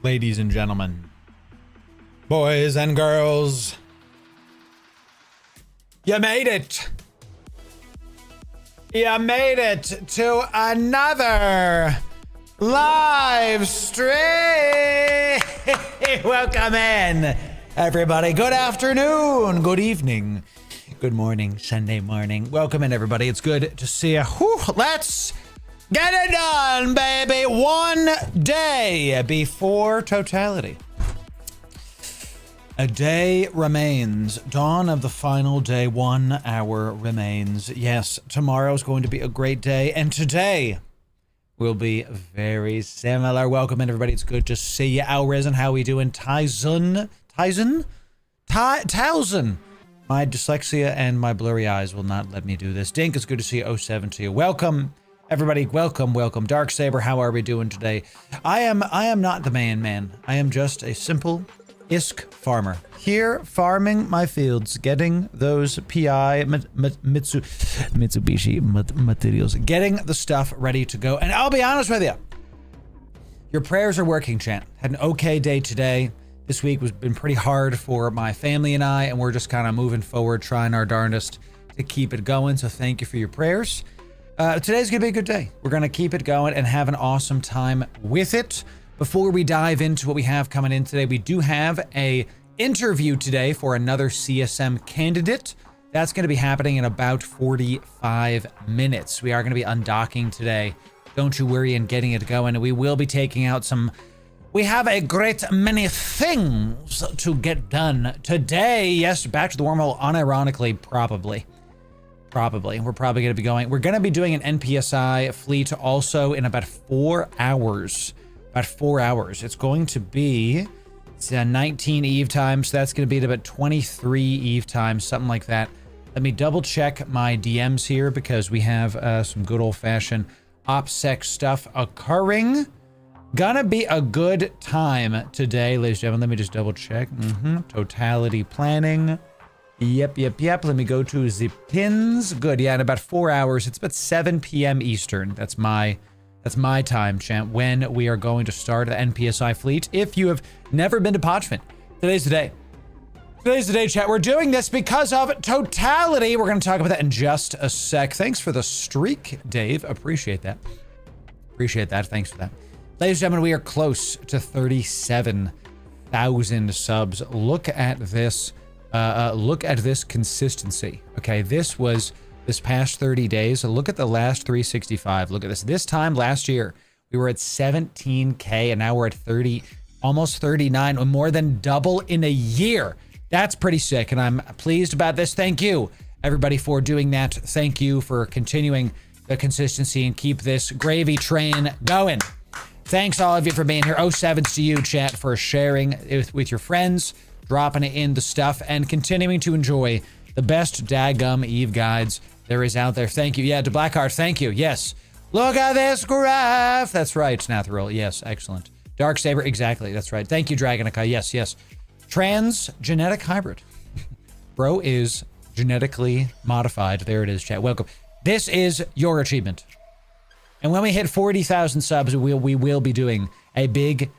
ladies and gentlemen, boys and girls, you made it. You made it to another live stream. Welcome in, everybody. Good afternoon, good evening, good morning, Sunday morning. Welcome in, everybody. It's good to see you. Whew, let's get it done, baby. One day before totality. A day remains. Dawn of the final day. 1 hour remains. Yes, tomorrow's going to be a great day. And today will be very similar. Welcome in, everybody. It's good to see you. Alrisen, how we doing? Tyson? My dyslexia and my blurry eyes will not let me do this. Dink, it's good to see you. 07 to you. Welcome. Everybody, welcome. Darksaber, how are we doing today? I am not the main man. I am just a simple ISK farmer. Here, farming my fields, getting those PI Mitsubishi materials, getting the stuff ready to go. And I'll be honest with you, your prayers are working, chat. Had an okay day today. This week has been pretty hard for my family and I, and we're just kind of moving forward, trying our darndest to keep it going. So thank you for your prayers. Today's gonna be a good day. We're gonna keep it going and have an awesome time with it. Before we dive into what we have coming in today, we do have a interview today for another CSM candidate. That's gonna be happening in about 45 minutes. We are gonna be undocking today. Don't you worry in getting it going. We will be taking out some, we have a great many things to get done today. Yes, back to the wormhole, unironically, probably. We're probably going to be going. We're going to be doing an Npsi fleet also in about 4 hours. It's going to be 19 Eve time, so that's going to be at about 23 Eve time, something like that. Let me double check my DMs here because we have some good old-fashioned OPSEC stuff occurring. Gonna be a good time today, ladies and gentlemen. Let me just double check. Totality planning. Yep. Let me go to the pins. Good, yeah, in about 4 hours. It's about 7 p.m. Eastern. That's my time, champ, when we are going to start the Npsi fleet. If you have never been to Pochven, today's the day. Today's the day, chat. We're doing this because of totality. We're going to talk about that in just a sec. Thanks for the streak, Dave. Appreciate that. Thanks for that. Ladies and gentlemen, we are close to 37,000 subs. Look at this. Look at this consistency. Okay, this was this past 30 days. So look at the last 365. Look at this. This time last year, we were at 17K and now we're at 30, almost 39, or more than double in a year. That's pretty sick, and I'm pleased about this. Thank you, everybody, for doing that. Thank you for continuing the consistency and keep this gravy train going. Thanks all of you for being here. 07s to you, chat, for sharing it with your friends, dropping it in the stuff, and continuing to enjoy the best daggum Eve guides there is out there. Thank you. Yeah, to Blackheart, thank you. Yes. Look at this graph. That's right, Snathril. Yes, excellent. Darksaber, exactly. That's right. Thank you, Dragonica. Yes. Transgenetic hybrid. Bro is genetically modified. There it is, chat. Welcome. This is your achievement. And when we hit 40,000 subs, we will be doing a big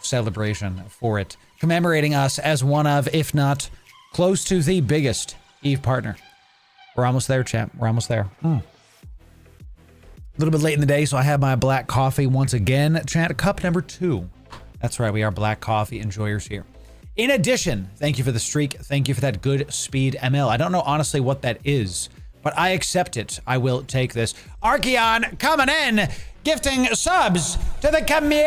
celebration for it, commemorating us as one of, if not close to the biggest Eve partner. We're almost there, chat. We're almost there. A little bit late in the day, so I have my black coffee once again. Chat, cup number 2. That's right, we are black coffee enjoyers here. In addition, thank you for the streak. Thank you for that good speed ML. I don't know honestly what that is, but I accept it. I will take this. Archeon coming in, gifting subs to the community.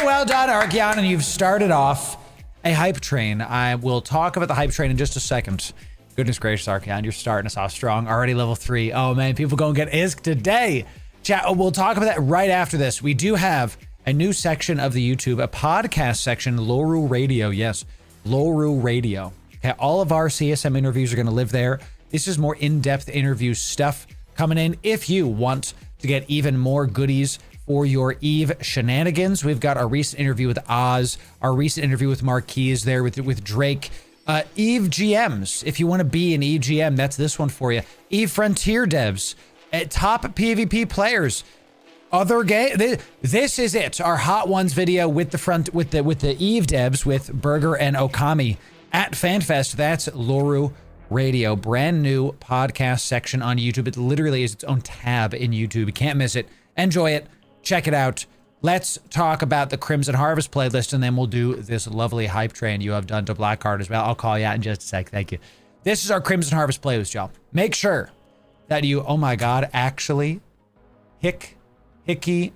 Well done, Archeon, and you've started off a hype train. I will talk about the hype train in just a second. Goodness gracious, Archeon, you're starting us off strong. Already level 3. Oh man, people gonna get ISK today. Chat, we'll talk about that right after this. We do have a new section of the YouTube, a podcast section, Loru Radio. Yes, Loru Radio. Okay, all of our CSM interviews are gonna live there. This is more in-depth interview stuff coming in. If you want to get even more goodies for your Eve shenanigans, we've got our recent interview with Oz, our recent interview with Marquise there with Drake. Eve GMs, if you want to be an Eve GM, that's this one for you. Eve Frontier devs, top PvP players. other game. This is it. Our Hot Ones video with the Eve devs with Burger and Okami at FanFest. That's Loru Radio, brand new podcast section on YouTube. It literally is its own tab in YouTube. You can't miss it. Enjoy it. Check it out. Let's talk about the Crimson Harvest playlist, and then we'll do this lovely hype train you have done to Blackheart as well. I'll call you out in just a sec. Thank you. This is our Crimson Harvest playlist, y'all. Make sure that you, oh my God, actually, Hikyaku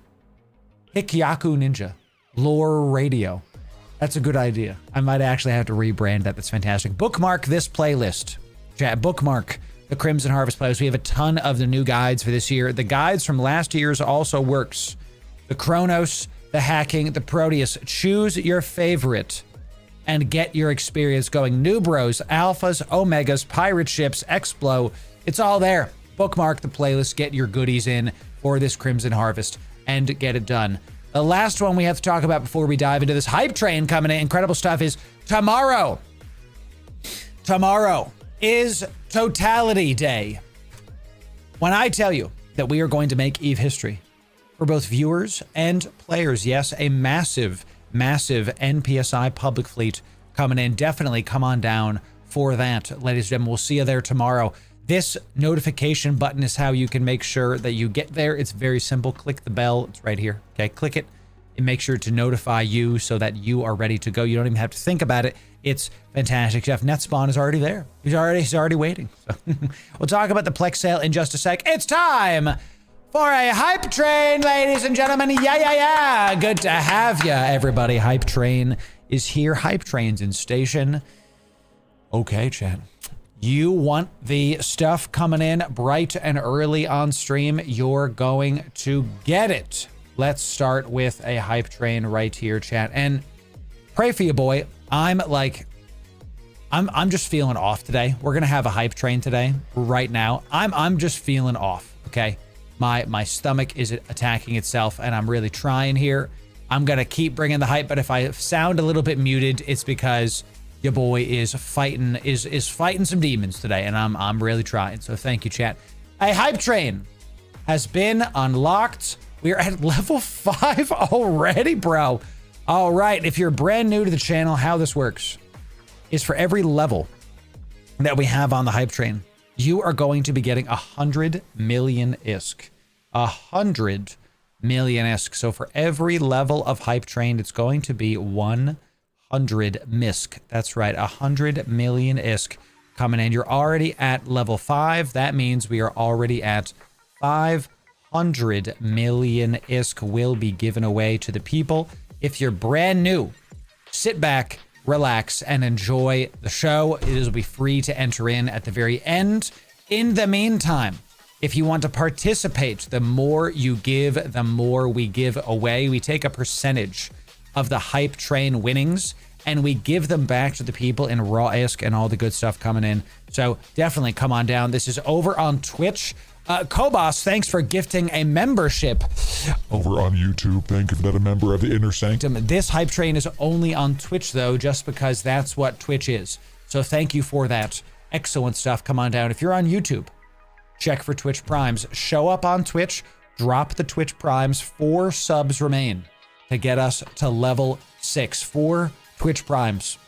Ninja, Loru Radio. That's a good idea. I might actually have to rebrand that. That's fantastic. Bookmark this playlist. Chat, bookmark the Crimson Harvest playlist. We have a ton of the new guides for this year. The guides from last year's also works. The Chronos, the Hacking, the Proteus. Choose your favorite and get your experience going. New Bros, Alphas, Omegas, Pirate Ships, Explo. It's all there. Bookmark the playlist. Get your goodies in for this Crimson Harvest and get it done. The last one we have to talk about before we dive into this hype train coming in, incredible stuff, is tomorrow. Tomorrow is Totality Day. When I tell you that we are going to make EVE history for both viewers and players, yes, a massive, massive Npsi public fleet coming in. Definitely come on down for that, ladies and gentlemen. We'll see you there tomorrow. This notification button is how you can make sure that you get there. It's very simple. Click the bell. It's right here. Okay, click it and make sure to notify you so that you are ready to go. You don't even have to think about it. It's fantastic stuff. Netspawn is already there. He's already waiting. So we'll talk about the Plex sale in just a sec. It's time for a hype train, ladies and gentlemen. Yeah. Good to have you, everybody. Hype train is here. Hype train's in station. Okay, chat. You want the stuff coming in bright and early on stream, you're going to get it. Let's start with a hype train right here, chat. And pray for you, boy. I'm just feeling off today. We're gonna have a hype train today, right now. I'm just feeling off, okay? My stomach is attacking itself, and I'm really trying here. I'm gonna keep bringing the hype, but if I sound a little bit muted, it's because your boy is fighting some demons today, and I'm really trying. So thank you, chat. A hype train has been unlocked. We're at level 5 already, bro. All right, if you're brand new to the channel, how this works is for every level that we have on the hype train, you are going to be getting 100 million ISK. 100 million ISK. So for every level of hype train, it's going to be 100 MISK. That's right, 100 million ISK coming in. You're already at level 5. That means we are already at 500 million ISK will be given away to the people. If you're brand new, sit back, relax, and enjoy the show. It will be free to enter in at the very end. In the meantime, if you want to participate, the more you give, the more we give away. We take a percentage of the hype train winnings and we give them back to the people in raw ISK and all the good stuff coming in. So definitely come on down. This is over on Twitch. Kobos, thanks for gifting a membership. Over on YouTube, thank you for that, a member of the Inner Sanctum. This hype train is only on Twitch though, just because that's what Twitch is. So thank you for that. Excellent stuff. Come on down. If you're on YouTube, check for Twitch Primes. Show up on Twitch, drop the Twitch Primes. 4 subs remain to get us to level 6. 4 Twitch Primes,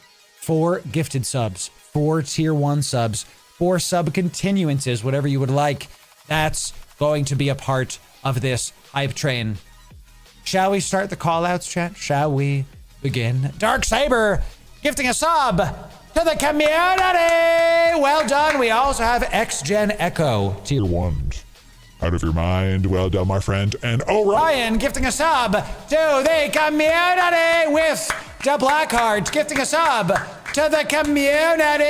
4 gifted subs, 4 tier 1 subs, 4 sub continuances, whatever you would like. That's going to be a part of this hype train. Shall we start the call-outs, chat? Shall we begin? Dark Saber gifting a sub to the community. Well done. We also have X-Gen Echo, tier 1. Out of your mind. Well done, my friend. And Orion gifting a sub to the community with the Blackheart gifting a sub to the community.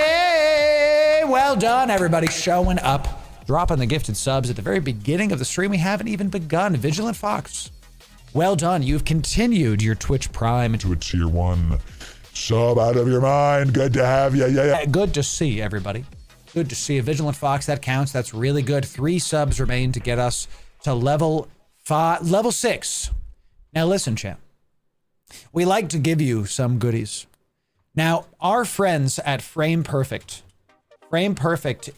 Well done, everybody showing up. Dropping the gifted subs at the very beginning of the stream. We haven't even begun. Vigilant Fox, well done. You've continued your Twitch Prime to a tier 1 sub. Out of your mind. Good to have you. Yeah. Good to see everybody. Good to see you. Vigilant Fox, that counts. That's really good. 3 subs remain to get us to level 6. Now listen, champ. We like to give you some goodies. Now, our friends at Frame Perfect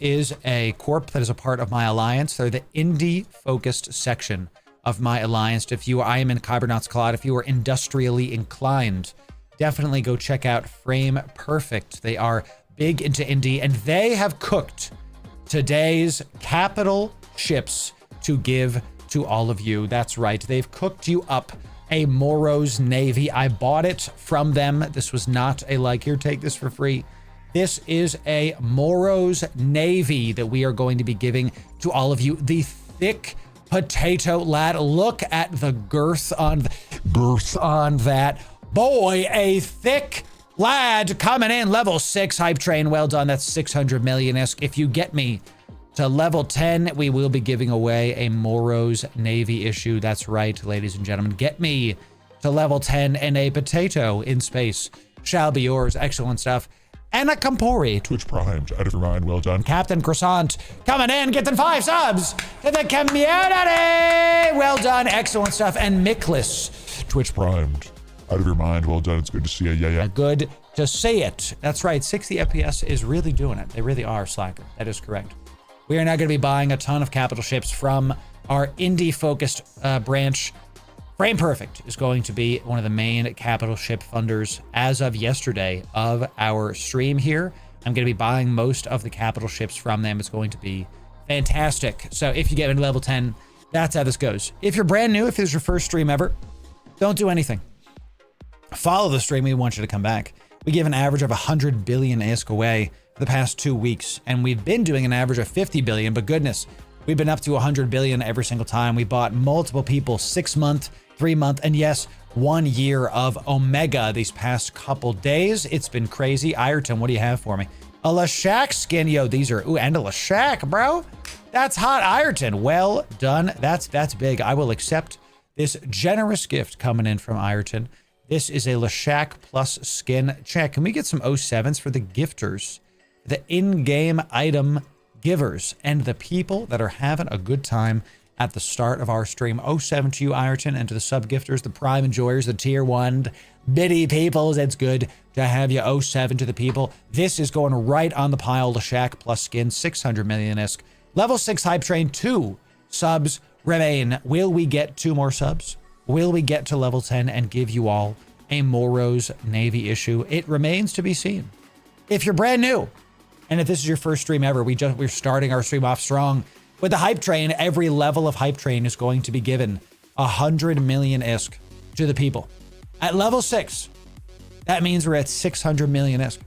is a corp that is a part of my alliance. They're the indie-focused section of my alliance. If you, I am in KYBERNAUT's Clade. If you are industrially inclined, definitely go check out Frame Perfect. They are big into indie, and they have cooked today's capital ships to give to all of you. That's right. They've cooked you up a Moros Navy. I bought it from them. This was not a like, here, take this for free. This is a Moros Navy that we are going to be giving to all of you. The thick potato lad. Look at the girth on that. Boy, a thick lad coming in. Level 6 hype train. Well done. That's 600 million-esque. If you get me to level 10, we will be giving away a Moros Navy issue. That's right, ladies and gentlemen. Get me to level 10 and a potato in space shall be yours. Excellent stuff. Anna Campori. Twitch primed. Out of your mind. Well done. Captain Croissant coming in, getting 5 subs to the community. Well done. Excellent stuff. And Miklas. Twitch primed. Out of your mind. Well done. It's good to see you. Yeah. Good to see it. That's right. 60 FPS is really doing it. They really are slacker. That is correct. We are now going to be buying a ton of capital ships from our indie-focused branch. Frame Perfect is going to be one of the main capital ship funders as of yesterday of our stream here. I'm going to be buying most of the capital ships from them. It's going to be fantastic. So if you get into level 10, that's how this goes. If you're brand new, if this is your first stream ever, don't do anything. Follow the stream. We want you to come back. We give an average of 100 billion ISK away for the past 2 weeks, and we've been doing an average of 50 billion, but goodness, we've been up to 100 billion every single time. We bought multiple people 6 month, 3 month, and yes, 1 year of Omega these past couple days. It's been crazy. Ayrton, what do you have for me? A Lashak skin. Yo, these are, ooh, and a Lashak, bro. That's hot, Ayrton. Well done. That's big. I will accept this generous gift coming in from Ayrton. This is a Lashak plus skin check. Can we get some 07s for the gifters, the in-game item givers, and the people that are having a good time at the start of our stream? 07 to you, Ayrton, and to the sub-gifters, the prime enjoyers, the tier 1 biddy peoples. It's good to have you. 07 to the people. This is going right on the pile. Lashak plus skin, 600 million-esque. Level 6 hype train, 2 subs remain. Will we get 2 more subs? Will we get to level 10 and give you all a Moros Navy issue? It remains to be seen. If you're brand new, and if this is your first stream ever, we're starting our stream off strong with the hype train. Every level of hype train is going to be given 100 million ISK to the people. At level 6, that means we're at 600 million ISK.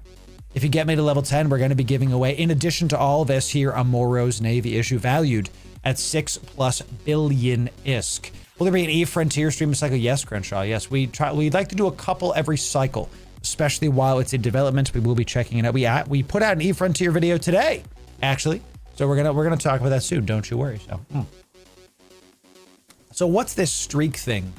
If you get me to level 10, we're going to be giving away, in addition to all this here, a Moros Navy issue valued at 6+ billion ISK. Will there be an E-Frontier stream cycle? Yes, Crenshaw. Yes, we'd like to do a couple every cycle, especially while it's in development. We will be checking it out. We put out an E-Frontier video today, actually. So we're gonna talk about that soon. Don't you worry. So what's this streak thing?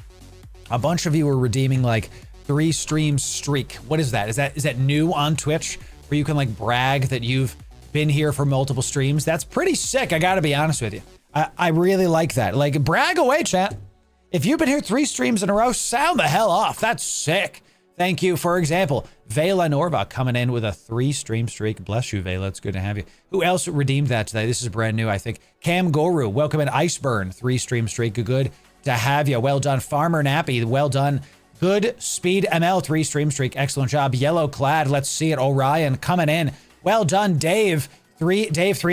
A bunch of you are redeeming like 3 stream streak. What is that? Is that new on Twitch, where you can like brag that you've been here for multiple streams? That's pretty sick. I gotta be honest with you. I really like that. Like, brag away, chat. If you've been here 3 streams in a row, sound the hell off. That's sick. Thank you. For example, Vela Norva coming in with a 3 stream streak. Bless you, Vela. It's good to have you. Who else redeemed that today? This is brand new, I think. Cam Goru, welcome in. Iceburn, 3 stream streak. Good to have you. Well done. Farmer Nappy, well done. Good Speed ML, 3 stream streak. Excellent job. Yellow Clad, let's see it. Orion coming in. Well done. Dave 3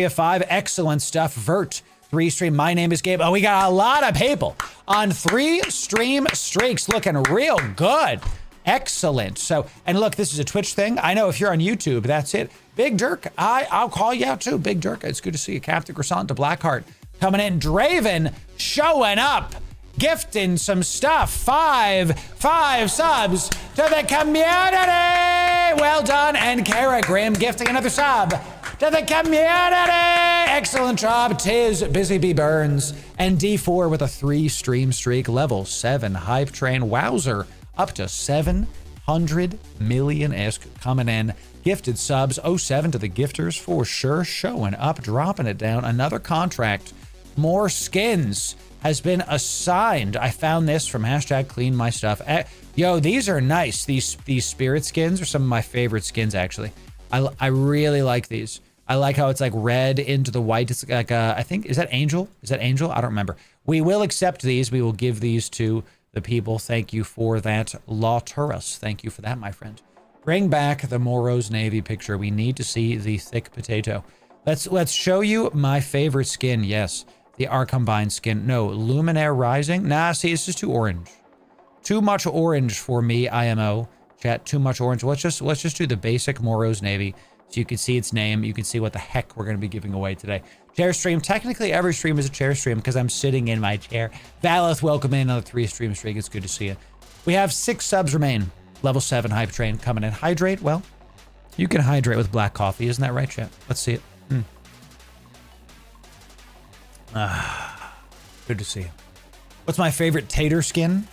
of 5. Excellent stuff. Vert, 3 stream. My name is Gabe. Oh, we got a lot of people on 3 stream streaks, looking real good. Excellent. So, and look, this is a Twitch thing. I know if you're on YouTube, that's it. Big Dirk, I'll call you out too. Big Dirk, it's good to see you. Captain Croissant to Blackheart coming in. Draven showing up, gifting some stuff. 5 subs to the community. Well done. And Kara Graham gifting another sub to the community. Excellent job. Tiz Busy Bee Burns and D4 with a 3 stream streak. Level 7 hype train. Wowzer up to 700 million ISK coming in. Gifted subs. 07 to the gifters for sure. Showing up, dropping it down. Another contract. More skins has been assigned. I found this from #CleanMyStuff. Yo, these are nice. These spirit skins are some of my favorite skins, actually. I really like these. I like how it's like red into the white. It's like, I think, is that Angel? Is that Angel? I don't remember. We will accept these. We will give these to the people. Thank you for that, Lauturus. Thank you for that, my friend. Bring back the Moros Navy picture. We need to see the thick potato. Let's show you my favorite skin. Yes, the Arcombine skin. No, Luminaire Rising. Nah, see, it's just too orange. Too much orange for me, IMO. Chat, too much orange. Let's just do the basic Moros Navy so you can see its name. You can see what the heck we're going to be giving away today. Chair stream. Technically, every stream is a chair stream because I'm sitting in my chair. Valeth, welcome in on the 3 stream streak. It's good to see you. We have 6 subs remain. Level 7 hype train coming in. Hydrate? Well, you can hydrate with black coffee. Isn't that right, chat? Let's see it. Good to see you. What's my favorite tater skin?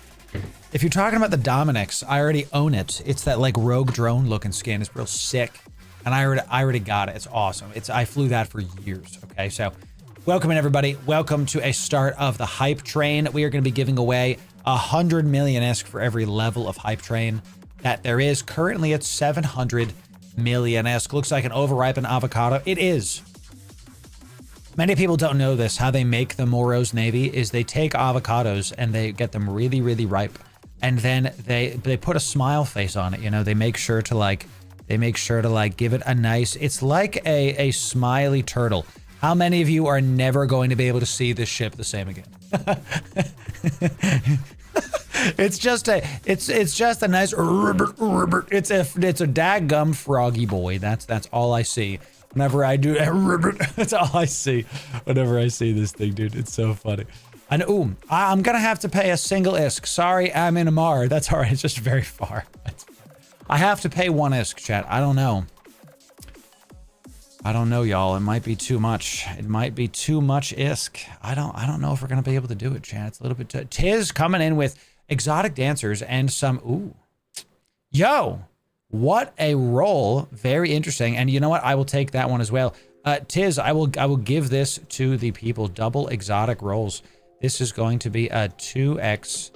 If you're talking about the Dominix, I already own it. It's that like rogue drone looking skin. It's real sick. And I already got it. It's awesome. I flew that for years. Okay, so welcome in everybody. Welcome to a start of the hype train. We are going to be giving away 100 million-esque for every level of hype train that there is. Currently at 700 million-esque. Looks like an overripened avocado. It is. Many people don't know this. How they make the Moros Navy is they take avocados and they get them really, really ripe. And then they put a smile face on it. You know, they make sure to like give it a nice, it's like a smiley turtle. How many of you are never going to be able to see this ship the same again? It's just a nice, it's a daggum froggy boy. That's all I see. Whenever I do, that's all I see. Whenever I see this thing, dude, it's so funny. And ooh, I'm gonna have to pay a single isk. Sorry, I'm in Amar. That's all right. It's just very far. I have to pay 1 isk, chat. I don't know. I don't know, y'all. It might be too much. It might be too much isk. I don't know if we're gonna be able to do it, chat. It's a little bit. Tiz coming in with exotic dancers and some. Ooh, yo. What a roll. Very interesting. And you know what? I will take that one as well. Tiz, I will give this to the people. Double exotic rolls. This is going to be a 2x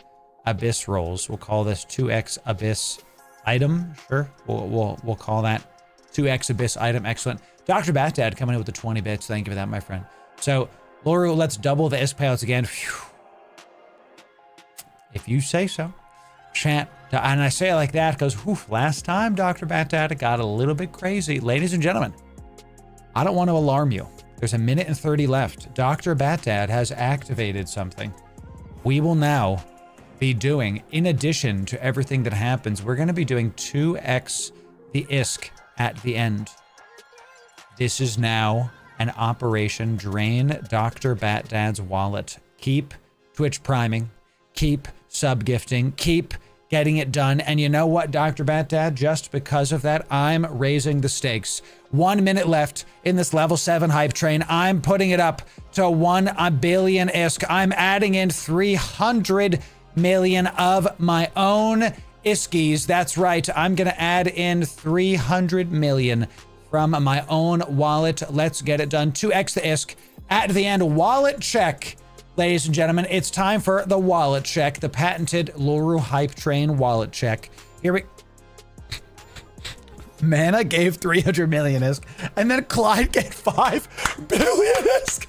abyss rolls. We'll call this 2x abyss item. Sure. We'll call that 2x abyss item. Excellent. Dr. Batdad coming in with the 20 bits. Thank you for that, my friend. So, Loru, let's double the ISK payouts again. Phew. If you say so. Chat. And I say it like that because last time Dr. Batdad got a little bit crazy. Ladies and gentlemen, I don't want to alarm you. There's 1 minute and 30 left. Dr. Batdad has activated something. We will now be doing, in addition to everything that happens, we're going to be doing 2x the ISK at the end. This is now an Operation Drain Dr. Batdad's wallet. Keep Twitch priming. Keep sub-gifting. Keep getting it done. And you know what, Dr. Batdad? Just because of that, I'm raising the stakes. 1 minute left in this level 7 hype train. I'm putting it up to 1 billion ISK. I'm adding in 300 million of my own ISKies. That's right. I'm going to add in 300 million from my own wallet. Let's get it done. 2x the ISK. At the end, wallet check. Ladies and gentlemen, it's time for the wallet check, the patented Loru Hype Train wallet check. Here we... Mana gave 300 million ISK, and then Clyde gave 5 billion ISK.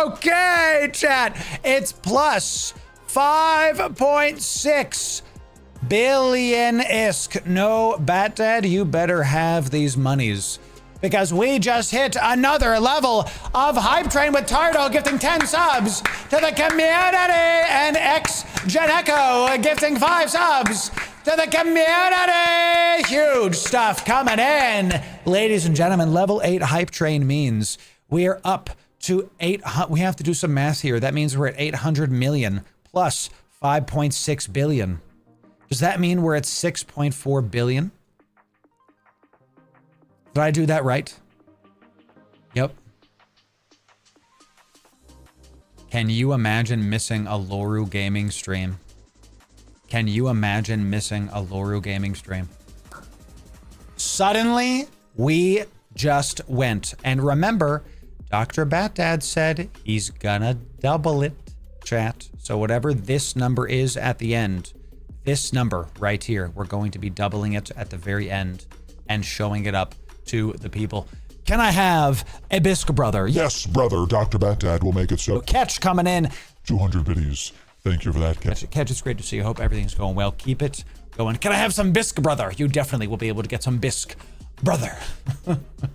Okay, chat. It's plus 5.6 billion ISK. No, Batdad, you better have these monies. Because we just hit another level of Hype Train with Tardo gifting 10 subs to the community and Geneco gifting 5 subs to the community. Huge stuff coming in. Ladies and gentlemen, level 8 Hype Train means we are up to 800. We have to do some math here. That means we're at 800 million plus 5.6 billion. Does that mean we're at 6.4 billion? Did I do that right? Yep. Can you imagine missing a Loru gaming stream? Can you imagine missing a Loru gaming stream? Suddenly, we just went. And remember, Dr. Batdad said he's gonna double it, chat. So whatever this number is at the end, this number right here, we're going to be doubling it at the very end and showing it up to the people. Can I have a bisque, brother? Yes, brother. Dr. Bat-Dad will make it so. Catch coming in. 200 biddies. Thank you for that, Catch. Catch, it's great to see you. Hope everything's going well. Keep it going. Can I have some bisque, brother? You definitely will be able to get some bisque, brother.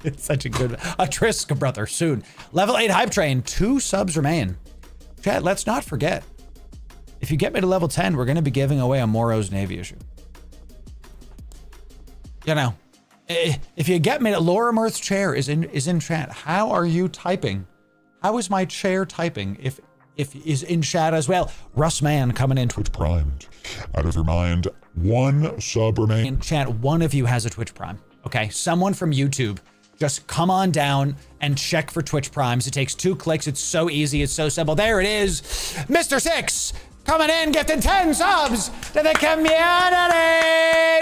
It's such a good, a Trisk, brother, soon. Level 8 hype train. 2 subs remain. Chat, let's not forget. If you get me to level 10, we're going to be giving away a Moro's Navy issue. You know, if you get me to Laura Mirth's chair is in chat. How are you typing? How is my chair typing if is in chat as well? Russ Man coming in. Twitch primed. Out of your mind. 1 sub remain. In chat, one of you has a Twitch Prime. Okay, someone from YouTube, just come on down and check for Twitch Primes. It takes 2 clicks. It's so easy. It's so simple. There it is. Mr. Six coming in, gifting 10 subs to the community.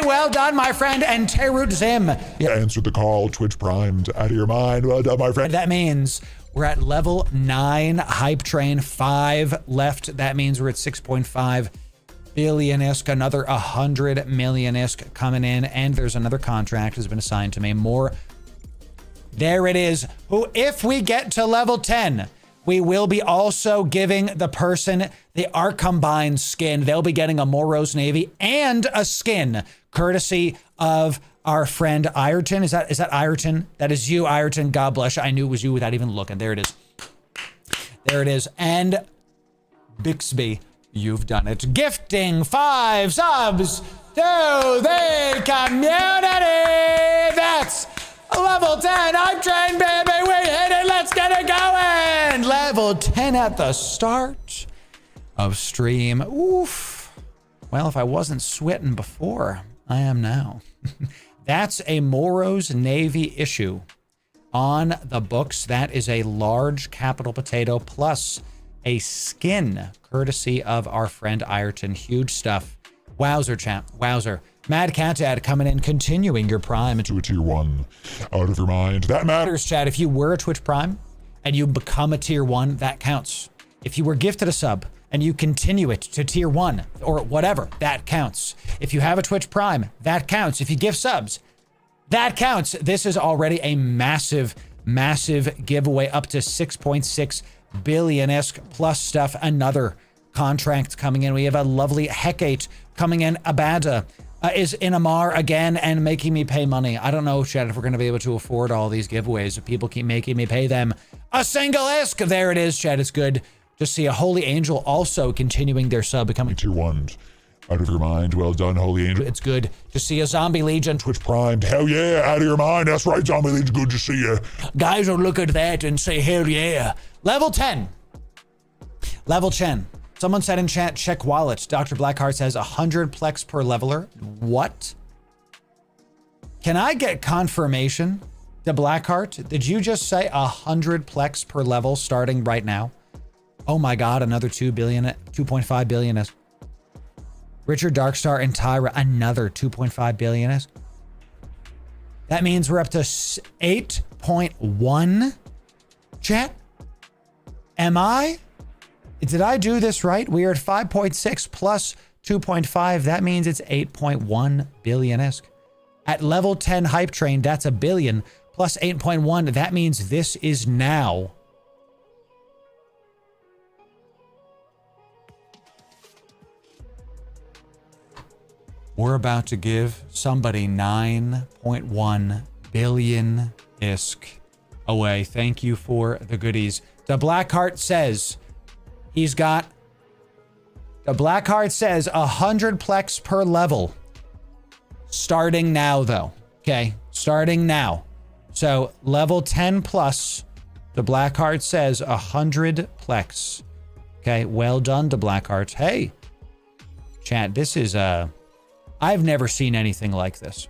Well done, my friend. And Terut Zim. Yeah, answered the call. Twitch primed. Out of your mind. Well done, my friend. That means we're at level 9 hype train, 5 left. That means we're at 6.5 billion-isk, another 100 million-isk coming in. And there's another contract has been assigned to me. More. There it is. Who, if we get to level 10, we will be also giving the person the Arcombine skin. They'll be getting a Moro's Navy and a skin, courtesy of our friend Ireton. Is that Ireton? That is you, Ireton. God bless you. I knew it was you without even looking. There it is. There it is. And Bixby, you've done it. Gifting 5 subs to the community. That's level 10, I'm trained, baby. We hit it. Let's get it going. Level 10 at the start of stream. Oof. Well, if I wasn't sweating before, I am now. That's a Moro's Navy issue on the books. That is a large capital potato plus a skin, courtesy of our friend Ireton. Huge stuff. Wowzer, champ. Wowzer. Mad Cat Dad coming in, continuing your Prime. To a tier 1. Out of your mind. That matters. Chat, if you were a Twitch Prime and you become a tier 1, that counts. If you were gifted a sub and you continue it to tier 1 or whatever, that counts. If you have a Twitch Prime, that counts. If you give subs, that counts. This is already a massive, massive giveaway, up to 6.6 billion-esque plus stuff. Another contract coming in. We have a lovely Hecate coming in. Abada is in Amar again and making me pay money. I don't know, Chad, if we're going to be able to afford all these giveaways. If people keep making me pay them a single isk. There it is, Chad. It's good to see a Holy Angel also continuing their sub, becoming tier 1. Out of your mind. Well done, Holy Angel. It's good to see a Zombie Legion. Twitch primed. Hell yeah, out of your mind. That's right, Zombie Legion. Good to see you. Guys will look at that and say, hell yeah. Level 10. Level 10. Someone said in chat, check wallet. Dr. Blackheart says 100 plex per leveler. What? Can I get confirmation to Blackheart? Did you just say 100 plex per level starting right now? Oh my God, another 2.5 billion. Richard Darkstar and Tyra, another 2.5 billion. That means we're up to 8.1. Chat? Am I? Did I do this right? We are at 5.6 plus 2.5. That means it's 8.1 billion-esque. At level 10 hype train, that's a billion plus 8.1. That means this is now. We're about to give somebody 9.1 billion-isk away. Thank you for the goodies. The Blackheart says he's got, the Blackheart says 100 plex per level. Starting now though. Okay, starting now. So level 10 plus, the Blackheart says 100 plex. Okay, well done to Blackheart. Hey, chat, this is I've never seen anything like this.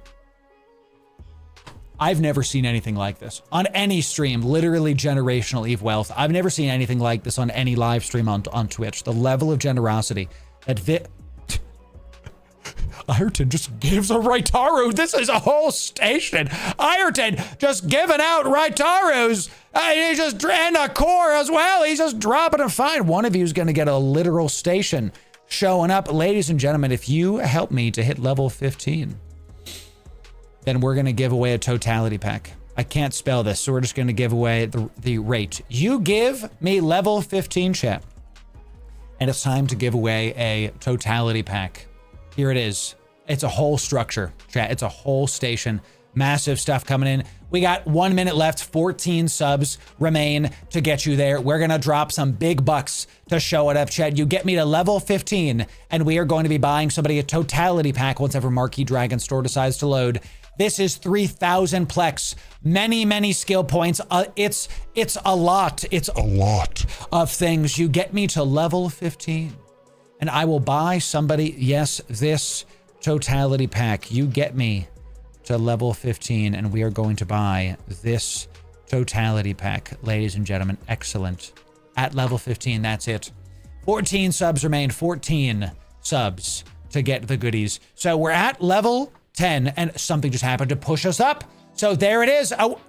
I've never seen anything like this on any stream, literally generational Eve wealth. I've never seen anything like this on any live stream on Twitch. The level of generosity that Ireton just gives a Raitaru. This is a whole station. Ireton just giving out Raitarus. He's just, and a core as well. He's just dropping a fine. One of you is going to get a literal station showing up. Ladies and gentlemen, if you help me to hit level 15, then we're going to give away a totality pack. I can't spell this, so we're just going to give away the rate. You give me level 15, chat. And it's time to give away a totality pack. Here it is. It's a whole structure, chat. It's a whole station. Massive stuff coming in. We got 1 minute left. 14 subs remain to get you there. We're going to drop some big bucks to show it up, chat. You get me to level 15, and we are going to be buying somebody a totality pack once ever Marquee Dragon Store decides to load. This is 3,000 plex. Many skill points. It's a lot. It's a lot of things. You get me to level 15, and I will buy somebody, yes, this totality pack. You get me to level 15, and we are going to buy this totality pack, ladies and gentlemen. Excellent. At level 15, that's it. 14 subs remain. 14 subs to get the goodies. So we're at level 10, and something just happened to push us up. So there it is. Oh.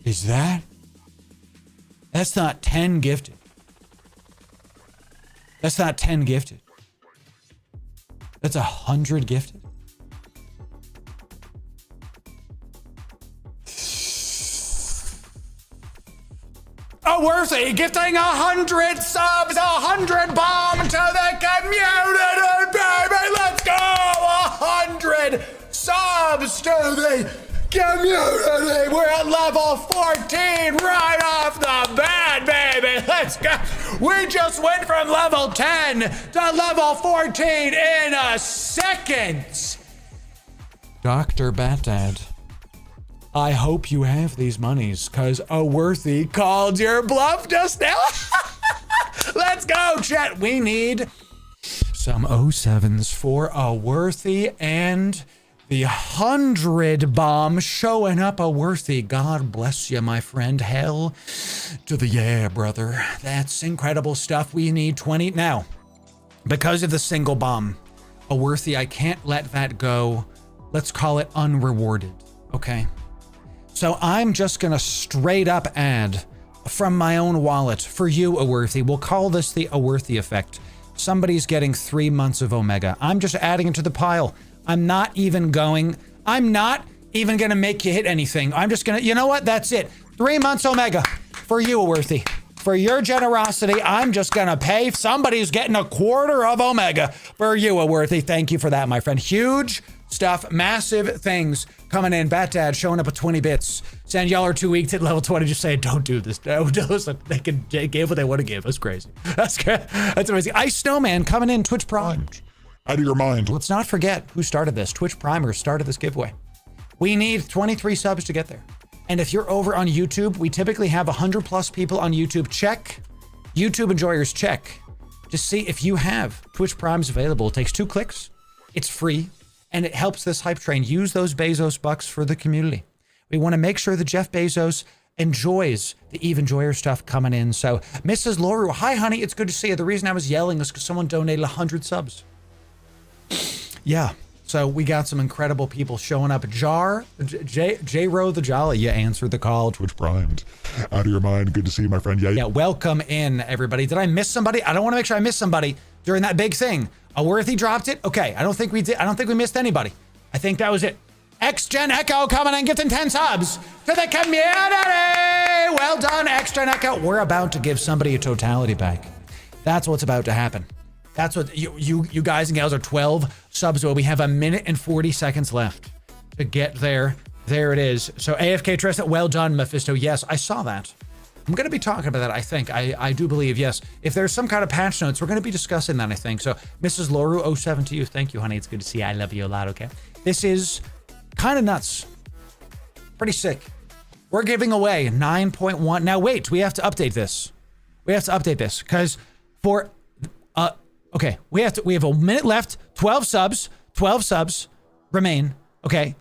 Is that? That's not 10 gifted. That's not 10 gifted. That's 100 gifted. Oh, worthy, gifting 100 subs, 100 bomb to the community, baby. Let's go. 100 subs to the community. We're at level 14 right off the bat, baby. Let's go. We just went from level 10 to level 14 in a second. Dr. Batdad, I hope you have these monies, because Worthy called your bluff just now. Let's go, chat. We need some 07s for Worthy and the 100 bomb showing up Worthy. God bless you, my friend. Hell to the yeah, brother. That's incredible stuff. We need 20 now. Because of the single bomb, Worthy, I can't let that go. Let's call it unrewarded, okay? So I'm just gonna straight up add from my own wallet for you, Worthy. We'll call this the Worthy effect. Somebody's getting 3 months of Omega. I'm just adding it to the pile. I'm not even gonna make you hit anything. I'm just gonna, you know what? That's it. 3 months Omega for you, Worthy. For your generosity, I'm just gonna pay. Somebody's getting a quarter of Omega for you, Worthy. Thank you for that, my friend. Huge stuff, massive things coming in. Batdad showing up with 20 bits. Saying y'all are too weak to level 20. Just saying, don't do this. Listen, they give what they want to give. That's crazy. That's amazing. Ice Snowman coming in. Twitch Prime. Out of your mind. Let's not forget who started this. Twitch Primers started this giveaway. We need 23 subs to get there. And if you're over on YouTube, we typically have 100 plus people on YouTube. Check. YouTube enjoyers, check. Just see if you have Twitch Primes available. It takes 2 clicks. It's free. And it helps this hype train. Use those Bezos bucks for the community. We want to make sure that Jeff Bezos enjoys the Eve Enjoyer stuff coming in. So, Mrs. Loru, hi, honey. It's good to see you. The reason I was yelling is because someone donated 100 subs. Yeah, so we got some incredible people showing up. J-Ro the Jolly, you answered the call. Twitch primed. Out of your mind. Good to see you, my friend. Yeah, welcome in, everybody. Did I miss somebody? I don't want to make sure I missed somebody during that big thing. Worthy dropped it? Okay, I don't think we did. I don't think we missed anybody. I think that was it. X-Gen Echo coming and gifting 10 subs to the community. Well done, X-Gen Echo. We're about to give somebody a totality pack. That's what's about to happen. That's what you guys and gals are 12 subs away. We have 1 minute and 40 seconds left to get there. There it is. So AFK Tristan, well done, Mephisto. Yes, I saw that. I'm going to be talking about that, I think. I do believe, yes. If there's some kind of patch notes, we're going to be discussing that, I think. So Mrs. Loru, 07 to you. Thank you, honey. It's good to see you. I love you a lot, okay? This is kind of nuts. Pretty sick. We're giving away 9.1. Now, wait. We have to update this. We have to update this because for... Okay, we have 1 minute left, 12 subs remain, okay?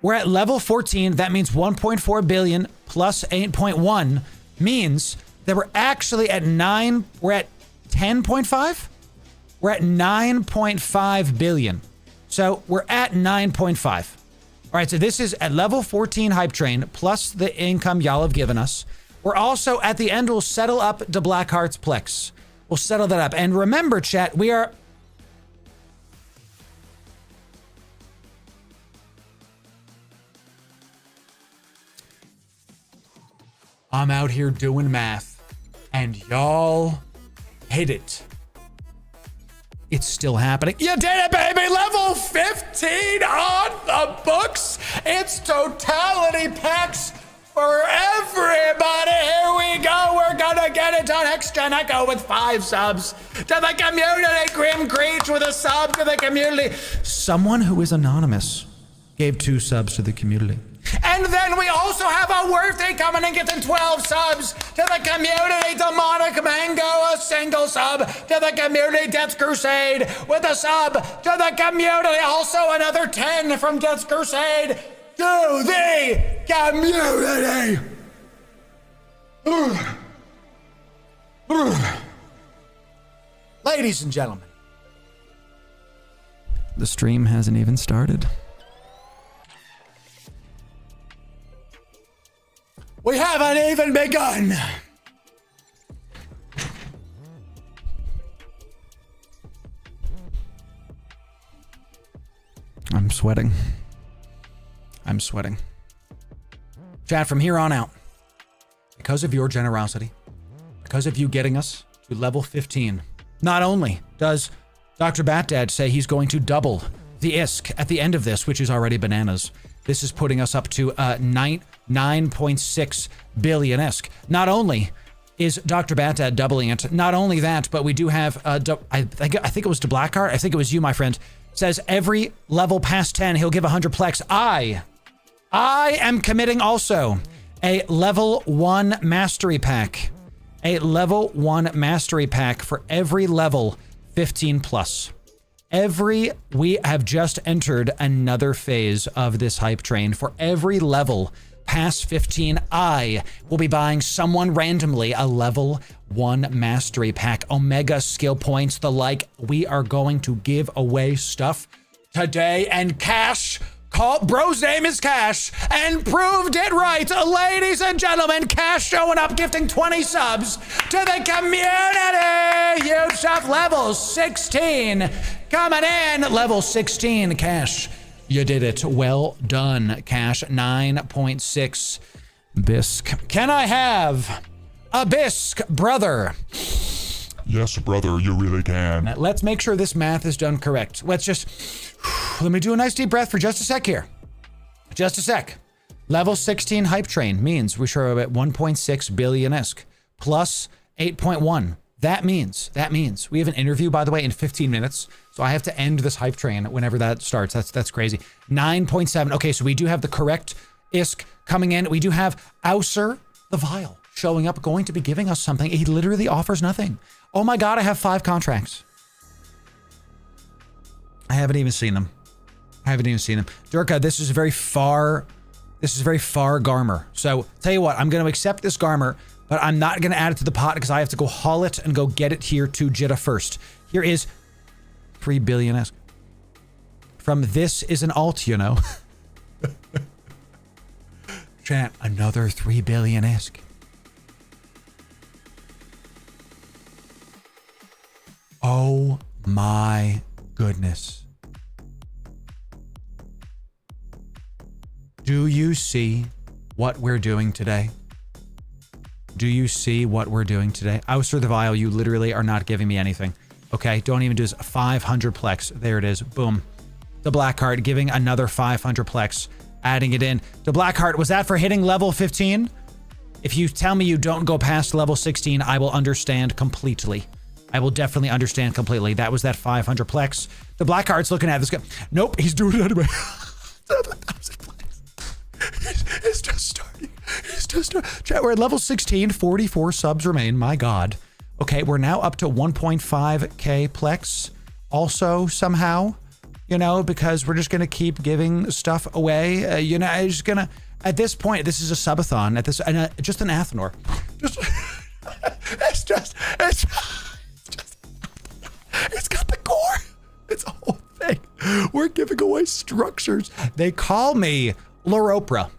We're at level 14, that means 1.4 billion plus 8.1 means that we're actually at we're at 10.5? We're at 9.5 billion. So we're at 9.5. All right, so this is at level 14 hype train plus the income y'all have given us. We're also at the end, we'll settle up the Blackheart's Plex. We'll settle that up. And remember, chat, we are... I'm out here doing math, and y'all hit it. It's still happening. You did it, baby! Level 15 on the books! It's totality packs for everybody! Here we go! We're gonna get it to Next-Gen Echo with 5 subs. To the community! Grim Creech with a sub to the community! Someone who is anonymous gave 2 subs to the community. And then we also have a worthy coming and getting 12 subs to the community. Demonic Mango, a single sub to the community. Death's Crusade with a sub to the community. Also another 10 from Death's Crusade to the community. Ladies and gentlemen, the stream hasn't even started. We haven't even begun. I'm sweating. I'm sweating. Chat, from here on out, because of your generosity, because of you getting us to level 15, not only does Dr. Batdad say he's going to double the ISK at the end of this, which is already bananas. This is putting us up to 9.6 billion ISK. Not only is Dr. Batdad doubling it, not only that, but we do have, I think it was to Blackheart, I think it was you, my friend, says every level past 10, he'll give 100 plex. I am committing also a level 1 mastery pack. A level 1 mastery pack for every level 15 plus. We have just entered another phase of this hype train. For every level past 15, I will be buying someone randomly a level 1 mastery pack, Omega skill points, the like. We are going to give away stuff today, and Cash, bro's name is Cash, and proved it right. Ladies and gentlemen, Cash showing up, gifting 20 subs to the community. Huge stuff, level 16. Coming in, level 16, Cash. You did it. Well done, Cash. 9.6 bisque. Can I have a bisque, brother? Yes, brother, you really can. Now, let's make sure this math is done correct. Let me do a nice deep breath for just a sec here. Just a sec. Level 16 hype train means we are at 1.6 billion ISK plus 8.1. That means we have an interview, by the way, in 15 minutes. So I have to end this hype train whenever that starts. That's crazy. 9.7. Okay, so we do have the correct ISK coming in. We do have Auser the Vile showing up, going to be giving us something. He literally offers nothing. Oh my God, I have 5 contracts. I haven't even seen them. Durka, this is very far Garmer. So tell you what, I'm going to accept this Garmer, but I'm not going to add it to the pot because I have to go haul it and go get it here to Jitta first. Here is 3 billion ISK. From this is an alt, you know. Chat, another 3 billion ISK. Oh my goodness. Do you see what we're doing today? Do you see what we're doing today? Ouster the Vile, you literally are not giving me anything. Okay, don't even do this. 500 plex. There it is. Boom. The Blackheart giving another 500 plex. Adding it in. The Blackheart, was that for hitting level 15? If you tell me you don't go past level 16, I will understand completely. I will definitely understand completely. That was that 500 plex. The Blackheart's looking at this guy. Nope, he's doing it anyway. It's just starting. Chat, we're at level 16, 44 subs remain. My God. Okay, we're now up to 1.5k plex. Also, somehow, you know, because we're just going to keep giving stuff away. You know, I'm just going to, at this point, this is a subathon. At this, just an Athenor. It's got the core. It's a whole thing. We're giving away structures. They call me Loropra.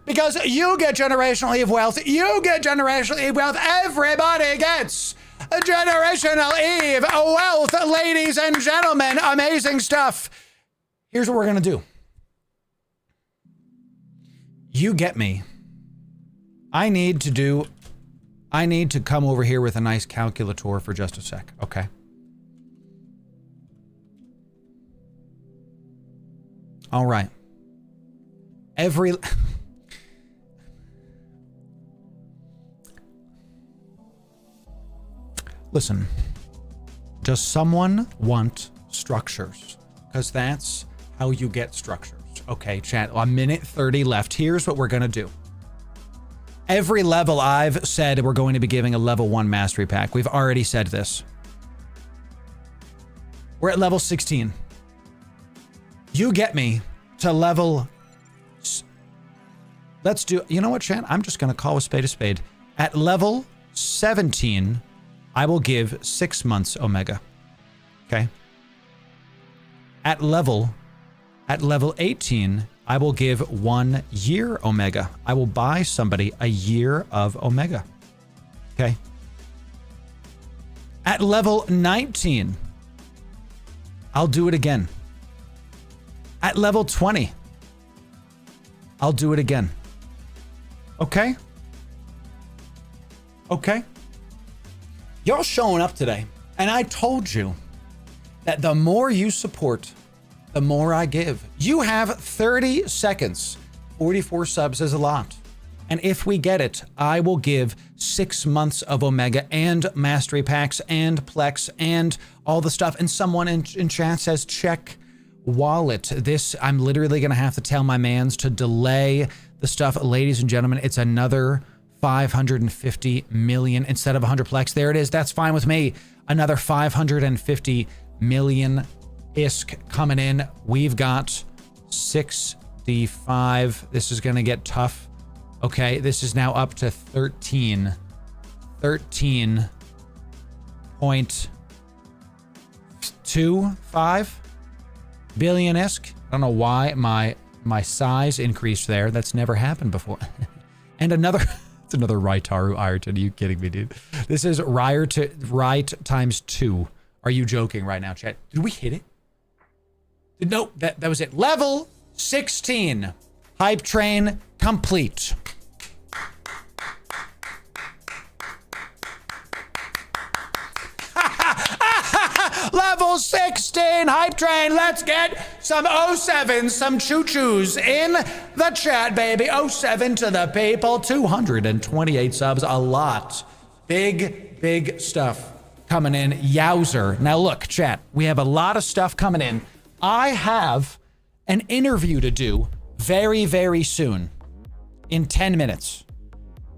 Because you get generational Eve wealth. You get generational Eve wealth. Everybody gets a generational Eve wealth, ladies and gentlemen. Amazing stuff. Here's what we're going to do. You get me. I need to come over here with a nice calculator for just a sec, okay? All right. Listen, does someone want structures? Because that's how you get structures. Okay, chat, a minute 30 left. Here's what we're gonna do. Every level I've said we're going to be giving a level 1 mastery pack. We've already said this. We're at level 16. You get me to level... Let's do... You know what, chat? I'm just gonna call a spade a spade. At level 17, I will give 6 months Omega. Okay? At level 18, I will give 1 year Omega. I will buy somebody a year of Omega. Okay? At level 19, I'll do it again. At level 20, I'll do it again. Okay? Okay? Y'all showing up today, and I told you that the more you support, the more I give. You have 30 seconds. 44 subs is a lot. And if we get it, I will give 6 months of Omega and mastery packs and Plex and all the stuff. And someone in chat says, check wallet. This, I'm literally going to have to tell my mans to delay the stuff. Ladies and gentlemen, it's another 550 million instead of 100 Plex. There it is. That's fine with me. Another 550 million ISK coming in. We've got 65. This is going to get tough. Okay, this is now up to 13.25 billion ISK. I don't know why my size increased there. That's never happened before. And another, it's another Raitaru Ireton. Are you kidding me, dude? This is Rite times 2. Are you joking right now, chat? Did we hit it? No, that was it. Level 16. Hype train complete. Level 16 hype train. Let's get some 07s, some choo-choos in the chat, baby. 07 to the people. 228 subs. A lot. Big stuff coming in. Yowzer. Now look, chat. We have a lot of stuff coming in. I have an interview to do very soon. In 10 minutes.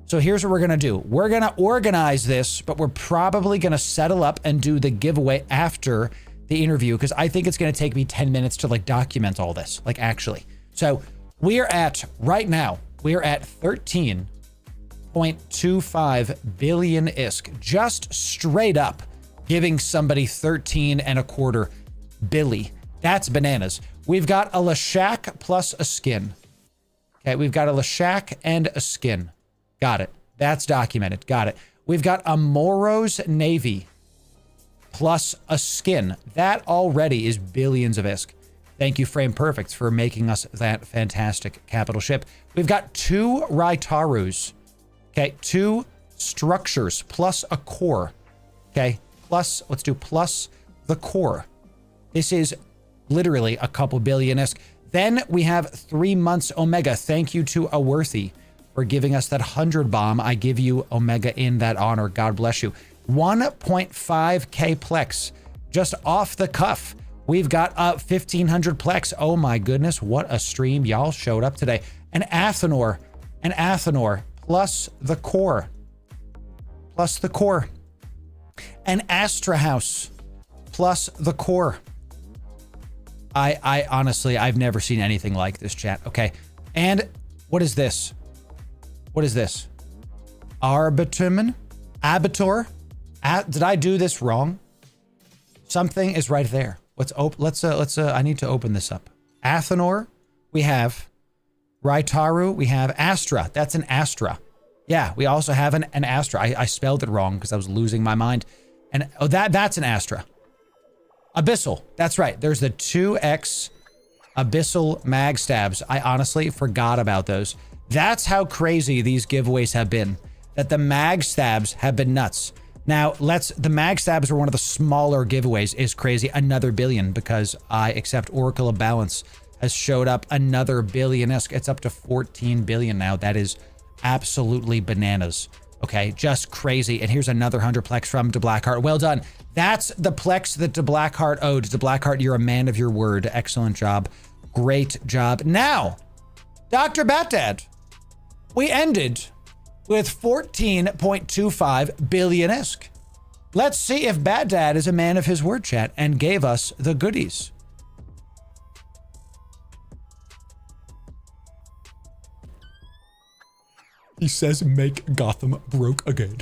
So here's what we're gonna do. We're gonna organize this, but we're probably gonna settle up and do the giveaway after the interview, because I think it's gonna take me 10 minutes to like document all this, like actually. So we are at, right now, we are at 13.25 billion ISK, just straight up giving somebody 13.25 billy. That's bananas. We've got a Lashak plus a skin. Okay, we've got a Lashak and a skin. Got it. That's documented. Got it. We've got a Moros Navy plus a skin. That already is billions of ISK. Thank you, Frame Perfect, for making us that fantastic capital ship. We've got 2 Raitarus. Okay, 2 structures plus a core. Okay, plus, let's do plus the core. This is literally a couple billion ISK. Then we have 3 months Omega. Thank you to Aworthy for giving us that 100 bomb. I give you Omega in that honor. God bless you. 1.5k Plex. Just off the cuff. We've got 1,500 Plex. Oh my goodness, what a stream. Y'all showed up today. An Athenor plus the core. Plus the core. An Astra House plus the core. I honestly, I've never seen anything like this, chat. Okay. And what is this? What is this? Arbitumen? Abitor? Did I do this wrong? Something is right there. I need to open this up. Athenor, we have Raitaru, we have Astra. That's an Astra. Yeah, we also have an Astra. I spelled it wrong because I was losing my mind. And oh, that's an Astra. Abyssal. That's right. There's the 2x Abyssal mag stabs. I honestly forgot about those. That's how crazy these giveaways have been. That the mag stabs have been nuts. Now, the mag stabs were one of the smaller giveaways is crazy. Another billion because I accept Oracle of Balance has showed up another billion-esque. It's up to 14 billion now. That is absolutely bananas. Okay, just crazy. And here's another 100 plex from De Blackheart. Well done. That's the plex that De Blackheart owed. De Blackheart, you're a man of your word. Excellent job. Great job. Now, Dr. Batdad, we ended with 14.25 billion-esque. Let's see if Batdad is a man of his word, chat, and gave us the goodies. He says, make Gotham broke again.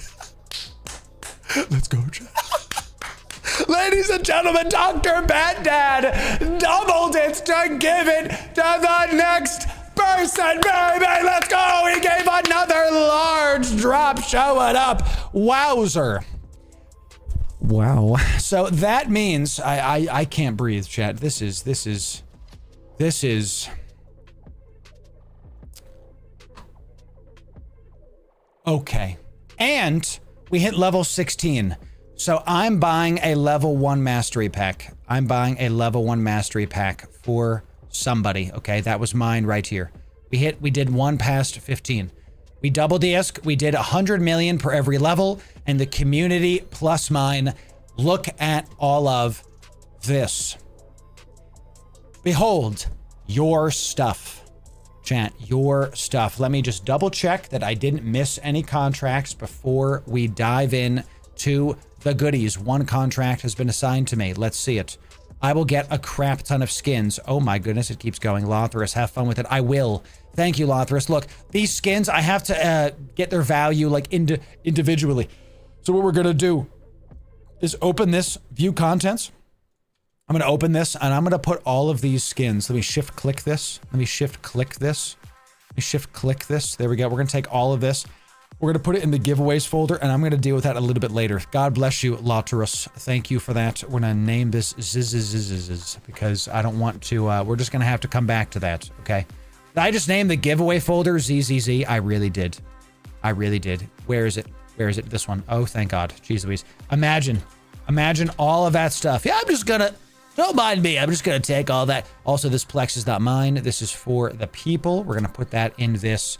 Let's go, chat. Ladies and gentlemen, Dr. Batdad doubled it to give it to the next person, baby. Let's go. He gave another large drop. Show it up. Wowzer. Wow. So that means I can't breathe, chat. This is okay. And we hit level 16. So I'm buying a level 1 mastery pack. I'm buying a level 1 mastery pack for somebody. Okay, that was mine right here. We did one past 15. We doubled the ISK. We did 100 million per every level, and the community plus mine. Look at all of this. Behold your stuff. Chat, your stuff. Let me just double check that I didn't miss any contracts before we dive in to the goodies. One contract has been assigned to me. Let's see it. I will get a crap ton of skins. Oh my goodness, it keeps going. Lothras, have fun with it. I will. Thank you, Lothras. Look, these skins, I have to get their value like individually. So what we're gonna do is open this, view contents. I'm gonna open this and I'm gonna put all of these skins. Let me shift click this. Let me shift click this. Let me shift click this. There we go. We're gonna take all of this. We're gonna put it in the giveaways folder and I'm gonna deal with that a little bit later. God bless you, Lothras. Thank you for that. We're gonna name this Ziz because I don't want to, we're just gonna have to come back to that, okay? Did I just name the giveaway folder ZZZ? I really did. I really did. Where is it? Where is it? This one. Oh, thank God. Jeez Louise. Imagine all of that stuff. Yeah, I'm just gonna, don't mind me. I'm just gonna take all that. Also, this Plex is not mine. This is for the people. We're gonna put that in this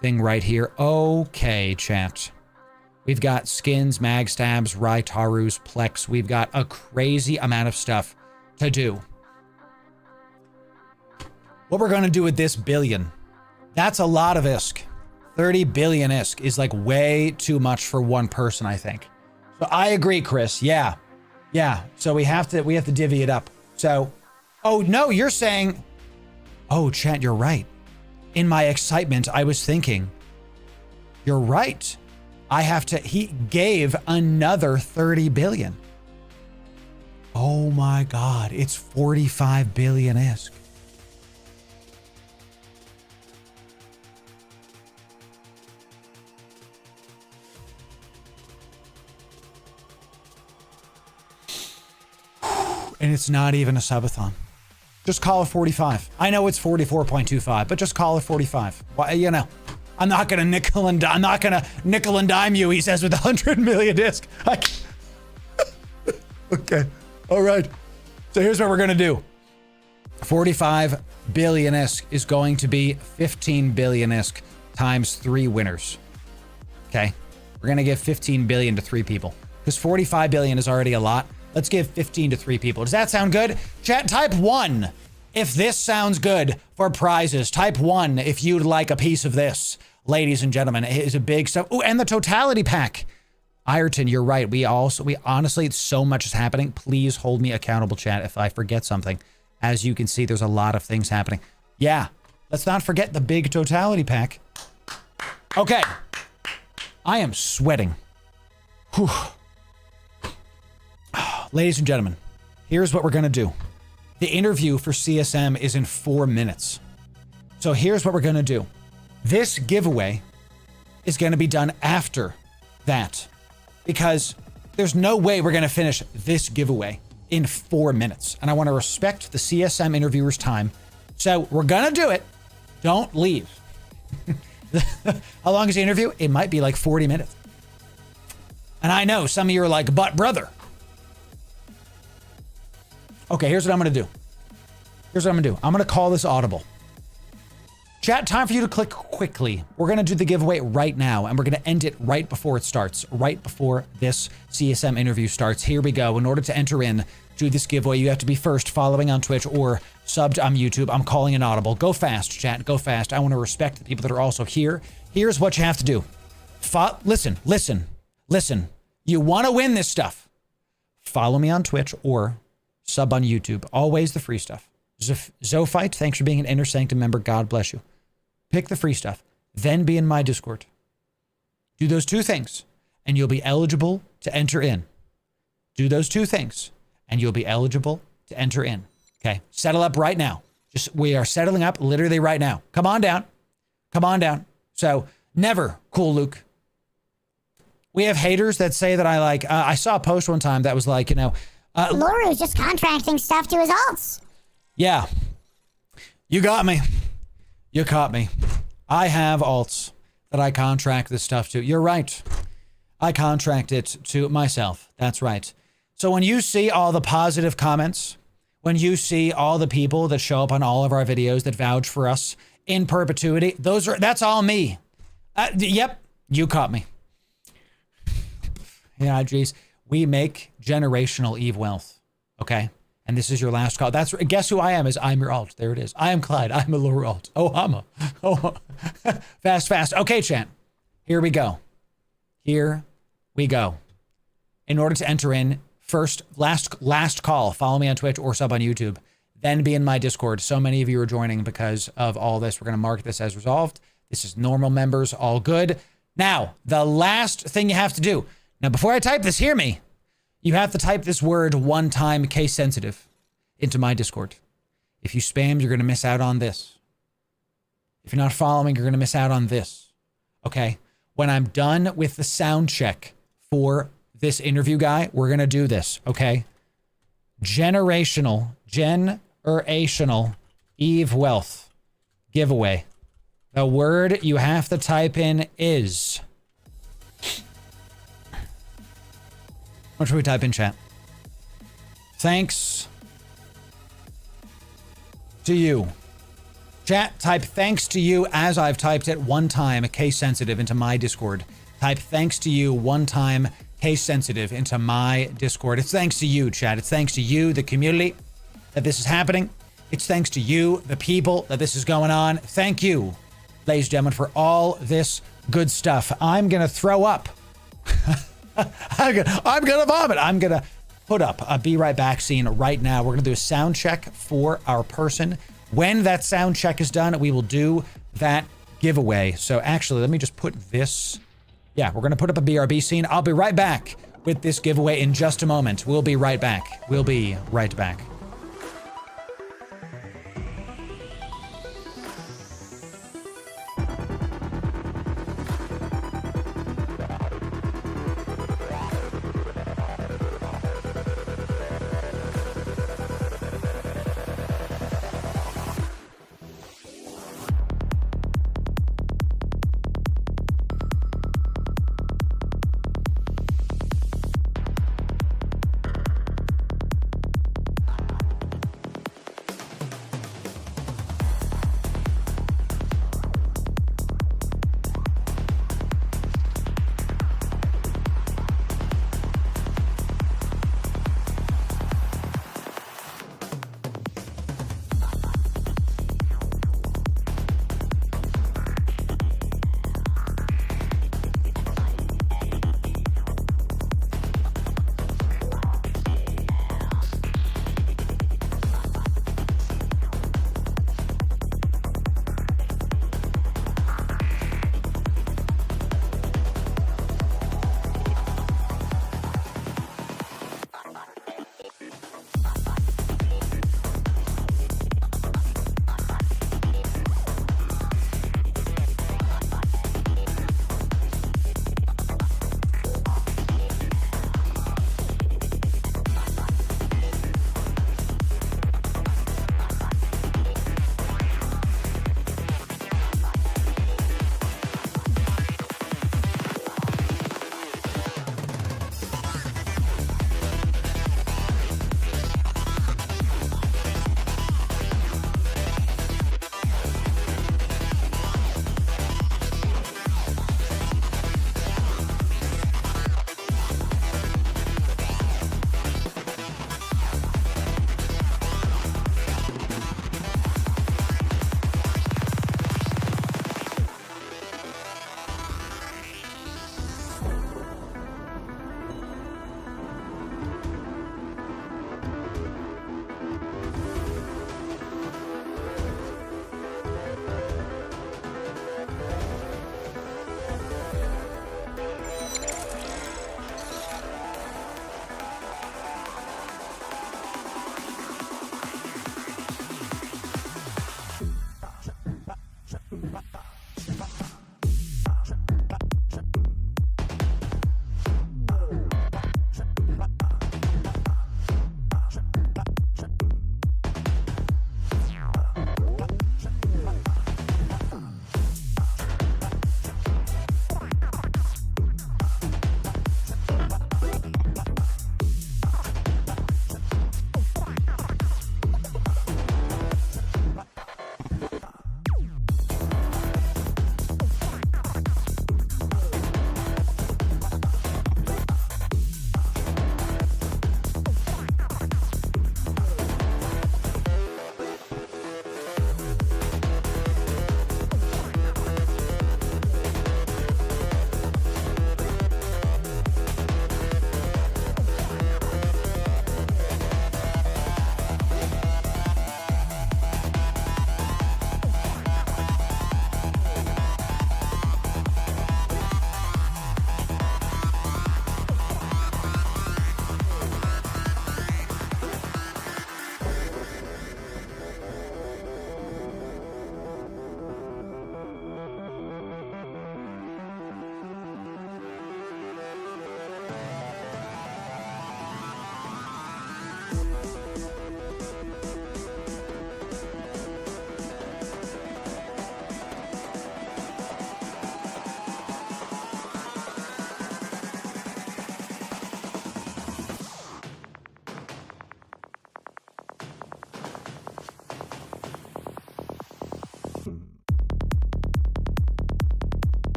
thing right here. Okay, chat. We've got skins, mag stabs, Raitarus, Plex. We've got a crazy amount of stuff to do. What we're gonna do with this billion, that's a lot of ISK. 30 billion ISK is like way too much for one person, I think. So I agree, Chris. Yeah. So we have to divvy it up. So, oh no, you're saying, oh, chat, you're right. In my excitement, I was thinking, you're right. He gave another 30 billion. Oh my God, it's 45 billion ISK. And it's not even a subathon. Just call it 45. I know it's 44.25, but just call it 45. Well, you know, I'm not gonna nickel and dime you, he says with 100 million disc. Okay, all right. So here's what we're gonna do. 45 billion ISK is going to be 15 billion ISK times 3 winners. Okay, we're gonna give 15 billion to 3 people because 45 billion is already a lot. Let's give 15 to 3 people. Does that sound good? Chat, type 1 if this sounds good for prizes. Type 1 if you'd like a piece of this. Ladies and gentlemen, it is a big stuff. Oh, and the totality pack. Ayrton, you're right. We honestly, so much is happening. Please hold me accountable, chat, if I forget something. As you can see, there's a lot of things happening. Yeah, let's not forget the big totality pack. Okay. I am sweating. Whew. Ladies and gentlemen, here's what we're going to do. The interview for CSM is in 4 minutes. So here's what we're going to do. This giveaway is going to be done after that because there's no way we're going to finish this giveaway in 4 minutes. And I want to respect the CSM interviewer's time. So we're going to do it. Don't leave. How long is the interview? It might be like 40 minutes. And I know some of you are like, but brother. Okay, here's what I'm going to do. I'm going to call this audible. Chat, time for you to click quickly. We're going to do the giveaway right now, and we're going to end it right before it starts, right before this CSM interview starts. Here we go. In order to enter in to this giveaway, you have to be first following on Twitch or subbed on YouTube. I'm calling an audible. Go fast, chat. Go fast. I want to respect the people that are also here. Here's what you have to do. Listen. You want to win this stuff. Follow me on Twitch or sub on YouTube. Always the free stuff. Zophite, thanks for being an Inner Sanctum member. God bless you. Pick the free stuff. Then be in my Discord. Do those 2 things, and you'll be eligible to enter in. Do those 2 things, and you'll be eligible to enter in. Okay, settle up right now. We are settling up literally right now. Come on down. So, never, Cool Luke. We have haters that say that I saw a post one time that was like, Loru's just contracting stuff to his alts. Yeah. You got me. You caught me. I have alts that I contract this stuff to. You're right. I contract it to myself. That's right. So when you see all the positive comments, when you see all the people that show up on all of our videos that vouch for us in perpetuity, that's all me. Yep. You caught me. Yeah, geez. We make generational Eve wealth. Okay? And this is your last call. Guess who I am is I'm your alt. There it is. I am Clyde. I'm a Loru alt. Oh, fast. Okay, chat. Here we go. In order to enter in, first, last call. Follow me on Twitch or sub on YouTube. Then be in my Discord. So many of you are joining because of all this. We're going to mark this as resolved. This is normal members. All good. Now, the last thing you have to do. Now, before I type this, hear me. You have to type this word one time, case sensitive, into my Discord. If you spam, you're going to miss out on this. If you're not following, you're going to miss out on this. Okay? When I'm done with the sound check for this interview guy, we're going to do this. Okay? Generational Eve wealth giveaway. The word you have to type in is... What should we type in, chat? Thanks to you. Chat, type thanks to you as I've typed it one time, case sensitive, into my Discord. Type thanks to you one time, case sensitive, into my Discord. It's thanks to you, chat. It's thanks to you, the community, that this is happening. It's thanks to you, the people, that this is going on. Thank you, ladies and gentlemen, for all this good stuff. I'm going to throw up. I'm gonna vomit. I'm gonna put up a Be Right Back scene right now. We're gonna do a sound check for our person. When that sound check is done, we will do that giveaway. So actually, let me just put this. Yeah, we're gonna put up a BRB scene. I'll be right back with this giveaway in just a moment. We'll be right back.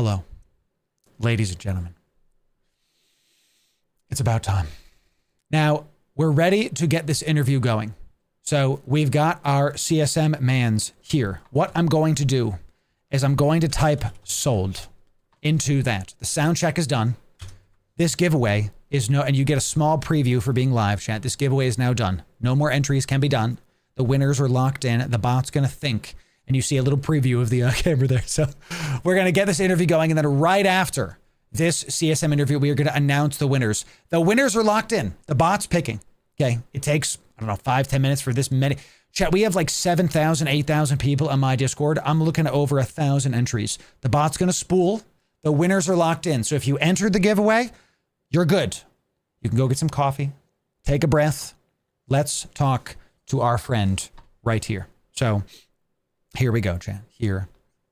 Hello, ladies and gentlemen. It's about time. Now, we're ready to get this interview going. So we've got our CSM mans here. What I'm going to do is I'm going to type sold into that. The sound check is done. This giveaway is and you get a small preview for being live, chat. This giveaway is now done. No more entries can be done. The winners are locked in. The bot's going to think, and you see a little preview of the camera there. So we're going to get this interview going, and then right after this CSM interview, we are going to announce the winners. The winners are locked in. The bot's picking. Okay. It takes, I don't know, 5-10 minutes for this many. Chat, we have like 7,000, 8,000 people on my Discord. I'm looking at over 1,000 entries. The bot's going to spool. The winners are locked in. So if you entered the giveaway, you're good. You can go get some coffee, take a breath. Let's talk to our friend right here. So here we go, chat. Here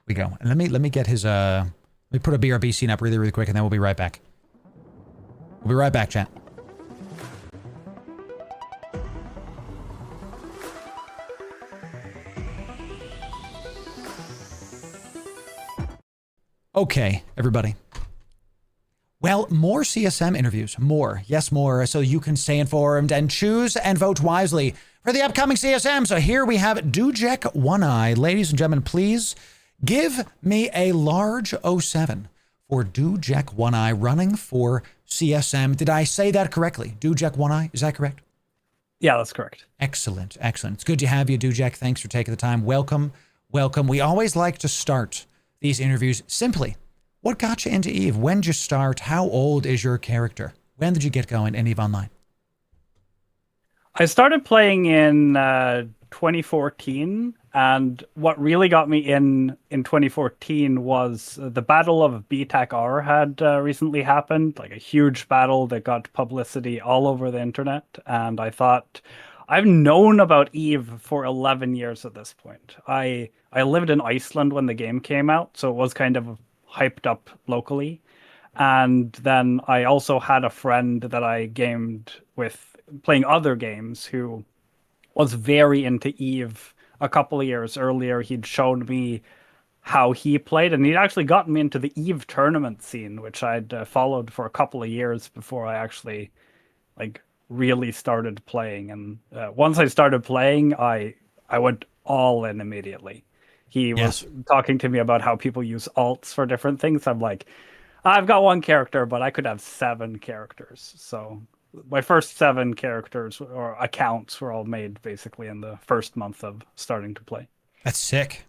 we go. And let me get his, let me put a BRB scene up really, really quick, and then we'll be right back. We'll be right back, chat. Okay, everybody. Well, more CSM interviews. More. Yes, more. So you can stay informed and choose and vote wisely for the upcoming CSM. So here we have Dujek One Eye. Ladies and gentlemen, please give me a large 07 for Dujek One Eye running for CSM. Did I say that correctly? Dujek One Eye, is that correct? Yeah, that's correct. Excellent, excellent. It's good to have you, Dujek. Thanks for taking the time. Welcome, welcome. We always like to start these interviews simply. What got you into EVE? When did you start? How old is your character? When did you get going in EVE Online? I started playing in 2014, and what really got me in 2014 was the Battle of BTAC-R had recently happened, like a huge battle that got publicity all over the internet, and I thought, I've known about EVE for 11 years at this point. I lived in Iceland when the game came out, so it was kind of hyped up locally. And then I also had a friend that I gamed with playing other games who was very into EVE a couple of years earlier. He'd shown me how he played, and he'd actually gotten me into the EVE tournament scene, which I'd followed for a couple of years before I actually really started playing. And once I started playing, I went all in immediately. He was talking to me about how people use alts for different things. I'm like, I've got one character, but I could have 7 characters. So my first 7 characters or accounts were all made basically in the first month of starting to play. That's sick.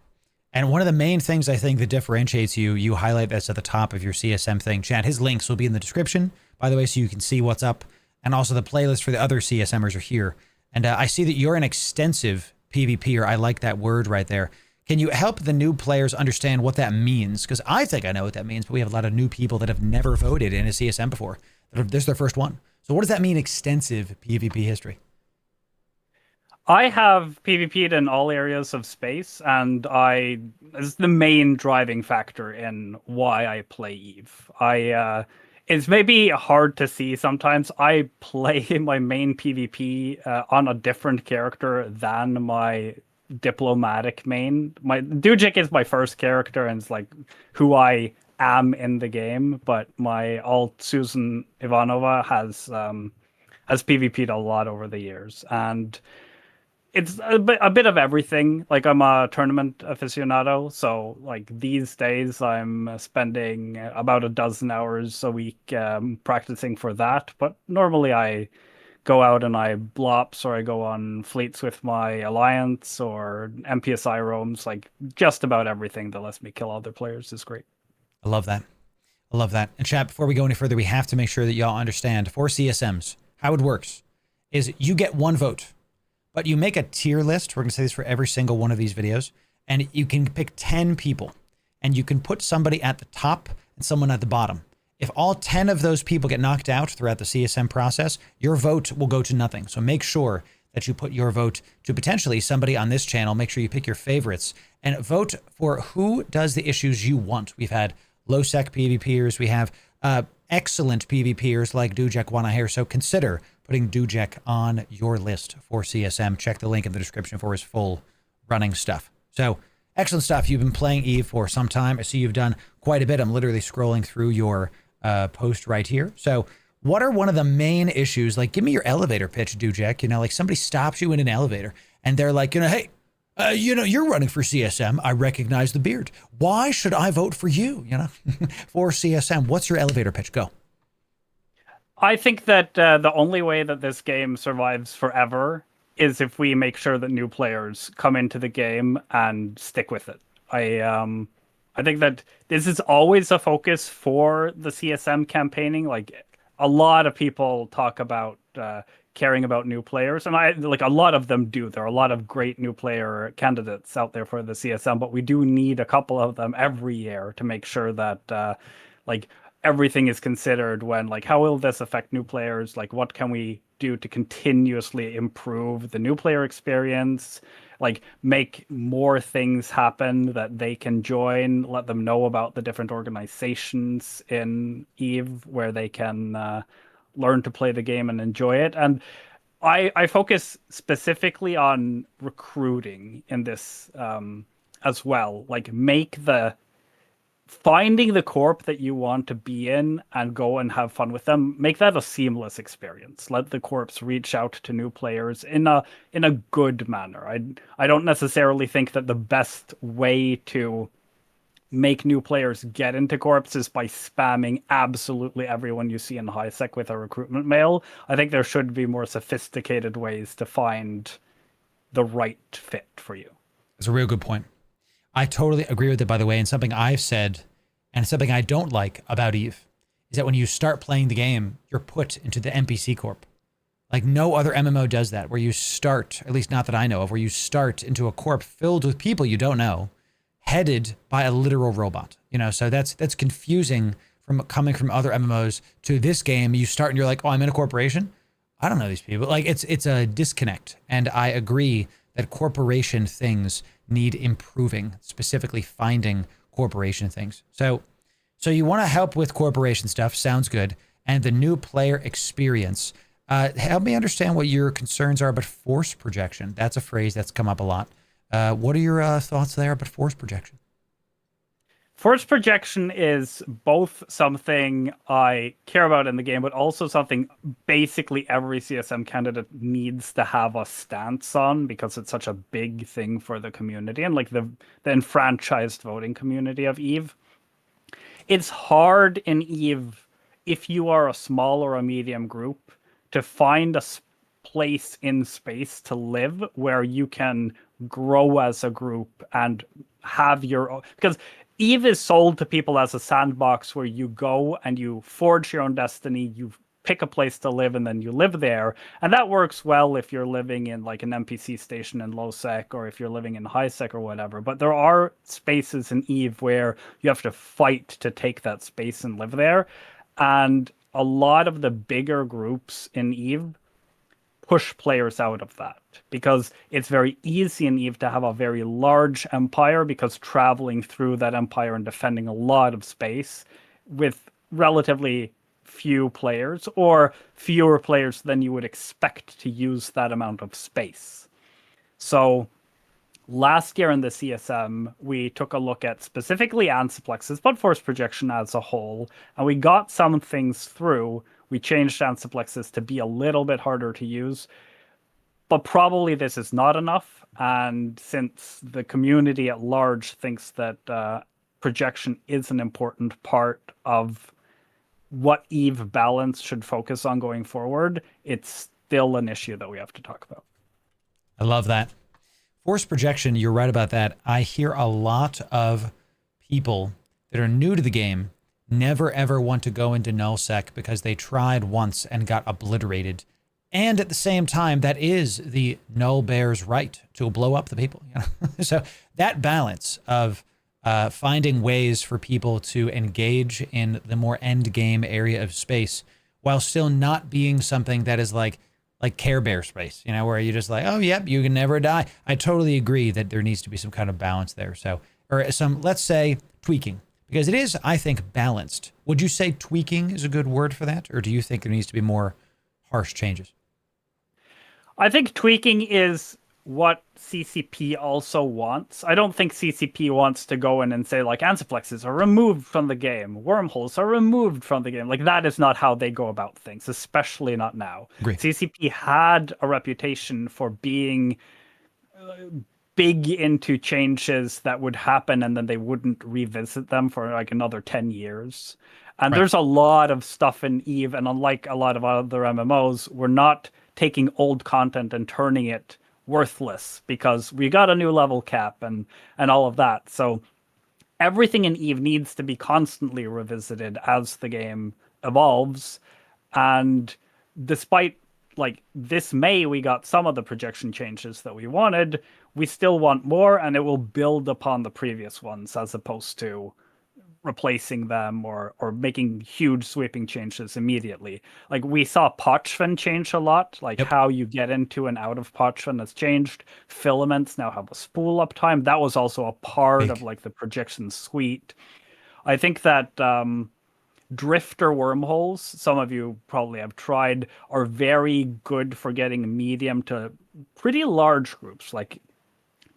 And one of the main things I think that differentiates you, you highlight this at the top of your CSM thing. Chat, his links will be in the description, by the way, so you can see what's up. And also the playlist for the other CSMers are here. And I see that you're an extensive PvPer. I like that word right there. Can you help the new players understand what that means? Because I think I know what that means, but we have a lot of new people that have never voted in a CSM before. This is their first one. So what does that mean, extensive PvP history? I have PvP'd in all areas of space, and it's the main driving factor in why I play EVE. It's maybe hard to see sometimes. I play my main PvP on a different character than my diplomatic main. My Dujek is my first character, and it's like who I am in the game, but my alt Susan Ivanova has PvP'd a lot over the years, and it's a bit of everything. Like, I'm a tournament aficionado, so like these days I'm spending about 12 hours a week practicing for that, but normally I go out and I blops, or I go on fleets with my alliance, or Npsi roams. Like, just about everything that lets me kill other players is great. I love that. I love that. And chat, before we go any further, we have to make sure that y'all understand for CSMs, how it works is you get 1 vote, but you make a tier list. We're going to say this for every single one of these videos, and you can pick 10 people, and you can put somebody at the top and someone at the bottom. If all 10 of those people get knocked out throughout the CSM process, your vote will go to nothing. So make sure that you put your vote to potentially somebody on this channel. Make sure you pick your favorites and vote for who does the issues you want. We've had low-sec PvPers. We have excellent PvPers like Dujek One Eye here. So consider putting Dujek on your list for CSM. Check the link in the description for his full running stuff. So Excellent stuff. You've been playing Eve for some time. I see you've done quite a bit. I'm literally scrolling through your post right here. So what are one of the main issues? Like, give me your elevator pitch, Dujek. You know, like somebody stops you in an elevator and they're like, you know, hey, you're running for CSM. I recognize the beard. Why should I vote for you? You know, for CSM. What's your elevator pitch? Go. I think that the only way that this game survives forever is if we make sure that new players come into the game and stick with it. I think that this is always a focus for the CSM campaigning. Like, a lot of people talk about caring about new players, and a lot of them do. There are a lot of great new player candidates out there for the CSM, but we do need a couple of them every year to make sure that everything is considered when, like, how will this affect new players? Like, what can we do to continuously improve the new player experience? Like, make more things happen that they can join, let them know about the different organizations in EVE where they can learn to play the game and enjoy it. And I focus specifically on recruiting in this as well. Like, finding the corp that you want to be in and go and have fun with them, make that a seamless experience. Let the corps reach out to new players in a good manner. I don't necessarily think that the best way to make new players get into corps is by spamming absolutely everyone you see in HiSec with a recruitment mail. I think there should be more sophisticated ways to find the right fit for you. That's a real good point. I totally agree with it, by the way, and something I've said, and something I don't like about EVE, is that when you start playing the game, you're put into the NPC Corp. Like, no other MMO does that, where you start, at least not that I know of, where you start into a corp filled with people you don't know, headed by a literal robot. You know, so that's confusing from coming from other MMOs to this game. You start and you're like, oh, I'm in a corporation? I don't know these people. Like, it's a disconnect, and I agree that corporation things need improving, specifically finding corporation things. So you want to help with corporation stuff, sounds good, and the new player experience. Help me understand what your concerns are about force projection. That's a phrase that's come up a lot. What are your thoughts there about force projection? Force projection is both something I care about in the game, but also something basically every CSM candidate needs to have a stance on, because it's such a big thing for the community and like the enfranchised voting community of EVE. It's hard in EVE, if you are a small or a medium group, to find a place in space to live where you can grow as a group and have your own, because EVE is sold to people as a sandbox where you go and you forge your own destiny, you pick a place to live, and then you live there. And that works well if you're living in like an NPC station in low sec, or if you're living in high sec or whatever. But there are spaces in EVE where you have to fight to take that space and live there. And a lot of the bigger groups in EVE push players out of that, because it's very easy in EVE to have a very large empire, because traveling through that empire and defending a lot of space with relatively few players, or fewer players than you would expect to use that amount of space. So last year in the CSM, we took a look at specifically Ansiplexes, but force projection as a whole, and we got some things through. We changed Ansiplexes to be a little bit harder to use, but probably this is not enough. And since the community at large thinks that projection is an important part of what EVE balance should focus on going forward, it's still an issue that we have to talk about. I love that. Force projection, you're right about that. I hear a lot of people that are new to the game never ever want to go into nullsec because they tried once and got obliterated. And at the same time, that is the null bear's right to blow up the people. You know? So that balance of finding ways for people to engage in the more end game area of space while still not being something that is like Care Bear space, you know, where you're just like, oh, yep, you can never die. I totally agree that there needs to be some kind of balance there. So, or some, let's say, tweaking. Because it is, I think, balanced. Would you say tweaking is a good word for that? Or do you think there needs to be more harsh changes? I think tweaking is what CCP also wants. I don't think CCP wants to go in and say like antiplexes are removed from the game, wormholes are removed from the game. Like that is not how they go about things, especially not now. Agree. CCP had a reputation for being big into changes that would happen and then they wouldn't revisit them for like another 10 years. And there's a lot of stuff in EVE, and unlike a lot of other MMOs, we're not taking old content and turning it worthless because we got a new level cap and all of that. So everything in EVE needs to be constantly revisited as the game evolves. And despite like this May, we got some of the projection changes that we wanted. We still want more, and it will build upon the previous ones as opposed to replacing them or making huge sweeping changes immediately. Like we saw Pochven change a lot, like how you get into and out of Pochven has changed. Filaments now have a spool up time. That was also a part of like the projection suite. I think that drifter wormholes, some of you probably have tried, are very good for getting medium to pretty large groups. Like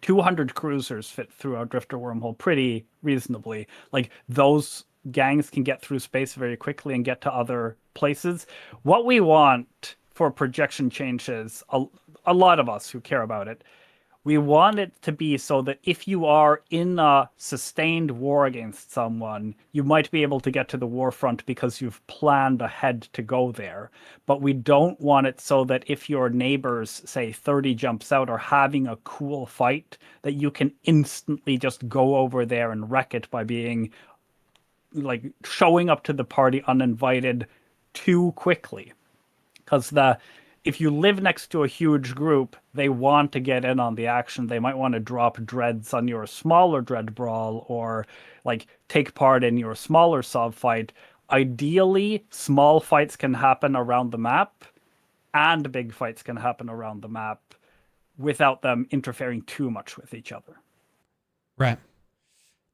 200 cruisers fit through a drifter wormhole pretty reasonably. Like those gangs can get through space very quickly and get to other places. What we want for projection changes, a lot of us who care about it, we want it to be so that if you are in a sustained war against someone, you might be able to get to the war front because you've planned ahead to go there. But we don't want it so that if your neighbors, say 30 jumps out, are having a cool fight, that you can instantly just go over there and wreck it by being like showing up to the party uninvited too quickly. Because if you live next to a huge group, they want to get in on the action. They might want to drop dreads on your smaller dread brawl or like take part in your smaller sub fight. Ideally, small fights can happen around the map and big fights can happen around the map without them interfering too much with each other. Right.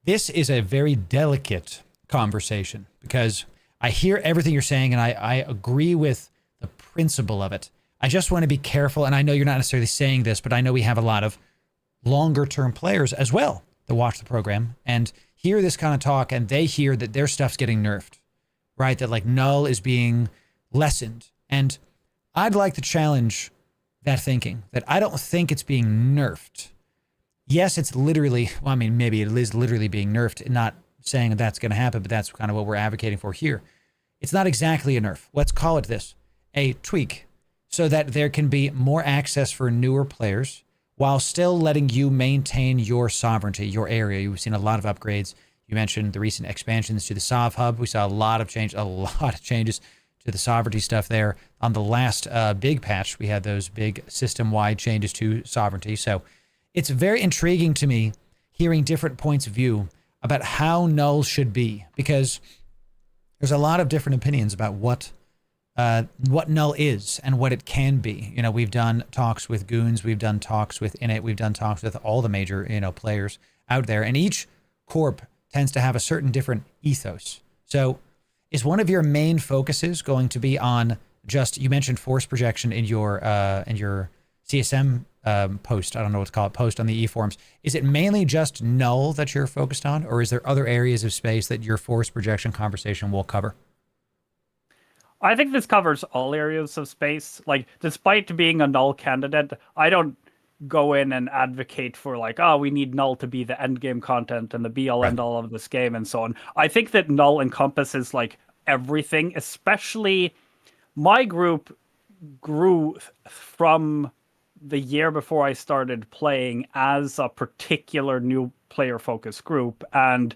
This is a very delicate conversation because I hear everything you're saying and I agree with the principle of it. I just want to be careful, and I know you're not necessarily saying this, but I know we have a lot of longer-term players as well that watch the program and hear this kind of talk, and they hear that their stuff's getting nerfed, right? That like null is being lessened. And I'd like to challenge that thinking, that I don't think it's being nerfed. Yes, it's literally, well, I mean, maybe it is literally being nerfed, not saying that that's going to happen, but that's kind of what we're advocating for here. It's not exactly a nerf. Let's call it this, a tweak, so that there can be more access for newer players while still letting you maintain your sovereignty, your area. You've seen a lot of upgrades. You mentioned the recent expansions to the Sov Hub. We saw a lot of changes to the sovereignty stuff there. On the last big patch, we had those big system-wide changes to sovereignty. So it's very intriguing to me hearing different points of view about how null should be, because there's a lot of different opinions about what null is and what it can be. You know, we've done talks with Goons, we've done talks with Init, we've done talks with all the major, players out there, and each corp tends to have a certain different ethos. So is one of your main focuses going to be on just, you mentioned force projection in your CSM post, I don't know what to call it, post on the E-forums. Is it mainly just null that you're focused on, or is there other areas of space that your force projection conversation will cover? I think this covers all areas of space. Like, despite being a null candidate, I don't go in and advocate for like, oh, we need null to be the endgame content and the be-all end-all of this game and so on. I think that null encompasses like everything, especially my group grew from the year before I started playing as a particular new player-focused group, and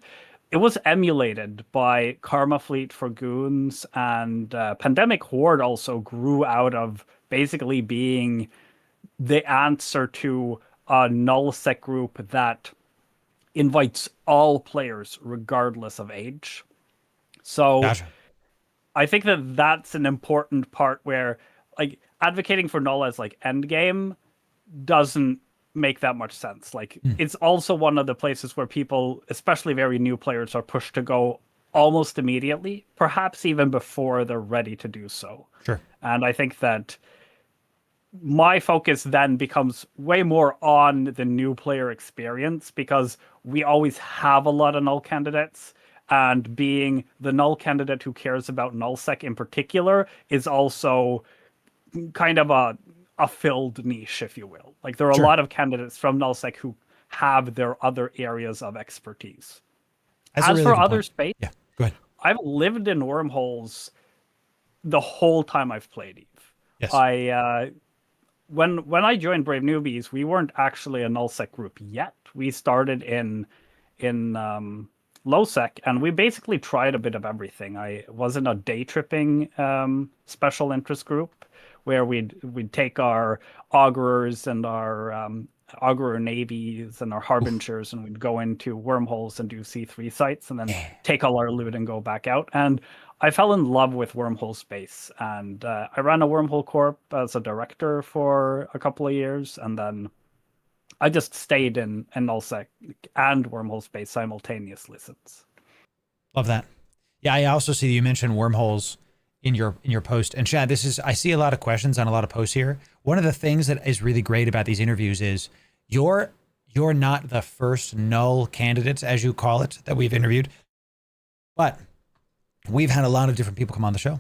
it was emulated by Karma Fleet for Goons, and Pandemic Horde also grew out of basically being the answer to a nullsec group that invites all players regardless of age. So gotcha. I think that that's an important part where like advocating for null as like endgame doesn't make that much sense. Like it's also one of the places where people, especially very new players, are pushed to go almost immediately, perhaps even before they're ready to do so. Sure. And I think that my focus then becomes way more on the new player experience, because we always have a lot of null candidates, and being the null candidate who cares about nullsec in particular is also kind of a filled niche, if you will. Like, there are a lot of candidates from nullsec who have their other areas of expertise. That's a As really for good other point. space, Yeah, go ahead. I've lived in wormholes the whole time I've played Eve. Yes. When I joined Brave Newbies, we weren't actually a nullsec group yet. We started in lowsec, and we basically tried a bit of everything. I was in a day tripping special interest group where we'd take our augurers and our augurer navies and our harbingers, and we'd go into wormholes and do C3 sites, and then take all our loot and go back out. And I fell in love with wormhole space, and I ran a wormhole corp as a director for a couple of years, and then I just stayed in nullsec and wormhole space simultaneously since. Love that. Yeah, I also see you mentioned wormholes in your post. And Chad, I see a lot of questions on a lot of posts here. One of the things that is really great about these interviews is you're not the first null candidates, as you call it, that we've interviewed, but we've had a lot of different people come on the show.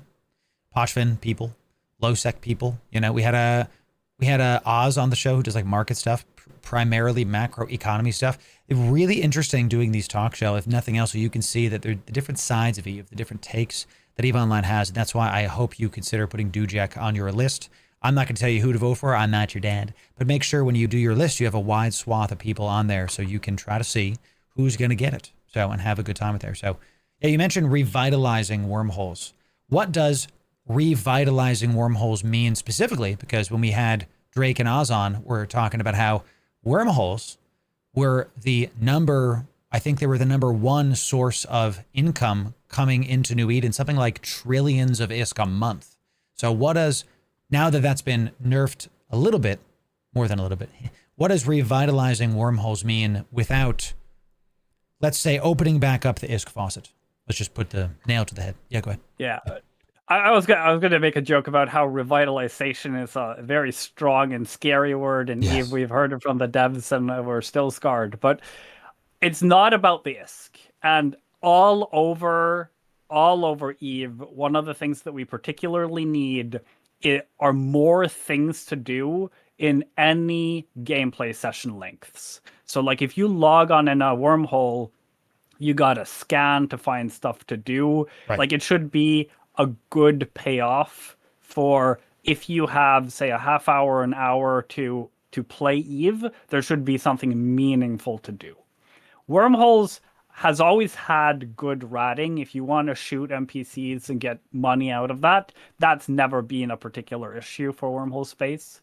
Pochven people, lowsec people. You know, we had a Oz on the show who does like market stuff, primarily macro economy stuff. It's really interesting doing these talk show, if nothing else, so you can see that they're the different sides of Eve, the different takes that Eve Online has. And that's why I hope you consider putting Dujek on your list. I'm not going to tell you who to vote for. I'm not your dad. But make sure when you do your list, you have a wide swath of people on there so you can try to see who's going to get it. So, and have a good time with there. So, yeah, you mentioned revitalizing wormholes. What does revitalizing wormholes mean specifically? Because when we had Drake and Oz on, we're talking about how wormholes were I think they were the number one source of income coming into New Eden, something like trillions of ISK a month. So now that that's been nerfed a little bit, more than a little bit, what does revitalizing wormholes mean without, let's say, opening back up the ISK faucet? Let's just put the nail to the head. Yeah, go ahead. Yeah. I was going to make a joke about how revitalization is a very strong and scary word, and Yes. we've heard it from the devs, and we're still scarred. But it's not about the ISK. And all over Eve, one of the things that we particularly need are more things to do in any gameplay session lengths. So, like, if you log on in a wormhole, you gotta scan to find stuff to do. Right. Like, it should be a good payoff for if you have, say, a half hour, an hour to play Eve, there should be something meaningful to do. Wormholes has always had good ratting. If you want to shoot NPCs and get money out of that, that's never been a particular issue for Wormhole Space.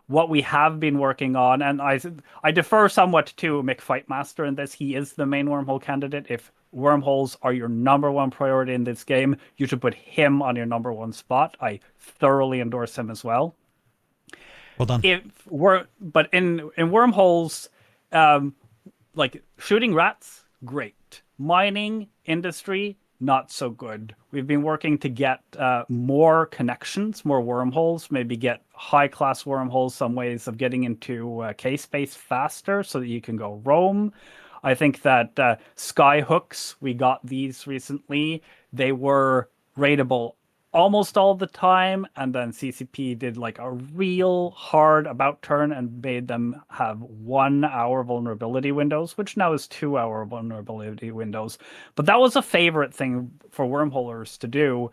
What we have been working on, and I defer somewhat to McFightmaster in this, he is the main wormhole candidate. If wormholes are your number one priority in this game, you should put him on your number one spot. I thoroughly endorse him as well. Well done. But in wormholes, like shooting rats, great. Mining industry, not so good. We've been working to get more connections, more wormholes, maybe get high-class wormholes, some ways of getting into K-space faster so that you can go roam. I think that sky hooks, we got these recently. They were rateable almost all the time, and then CCP did like a real hard about turn and made them have 1 hour vulnerability windows, which now is 2 hour vulnerability windows. But that was a favorite thing for wormholers to do,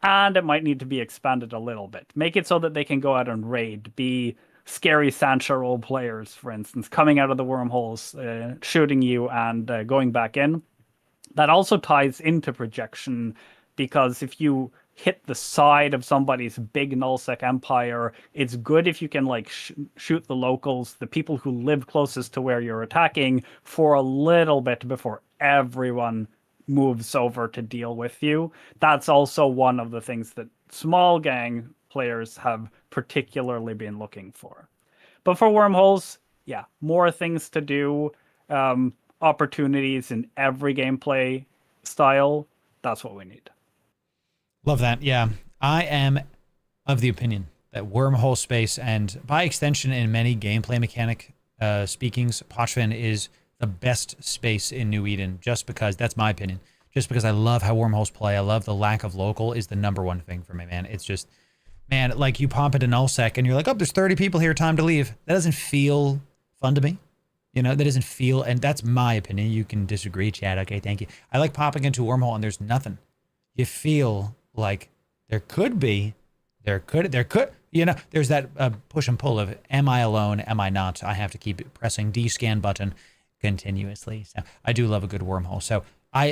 and it might need to be expanded a little bit. Make it so that they can go out and raid, be scary Sancha role players, for instance, coming out of the wormholes, shooting you and going back in. That also ties into projection, because if you hit the side of somebody's big nullsec empire, it's good if you can like shoot the locals, the people who live closest to where you're attacking, for a little bit before everyone moves over to deal with you. That's also one of the things that small gang players have particularly been looking for. But for wormholes, yeah, more things to do, opportunities in every gameplay style. That's what we need. Love that. Yeah. I am of the opinion that wormhole space, and by extension in many gameplay mechanic speakings, Pochven is the best space in New Eden, just because, that's my opinion, just because I love how wormholes play. I love the lack of local is the #1 thing for me, man. It's just, man, like you pop into nullsec and you're like, oh, there's 30 people here, time to leave. That doesn't feel fun to me. You know, that doesn't feel, and that's my opinion. You can disagree, Chad. Okay, thank you. I like popping into a wormhole and there's nothing. You feel like there could be, you know, there's that push and pull of, am I alone? Am I not? I have to keep pressing D-scan button continuously. So I do love a good wormhole. So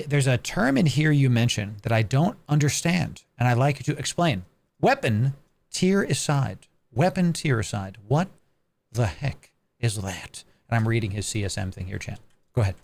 there's a term in here you mentioned that I don't understand, and I'd like you to explain. Weapon tier aside. Weapon tier aside. What the heck is that? And I'm reading his CSM thing here, chat. Go ahead.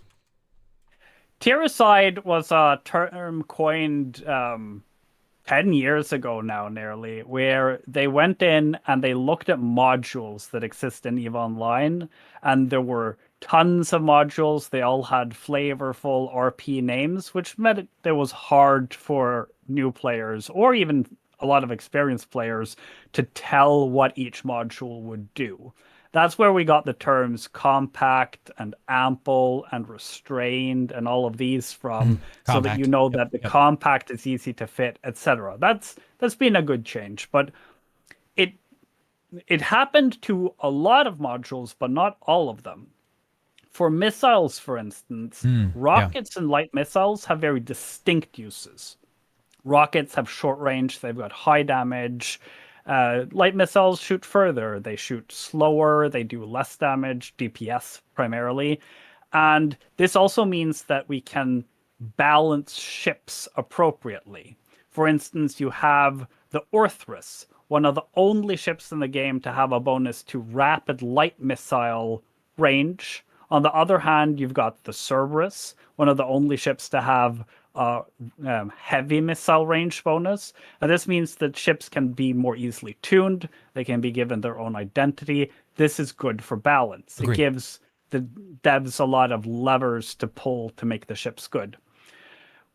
Tier aside was a term coined 10 years ago now, nearly, where they went in and they looked at modules that exist in EVE Online, and there were tons of modules. They all had flavorful RP names, which meant it was hard for new players or even a lot of experienced players to tell what each module would do. That's where we got the terms compact and ample and restrained and all of these from, so that you know that the compact is easy to fit, etc. That's been a good change, but it happened to a lot of modules, but not all of them. For missiles, for instance, rockets and light missiles have very distinct uses. Rockets have short range, they've got high damage. Light missiles shoot further, they shoot slower, they do less damage, DPS primarily. And this also means that we can balance ships appropriately. For instance, you have the Orthrus, one of the only ships in the game to have a bonus to rapid light missile range. On the other hand, you've got the Cerberus, one of the only ships to have heavy missile range bonus. And this means that ships can be more easily tuned. They can be given their own identity. This is good for balance. Agreed. It gives the devs a lot of levers to pull to make the ships good.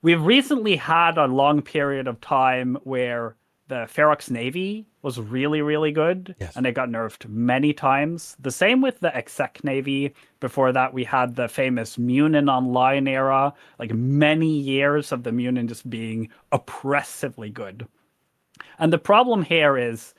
We've recently had a long period of time where the Ferox Navy was really, really good, and it got nerfed many times. The same with the Exec Navy. Before that, we had the famous Munin Online era, like many years of the Munin just being oppressively good. And the problem here is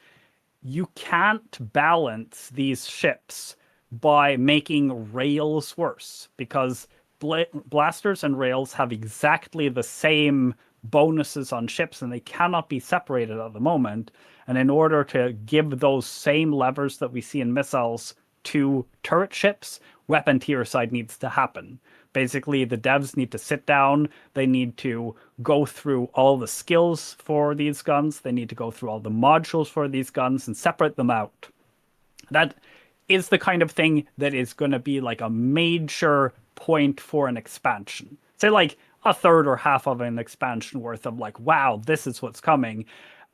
you can't balance these ships by making rails worse, because blasters and rails have exactly the same bonuses on ships, and they cannot be separated at the moment. And in order to give those same levers that we see in missiles to turret ships, weapon tier side needs to happen. Basically, the devs need to sit down, they need to go through all the skills for these guns, they need to go through all the modules for these guns and separate them out. That is the kind of thing that is going to be like a major point for an expansion. Say like a third or half of an expansion worth of like, wow, this is what's coming.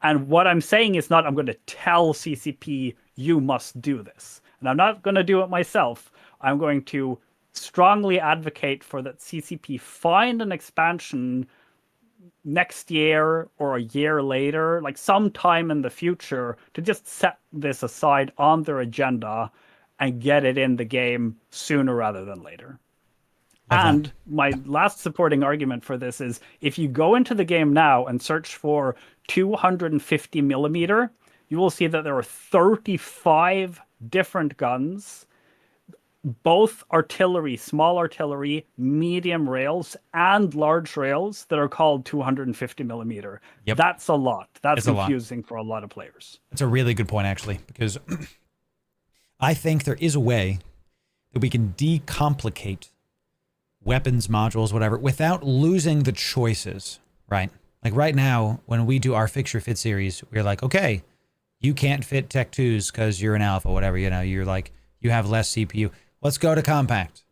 And what I'm saying is not, I'm going to tell CCP, you must do this. And I'm not going to do it myself. I'm going to strongly advocate for that CCP find an expansion next year or a year later, like sometime in the future, to just set this aside on their agenda and get it in the game sooner rather than later. And my last supporting argument for this is, if you go into the game now and search for 250 millimeter, you will see that there are 35 different guns, both artillery, small artillery, medium rails, and large rails that are called 250 millimeter. Yep. That's a lot. That's confusing for a lot of players. That's a really good point, actually, because I think there is a way that we can decomplicate weapons, modules, whatever, without losing the choices, right? Like right now, when we do our Fixture Fit series, we're like, okay, you can't fit Tech 2s because you're an alpha, whatever, you know, you're like, you have less CPU. Let's go to compact.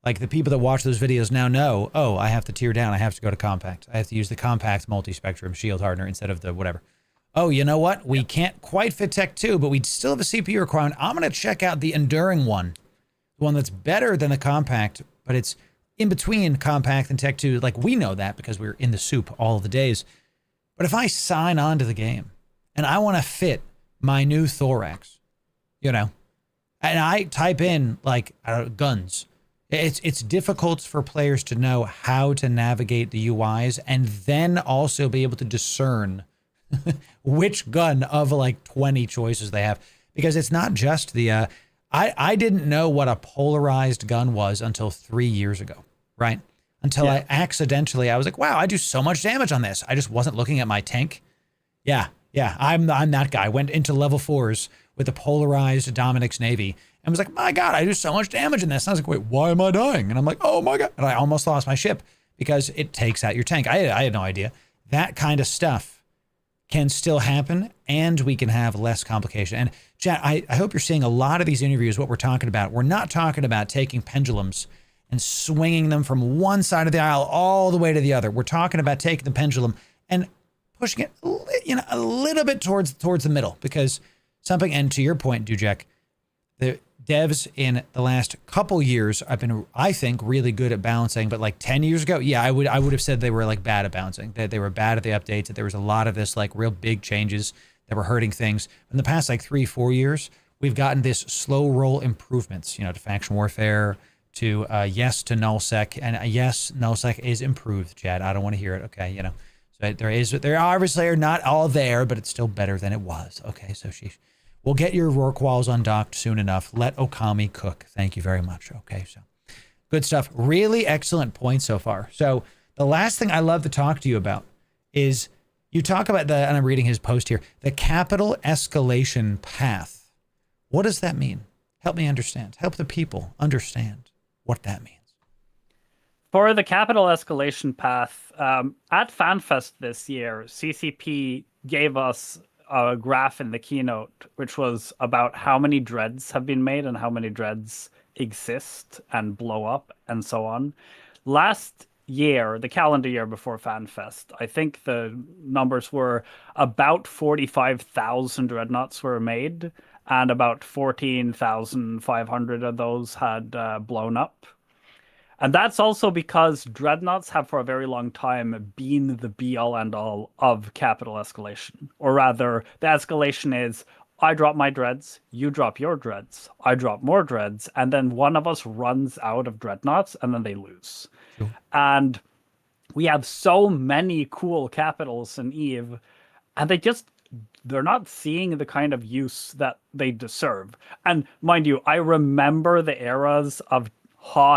Like the people that watch those videos now know, oh, I have to tier down. I have to go to compact. I have to use the compact multi-spectrum shield hardener instead of the whatever. Oh, you know what? We can't quite fit Tech 2, but we still have a CPU requirement. I'm going to check out the enduring one, the one that's better than the compact, but it's in between compact and Tech 2. Like, we know that because we're in the soup all of the days. But if I sign on to the game and I want to fit my new thorax, you know, and I type in like guns. It's difficult for players to know how to navigate the UIs and then also be able to discern which gun of like 20 choices they have, because it's not just the I didn't know what a polarized gun was until 3 years ago, right? Until I accidentally, I was like, wow, I do so much damage on this. I just wasn't looking at my tank. Yeah, I'm that guy. Went into level 4s with a polarized Dominic's Navy and was like, my God, I do so much damage in this. And I was like, wait, why am I dying? And I'm like, oh my God. And I almost lost my ship because it takes out your tank. I had no idea. That kind of stuff can still happen, and we can have less complication. And chat, I hope you're seeing a lot of these interviews, what we're talking about. We're not talking about taking pendulums and swinging them from one side of the aisle all the way to the other. We're talking about taking the pendulum and pushing it, you know, a little bit towards the middle, because something, and to your point, Dujek, the devs in the last couple years have been, I think, really good at balancing. But like 10 years ago, yeah, I would have said they were like bad at balancing. That they were bad at the updates. That there was a lot of this like real big changes that were hurting things. In the past like 3-4 years, we've gotten this slow roll improvements. You know, to faction warfare, to yes to nullsec, and yes, nullsec is improved. Chad, I don't want to hear it. Okay, you know, so there obviously are not all there, but it's still better than it was. Okay, so we'll get your Rourke walls undocked soon enough. Let Okami cook. Thank you very much. Okay, so good stuff. Really excellent points so far. So the last thing I love to talk to you about is you talk about and I'm reading his post here, the capital escalation path. What does that mean? Help me understand. Help the people understand what that means. For the capital escalation path, at FanFest this year, CCP gave us a graph in the keynote, which was about how many dreads have been made and how many dreads exist and blow up and so on. Last year, the calendar year before FanFest, I think the numbers were about 45,000 dreadnoughts were made, and about 14,500 of those had blown up. And that's also because dreadnoughts have for a very long time been the be-all end-all of capital escalation. Or rather, the escalation is, I drop my dreads, you drop your dreads, I drop more dreads, and then one of us runs out of dreadnoughts, and then they lose. Sure. And we have so many cool capitals in EVE, and they're not seeing the kind of use that they deserve. And mind you, I remember the eras of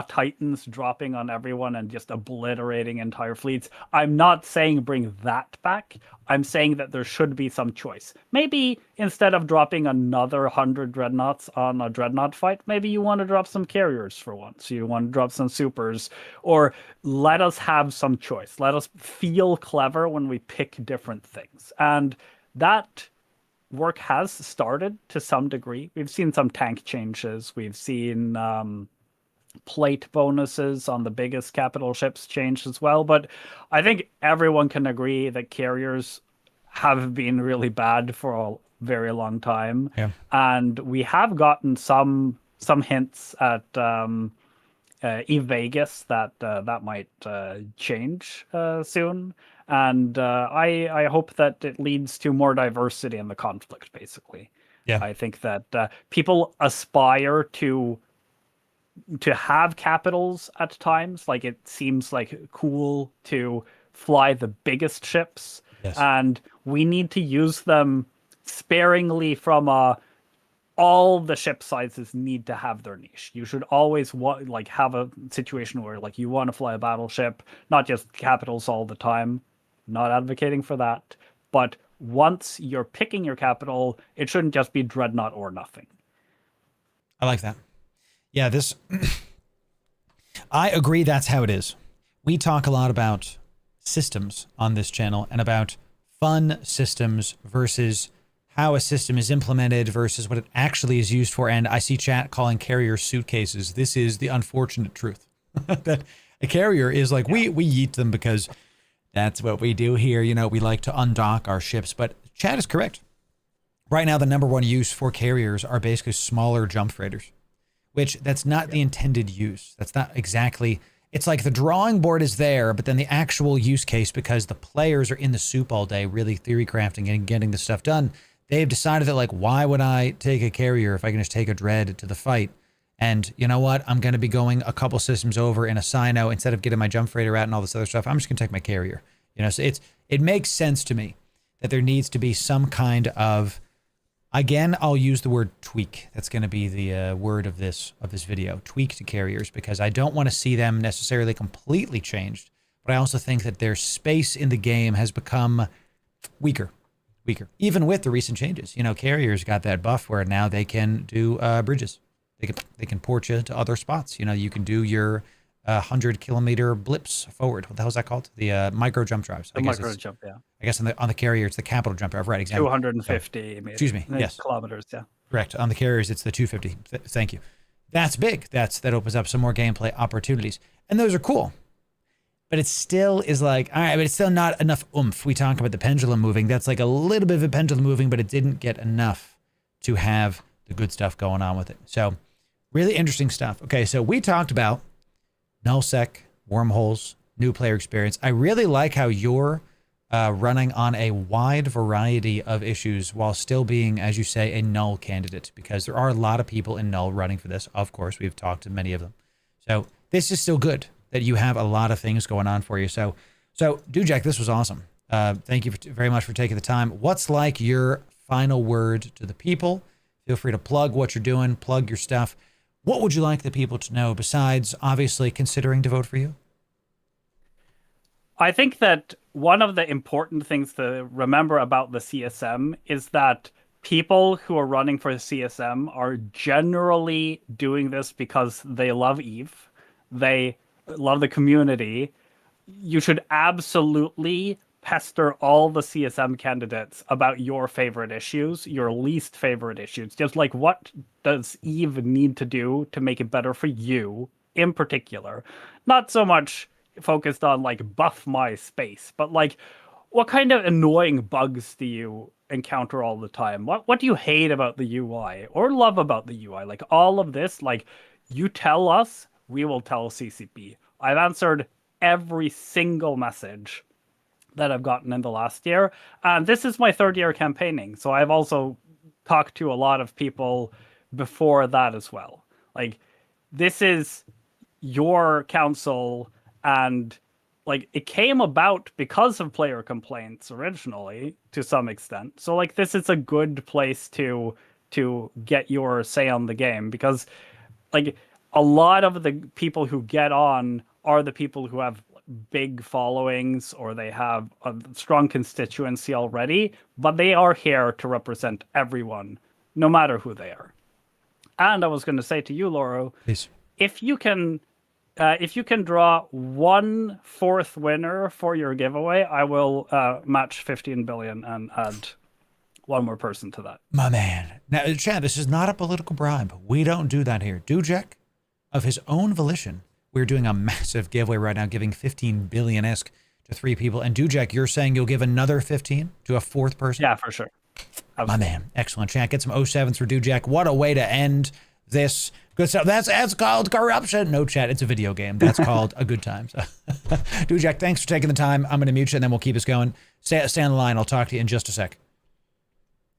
Titans dropping on everyone and just obliterating entire fleets. I'm not saying bring that back. I'm saying that there should be some choice. Maybe instead of dropping another 100 dreadnoughts on a dreadnought fight, maybe you want to drop some carriers for once. You want to drop some supers, or let us have some choice. Let us feel clever when we pick different things. And that work has started to some degree. We've seen some tank changes. We've seen plate bonuses on the biggest capital ships changed as well, but I think everyone can agree that carriers have been really bad for a very long time. Yeah. And we have gotten some hints at EVE Vegas that might change soon, and I hope that it leads to more diversity in the conflict, basically. Yeah. I think that people aspire to have capitals at times. Like, it seems like cool to fly the biggest ships. Yes. And we need to use them sparingly from all the ship sizes need to have their niche. You should always have a situation where like you want to fly a battleship, not just capitals all the time. Not advocating for that. But once you're picking your capital, it shouldn't just be dreadnought or nothing. I like that. Yeah, I agree that's how it is. We talk a lot about systems on this channel and about fun systems versus how a system is implemented versus what it actually is used for. And I see chat calling carriers suitcases. This is the unfortunate truth. That a carrier is like, we yeet them because that's what we do here. You know, we like to undock our ships. But chat is correct. Right now, the number one use for carriers are basically smaller jump freighters, which that's not the intended use. That's not exactly, it's like the drawing board is there, but then the actual use case, because the players are in the soup all day, really theory crafting and getting the stuff done, they've decided that, like, why would I take a carrier if I can just take a dread to the fight? And you know what? I'm going to be going a couple systems over in a Sino instead of getting my jump freighter out and all this other stuff. I'm just going to take my carrier. You know, so it makes sense to me that there needs to be some kind of, again, I'll use the word tweak. That's going to be the word of this video, tweak to carriers, because I don't want to see them necessarily completely changed, but I also think that their space in the game has become weaker, even with the recent changes. You know, carriers got that buff where now they can do bridges. They can port you to other spots. You know, you can do your 100-kilometer blips forward. What the hell is that called? The micro jump drives. The micro jump, yeah. I guess on the carrier, it's the capital jump drive. Right, exactly. 250 meters. Excuse me, yes. Kilometers, yeah. Correct. On the carriers, it's the 250. Thank you. That's big. That opens up some more gameplay opportunities. And those are cool. But it still is like, all right, but it's still not enough oomph. We talk about the pendulum moving. That's like a little bit of a pendulum moving, but it didn't get enough to have the good stuff going on with it. So really interesting stuff. Okay, so we talked about nullsec, wormholes, new player experience. I really like how you're running on a wide variety of issues while still being, as you say, a null candidate, because there are a lot of people in null running for this. Of course, we've talked to many of them. So this is still good that you have a lot of things going on for you. So Dujak, this was awesome. Thank you very much for taking the time. What's like your final word to the people? Feel free to plug what you're doing, plug your stuff. What would you like the people to know besides obviously considering to vote for you? I think that one of the important things to remember about the CSM is that people who are running for the CSM are generally doing this because they love EVE. They love the community. You should absolutely pester all the CSM candidates about your favorite issues, your least favorite issues. Just like, what does EVE need to do to make it better for you in particular? Not so much focused on like buff my space, but like, what kind of annoying bugs do you encounter all the time? What do you hate about the UI or love about the UI? Like all of this, like you tell us, we will tell CCP. I've answered every single message that I've gotten in the last year. And this is my third year campaigning. So I've also talked to a lot of people before that as well. Like, this is your council, and like it came about because of player complaints originally to some extent. So like this is a good place to get your say on the game, because like a lot of the people who get on are the people who have big followings or they have a strong constituency already, but they are here to represent everyone, no matter who they are. And I was going to say to you, Loru, please, if you can draw 1/4 winner for your giveaway, I will match 15 billion and add one more person to that. My man. Now, Chad, this is not a political bribe. We don't do that here. Dujek, of his own volition, we're doing a massive giveaway right now, giving 15 billion-esque to 3 people. And Dujek, you're saying you'll give another 15 to a 4th person? Yeah, for sure. Absolutely. My man. Excellent. Chat. Get some 07s for Dujek. What a way to end this. Good stuff. That's called corruption. No, chat. It's a video game. That's called a good time. So, Dujek, thanks for taking the time. I'm going to mute you and then we'll keep this going. Stay on the line. I'll talk to you in just a sec.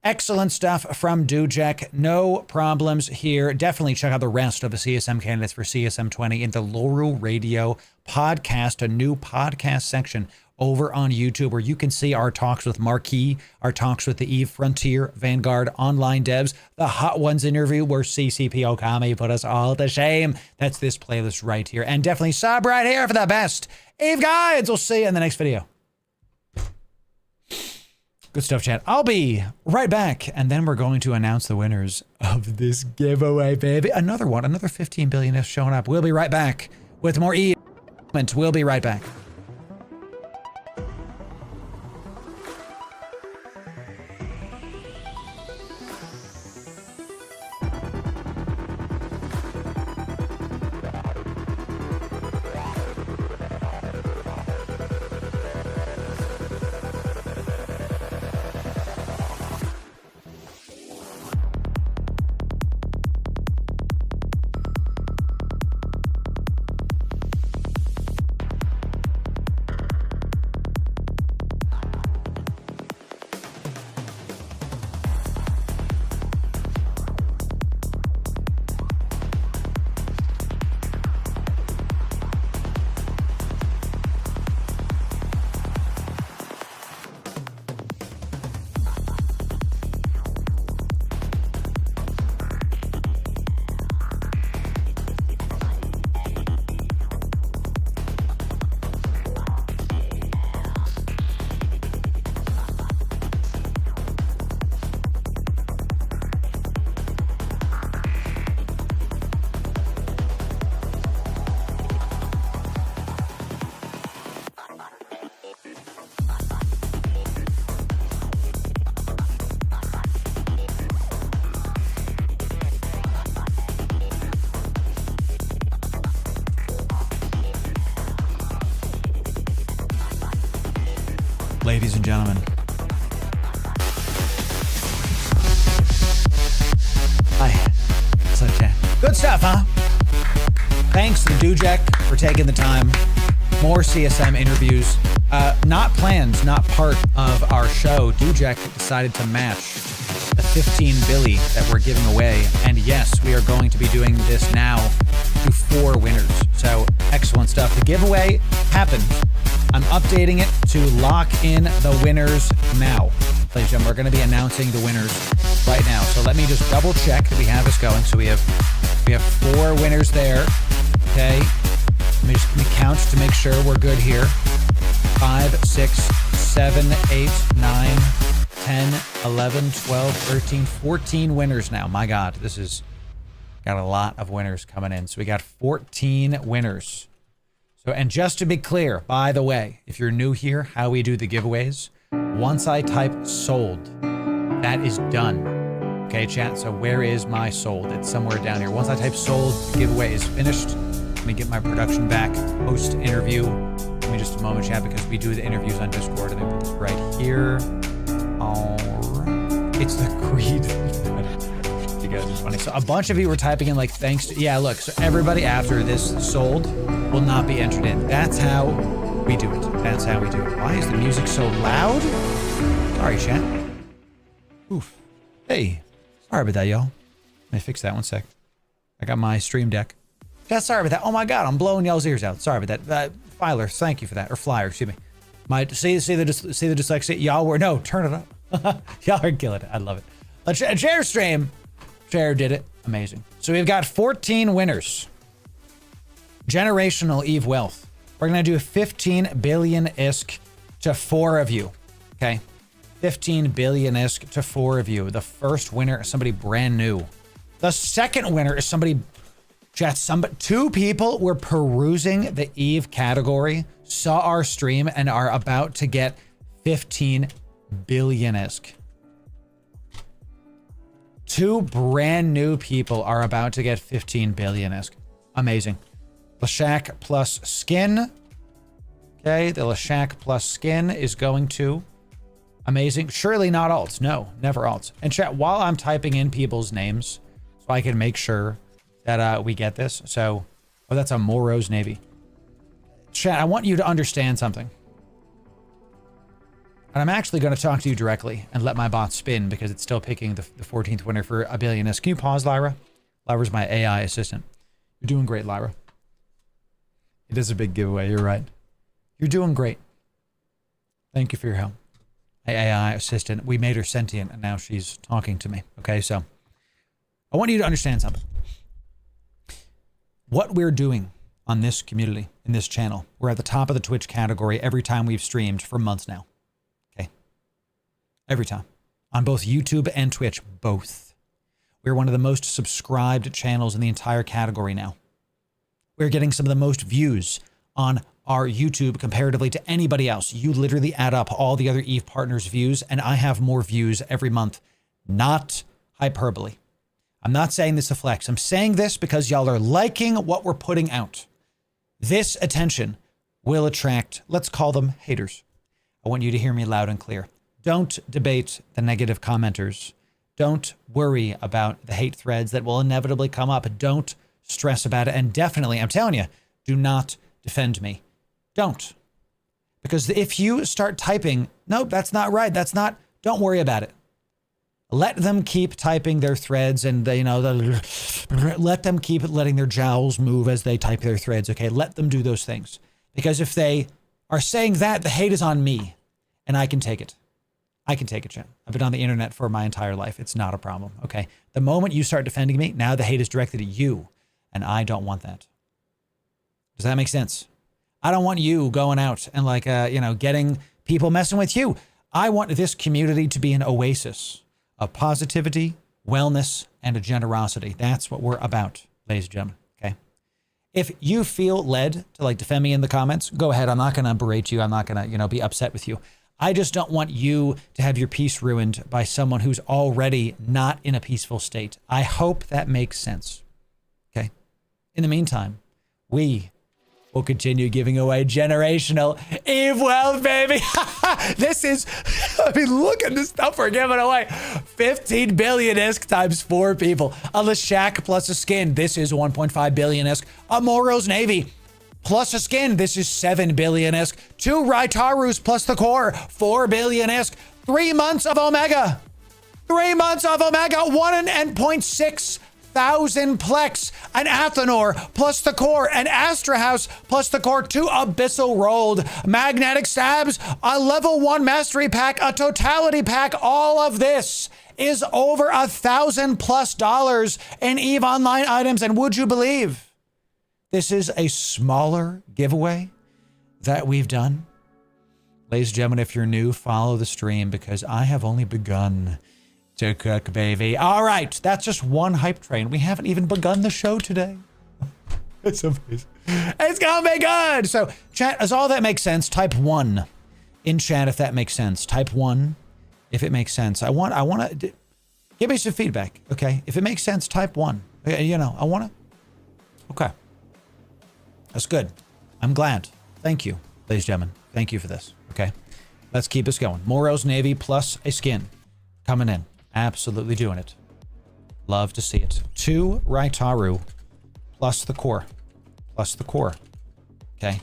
Excellent stuff from Dujek. No problems here. Definitely check out the rest of the CSM candidates for CSM 20 in the Loru Radio podcast, a new podcast section over on YouTube where you can see our talks with Marquis, our talks with the EVE Frontier, Vanguard, online devs, the Hot Ones interview where CCP Okami put us all to shame. That's this playlist right here. And definitely sub right here for the best EVE guides. We'll see you in the next video. Good stuff, chat. I'll be right back, and then we're going to announce the winners of this giveaway, baby. Another one, another 15 billion is showing up. We'll be right back with more EVE. We'll be right back. ladies and gentlemen. Hi. What's up, chat? Good stuff, huh? Thanks to Dujek for taking the time. More CSM interviews. Not planned, not part of our show. Dujek decided to match the 15 Billy that we're giving away. And yes, we are going to be doing this now to 4 winners. So excellent stuff. The giveaway happened. I'm updating it to lock in the winners now. Ladies and gentlemen, we're going to be announcing the winners right now. So let me just double check that we have this going. So we have 4 winners there. Okay. Let me count to make sure we're good here. 5, 6, 7, 8, 9, 10, 11, 12, 13, 14 winners now. My God, this is got a lot of winners coming in. So we got 14 winners. So, and just to be clear, by the way, if you're new here, how we do the giveaways, once I type sold, that is done. Okay, chat, so where is my sold? It's somewhere down here. Once I type sold, the giveaway is finished. Let me get my production back, post-interview. Give me just a moment, chat, because we do the interviews on Discord, and they put this right here. All right. It's the Creed. You guys are funny. So a bunch of you were typing in like, thanks to, yeah, look, so everybody after this sold will not be entered in. That's how we do it. That's how we do it. Why is the music so loud? Sorry, chat. Oof. Hey. Sorry about that, y'all. Let me fix that one sec. I got my stream deck. Yeah, sorry about that. Oh my God, I'm blowing y'all's ears out. Sorry about that. Filer, thank you for that. Or Flyer, excuse me. See the dyslexia. Y'all were, no, turn it up. Y'all are killing it. I love it. A share stream. Share did it. Amazing. So we've got 14 winners. Generational Eve Wealth. We're going to do 15 billion ISK to 4 of you. Okay. 15 billion ISK to 4 of you. The first winner is somebody brand new. The second winner is somebody, chat, 2 people were perusing the Eve category, saw our stream, and are about to get 15 billion ISK. 2 brand new people are about to get 15 billion ISK. Amazing. Lashak plus skin. Okay, the Lashak plus skin is going to. Amazing. Surely not alts. No, never alts. And chat, while I'm typing in people's names, so I can make sure that we get this. So, oh, that's a Moro's Navy. Chat, I want you to understand something. And I'm actually going to talk to you directly and let my bot spin because it's still picking the 14th winner for a billion. Can you pause, Lyra? Lyra's my AI assistant. You're doing great, Lyra. It is a big giveaway. You're right. You're doing great. Thank you for your help. My AI assistant, we made her sentient and now she's talking to me. Okay, so I want you to understand something. What we're doing on this community, in this channel, we're at the top of the Twitch category every time we've streamed for months now. Okay. Every time. On both YouTube and Twitch, both. We're one of the most subscribed channels in the entire category now. We're getting some of the most views on our YouTube comparatively to anybody else. You literally add up all the other Eve partners' views, and I have more views every month. Not hyperbole. I'm not saying this to flex. I'm saying this because y'all are liking what we're putting out. This attention will attract, let's call them haters. I want you to hear me loud and clear. Don't debate the negative commenters. Don't worry about the hate threads that will inevitably come up. Don't stress about it. And definitely, I'm telling you, do not defend me. Don't. Because if you start typing, nope, that's not right. That's not, don't worry about it. Let them keep typing their threads and they, let them keep letting their jowls move as they type their threads. Okay. Let them do those things. Because if they are saying that, the hate is on me and I can take it. I can take it, Jen. I've been on the internet for my entire life. It's not a problem. Okay. The moment you start defending me, now the hate is directed at you and I don't want that. Does that make sense? I don't want you going out and getting people messing with you. I want this community to be an oasis of positivity, wellness, and a generosity. That's what we're about, ladies and gentlemen, okay? If you feel led to defend me in the comments, go ahead. I'm not going to berate you. I'm not going to, be upset with you. I just don't want you to have your peace ruined by someone who's already not in a peaceful state. I hope that makes sense, okay? In the meantime, we're We'll continue giving away generational Eve wealth, baby. This is, I mean, look at the stuff we're giving away. 15 billion ISK times 4 people. A Leshak plus a skin. This is 1.5 billion ISK. A Moro's Navy plus a skin. This is 7 billion ISK. 2 Raitarus plus the core. 4 billion ISK. 3 months of Omega. 3 months of Omega. 1.6 thousand Plex, an Athenor plus the core, an Astra House plus the core, 2 Abyssal Rolled, Magnetic Stabs, a level 1 Mastery Pack, a Totality Pack. All of this is over $1,000+ in EVE Online items. And would you believe this is a smaller giveaway that we've done? Ladies and gentlemen, if you're new, follow the stream because I have only begun to cook, baby. All right, that's just one hype train. We haven't even begun the show today. It's amazing. It's gonna be good. So, chat, as all that makes sense, type 1 in chat if that makes sense. Type 1 if it makes sense. I want to give me some feedback, okay? If it makes sense, type 1. You know, I want to. Okay, that's good. I'm glad. Thank you, ladies and gentlemen. Thank you for this. Okay, let's keep this going. Moro's Navy plus a skin coming in. Absolutely doing it. Love to see it. 2 Raitaru plus the core. Plus the core. Okay.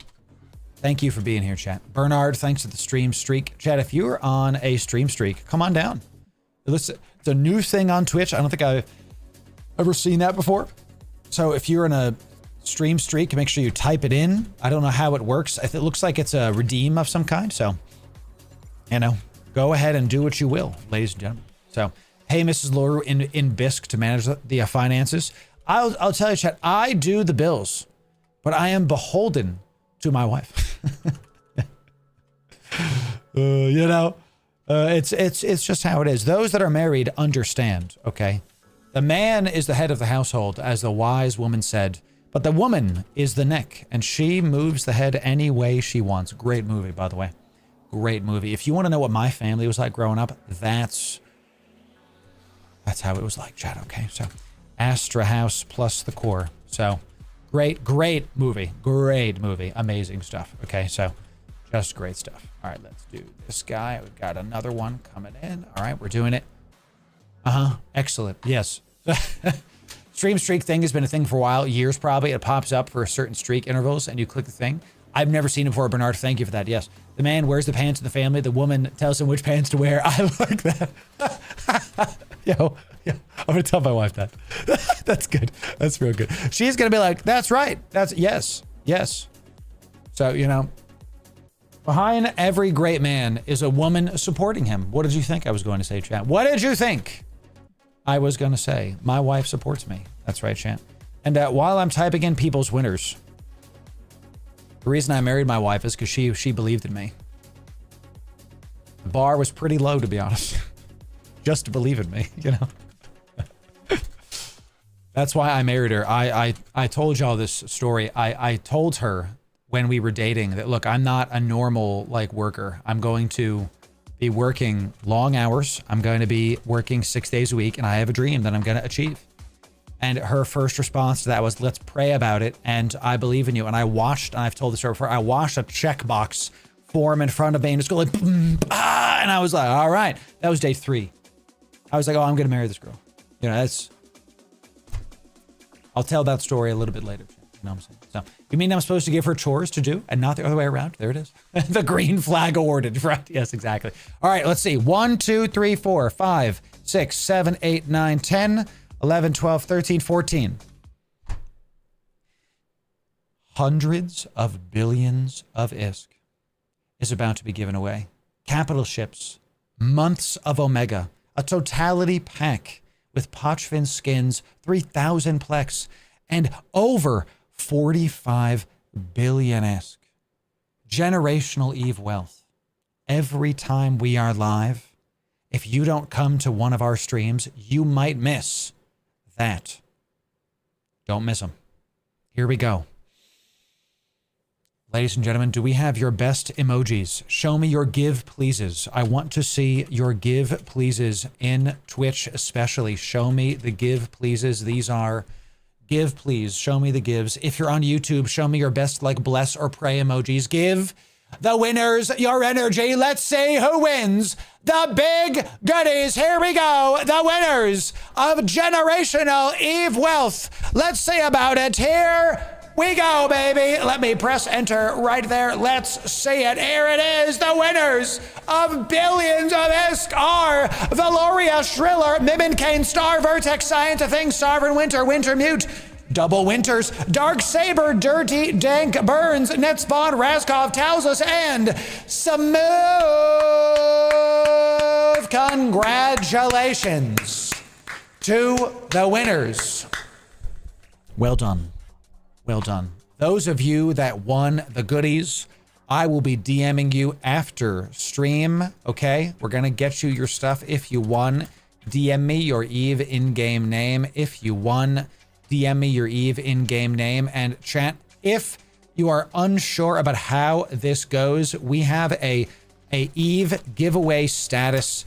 Thank you for being here, chat. Bernard, thanks for the stream streak. Chat, if you're on a stream streak, come on down. It's a new thing on Twitch. I don't think I've ever seen that before. So if you're in a stream streak, make sure you type it in. I don't know how it works. It looks like it's a redeem of some kind. So, you know, go ahead and do what you will, ladies and gentlemen. So, hey, Mrs. Loru in Bisque to manage the finances. I'll tell you, chat, I do the bills, but I am beholden to my wife. You know, it's just how it is. Those that are married understand, okay? The man is the head of the household, as the wise woman said, but the woman is the neck, and she moves the head any way she wants. Great movie, by the way. Great movie. If you want to know what my family was like growing up, that's how it was like, chat, okay? So, Astra House plus the core. So, great movie. Great movie. Amazing stuff, okay? So, just great stuff. All right, let's do this guy. We've got another one coming in. All right, we're doing it. Excellent. Yes. Stream streak thing has been a thing for a while, years probably. It pops up for certain streak intervals, and you click the thing. I've never seen it before, Bernard. Thank you for that. Yes. The man wears the pants in the family. The woman tells him which pants to wear. I like that. Yo, I'm going to tell my wife that. That's good. That's real good. She's going to be like, that's right. Yes. So, you know, behind every great man is a woman supporting him. What did you think I was going to say, chat? What did you think I was going to say? My wife supports me. That's right, chat. And while I'm typing in people's winners, the reason I married my wife is because she believed in me. The bar was pretty low, to be honest. Just to believe in me, you know. That's why I married her. I told y'all this story. I told her when we were dating that, look, I'm not a normal worker. I'm going to be working long hours. I'm going to be working 6 days a week, and I have a dream that I'm going to achieve. And her first response to that was, let's pray about it, and I believe in you. And I've told this story before, I watched a checkbox form in front of me and just go like, and I was like, all right. That was day 3. I was like, oh, I'm going to marry this girl. You know, I'll tell that story a little bit later. You know what I'm saying? So, you mean I'm supposed to give her chores to do and not the other way around? There it is. The green flag awarded, right? Yes, exactly. All right, let's see. 1, 2, 3, 4, 5, 6, 7, 8, 9, 10, 11, 12, 13, 14. Hundreds of billions of ISK is about to be given away. Capital ships, months of Omega, a totality pack with Pochven skins, 3,000 Plex, and over 45 billion ISK. Generational Eve wealth. Every time we are live, if you don't come to one of our streams, you might miss that. Don't miss them. Here we go. Ladies and gentlemen, do we have your best emojis? Show me your give pleases. I want to see your give pleases in Twitch especially. Show me the give pleases. These are Give, please. Show me the gives. If you're on YouTube, show me your best, like, bless or pray emojis. Give the winners your energy. Let's see who wins the big goodies. Here we go. The winners of Generational Eve Wealth. Let's see about it. Here we go, baby. Let me press enter right there. Let's see it. Here it is. The winners of billions of Isk are Valoria, Shriller, Miminkane, Star, Vertex, Science, Thing, Sovereign, Winter, Wintermute, Double Winters, Dark Saber, Dirty, Dank, Burns, Netspawn, Raskov, Tausus, and Smooth. Congratulations to the winners. Well done. Well done. Those of you that won the goodies, I will be DMing you after stream, okay? We're going to get you your stuff. If you won, DM me your Eve in-game name. If you won, DM me your Eve in-game name. And chat, if you are unsure about how this goes, we have a Eve giveaway status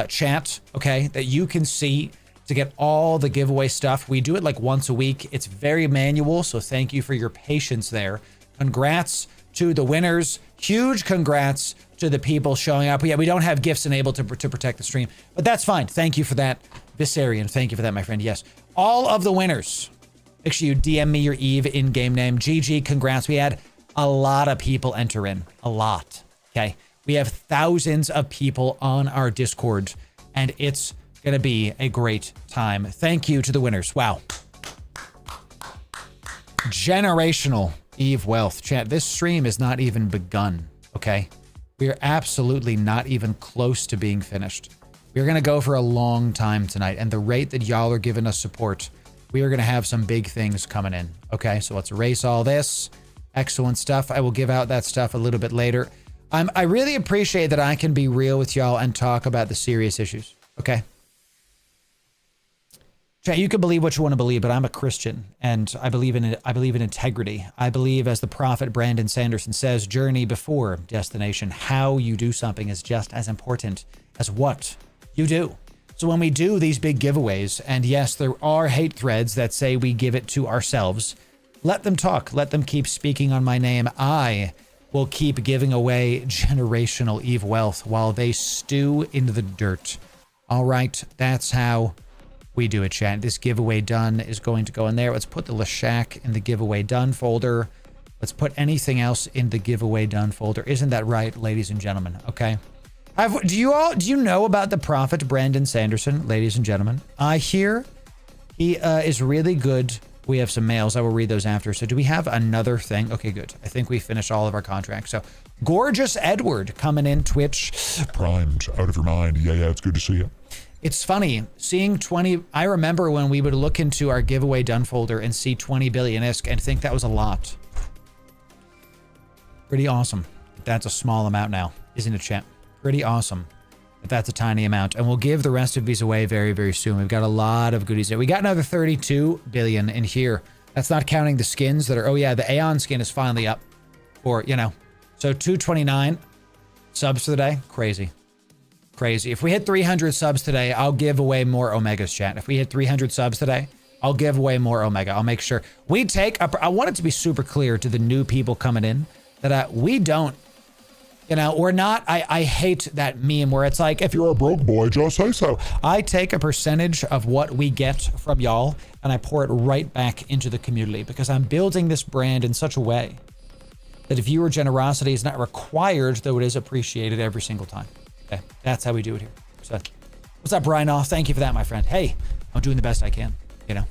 chat, okay, that you can see to get all the giveaway stuff. We do it like once a week. It's very manual, so thank you for your patience there. Congrats to the winners. Huge congrats to the people showing up. Yeah, we don't have gifts enabled to protect the stream, but that's fine. Thank you for that, Viserion. Thank you for that, my friend. Yes, all of the winners. Make sure you DM me your Eve in-game name. GG, congrats. We had a lot of people enter in. A lot, okay? We have thousands of people on our Discord, and it's gonna be a great time. Thank you to the winners. Wow. Generational Eve Wealth. Chat, this stream is not even begun, okay? We are absolutely not even close to being finished. We're gonna go for a long time tonight, and the rate that y'all are giving us support, we are gonna have some big things coming in, okay? So let's erase all this. Excellent stuff. I will give out that stuff a little bit later. I really appreciate that I can be real with y'all and talk about the serious issues, okay? You can believe what you want to believe, but I'm a Christian and I believe in it. I believe in integrity. I believe, as the prophet Brandon Sanderson says, journey before destination. How you do something is just as important as what you do. So when we do these big giveaways, and yes, there are hate threads that say we give it to ourselves, let them talk. Let them keep speaking on my name. I will keep giving away generational Eve wealth while they stew in the dirt. All right, that's how we do it, chat. This giveaway done is going to go in there. Let's put the Lashak in the giveaway done folder. Let's put anything else in the giveaway done folder. Isn't that right, ladies and gentlemen? Okay. Do you know about the prophet Brandon Sanderson, ladies and gentlemen? I hear he is really good. We have some mails. I will read those after. So do we have another thing? Okay, good. I think we finished all of our contracts. So Gorgeous Edward coming in, Twitch. Primed, out of your mind. Yeah, it's good to see you. It's funny seeing 20. I remember when we would look into our giveaway done folder and see 20 billion ISK and think that was a lot. Pretty awesome. That's a small amount now, isn't it, chat? Pretty awesome. But that's a tiny amount. And we'll give the rest of these away very, very soon. We've got a lot of goodies there. We got another 32 billion in here. That's not counting the skins that are, oh yeah, the Aeon skin is finally up. Or, you know, so 229 subs for the day. Crazy. Crazy. If we hit 300 subs today, I'll give away more Omegas, chat. If we hit 300 subs today, I'll give away more Omega. I'll make sure we take up. I want it to be super clear to the new people coming in that we don't, you know, we're not. I hate that meme where it's like, if You're a broke boy, just say so. I take a percentage of what we get from y'all and I pour it right back into the community, because I'm building this brand in such a way that viewer generosity is not required, though it is appreciated every single time. Okay, that's how we do it here. So, what's up, Brian? Oh, thank you for that, my friend. Hey, I'm doing the best I can, you know.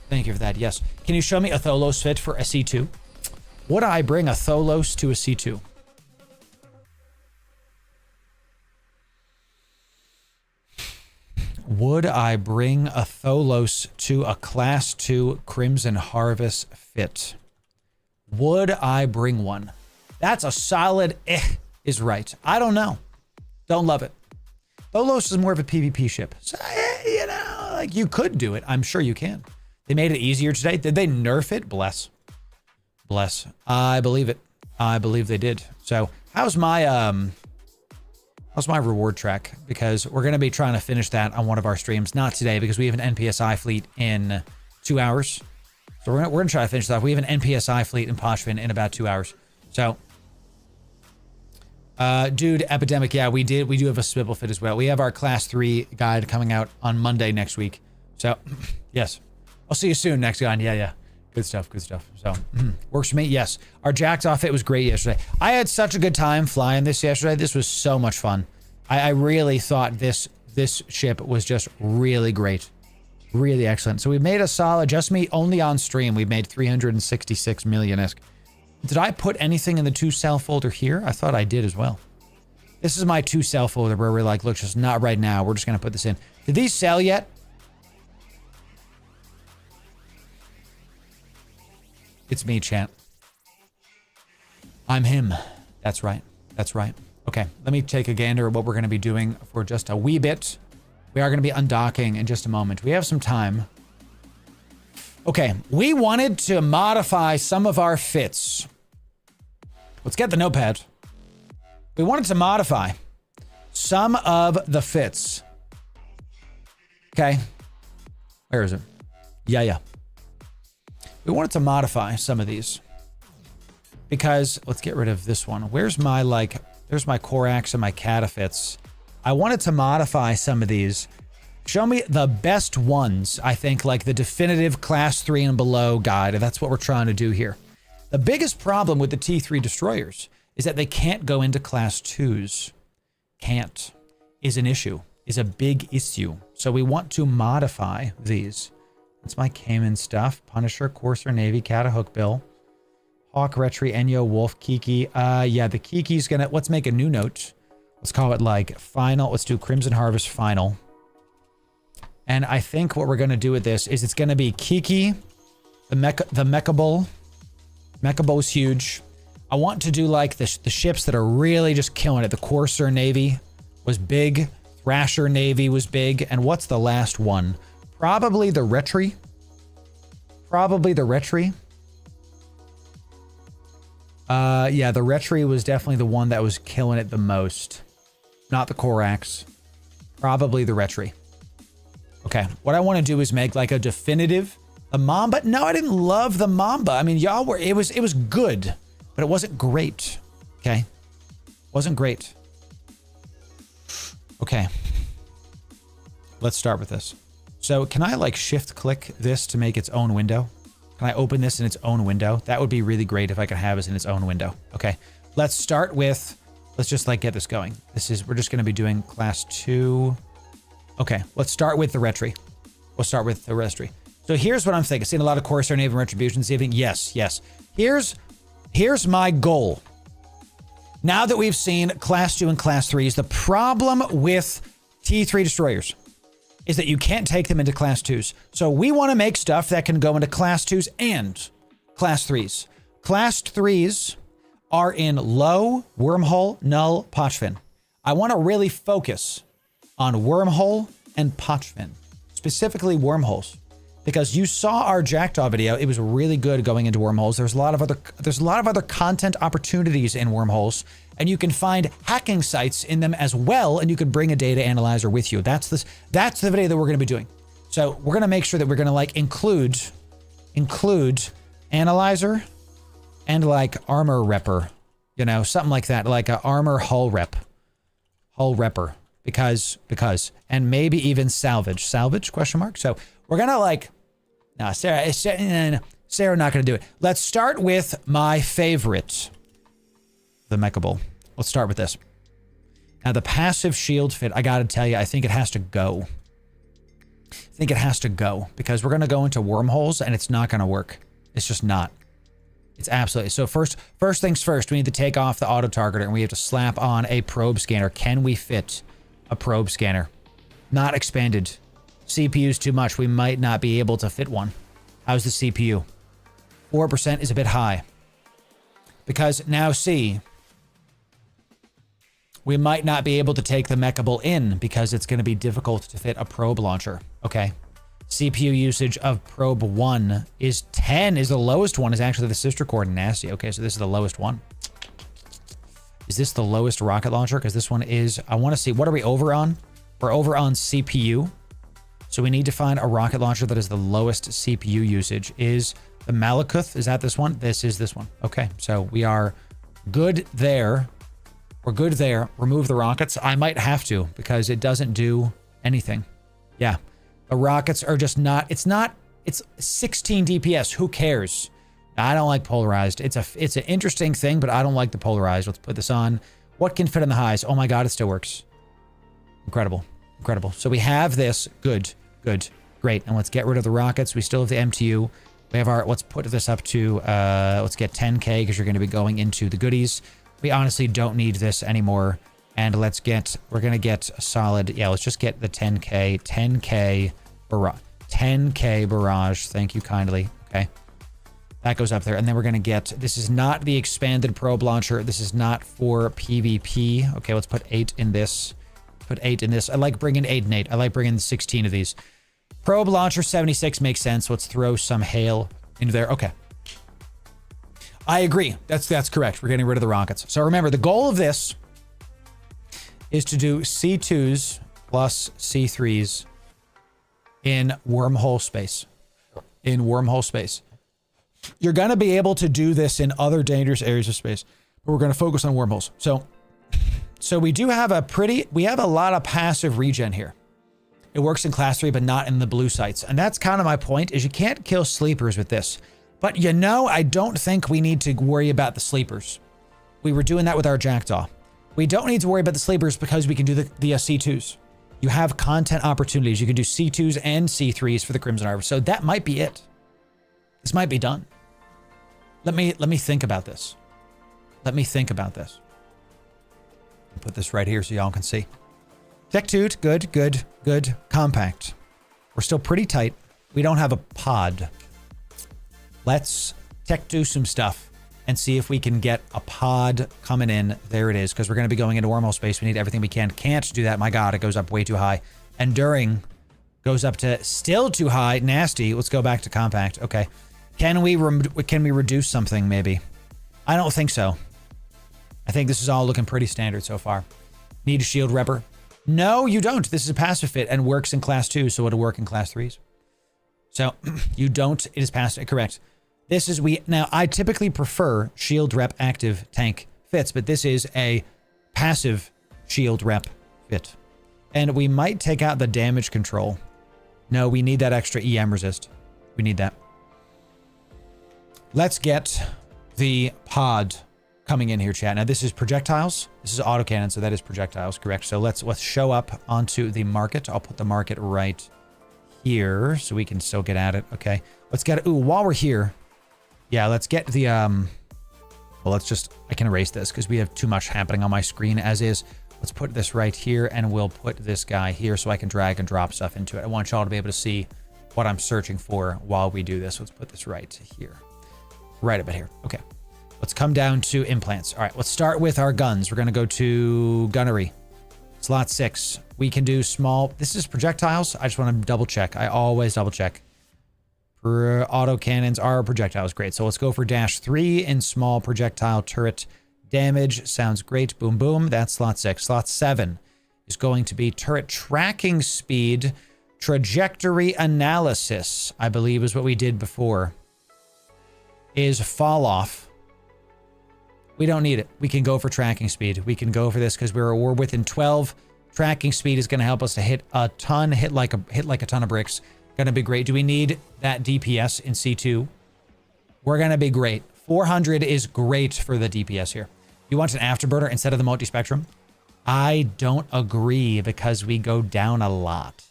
Thank you for that, yes. Can you show me a Tholos fit for a C2? Would I bring a Tholos to a C2? Would I bring a Tholos to a Class 2 Crimson Harvest fit? Would I bring one? That's a solid is right. I don't know. Don't love it. Tholos is more of a PvP ship. So, you know, like, you could do it. I'm sure you can. They made it easier today. Did they nerf it? Bless. Bless. I believe it. I believe they did. So how's my reward track? Because we're going to be trying to finish that on one of our streams. Not today, because we have an NPSI fleet in 2 hours. So we're gonna try to finish that off. We have an NPSI fleet in Pochven in about 2 hours. So, dude, Epidemic, yeah, we do have a Swivel Fit as well. We have our Class 3 guide coming out on Monday next week. So, yes. I'll see you soon, next guy. Yeah. Good stuff. So, works for me, yes. Our Jackdaw Fit was great yesterday. I had such a good time flying this yesterday. This was so much fun. I really thought this ship was just really great. Really excellent. So we made a solid, just me only on stream, we made 366 million-esque. Did I put anything in the to sell folder here? I thought I did as well. This is my to sell folder where we're like, look, just not right now. We're just going to put this in. Did these sell yet? It's me, chat. I'm him. That's right. Okay, let me take a gander at what we're going to be doing for just a wee bit. We are going to be undocking in just a moment. We have some time. Okay, we wanted to modify some of our fits. Let's get the notepad. We wanted to modify some of the fits. Okay. Where is it? Yeah. We wanted to modify some of these. Because, let's get rid of this one. Where's my, there's my Corax and my Catafits. I wanted to modify some of these. Show me the best ones, I think, like the definitive Class 3 and below guide. And that's what we're trying to do here. The biggest problem with the T3 destroyers is that they can't go into Class 2s. Can't. Is an issue. Is a big issue. So we want to modify these. That's my Cayman stuff. Punisher, Courser, Navy, Catahookbill. Hawk, Retri, Enyo, Wolf, Kiki. Yeah, the Kiki's gonna... Let's make a new note. Let's call it like final. Let's do Crimson Harvest final. And I think what we're going to do with this is it's going to be Kiki, the Mechable. Mechabo's huge. I want to do like the ships that are really just killing it. The Courser Navy was big. Thrasher Navy was big. And what's the last one? Probably the Retri. Yeah, the Retri was definitely the one that was killing it the most. Not the Corax. Probably the Retri. Okay, what I want to do is make like a definitive... The Mamba? No, I didn't love the Mamba. I mean, y'all were... It was good, but it wasn't great. Okay? Wasn't great. Okay. Let's start with this. So can I like shift-click this to make its own window? Can I open this in its own window? That would be really great if I could have this in its own window. Okay, let's start with... Let's just like get this going. We're just going to be doing Class 2. Okay, let's start with the Retri. We'll start with the Retri. So here's what I'm thinking. Seeing a lot of Corsair Navy Retribution this evening. Yes. Here's my goal. Now that we've seen Class 2 and Class 3s, the problem with T3 destroyers is that you can't take them into Class 2s. So we want to make stuff that can go into Class 2s and Class 3s. Class 3s are in Low, Wormhole, Null, Pochven. I want to really focus on Wormhole and Pochven, specifically Wormholes, because you saw our Jackdaw video. It was really good going into Wormholes. There's a lot of other content opportunities in Wormholes, and you can find hacking sites in them as well, and you can bring a data analyzer with you. That's the video that we're going to be doing. So we're going to make sure that we're going to like include analyzer and like armor repper, you know, something like that, like a armor hull repper, because, and maybe even salvage question mark. So we're going to like, no, Sarah not going to do it. Let's start with my favorite, the Mechable. Let's start with this. Now the passive shield fit, I got to tell you, I think it has to go. Because we're going to go into Wormholes and it's not going to work. It's just not. It's absolutely. So first things first, we need to take off the auto targeter and we have to slap on a probe scanner. Can we fit a probe scanner? Not expanded. CPU's too much. We might not be able to fit one. How's the CPU? 4% is a bit high. Because now see, we might not be able to take the Mechable in because it's going to be difficult to fit a probe launcher. Okay. CPU usage of probe 1 is 10, is the lowest one, is actually the sister core. Nasty. Okay, so this is the lowest one. Is this the lowest rocket launcher? Because this one is, I want to see, what are we over on? We're over on CPU. So we need to find a rocket launcher that is the lowest CPU usage. Is The Malakuth, is that this one? This is this one. Okay, so we are good there. We're good there. Remove the rockets. I might have to because it doesn't do anything. Yeah, the rockets are just not, it's 16 DPS. Who cares? I don't like polarized. It's an interesting thing, but I don't like the polarized. Let's put this on. What can fit on the highs? Oh my God, it still works. Incredible, incredible. So we have this. Good, good, great. And let's get rid of the rockets. We still have the MTU. We have our, let's put this up to, let's get 10K because you're going to be going into the goodies. We honestly don't need this anymore. And let's get, we're going to get a solid, yeah, let's just get the 10K barrage. 10K barrage. Thank you kindly. Okay. That goes up there. And then we're going to get, this is not the expanded probe launcher. This is not for PvP. Okay, let's put 8 in this. Put 8 in this. I like bringing 8 and 8. I like bringing 16 of these. Probe launcher 76 makes sense. Let's throw some hail into there. Okay. I agree. That's correct. We're getting rid of the rockets. So remember, the goal of this is to do C2s plus C3s in wormhole space. In wormhole space. You're going to be able to do this in other dangerous areas of space, but we're going to focus on wormholes. So we do have we have a lot of passive regen here. It works in class 3, but not in the blue sites. And that's kind of my point, is you can't kill sleepers with this. But you know, I don't think we need to worry about the sleepers. We were doing that with our Jackdaw. We don't need to worry about the sleepers because we can do the C2s. You have content opportunities. You can do C2s and C3s for the Crimson Harvest. So that might be it. This might be done. Let me think about this. Let me think about this. Put this right here so y'all can see. Tech toot, good, good, good. Compact. We're still pretty tight. We don't have a pod. Let's tech do some stuff and see if we can get a pod coming in. There it is, because we're going to be going into wormhole space. We need everything we can. Can't do that. My God, it goes up way too high. Enduring goes up to still too high. Nasty. Let's go back to compact. Okay. Can we reduce something maybe? I don't think so. I think this is all looking pretty standard so far. Need a shield repper? No, you don't. This is a passive fit and works in class 2, so it'll work in class 3s. So you don't. It is passive. Correct. This is now I typically prefer shield rep active tank fits, but this is a passive shield rep fit. And we might take out the damage control. No, we need that extra EM resist. We need that. Let's get the pod coming in here, chat. Now this is projectiles. This is autocannon, so that is projectiles, correct? So let's show up onto the market. I'll put the market right here so we can still get at it. Okay. Let's get it. Ooh, while we're here. Yeah, let's get the well, let's just, I can erase this because we have too much happening on my screen as is. Let's put this right here and we'll put this guy here so I can drag and drop stuff into it. I want y'all to be able to see what I'm searching for while we do this. Let's put this right here. Right about here. Okay. Let's come down to implants. All right, let's start with our guns. We're going to go to gunnery. Slot 6. We can do small. This is projectiles. I just want to double check. I always double check. Auto cannons are projectiles. Great. So let's go for -3 in small projectile turret damage. Sounds great. Boom, boom. That's slot 6. Slot 7 is going to be turret tracking speed trajectory analysis, I believe is what we did before. Is fall off. We don't need it. We can go for tracking speed. We can go for this because we're within 12. Tracking speed is going to help us to hit a ton, hit like a ton of bricks. Going to be great. Do we need that DPS in C2? We're going to be great. 400 is great for the DPS here. You want an afterburner instead of the multi-spectrum? I don't agree because we go down a lot.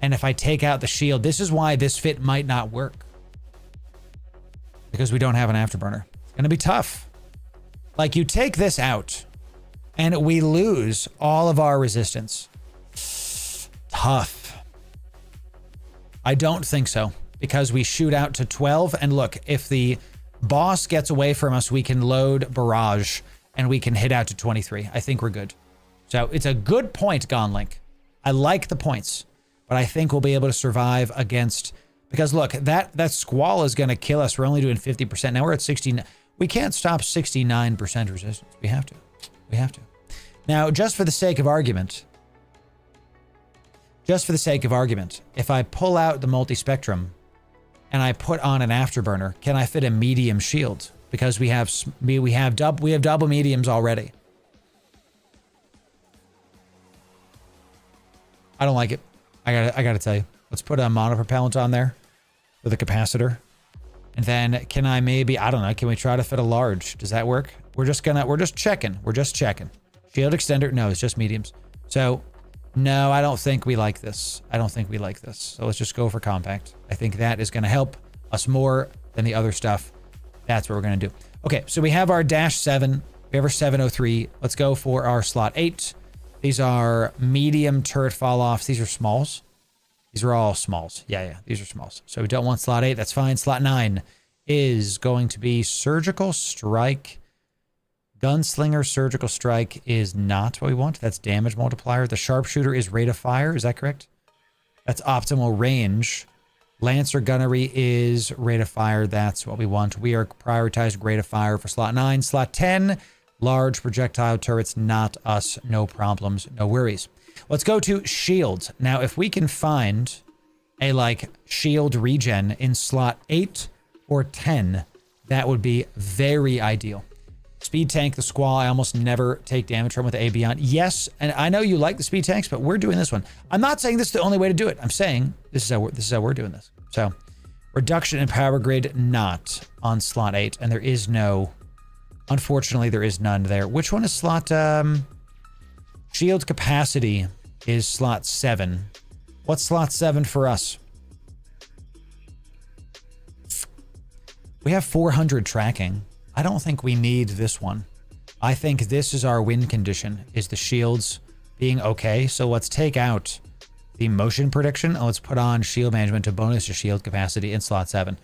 And if I take out the shield, this is why this fit might not work. Because we don't have an afterburner. It's going to be tough. Like, you take this out, and we lose all of our resistance. Tough. I don't think so, because we shoot out to 12, and look, if the boss gets away from us, we can load barrage, and we can hit out to 23. I think we're good. So it's a good point, Gonlink. I like the points, but I think we'll be able to survive against... Because look, that squall is going to kill us. We're only doing 50%. Now we're at 16. We can't stop 69% resistance. We have to. We have to. Now, just for the sake of argument, if I pull out the multi-spectrum, and I put on an afterburner, can I fit a medium shield? Because we have double mediums already. I don't like it. I gotta tell you. Let's put a monopropellant on there for the capacitor. And then can I maybe, I don't know, can we try to fit a large? Does that work? We're just checking. We're just checking. Shield extender, no, it's just mediums. So no, I don't think we like this. I don't think we like this. So let's just go for compact. I think that is gonna help us more than the other stuff. That's what we're gonna do. Okay, so we have our -7. We have our 703. Let's go for our slot 8. These are medium turret fall offs. These are smalls. These are all smalls. Yeah, these are smalls. So we don't want slot 8. That's fine. Slot 9 is going to be surgical strike. Gunslinger surgical strike is not what we want. That's damage multiplier. The sharpshooter is rate of fire. Is that correct? That's optimal range. Lancer gunnery is rate of fire. That's what we want. We are prioritized rate of fire for slot 9. Slot 10, large projectile turrets. Not us. No problems. No worries. Let's go to shield. Now, if we can find a like shield regen in slot 8 or 10, that would be very ideal. Speed tank, the squall. I almost never take damage from with the Avion. Yes, and I know you like the speed tanks, but we're doing this one. I'm not saying this is the only way to do it. I'm saying this is how we're doing this. So, reduction in power grid, not on slot 8, and there is no. Unfortunately, there is none there. Which one is slot? Shield capacity is slot 7. What's slot 7 for us? We have 400 tracking. I don't think we need this one. I think this is our win condition, is the shields being okay. So let's take out the motion prediction and let's put on shield management to bonus your shield capacity in slot 7.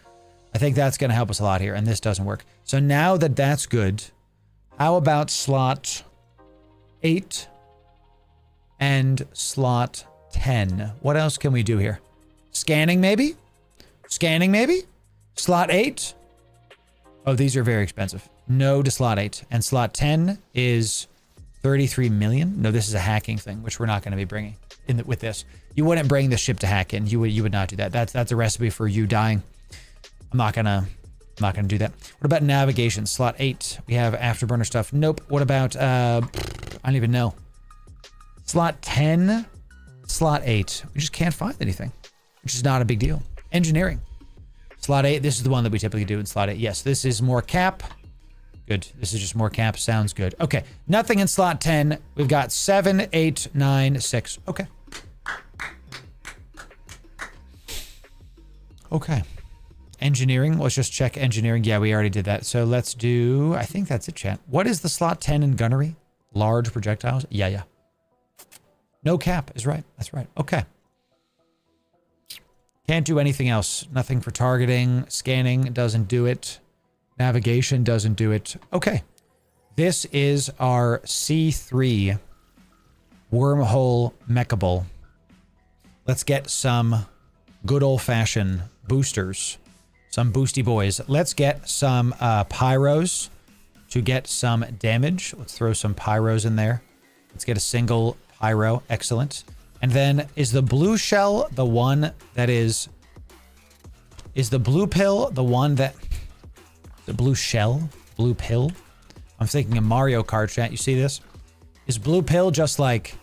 I think that's going to help us a lot here, and this doesn't work. So now that that's good, how about slot 8 and slot 10? What else can we do here? Scanning maybe? Scanning maybe? Slot 8? Oh, these are very expensive. No to slot 8. And slot 10 is 33 million. No, this is a hacking thing, which we're not going to be bringing with this. You wouldn't bring the ship to hack in. You would not do that. That's a recipe for you dying. I'm not gonna do that. What about navigation? Slot 8. We have afterburner stuff. Nope. What about I don't even know. Slot 10, slot 8. We just can't find anything, which is not a big deal. Engineering. Slot 8, this is the one that we typically do in slot 8. Yes, this is more cap. Good. This is just more cap. Sounds good. Okay. Nothing in slot 10. We've got 7, 8, 9, 6. Okay. Okay. Engineering. Let's just check engineering. Yeah, we already did that. So let's do, I think that's it, chat. What is the slot 10 in gunnery? Large projectiles? Yeah. No cap is right. That's right. Okay. Can't do anything else. Nothing for targeting. Scanning doesn't do it. Navigation doesn't do it. Okay. This is our C3 wormhole mechable. Let's get some good old-fashioned boosters. Some boosty boys. Let's get some pyros to get some damage. Let's throw some pyros in there. Let's get a single pyro. Excellent. And then is the blue shell the one that is the blue pill the one that, the blue shell, blue pill? I'm thinking of Mario Kart, chat. You see this? Is blue pill just like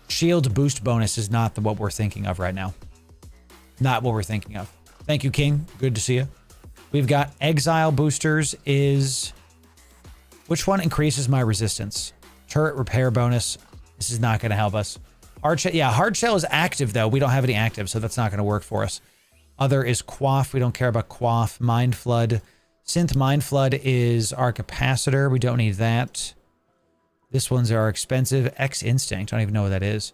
shield boost bonus is not what we're thinking of right now. Not what we're thinking of. Thank you, King. Good to see you. We've got exile boosters is, which one increases my resistance? Turret repair bonus. This is not going to help us. Hard shell, yeah, hard shell is active though. We don't have any active, so that's not going to work for us. Other is quaff. We don't care about quaff. Mind flood. Synth mind flood is our capacitor. We don't need that. This one's our expensive X instinct. I don't even know what that is.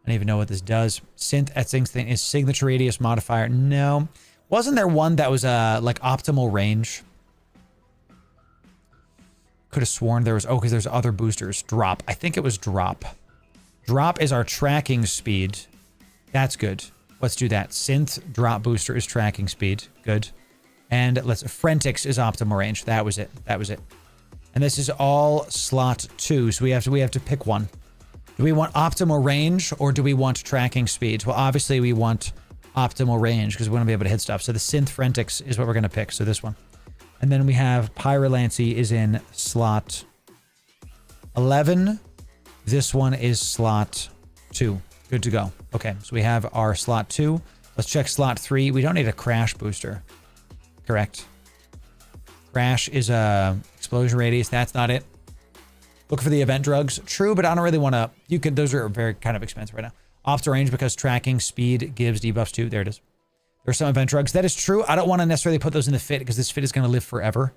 I don't even know what this does. Synth X instinct is signature radius modifier. No. Wasn't there one that was like optimal range? Could have sworn there was, oh, because there's other boosters. Drop. I think it was drop. Drop is our tracking speed. That's good. Let's do that. Synth drop booster is tracking speed. Good. And let's, Frentix is optimal range. That was it. That was it. And this is all slot 2. So we have to pick one. Do we want optimal range or do we want tracking speed? Well, obviously we want optimal range because we want to be able to hit stuff. So the Synth Frentics is what we're going to pick. So this one. And then we have Pyrolancy is in slot 11. This one is slot 2. Good to go. Okay, so we have our slot 2. Let's check slot 3. We don't need a crash booster. Correct. Crash is a explosion radius. That's not it. Look for the event drugs. True, but I don't really want to. You could. Those are very kind of expensive right now. Off to range because tracking speed gives debuffs too. There it is. There's some event drugs. That is true. I don't want to necessarily put those in the fit because this fit is going to live forever,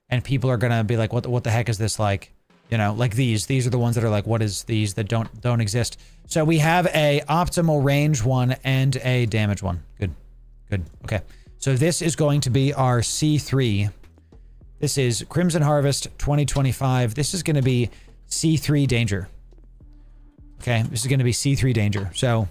and people are going to be like, "What the heck is this like?" You know, like these. These are the ones that are like, "What is these that don't exist?" So we have a optimal range one and a damage one. Good, good. Okay. So this is going to be our C3. This is Crimson Harvest 2025. This is going to be C3 Danger. Okay, this is going to be C3 Danger. So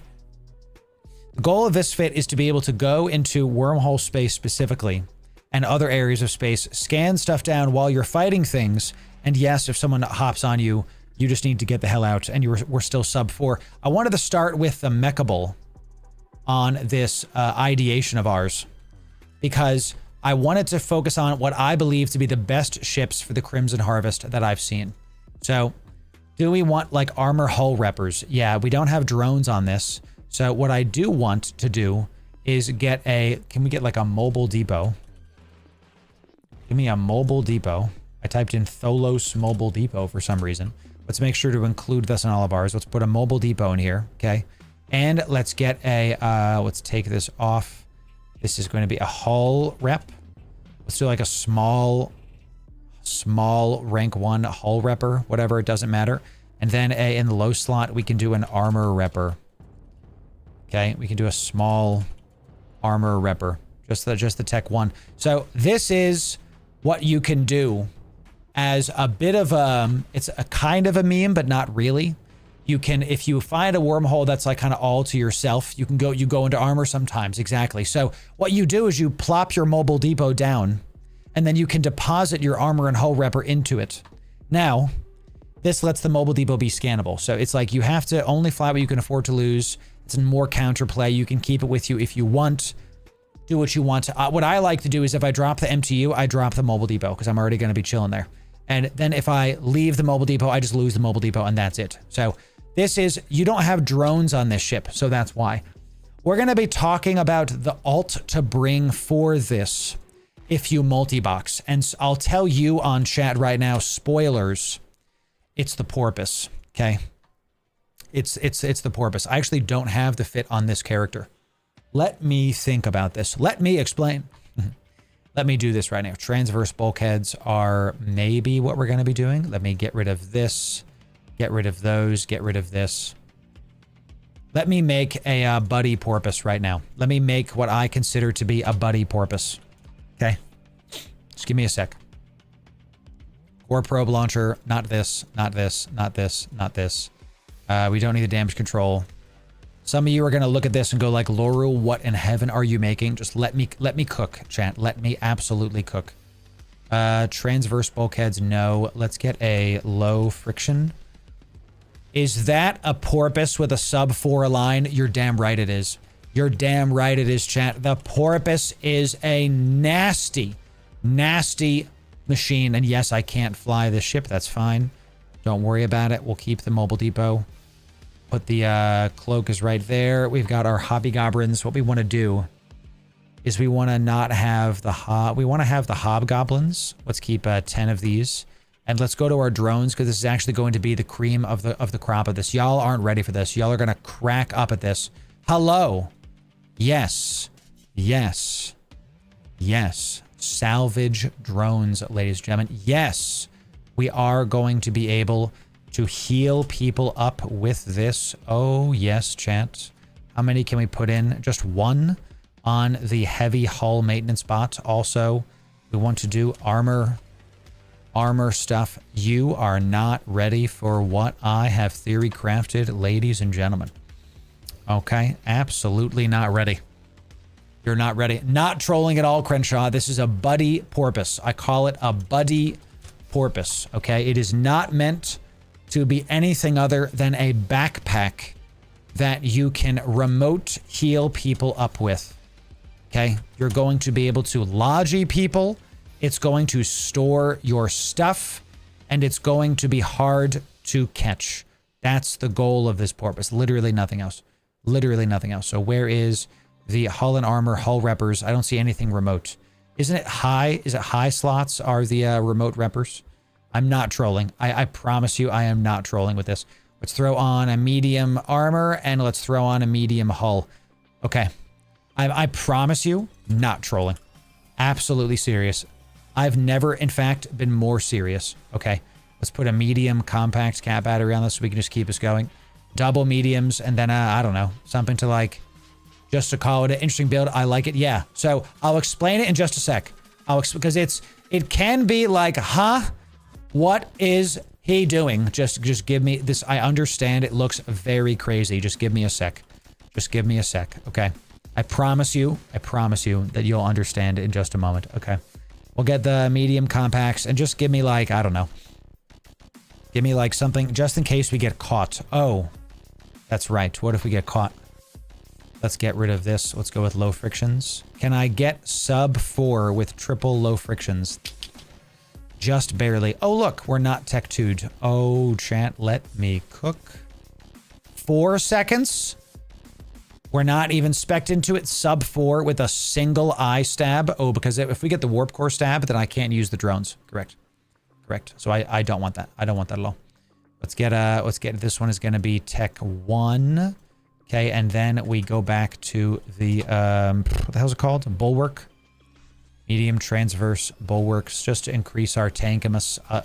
the goal of this fit is to be able to go into wormhole space specifically and other areas of space, scan stuff down while you're fighting things. And yes, if someone hops on you, you just need to get the hell out and we're still sub 4. I wanted to start with the Mechable on this ideation of ours because I wanted to focus on what I believe to be the best ships for the Crimson Harvest that I've seen. So do we want like armor hull reppers? Yeah, we don't have drones on this. So what I do want to do is get can we get like a mobile depot? Give me a mobile depot. I typed in Tholos mobile depot for some reason. Let's make sure to include this in all of ours. Let's put a mobile depot in here. Okay. And let's get let's take this off. This is going to be a hull rep. Let's do like a small rank 1 hull repper, whatever, it doesn't matter. And then in the low slot, we can do an armor repper. Okay, we can do a small armor repper, just the tech 1. So this is what you can do as a bit of it's a kind of a meme, but not really. You can, if you find a wormhole that's like kind of all to yourself, you go into armor sometimes. Exactly. So what you do is you plop your mobile depot down and then you can deposit your armor and hull repper into it. Now, this lets the mobile depot be scannable. So it's like you have to only fly what you can afford to lose. It's more counterplay. You can keep it with you if you want. Do what you want. What I like to do is if I drop the MTU, I drop the mobile depot because I'm already going to be chilling there. And then if I leave the mobile depot, I just lose the mobile depot and that's it. So this is, you don't have drones on this ship, so that's why. We're going to be talking about the alt to bring for this if you multi-box. And I'll tell you on chat right now, spoilers, it's the Porpus, okay? It's the Porpus. I actually don't have the fit on this character. Let me think about this. Let me explain. Let me do this right now. Transverse bulkheads are maybe what we're going to be doing. Let me get rid of this. Get rid of those. Get rid of this. Let me make a buddy Porpus right now. Let me make what I consider to be a buddy Porpus. Okay? Just give me a sec. Core probe launcher. Not this. Not this. Not this. Not this. We don't need the damage control. Some of you are going to look at this and go like, Loru, what in heaven are you making? Just let me cook, chat. Let me absolutely cook. Transverse bulkheads, no. Let's get a low friction. Is that a Porpus with a sub 4 line? You're damn right it is. You're damn right it is, chat. The Porpus is a nasty, nasty machine. And yes, I can't fly this ship. That's fine. Don't worry about it. We'll keep the mobile depot. Put the cloak is right there. We've got our hobgoblins. What we want to do is we want to not have the we want to have the hobgoblins. Let's keep 10 of these. And let's go to our drones because this is actually going to be the cream of the crop of this. Y'all aren't ready for this. Y'all are going to crack up at this. Hello. Yes. Yes. Yes. Salvage drones, ladies and gentlemen. Yes. We are going to be able to heal people up with this. Oh, yes, chat. How many can we put in? Just one on the heavy hull maintenance bot. Also, we want to do armor stuff. You are not ready for what I have theory crafted, ladies and gentlemen. Okay, absolutely not ready. You're not ready. Not trolling at all, Crenshaw. This is a buddy Porpus. I call it a buddy Porpus, okay? It is not meant to be anything other than a backpack that you can remote heal people up with. Okay? You're going to be able to logi people. It's going to store your stuff, and it's going to be hard to catch. That's the goal of this Porpus. Literally nothing else. Literally nothing else. So where is the hull and armor, hull reppers? I don't see anything remote. Isn't it high? Is it high slots are the remote reppers? I'm not trolling. I promise you I am not trolling with this. Let's throw on a medium armor and let's throw on a medium hull. Okay. I promise you, not trolling. Absolutely serious. I've never, in fact, been more serious. Okay. Let's put a medium compact cat battery on this so we can just keep us going. Double mediums and then, I don't know, something to like, just to call it an interesting build. I like it. Yeah. So I'll explain it in just a sec. Because it can be like, huh? What is he doing? Just give me this. I understand it looks very crazy. Just give me a sec. Just give me a sec. Okay. I promise you that you'll understand in just a moment. Okay. We'll get the medium compacts and just give me like, I don't know. Give me like something just in case we get caught. Oh, that's right. What if we get caught? Let's get rid of this. Let's go with low frictions. Can I get sub 4 with triple low frictions? Just barely. Oh, look, we're not tech 2'd. Oh, chat, let me cook. 4 seconds. We're not even spec'd into it. Sub 4 with a single eye stab. Oh, because if we get the warp core stab, then I can't use the drones. Correct. Correct. So I don't want that. I don't want that at all. Let's get this one is going to be tech 1. Okay, and then we go back to the, what the hell's it called? Bulwark. Medium transverse bulwarks, just to increase our tank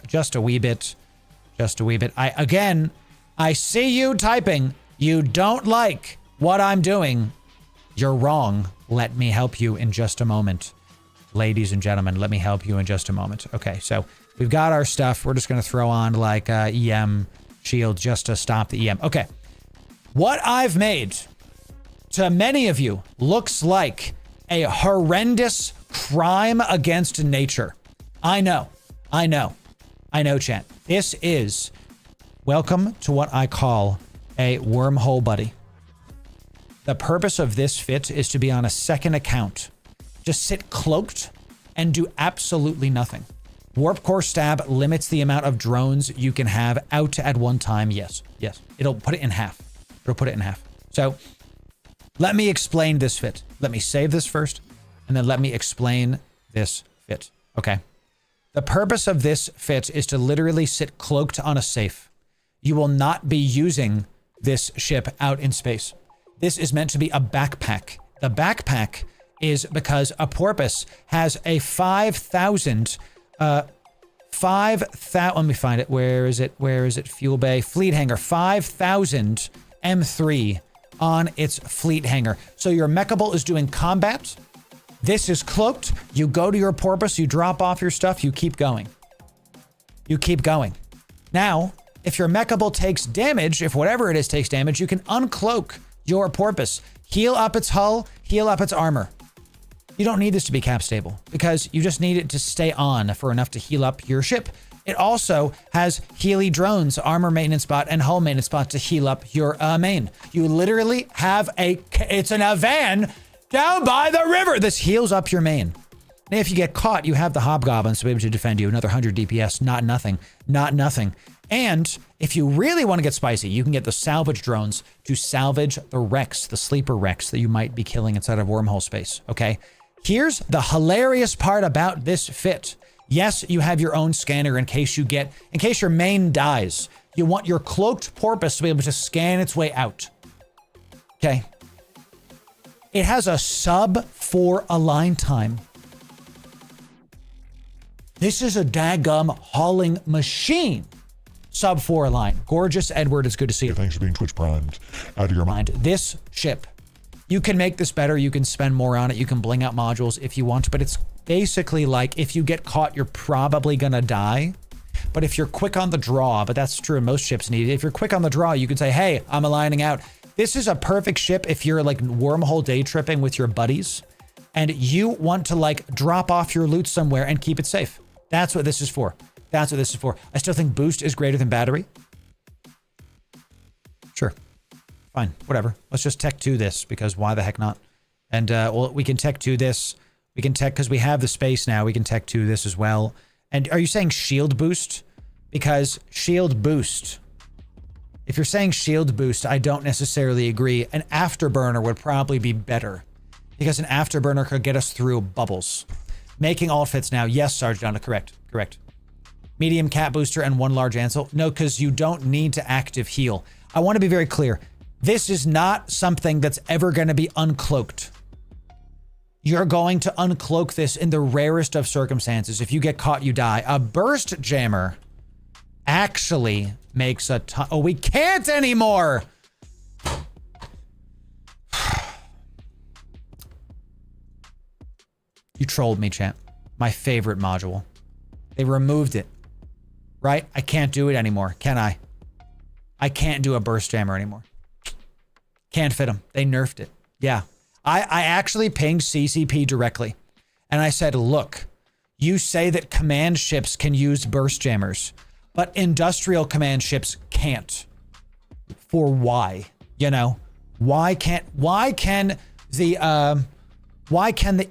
just a wee bit. Just a wee bit. Again, I see you typing. You don't like what I'm doing. You're wrong. Let me help you in just a moment. Ladies and gentlemen, let me help you in just a moment. Okay, so we've got our stuff. We're just going to throw on like EM shield just to stop the EM. Okay. What I've made to many of you looks like a horrendous crime against nature. I know, chat. This is welcome to what I call a wormhole buddy. The purpose of this fit is to be on a second account. Just sit cloaked and do absolutely nothing. Warp core stab limits the amount of drones you can have out at one time. Yes. It'll put it in half. So let me explain this fit. Let me save this first, and then let me explain this fit. Okay. The purpose of this fit is to literally sit cloaked on a safe. You will not be using this ship out in space. This is meant to be a backpack. The backpack is because a Porpus has a 5,000, let me find it. Where is it? Fuel bay, fleet hangar, 5,000 M3 on its fleet hangar. So your mechable is doing combat. This is cloaked. You go to your Porpus, you drop off your stuff, you keep going. Now, if your mechable takes damage, if whatever it is takes damage, you can uncloak your Porpus, heal up its hull, heal up its armor. You don't need this to be cap stable because you just need it to stay on for enough to heal up your ship. It also has Healy drones, armor maintenance spot, and hull maintenance spot to heal up your main. You literally have it's in a van down by the river. This heals up your main. And if you get caught, you have the hobgoblins to be able to defend you. Another 100 DPS, not nothing. And if you really want to get spicy, you can get the salvage drones to salvage the wrecks, the sleeper wrecks that you might be killing inside of wormhole space, okay? Here's the hilarious part about this fit. Yes, you have your own scanner in case your main dies. You want your cloaked Porpus to be able to scan its way out. Okay. It has a sub 4 align time. This is a daggum hauling machine. Sub 4 align. Gorgeous Edward, it's good to see you. Thanks for being Twitch primed out of your mind. This ship, you can make this better. You can spend more on it. You can bling out modules if you want, but it's basically like if you get caught, you're probably gonna die. But if you're quick on the draw, but that's true, most ships need it. If you're quick on the draw, you can say, hey, I'm aligning out. This is a perfect ship if you're like wormhole day tripping with your buddies and you want to like drop off your loot somewhere and keep it safe. That's what this is for. I still think boost is greater than battery. Sure. Fine, whatever. Let's just tech 2 this, because why the heck not? And, well, we can tech 2 this. We can tech, because we have the space now, we can tech 2 this as well. And are you saying shield boost? Because shield boost... If you're saying shield boost, I don't necessarily agree. An afterburner would probably be better, because an afterburner could get us through bubbles. Making all fits now. Yes, Sergeant, correct. Correct. Medium cat booster and 1 large ansel. No, because you don't need to active heal. I want to be very clear. This is not something that's ever going to be uncloaked. You're going to uncloak this in the rarest of circumstances. If you get caught, you die. A burst jammer actually makes a ton. Oh, we can't anymore. You trolled me, champ. My favorite module. They removed it. Right? I can't do it anymore, can I? I can't do a burst jammer anymore. Can't fit them. They nerfed it. Yeah. I actually pinged CCP directly. And I said, look, you say that command ships can use burst jammers, but industrial command ships can't. For why? You know? Why can the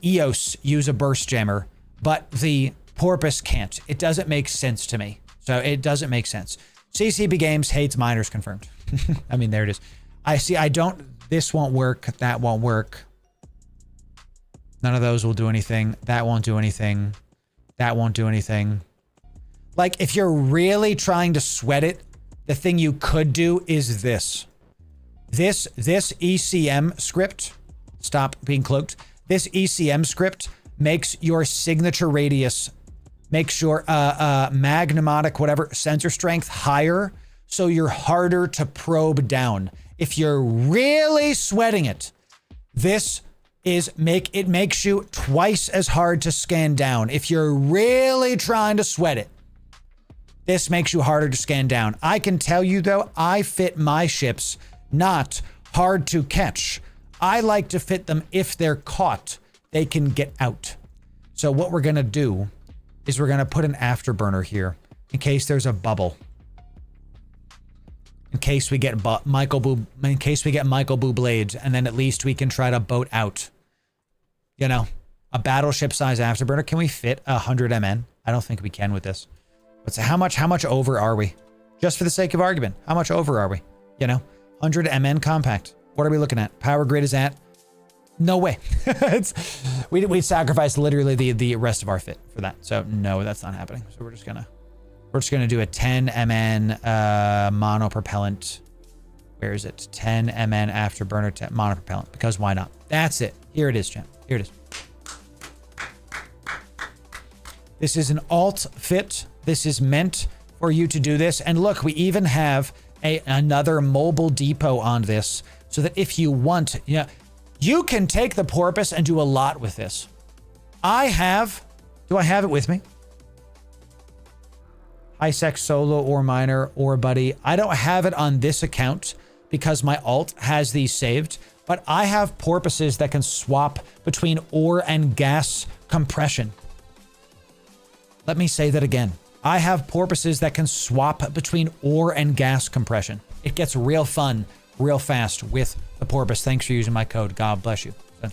EOS use a burst jammer, but the Porpus can't? It doesn't make sense to me. So it doesn't make sense. CCP Games hates miners confirmed. I mean, there it is. This won't work. That won't work. None of those will do anything. That won't do anything. That won't do anything. Like, if you're really trying to sweat it, the thing you could do is this. This ECM script, stop being cloaked. This ECM script makes your signature radius, makes your magnetic, whatever, sensor strength higher, so you're harder to probe down. If you're really sweating it, it makes you twice as hard to scan down. If you're really trying to sweat it, this makes you harder to scan down. I can tell you though, I fit my ships not hard to catch. I like to fit them if they're caught, they can get out. So what we're gonna do is we're gonna put an afterburner here in case there's a bubble. In case we get Michael Boo blades, and then at least we can try to boat out. You know, a battleship size afterburner. Can we fit 100 MN? I don't think we can with this. But how much over are we? Just for the sake of argument, how much over are we? You know, 100 MN compact. What are we looking at? Power grid is at? No way. we sacrificed literally the rest of our fit for that. So no, that's not happening. So we're just gonna do a 10 MN mono propellant. Where is it? 10 MN afterburner mono propellant. Because why not? That's it. Here it is, champ. Here it is. This is an alt fit. This is meant for you to do this. And look, we even have another mobile depot on this, so that if you want, you can take the Porpus and do a lot with this. Do I have it with me? High-sec solo or minor or buddy. I don't have it on this account because my alt has these saved, but I have Porpuses that can swap between ore and gas compression. Let me say that again. I have Porpuses that can swap between ore and gas compression. It gets real fun, real fast with the Porpus. Thanks for using my code. God bless you. So,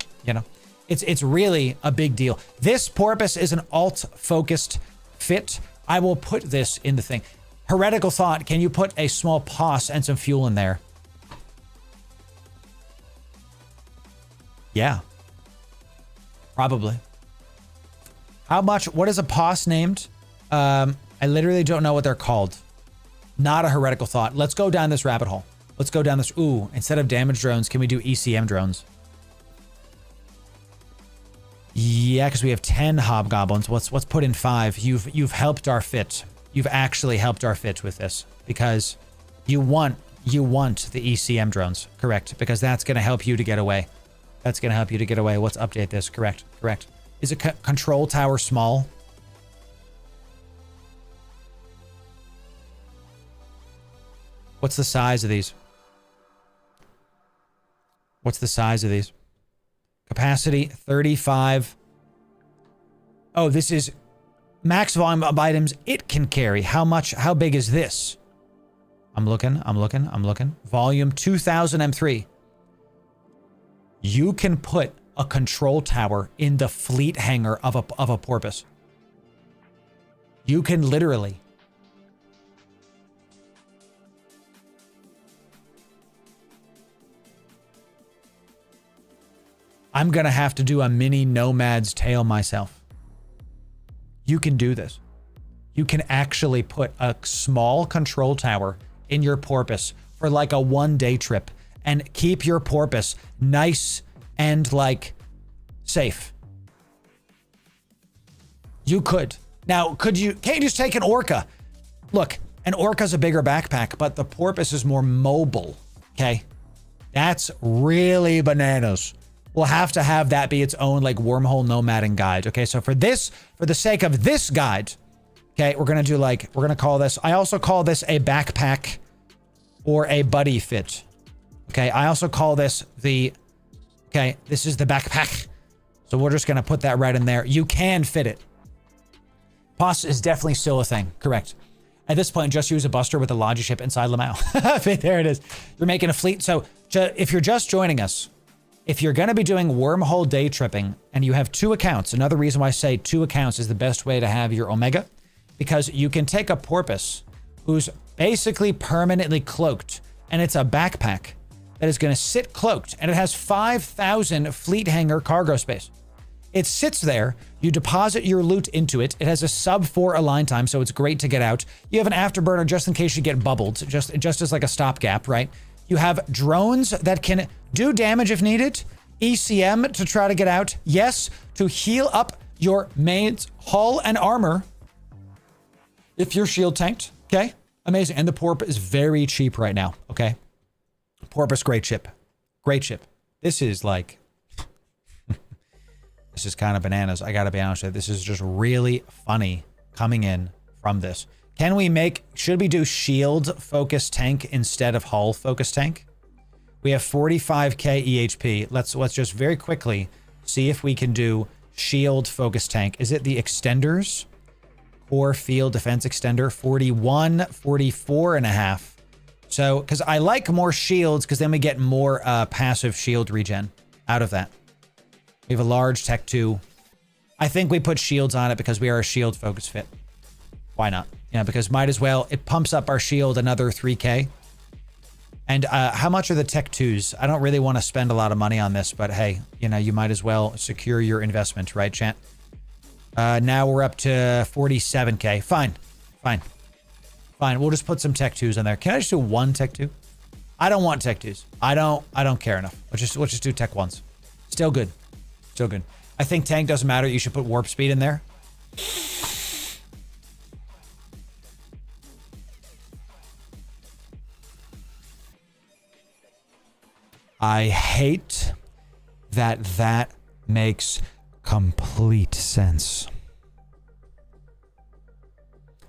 it's really a big deal. This Porpus is an alt-focused fit. I will put this in the thing. Heretical thought, can you put a small POS and some fuel in there? Yeah. Probably. How much? What is a POS named? I literally don't know what they're called. Not a heretical thought. Let's go down this rabbit hole. Let's go down this. Ooh, instead of damage drones, can we do ECM drones? Yeah, because we have 10 hobgoblins. Let's put in 5. You've helped our fit. You've actually helped our fit with this, because you want the ECM drones, correct? Because that's going to help you to get away. That's going to help you to get away. Let's update this. Correct. Is a control tower small? What's the size of these? What's the size of these? Capacity 35. Oh, this is max volume of items it can carry. How much? How big is this? I'm looking. Volume 2000 M3. You can put a control tower in the fleet hangar of a Porpus. You can literally. I'm going to have to do a mini Nomad's Tale myself. You can do this. You can actually put a small control tower in your Porpus for like a one-day trip and keep your Porpus nice and like safe. You could. Now, can't you just take an Orca? Look, an Orca's a bigger backpack, but the Porpus is more mobile, okay? That's really bananas. We'll have to have that be its own like wormhole nomading guide. Okay, so for the sake of this guide, okay, we're gonna call this, I also call this a backpack or a buddy fit. Okay, I also call this this is the backpack. So we're just gonna put that right in there. You can fit it. POS is definitely still a thing, correct. At this point, just use a buster with a Logi ship inside Lamau. There it is. You're making a fleet. So if you're just joining us, if you're going to be doing wormhole day tripping and you have 2 accounts, another reason why I say 2 accounts is the best way to have your Omega, because you can take a Porpus who's basically permanently cloaked, and it's a backpack that is going to sit cloaked, and it has 5,000 fleet hangar cargo space. It sits there. You deposit your loot into it. It has a sub 4 align time, so it's great to get out. You have an afterburner just in case you get bubbled, just as like a stopgap, right? You have drones that can do damage if needed. ECM to try to get out. Yes, to heal up your maid's hull and armor if you're shield tanked. Okay, amazing. And the Porp is very cheap right now. Okay, Porpus, great ship. Great ship. This is like, this is kind of bananas. I gotta be honest with you. This is just really funny coming in from this. Should we do shield focus tank instead of hull focus tank? We have 45k EHP. Let's just very quickly see if we can do shield focus tank. Is it the extenders? Core field defense extender, 41, 44 and a half. So, because I like more shields, because then we get more passive shield regen out of that. We have a large tech 2. I think we put shields on it because we are a shield focus fit. Why not? Yeah, because might as well. It pumps up our shield another 3k. And how much are the tech 2s? I don't really want to spend a lot of money on this, but hey, you might as well secure your investment, right, chat? Now we're up to 47k. Fine. We'll just put some tech 2s in there. Can I just do 1 tech 2? I don't want tech 2s. I don't care enough. We'll just do tech 1s. Still good. I think tank doesn't matter. You should put warp speed in there. I hate that makes complete sense.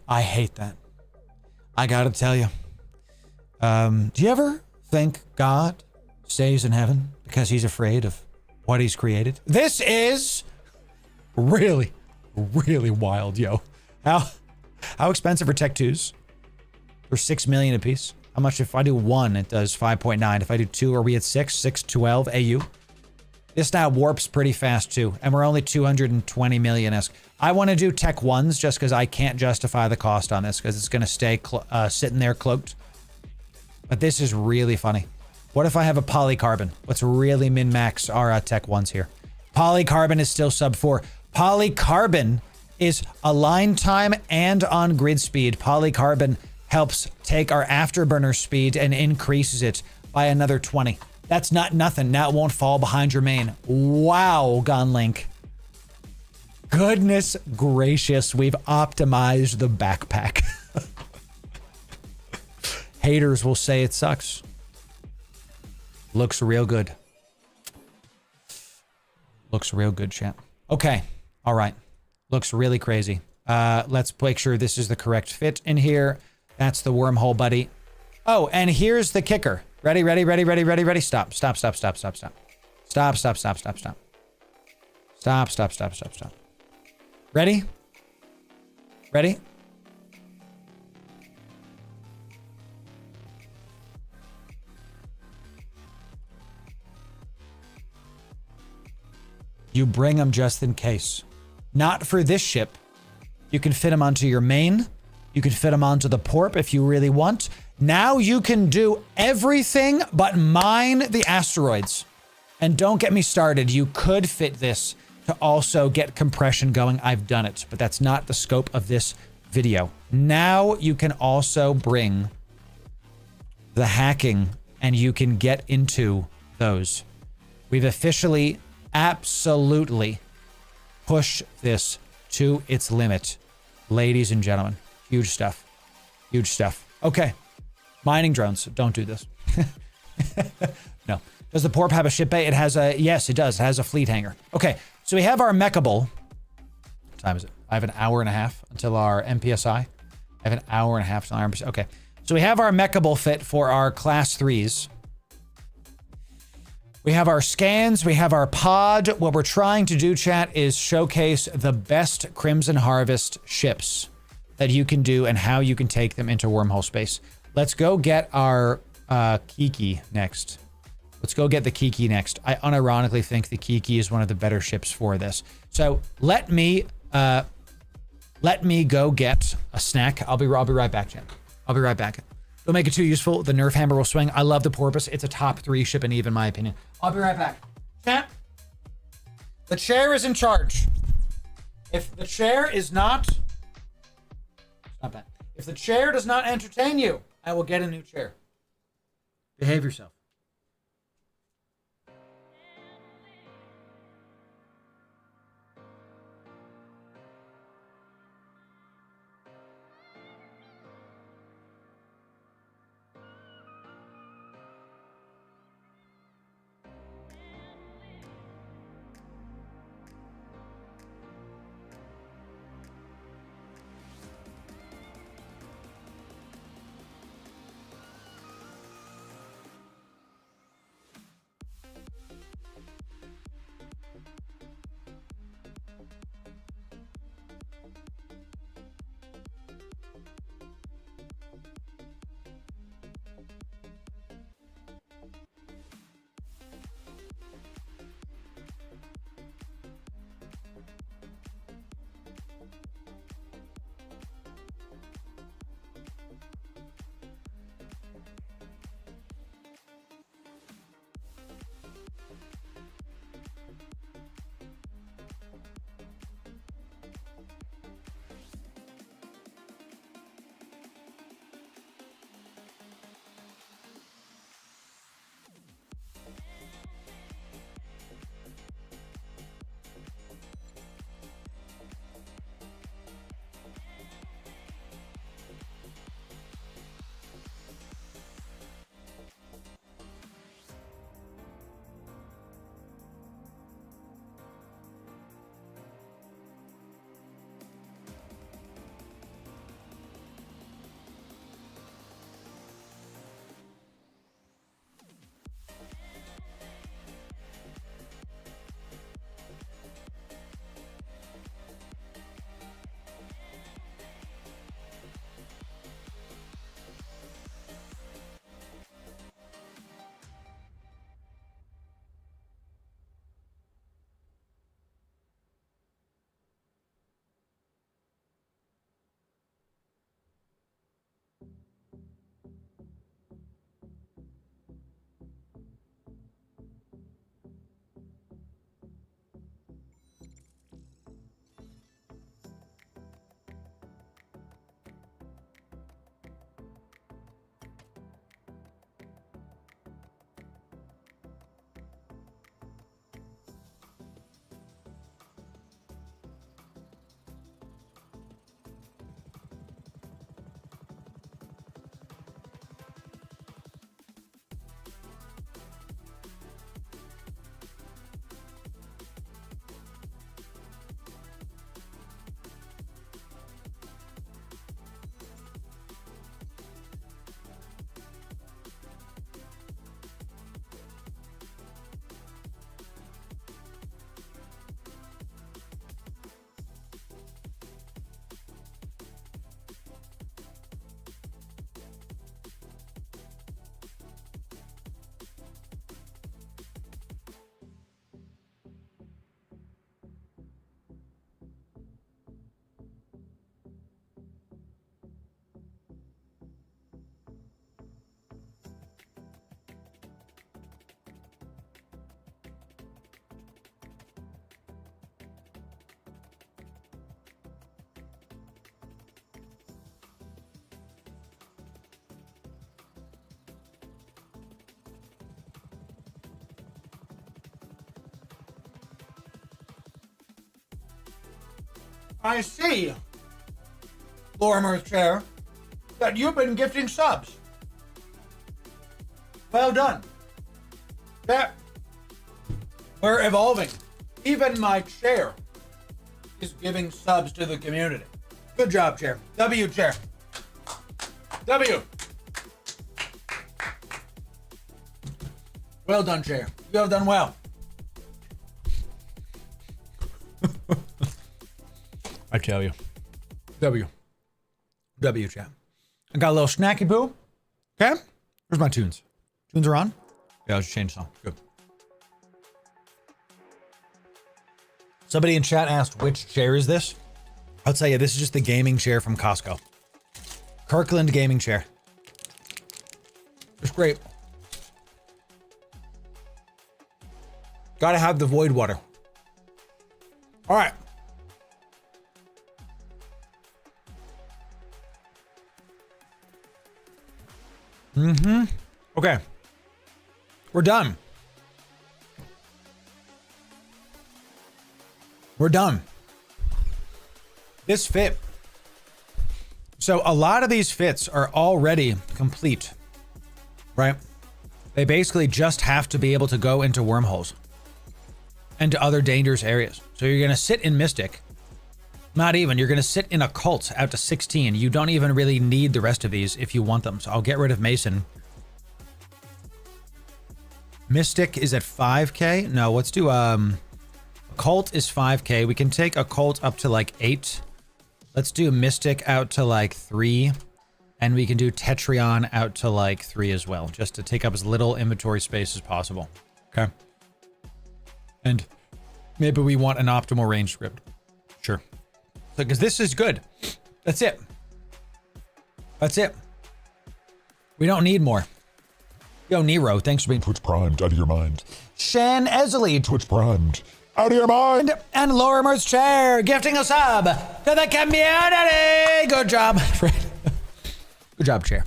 I hate that. I gotta tell you. Do you ever think God stays in heaven because he's afraid of what he's created? This is really, really wild, yo. How expensive are tech 2s? They're 6 million a piece. How much if I do 1, it does 5.9. If I do 2, are we at 6? 612 AU. This now warps pretty fast too. And we're only 220 million-esque. I want to do tech 1s just because I can't justify the cost on this because it's going to stay sitting there cloaked. But this is really funny. What if I have a polycarbon? Let's really min-max our tech 1s here. Polycarbon is still sub 4. Polycarbon is align time and on grid speed. Polycarbon helps take our afterburner speed and increases it by another 20. That's not nothing. Now it won't fall behind your main. Wow, Gunlink. Goodness gracious, we've optimized the backpack. Haters will say it sucks. Looks real good. Looks real good, chat. Okay, all right. Looks really crazy. Let's make sure this is the correct fit in here. That's the wormhole, buddy. Oh, and here's the kicker. Ready? Stop. Ready? You bring them just in case. Not for this ship. You can fit them onto your main. You can fit them onto the Porp if you really want. Now you can do everything but mine the asteroids. And don't get me started. You could fit this to also get compression going. I've done it, but that's not the scope of this video. Now you can also bring the hacking and you can get into those. We've officially, absolutely pushed this to its limit. Ladies and gentlemen, huge stuff. Huge stuff. Okay. Mining drones. Don't do this. No. Does the Porp have a ship bay? It has a, yes, it does. It has a fleet hangar. Okay. So we have our mechable. What time is it? I have an hour and a half until our MPSI. I have an hour and a half until our MPSI. Okay. So we have our mechable fit for our class 3s. We have our scans. We have our pod. What we're trying to do, chat, is showcase the best Crimson Harvest ships that you can do and how you can take them into wormhole space. Let's go get our Kiki next. Let's go get the Kiki next. I unironically think the Kiki is one of the better ships for this. So let me go get a snack. I'll be right back, chat. I'll be right back. Don't make it too useful. The Nerf hammer will swing. I love the Porpus. It's a top 3 ship in EVE, in my opinion. I'll be right back. Chat. The chair is in charge. If the chair is not... Stop that. If the chair does not entertain you, I will get a new chair. Behave yourself. I see, Lorimer Chair, that you've been gifting subs. Well done. Chair, we're evolving. Even my chair is giving subs to the community. Good job, Chair. W, Chair. W. Well done, Chair. You have done well. I tell you. W. W, Chair. I got a little snacky poo. Okay? Where's my tunes? Tunes are on? Yeah, I'll just change the song. Good. Somebody in chat asked, which chair is this? I'll tell you, this is just the gaming chair from Costco. Kirkland gaming chair. It's great. Gotta have the void water. All right. Okay. We're done. We're done. This fit. So a lot of these fits are already complete, right? They basically just have to be able to go into wormholes and to other dangerous areas. So you're going to sit in Mystic. Not even. You're going to sit in Occult out to 16. You don't even really need the rest of these if you want them. So I'll get rid of Mason. Mystic is at 5k. No, let's do Occult is 5k. We can take Occult up to like 8. Let's do Mystic out to like 3. And we can do Tetrion out to like 3 as well, just to take up as little inventory space as possible. Okay. And maybe we want an optimal range script. Sure. So, because this is good. That's it. That's it. We don't need more. Yo, Nero, thanks for being Twitch primed, out of your mind. Shan Esley, Twitch primed, out of your mind. and Lorimer's Chair, gifting a sub to the community. Good job, Fred. Good job, Chair.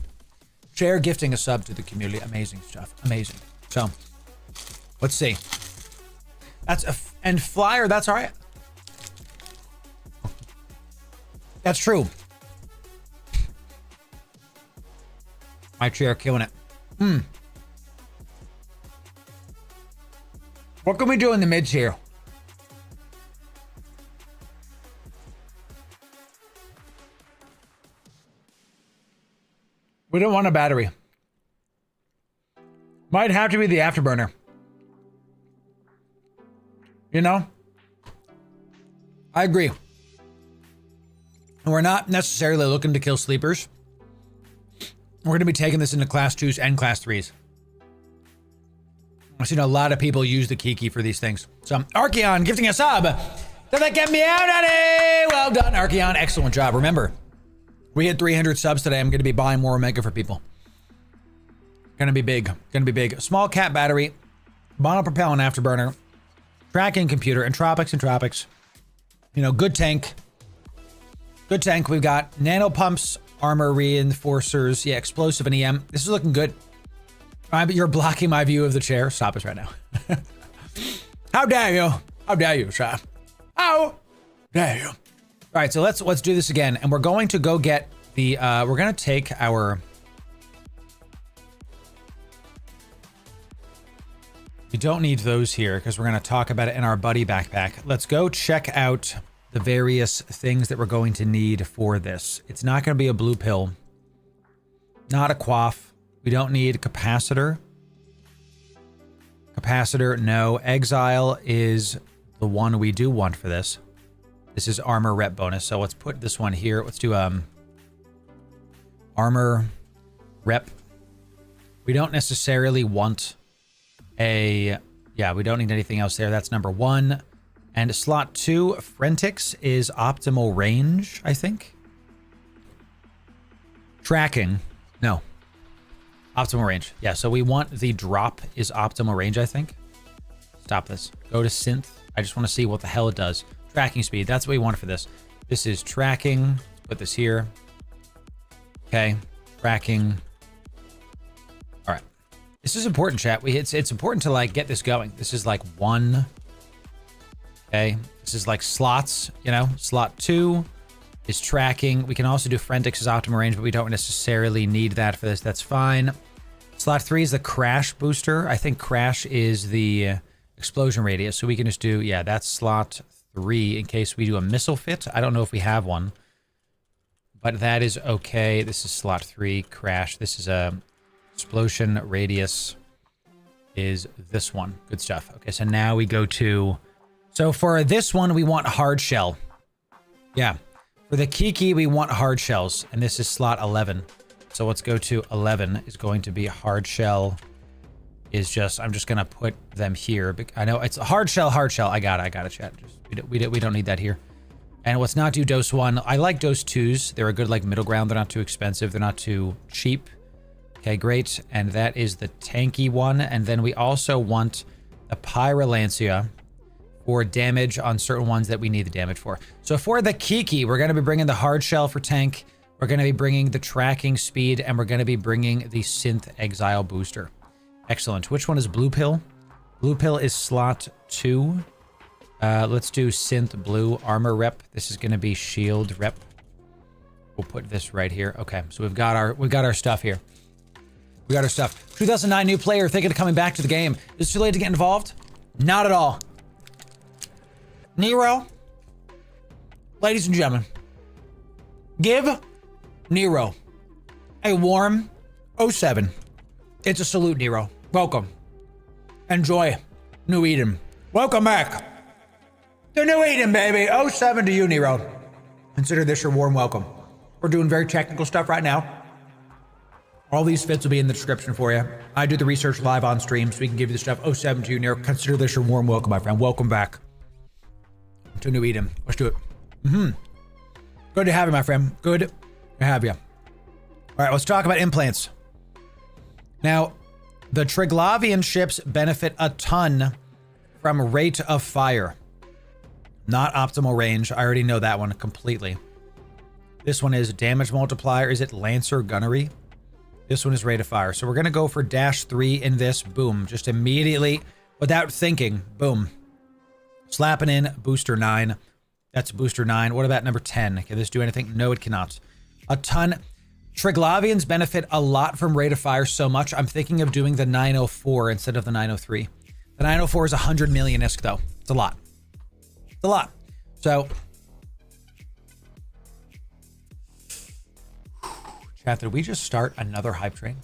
Chair gifting a sub to the community. Amazing stuff. Amazing. So, let's see. That's and Flyer, that's all right. That's true. My Chair killing it. What can we do in the mids here? We don't want a battery. Might have to be the afterburner. You know? I agree. And we're not necessarily looking to kill sleepers. We're going to be taking this into class 2s and class 3s. I've seen a lot of people use the Kiki for these things. So, Archeon gifting a sub to the community. Well done, Archeon. Excellent job. Remember, we hit 300 subs today. I'm going to be buying more Omega for people. Gonna be big. Gonna be big. Small cat battery, monopropellant afterburner, tracking computer, entropics. You know, good tank. Good tank. We've got nano pumps, armor reinforcers, yeah, explosive and EM. This is looking good. But you're blocking my view of the chair. Stop us right now. How dare you? How dare you, Shah? How dare you? All right, so let's do this again, and we're going to go get the. We're gonna take our. We don't need those here because we're gonna talk about it in our buddy backpack. Let's go check out the various things that we're going to need for this. It's not gonna be a blue pill. Not a quaff. We don't need capacitor. Capacitor, no. Exile is the one we do want for this. This is armor rep bonus. So let's put this one here. Let's do armor rep. We don't necessarily want a, yeah, we don't need anything else there. That's number 1. And slot 2, Frentix is optimal range, I think. Tracking, no. Optimal range. Yeah, so we want the drop is optimal range, I think. Stop this. Go to synth. I just want to see what the hell it does. Tracking speed. That's what we want for this. This is tracking. Let's put this here. Okay. Tracking. All right. This is important, chat. It's important to like get this going. This is like 1. Okay. This is like slots, you know. Slot 2 is tracking. We can also do forensics as optimal range, but we don't necessarily need that for this. That's fine. Slot 3 is the crash booster. I think crash is the explosion radius. So we can just do, yeah, that's slot 3 in case we do a missile fit. I don't know if we have one, but that is okay. This is slot 3, crash. This is a explosion radius is this one. Good stuff. Okay, so now we go to, so for this one, we want hard shell. Yeah. For the Kiki, we want hard shells, and this is slot 11. So let's go to 11 is going to be hard shell is just, I'm just going to put them here. I know it's a hard shell. I got it, chat. Just, we don't need that here. And let's not do dose 1. I like dose 2s. They're a good like middle ground. They're not too expensive. They're not too cheap. Okay, great. And that is the tanky one. And then we also want a Pyrolancia for damage on certain ones that we need the damage for. So for the Kiki, we're going to be bringing the hard shell for tank. We're going to be bringing the tracking speed, and we're going to be bringing the synth exile booster. Excellent. Which one is blue pill? Blue pill is slot 2. Let's do synth blue armor rep. This is going to be shield rep. We'll put this right here. Okay, so we've got our stuff here. We got our stuff. 2009 new player thinking of coming back to the game. Is it too late to get involved? Not at all. Nero, ladies and gentlemen, give Nero a warm 07. It's a salute, Nero. Welcome. Enjoy New Eden. Welcome back to New Eden, baby. 07 to you, Nero. Consider this your warm welcome. We're doing very technical stuff right now. All these fits will be in the description for you. I do the research live on stream, so we can give you the stuff. 07 to you, Nero. Consider this your warm welcome, my friend. Welcome back to New Eden. Let's do it. Good to have you, my friend. Good to have you. All right, let's talk about implants. Now, the Triglavian ships benefit a ton from rate of fire. Not optimal range. I already know that one completely. This one is damage multiplier. Is it Lancer Gunnery? This one is rate of fire. So we're going to go for -3 in this. Boom. Just immediately, without thinking. Boom. Slapping in booster 9. That's booster 9. What about number 10? Can this do anything? No, it cannot. A ton. Triglavians benefit a lot from rate of fire so much. I'm thinking of doing the 904 instead of the 903. The 904 is 100 million ISK though. It's a lot. It's a lot. So, chat, did we just start another hype train?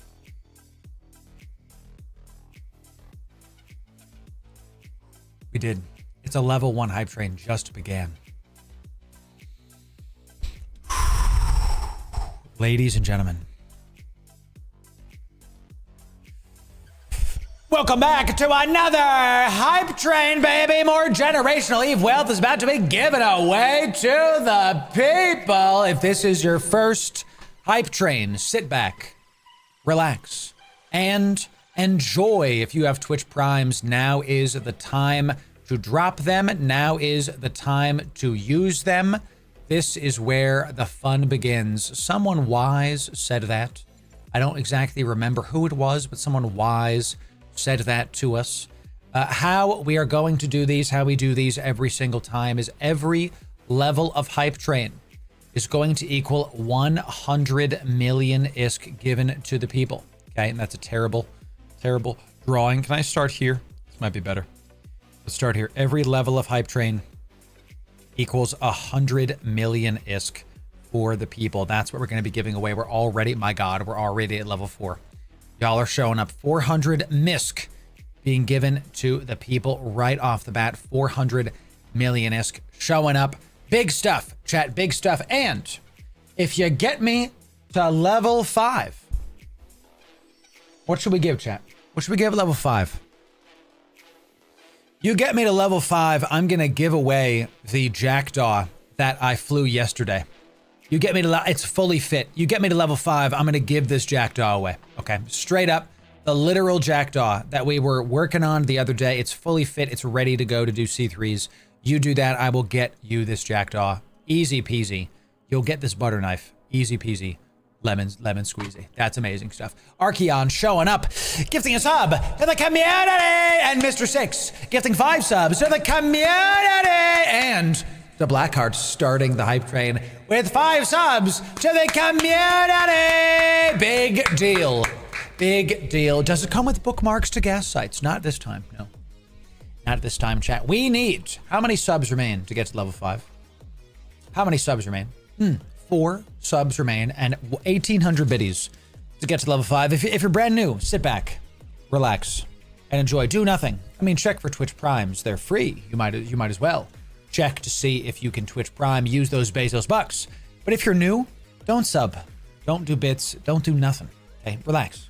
We did. It's a level 1 hype train just began. Ladies and gentlemen, welcome back to another hype train, baby. More generational Eve wealth is about to be given away to the people. If this is your first hype train, sit back, relax, and enjoy. If you have Twitch Primes, now is the time to drop them. Now is the time to use them. This is where the fun begins. Someone wise said that. I don't exactly remember who it was, but someone wise said that to us. How we are going to do these, how we do these every single time, is every level of hype train is going to equal 100 million ISK given to the people. Okay, and that's a terrible, terrible drawing. Can I start here? This might be better. Let's start here. Every level of hype train equals 100 million ISK for the people. That's what we're going to be giving away. We're already, my God, we're already at level 4. Y'all are showing up. 400 MISK being given to the people right off the bat. 400 million ISK showing up. Big stuff, chat, big stuff. And if you get me to level 5, what should we give, chat? What should we give at level 5? You get me to level 5, I'm going to give away the Jackdaw that I flew yesterday. You get me to, it's fully fit. You get me to level 5, I'm going to give this Jackdaw away. Okay, straight up, the literal Jackdaw that we were working on the other day. It's fully fit. It's ready to go to do C3s. You do that, I will get you this Jackdaw. Easy peasy. You'll get this butter knife. Easy peasy. Lemon squeezy. That's amazing stuff. Archeon showing up, gifting a sub to the community, and Mr. 6 gifting 5 subs to the community, The Blackheart starting the hype train with 5 subs to the community. Big deal. Big deal. Does it come with bookmarks to gas sites? Not this time, no. Not this time, chat. We need, how many subs remain to get to level 5? How many subs remain? 4 subs remain and 1,800 biddies to get to level 5. If you're brand new, sit back, relax, and enjoy. Do nothing. I mean, check for Twitch Primes. They're free. You might as well check to see if you can Twitch Prime, use those Bezos bucks. But if you're new, don't sub, don't do bits, don't do nothing. Okay, relax.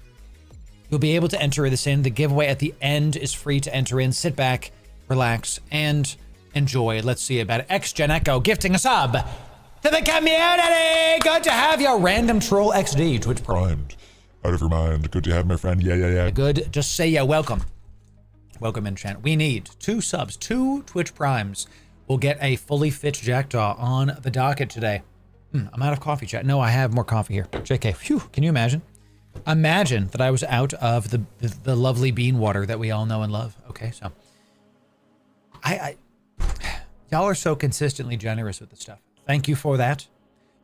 You'll be able to enter this in. The giveaway at the end is free to enter in. Sit back, relax, and enjoy. Let's see about it. XGen Echo gifting a sub to the community. Good to have you. Random Troll XD, Twitch Prime. Primed. Out of your mind. Good to have, my friend. Yeah. Good. Just say yeah. Welcome. Welcome in, chat. We need 2 subs, 2 Twitch Primes. We'll get a fully fit Jackdaw on the docket today. I'm out of coffee, chat. No, I have more coffee here. JK. Phew. Can you imagine? Imagine that I was out of the lovely bean water that we all know and love. Okay, so y'all are so consistently generous with the stuff. Thank you for that.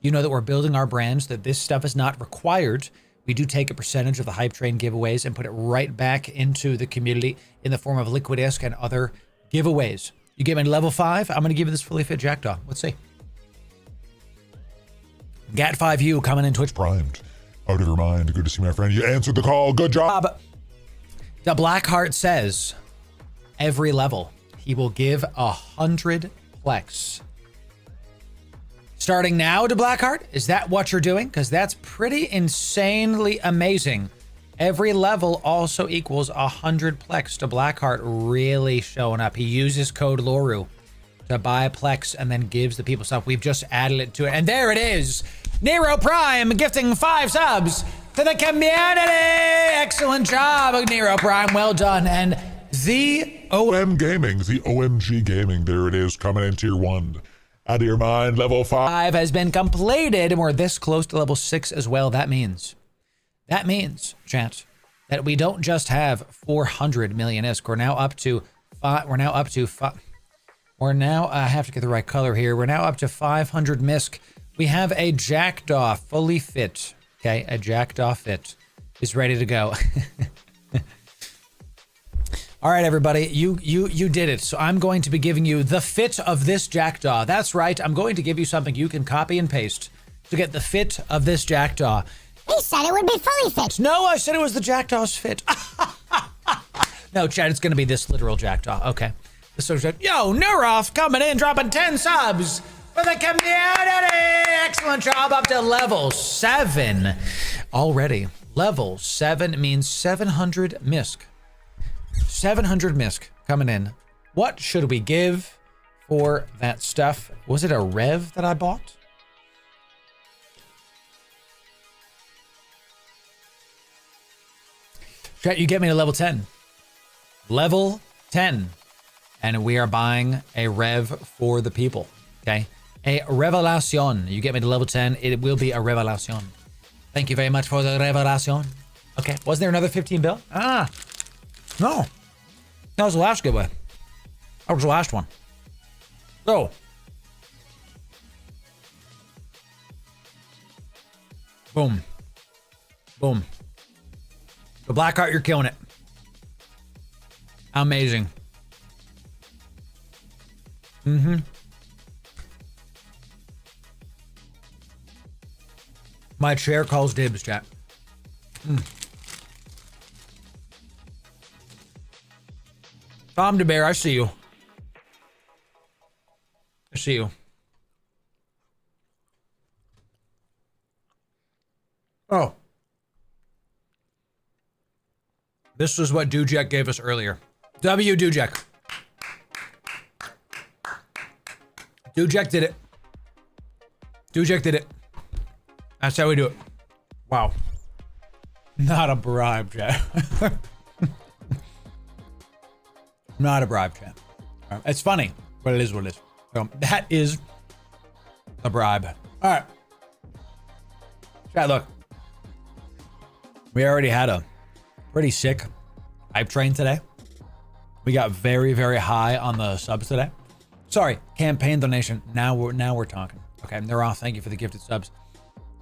You know that we're building our brands, that this stuff is not required. We do take a percentage of the Hype Train giveaways and put it right back into the community in the form of Liquid Disc and other giveaways. You get me to level 5, I'm going to give you this fully fit Jackdaw. Let's see. Gat5U coming in Twitch. Primed. Out of your mind. Good to see, my friend. You answered the call. Good job. The Blackheart says every level he will give 100 plex. Starting now to Blackheart? Is that what you're doing? Because that's pretty insanely amazing. Every level also equals 100 plex to Blackheart, really showing up. He uses code Loru to buy plex and then gives the people stuff. We've just added it to it. And there it is. Nero Prime gifting 5 subs to the community. Excellent job, Nero Prime. Well done. And the OM Gaming, the OMG Gaming. There it is, coming in tier 1. Out of your mind, level 5 has been completed, and we're this close to level 6 as well. That means, chat, that we don't just have 400 million ISK. We're now up to I have to get the right color here. We're now up to 500 MISC. We have a Jackdaw fully fit. Okay, a Jackdaw fit is ready to go. All right, everybody, you did it. So I'm going to be giving you the fit of this Jackdaw. That's right. I'm going to give you something you can copy and paste to get the fit of this Jackdaw. He said it would be fully fit. No, I said it was the Jackdaw's fit. No, Chad, it's going to be this literal Jackdaw. Okay. So, yo, Nuroff coming in, dropping 10 subs for the community. Excellent job, up to level 7 already. Level 7 means 700 MISC. 700 MISC coming in. What should we give for that stuff? Was it a Rev that I bought? Chat, you get me to level 10. Level 10. And we are buying a Rev for the people. Okay? A Revelation. You get me to level 10. It will be a Revelation. Thank you very much for the Revelation. Okay. Wasn't there another 15 bill? Ah. No. That was the last giveaway. That was the last one. So. Boom. Boom. The Blackheart, you're killing it. Amazing. My chair calls dibs, chat. Tom DeBear, I see you. I see you. Oh. This is what Dujek gave us earlier. W. Dujek. Dujek did it. Dujek did it. That's how we do it. Wow. Not a bribe, chat. Not a bribe, chat. It's funny, but it is what it is. So that is a bribe. All right. Chat, look. We already had a pretty sick hype train today. We got very, very high on the subs today. Sorry, campaign donation. Now we're talking. Okay, they're off. Thank you for the gifted subs.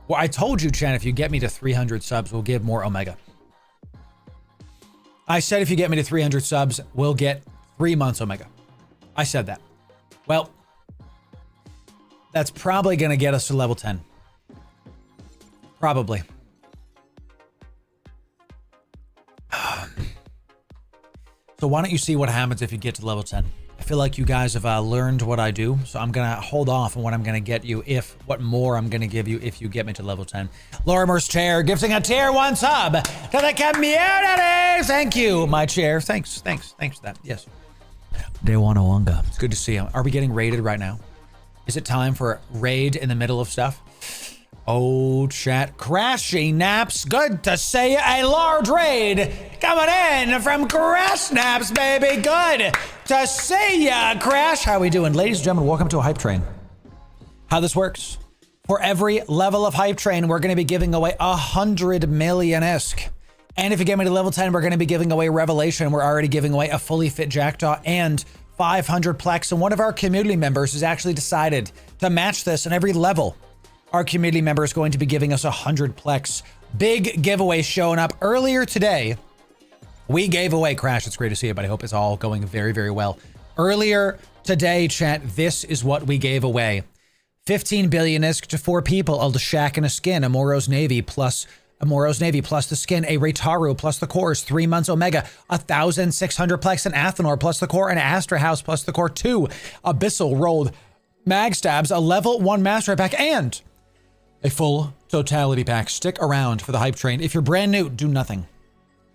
Well, I told you, Chan, if you get me to 300 subs, we'll give more Omega. I said if you get me to 300 subs, we'll get 3 months Omega. I said that. Well, that's probably going to get us to level 10. Probably. So why don't you see what happens if you get to level 10? I feel like you guys have learned what I do, so I'm going to hold off on what I'm going to get you what more I'm going to give you if you get me to level 10. Lorimer's Chair gifting a tier 1 sub to the community. Thank you, my chair. Thanks for that. Yes. Dewanawanga. It's good to see you. Are we getting raided right now? Is it time for a raid in the middle of stuff? Oh, chat. Crashy Naps. Good to see you. A large raid coming in from Crash Naps, baby. Good to see ya, Crash. How we doing? Ladies and gentlemen, welcome to a hype train. How this works. For every level of hype train, we're going to be giving away 100 million ISK. And if you get me to level 10, we're going to be giving away Revelation. We're already giving away a fully fit Jackdaw and 500 Plex. And one of our community members has actually decided to match this in every level. Our community member is going to be giving us 100 Plex. Big giveaway showing up earlier today. We gave away, Crash, it's great to see you, but I hope it's all going very, very well. Earlier today, chat, this is what we gave away. 15 billion ISK to 4 people, a Shack and a skin, a Moro's Navy plus the skin, a Reitaru plus the cores, 3 months Omega, 1,600 Plex, an Athenor plus the core, an Astra House plus the core, 2 Abyssal rolled mag stabs, a level 1 master pack, and a full totality pack. Stick around for the hype train. If you're brand new, do nothing.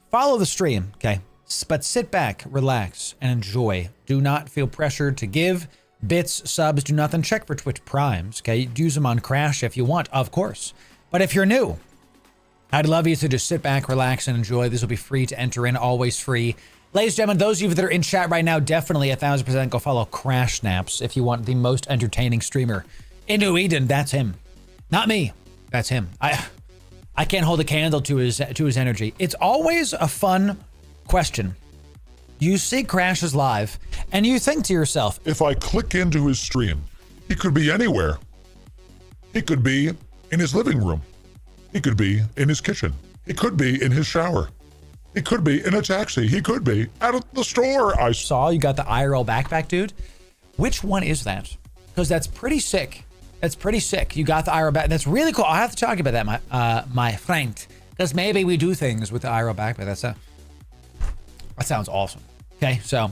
Follow the stream, okay? But sit back, relax, and enjoy. Do not feel pressured to give bits, subs, do nothing. Check for Twitch Primes, okay? Use them on Crash if you want, of course. But if you're new, I'd love you to just sit back, relax, and enjoy. This will be free to enter in, always free. Ladies and gentlemen, those of you that are in chat right now, definitely 1,000% go follow Crash Naps if you want the most entertaining streamer. Into Eden, that's him. Not me. That's him. I can't hold a candle to his energy. It's always a fun question. You see Crash's live, and you think to yourself, If I click into his stream, he could be anywhere. He could be in his living room. He could be in his kitchen. He could be in his shower. He could be in a taxi. He could be at the store. I saw you got the IRL backpack, dude. Which one is that? Because that's pretty sick. That's pretty sick. You got the IRL back. That's really cool. I'll have to talk about that, my friend. Because maybe we do things with the IRL backpack. That sounds awesome. Okay, so,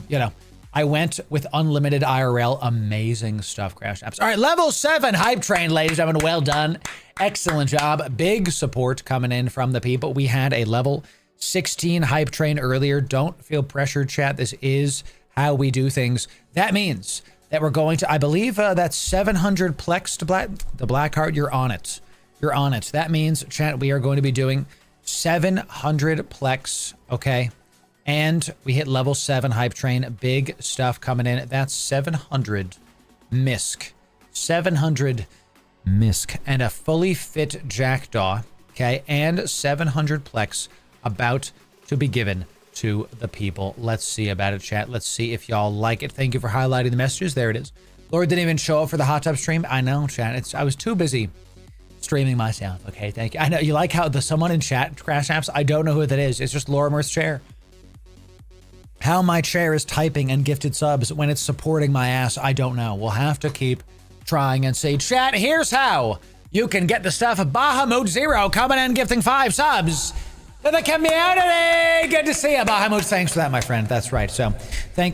I went with unlimited IRL. Amazing stuff, Crash Apps. All right, level 7 hype train, ladies and gentlemen. Well done. Excellent job. Big support coming in from the people. We had a level 16 hype train earlier. Don't feel pressured, chat. This is how we do things. That means that we're going to, I believe that's 700 Plex to the Blackheart. You're on it. You're on it. That means, chat, we are going to be doing 700 Plex, okay? And we hit level 7 hype train. Big stuff coming in. That's 700 MISK. 700 MISK. And a fully fit Jackdaw, okay? And 700 Plex about to be given to the people. Let's see about it, chat. Let's see if y'all like it. Thank you for highlighting the messages. There it is. Lord didn't even show up for the hot tub stream. I know, chat. I was too busy streaming myself. Okay, thank you. I know you like how someone in chat, Crash Apps, I don't know who that is. It's just Lorimer's chair. How my chair is typing and gifted subs when it's supporting my ass, I don't know. We'll have to keep trying and see. Chat, here's how you can get the stuff. Bahamut Zero coming in gifting 5 subs to the community. Good to see you, Bahamut. Thanks for that, my friend. That's right. So,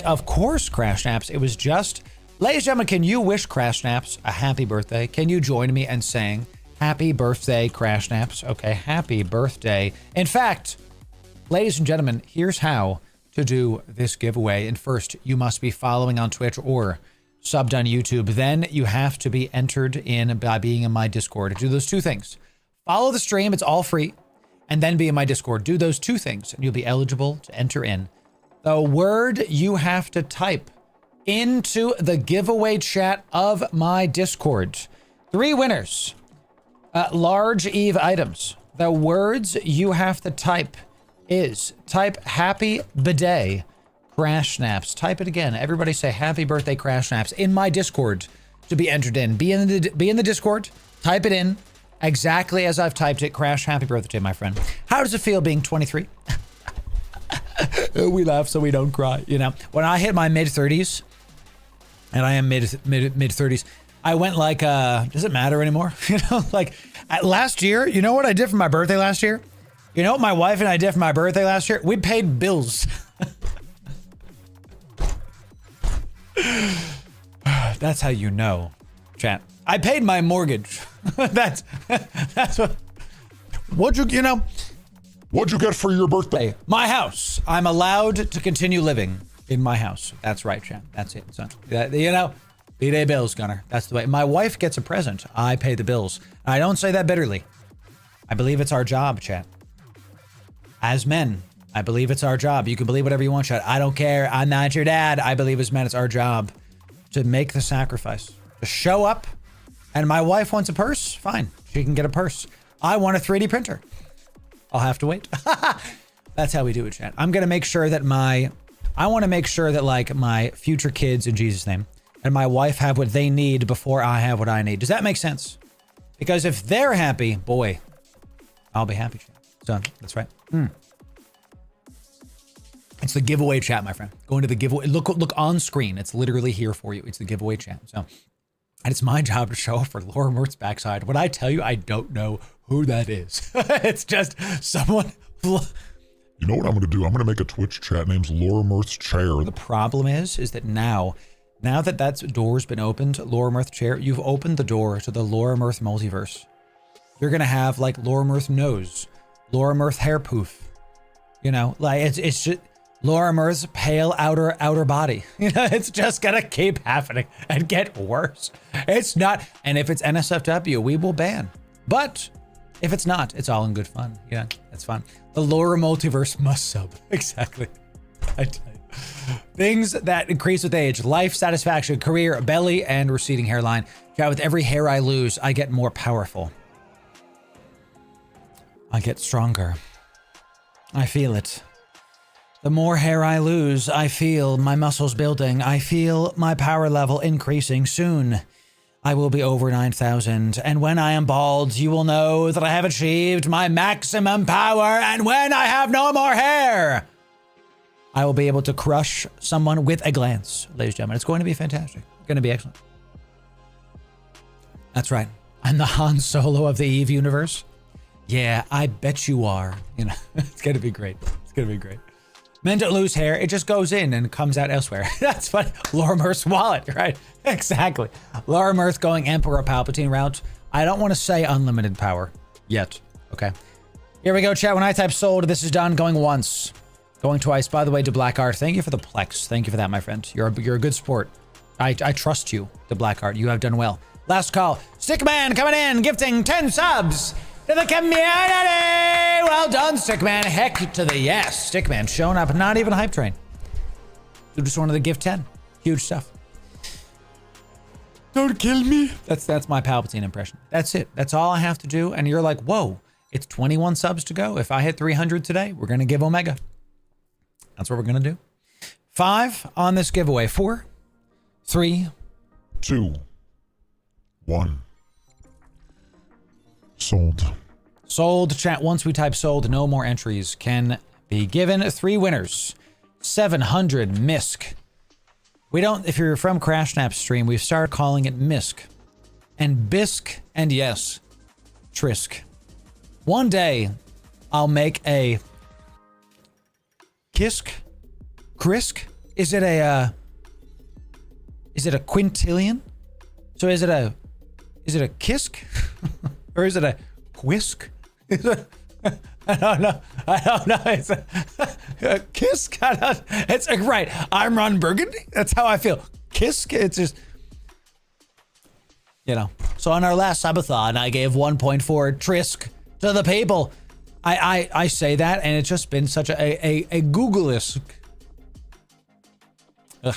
of course, Crash Snaps. It was just, ladies and gentlemen, can you wish Crash Snaps a happy birthday? Can you join me in saying happy birthday, Crash Snaps? Okay, happy birthday. In fact, ladies and gentlemen, here's how to do this giveaway. And first, you must be following on Twitch or subbed on YouTube. Then you have to be entered in by being in my Discord. Do those 2 things. Follow the stream. It's all free. And then be in my Discord. Do those 2 things, and you'll be eligible to enter in. The word you have to type into the giveaway chat of my Discord. 3 winners. Large Eve items. The words you have to type is type happy bidet, Crash Snaps. Type it again. Everybody say happy birthday Crash Snaps in my Discord to be entered in. Be in the Discord. Type it in exactly as I've typed it. Crash, happy birthday, my friend. How does it feel being 23? We laugh so we don't cry. You know, when I hit my mid-30s, and I am mid-30s, I went like, does it matter anymore? You know, like last year, you know what I did for my birthday last year? You know what my wife and I did for my birthday last year? We paid bills. That's how you know, chat. I paid my mortgage. that's what'd you know? What'd you get for your birthday? My house. I'm allowed to continue living in my house. That's right, chat. That's it. So, you know, B-Day bills, Gunner. That's the way. My wife gets a present. I pay the bills. I don't say that bitterly. I believe it's our job, chat. As men, I believe it's our job. You can believe whatever you want, chat. I don't care. I'm not your dad. I believe as men, it's our job to make the sacrifice, to show up. And my wife wants a purse. Fine. She can get a purse. I want a 3D printer. I'll have to wait. That's how we do it, chat. I'm going to make sure that I want to make sure that like my future kids in Jesus' name and my wife have what they need before I have what I need. Does that make sense? Because if they're happy, boy, I'll be happy, chat. So that's right. It's the giveaway chat, my friend. Go into the giveaway. Look on screen. It's literally here for you. It's the giveaway chat. So, and it's my job to show up for Laura Mert's backside. When I tell you, I don't know who that is. It's just someone. You know what I'm going to do? I'm going to make a Twitch chat named Laura Mirth's Chair. The problem is that now that door's been opened, Laura Mirth Chair, you've opened the door to the Laura Mirth multiverse. You're going to have like Laura Mirth nose, Laura Mirth hair poof. You know, like it's just Laura Mirth's pale outer body. You know, it's just going to keep happening and get worse. It's not. And if it's NSFW, we will ban. But if it's not, it's all in good fun. Yeah, that's fun. The Laura multiverse must sub. Exactly. I tell you. Things that increase with age: life, satisfaction, career, belly, and receding hairline. Yeah, with every hair I lose, I get more powerful. I get stronger. I feel it. The more hair I lose, I feel my muscles building. I feel my power level increasing. Soon, I will be over 9,000. And when I am bald, you will know that I have achieved my maximum power. And when I have no more hair, I will be able to crush someone with a glance, ladies and gentlemen. It's going to be fantastic. It's going to be excellent. That's right. I'm the Han Solo of the Eve universe. Yeah, I bet you are. You know, it's going to be great. It's going to be great. Men don't lose hair. It just goes in and comes out elsewhere. That's funny. Laura Mirth's wallet, right? Exactly. Laura Mirth going Emperor Palpatine route. I don't want to say unlimited power yet. Okay. Here we go, chat. When I type sold, this is done. Going once. Going twice. By the way, to Black Art, thank you for the Plex. Thank you for that, my friend. You're a good sport. I trust you, the Black Art. You have done well. Last call. Stickman coming in, gifting 10 subs to the community. Well done, Stickman. Heck to the yes. Stickman showing up. Not even hype train. You just wanted to gift 10. Huge stuff. Don't kill me. That's my Palpatine impression. That's it. That's all I have to do. And you're like, whoa, it's 21 subs to go. If I hit 300 today, we're going to give Omega. That's what we're going to do. 5 on this giveaway. 4, 3, 2, 1. Sold. Sold, chat. Once we type sold, no more entries can be given. 3 winners. 700 MISC. We don't, if you're from Crash Snap stream, we've started calling it MISC. And Bisque, and yes, Trisk. One day, I'll make a Kisk? Krisk? Is it a quintillion? So is it a Kisk? Or is it a Whisk? I don't know. It's a Kisk. It's right. I'm Ron Burgundy. That's how I feel. Kisk. It's just, you know. So on our last subathon, I gave 1.4 Trisk to the people. I say that, and it's just been such a Google-esque. Ugh.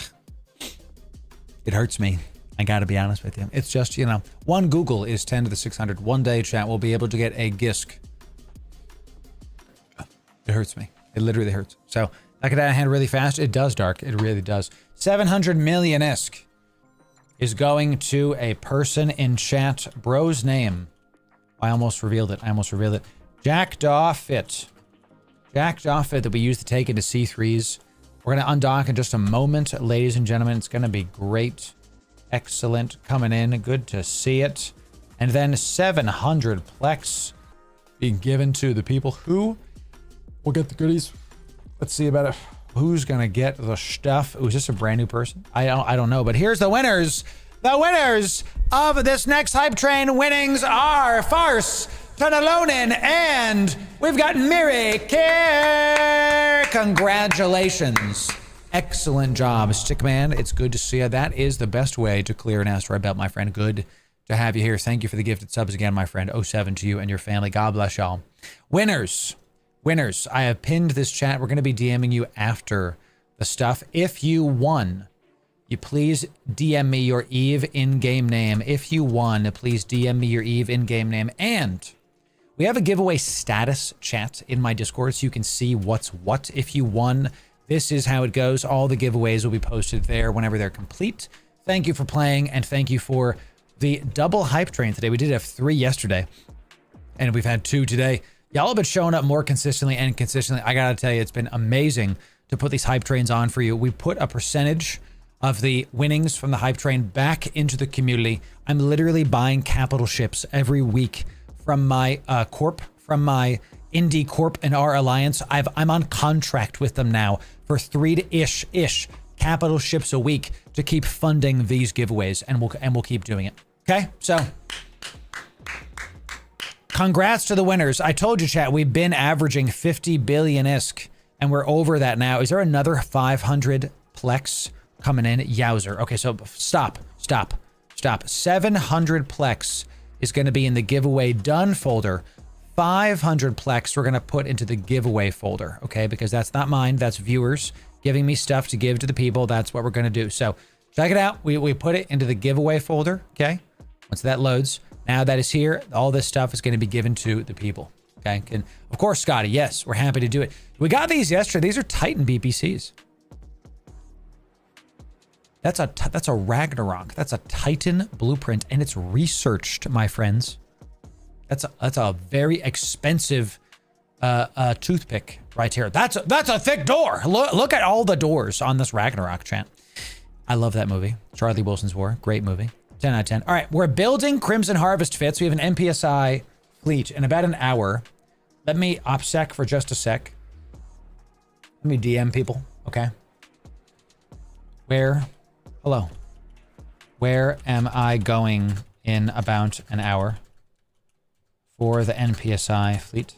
It hurts me. I gotta be honest with you. It's just, you know, one Google is 10 to the 600. One day, chat, we'll be able to get a Gisk. It hurts me. It literally hurts. So That get out of hand really fast. It does, Dark. It really does. 700 million ISK is going to a person in chat. Bro's name. I almost revealed it. Jack Doffit. Jack Doffit that we used to take into C3s. We're going to undock in just a moment, ladies and gentlemen. It's going to be great. Excellent. Coming in. Good to see it. And then 700 Plex being given to the people who will get the goodies. Let's see about it. Who's going to get the stuff? Oh, is this a brand new person? I don't know, but here's the winners. The winners of this next hype train winnings are Farce, Tunalonin, and we've got Miri Care. Congratulations. Excellent job, Stickman. It's good to see you. That is the best way to clear an asteroid belt, my friend. Good to have you here. Thank you for the gifted subs again, my friend. 07 to you and your family. God bless y'all. Winners. I have pinned this chat. We're going to be DMing you after the stuff. If you won, you please DM me your Eve in-game name. If you won, please DM me your Eve in-game name. And we have a giveaway status chat in my Discord so you can see what's what. If you won, this is how it goes. All the giveaways will be posted there whenever they're complete. Thank you for playing, and thank you for the double hype train today. We did have 3 yesterday, and we've had 2 today. Y'all have been showing up more consistently and consistently. I gotta tell you, it's been amazing to put these hype trains on for you. We put a percentage of the winnings from the hype train back into the community. I'm literally buying capital ships every week from my Corp, from my Indie Corp and our alliance. I'm on contract with them now for 3-ish capital ships a week to keep funding these giveaways, and we'll keep doing it. Okay, so congrats to the winners. I told you, chat, we've been averaging 50 billion ISK, and we're over that now. Is there another 500 Plex coming in? Yowzer. Okay, so stop. 700 Plex is going to be in the giveaway done folder. 500 Plex we're going to put into the giveaway folder, okay? Because that's not mine. That's viewers giving me stuff to give to the people. That's what we're going to do. So check it out. We put it into the giveaway folder, okay? Once that loads, now that is here, all this stuff is going to be given to the people, okay? And of course, Scotty, yes, we're happy to do it. We got these yesterday. These are Titan BPCs. That's a Ragnarok. That's a Titan blueprint, and it's researched, my friends. That's a very expensive toothpick right here. That's a thick door. Look at all the doors on this Ragnarok, chat. I love that movie. Charlie Wilson's War, great movie. 10 out of 10. All right, we're building Crimson Harvest fits. We have an Npsi fleet in about an hour. Let me OPSEC for just a sec. Let me DM people, okay? Hello. Where am I going in about an hour for the Npsi fleet?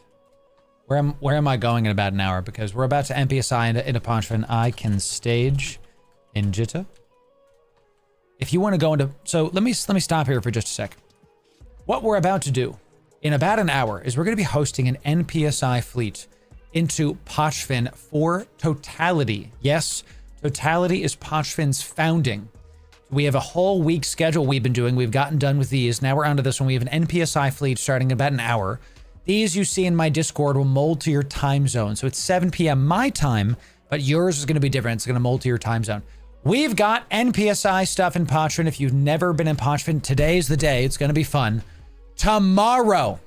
Where am I going in about an hour? Because we're about to Npsi into Pochven. I can stage in Jitta. If you want to go into, so let me stop here for just a sec. What we're about to do in about an hour is we're going to be hosting an Npsi fleet into Pochven for Totality. Yes, Totality is Pochven's founding. We have a whole week schedule we've been doing. We've gotten done with these. Now we're onto this one. We have an Npsi fleet starting in about an hour. These you see in my Discord will mold to your time zone. So it's 7 p.m. my time, but yours is going to be different. It's going to mold to your time zone. We've got Npsi stuff in Pochven. If you've never been in Pochven, today's the day. It's going to be fun. Tomorrow,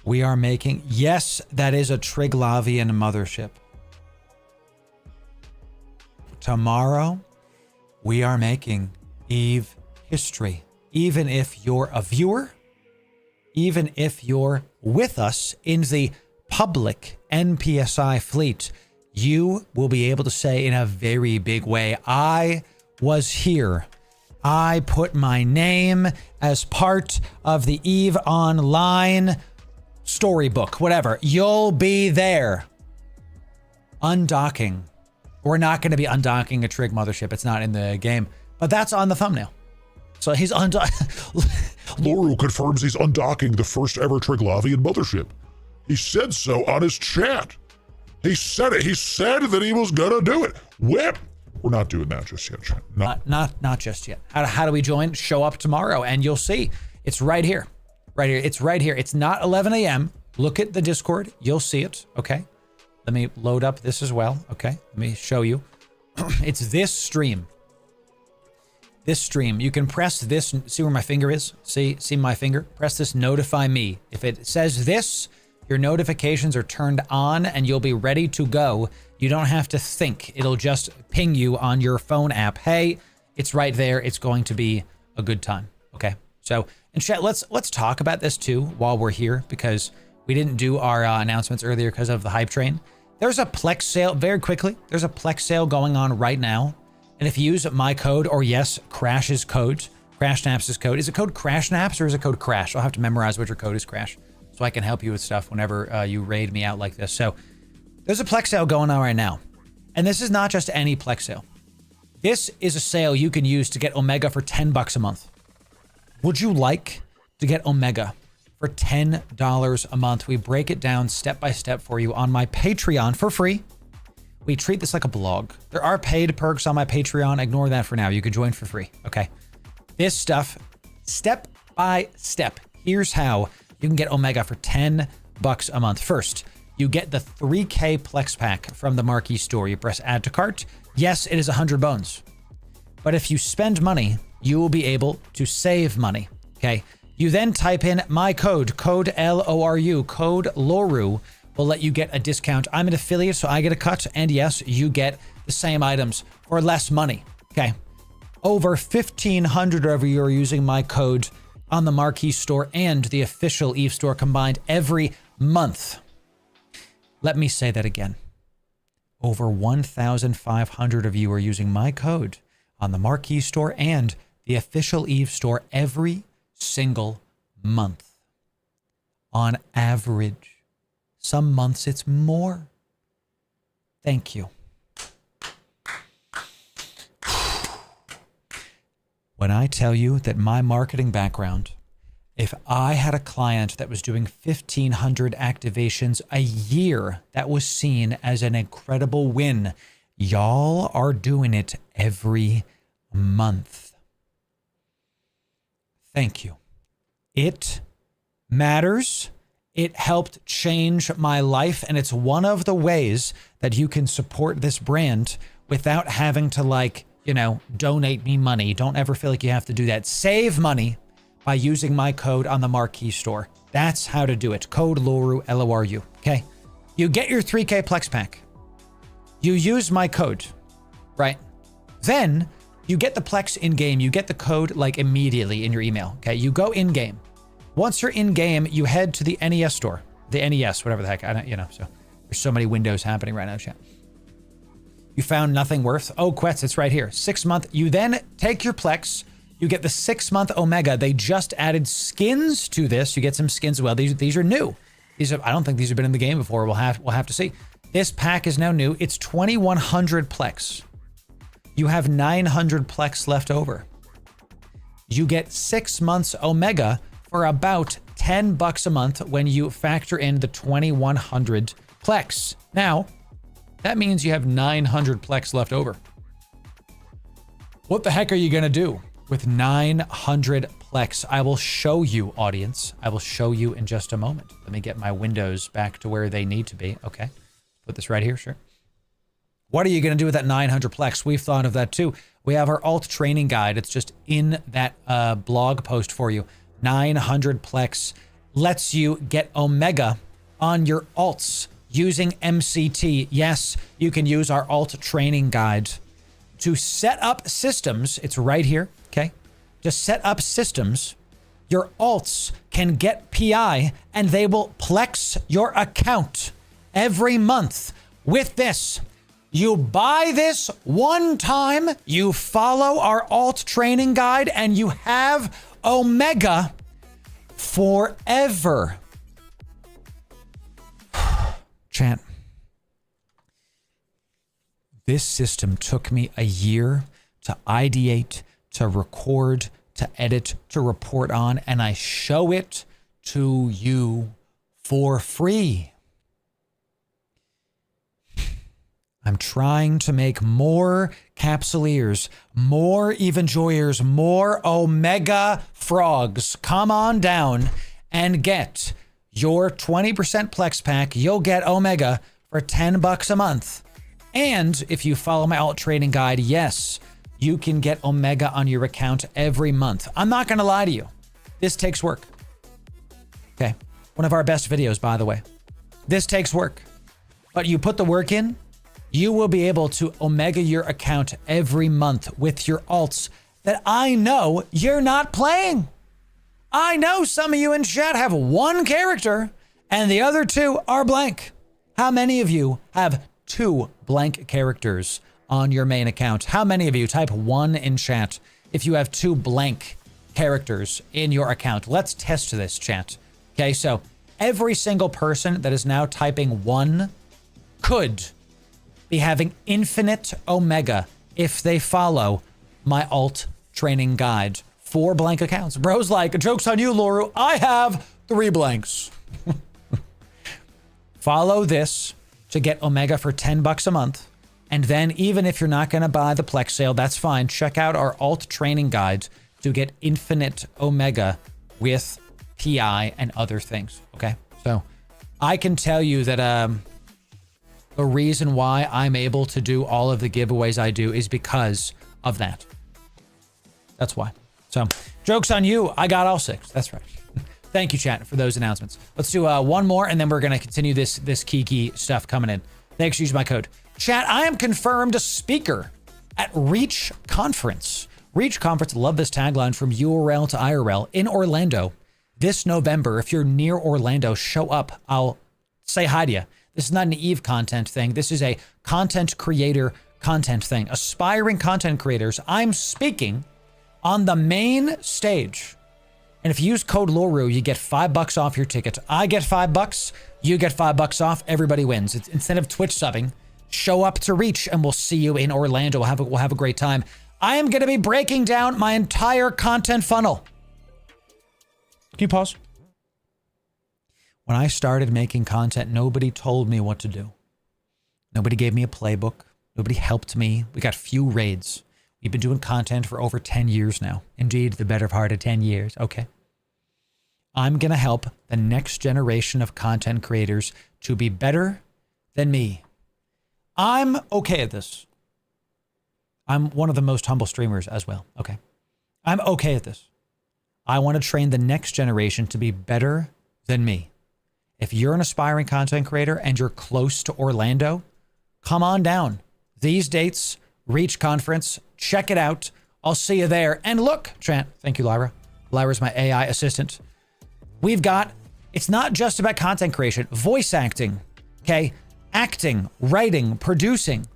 we are making, yes, that is a Triglavian mothership. Tomorrow, we are making Eve history. Even if you're a viewer, even if you're with us in the public Npsi fleet, you will be able to say in a very big way, I was here. I put my name as part of the Eve Online storybook, whatever. You'll be there. Undocking. We're not going to be undocking a Trig mothership. It's not in the game, but that's on the thumbnail. So he's Loru confirms he's undocking the first ever Triglavian mothership. He said so on his chat. He said it. He said that he was gonna do it. Whip. We're not doing that just yet, chat. Not just yet. How do we join? Show up tomorrow and you'll see. It's right here. Right here. It's right here. It's not 11 a.m. Look at the Discord. You'll see it. Okay. Let me load up this as well. Okay. Let me show you. It's this stream. This stream. You can press this. See where my finger is? See my finger? Press this notify me. If it says this, your notifications are turned on and you'll be ready to go. You don't have to think. It'll just ping you on your phone app. Hey, it's right there. It's going to be a good time. Okay. So, and chat, let's talk about this too while we're here, because we didn't do our announcements earlier because of the hype train. There's a Plex sale, very quickly. There's a Plex sale going on right now. And if you use my code, or yes, Crash's code, CrashNaps' code. Is it code CrashNaps or is it code Crash? I'll have to memorize what your code is, Crash, so I can help you with stuff whenever you raid me out like this. So there's a Plex sale going on right now. And this is not just any Plex sale. This is a sale you can use to get Omega for $10 a month. Would you like to get Omega for $10 a month? We break it down step by step for you on my Patreon for free. We treat this like a blog. There are paid perks on my Patreon. Ignore that for now. You can join for free. Okay. This stuff, step by step. Here's how you can get Omega for $10 a month. First, you get the 3K Plex pack from the Marquee store. You press add to cart. Yes, it is 100 bones. But if you spend money, you will be able to save money. Okay. You then type in my code LORU, code Loru will let you get a discount. I'm an affiliate, so I get a cut. And yes, you get the same items for less money. Okay. Over 1,500 of you are using my code on the Marquee store and the official EVE store combined every month. Let me say that again. Over 1,500 of you are using my code on the Marquee store and the official EVE store every single month. On average. Some months it's more. Thank you. When I tell you that my marketing background, if I had a client that was doing 1,500 activations a year, that was seen as an incredible win. Y'all are doing it every month. Thank you. It matters. It helped change my life, and it's one of the ways that you can support this brand without having to, donate me money. Don't ever feel like you have to do that. Save money by using my code on the Marquee store. That's how to do it. Code Loru, L-O-R-U. Okay. You get your 3K Plex pack. You use my code, right? Then you get the Plex in-game. You get the code immediately in your email. Okay. You go in-game. Once you're in-game, you head to the NES store. The NES, whatever the heck. So there's so many windows happening right now, chat. You found nothing worth. Oh, Quetz, it's right here. 6 month. You then take your Plex. You get the 6-month Omega. They just added skins to this. You get some skins as well. These are new. I don't think these have been in the game before. We'll have to see. This pack is now new. It's 2,100 Plex. You have 900 Plex left over. You get 6 months Omega for about $10 a month when you factor in the 2,100 Plex. Now, that means you have 900 Plex left over. What the heck are you going to do with 900 Plex? I will show you, audience. I will show you in just a moment. Let me get my windows back to where they need to be. Okay. Put this right here. Sure. What are you going to do with that 900 Plex? We've thought of that too. We have our alt training guide. It's just in that blog post for you. 900 Plex lets you get Omega on your alts using MCT. Yes, you can use our alt training guide to set up systems. It's right here, okay? Just set up systems. Your alts can get PI and they will Plex your account every month with this. You buy this one time, you follow our alt training guide, and you have Omega forever. Chat. This system took me a year to ideate, to record, to edit, to report on, and I show it to you for free. I'm trying to make more Capsuleers, more Evenjoyers, more Omega Frogs. Come on down and get your 20% Plex pack, you'll get Omega for $10 a month. And if you follow my alt trading guide, yes, you can get Omega on your account every month. I'm not going to lie to you. This takes work. Okay. One of our best videos, by the way. This takes work. But you put the work in, you will be able to Omega your account every month with your alts that I know you're not playing. I know some of you in chat have one character and the other two are blank. How many of you have 2 blank characters on your main account? How many of you type 1 in chat if you have 2 blank characters in your account? Let's test this, chat. Okay, so every single person that is now typing 1 could be having infinite Omega if they follow my alt training guide. 4 blank accounts. Bro's like, joke's on you, Loru. I have 3 blanks. Follow this to get Omega for $10 a month. And then even if you're not going to buy the Plex sale, that's fine. Check out our alt training guide to get infinite Omega with PI and other things. Okay. So I can tell you that the reason why I'm able to do all of the giveaways I do is because of that. That's why. So joke's on you. I got all 6. That's right. Thank you, chat, for those announcements. Let's do one more, and then we're going to continue this Kiki stuff coming in. Thanks for using my code. Chat, I am confirmed a speaker at Reach Conference. Reach Conference, love this tagline, from URL to IRL in Orlando this November. If you're near Orlando, show up. I'll say hi to you. This is not an Eve content thing. This is a content creator content thing. Aspiring content creators. I'm speaking on the main stage. And if you use code Loru, you get $5 off your ticket. I get $5. You get $5 off. Everybody wins. It's, instead of Twitch subbing, show up to Reach and we'll see you in Orlando. We'll have a great time. I am going to be breaking down my entire content funnel. Can you pause? When I started making content, nobody told me what to do. Nobody gave me a playbook. Nobody helped me. We got few raids. We've been doing content for over 10 years now. Indeed, the better part of 10 years. Okay. I'm going to help the next generation of content creators to be better than me. I'm okay at this. I'm one of the most humble streamers as well. Okay. I'm okay at this. I want to train the next generation to be better than me. If you're an aspiring content creator and you're close to Orlando, come on down. These dates, Reach Conference, check it out. I'll see you there. And look, Trent, thank you, Lyra. Lyra's my AI assistant. We've got, it's not just about content creation, voice acting, okay? Acting, writing, producing.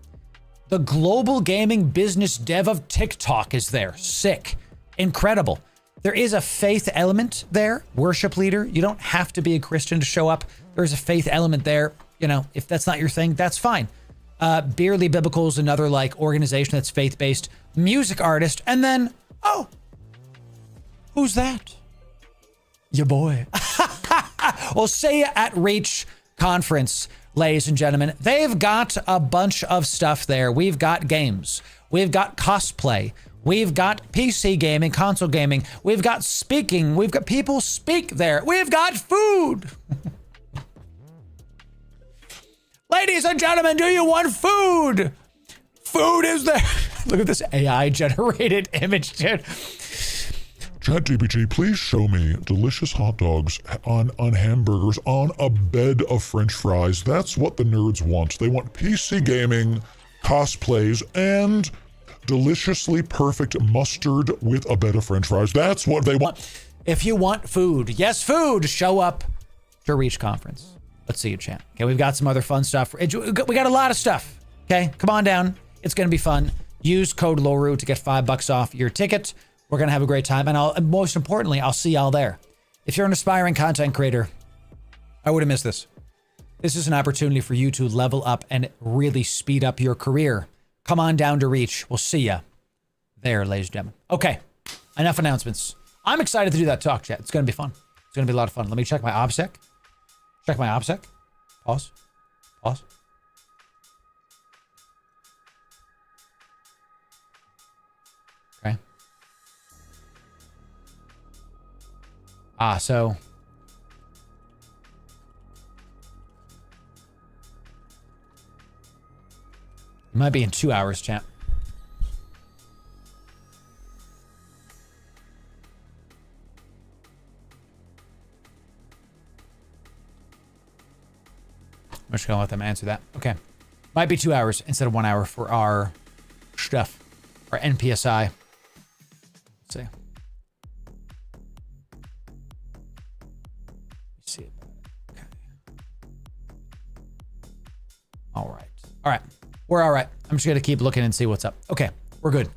The global gaming business dev of TikTok is there. Sick. Incredible. There is a faith element there. Worship leader. You don't have to be a Christian to show up. There's a faith element there. You know, if that's not your thing, that's fine. Beerly Biblical is another like organization that's faith-based. Music artist. And then, oh, who's that? Your boy. We'll see you at Reach Conference, ladies and gentlemen. They've got a bunch of stuff there. We've got games. We've got cosplay. We've got PC gaming, console gaming. We've got speaking. We've got people speak there. We've got food. Ladies and gentlemen, do you want food? Food is there. Look at this AI generated image, dude. ChatGPT, please show me delicious hot dogs on hamburgers on a bed of French fries. That's what the nerds want. They want PC gaming, cosplays, and deliciously perfect mustard with a bed of French fries. That's what they want. If you want food, yes, food, show up to Reach Conference. Let's see you, chat. Okay, we've got some other fun stuff. We got a lot of stuff. Okay, come on down. It's going to be fun. Use code Loru to get $5 off your ticket. We're going to have a great time. And most importantly, I'll see y'all there. If you're an aspiring content creator, I wouldn't miss this. This is an opportunity for you to level up and really speed up your career. Come on down to Reach. We'll see ya there, ladies and gentlemen. Okay, enough announcements. I'm excited to do that talk, chat. It's going to be fun. It's going to be a lot of fun. Let me check my OBSEC. Check my OBSEC. Pause. Pause. Okay. So We might be in 2 hours, chat. I'm just gonna let them answer that. Okay. Might be 2 hours instead of 1 hour for our stuff. Our NPSI. Let's see. Let's see it. Okay. All right. All right. We're all right. I'm just gonna keep looking and see what's up. Okay. We're good.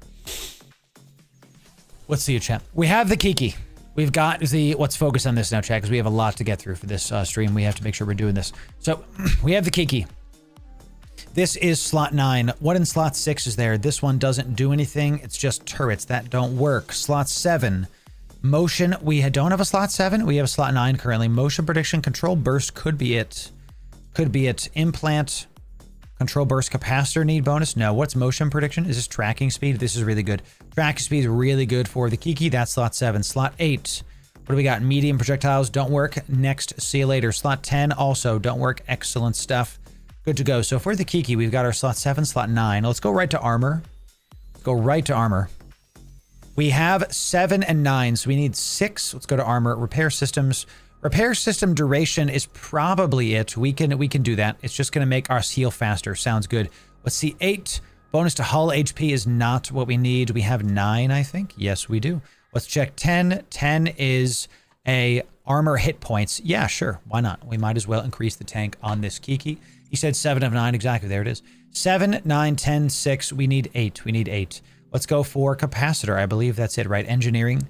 Let's see you, chat. We have the Kiki. We've got the, let's focus on this now, chat, because we have a lot to get through for this stream. We have to make sure we're doing this. So we have the Kiki. This is slot 9. What in slot 6 is there? This one doesn't do anything. It's just turrets that don't work. Slot 7. Motion. We don't have a slot 7. We have a slot 9 currently. Motion prediction, control burst could be it. Could be it. Implant. Control burst capacitor need bonus? No. What's motion prediction? Is this tracking speed? This is really good. Tracking speed is really good for the Kiki. That's slot 7. Slot 8. What do we got? Medium projectiles don't work. Next, see you later. Slot 10 also don't work. Excellent stuff. Good to go. So for the Kiki, we've got our slot 7, slot 9. Let's go right to armor. Let's go right to armor. We have 7 and 9, so we need 6. Let's go to armor. Repair systems. Repair system duration is probably it. We can do that. It's just going to make us heal faster. Sounds good. Let's see. 8. Bonus to hull HP is not what we need. We have 9, I think. Yes, we do. Let's check 10. 10 is a armor hit points. Yeah, sure. Why not? We might as well increase the tank on this Kiki. He said 7 of 9. Exactly. There it is. 7, 9, 10, 6. We need 8. We need 8. Let's go for capacitor. I believe that's it, right? Engineering.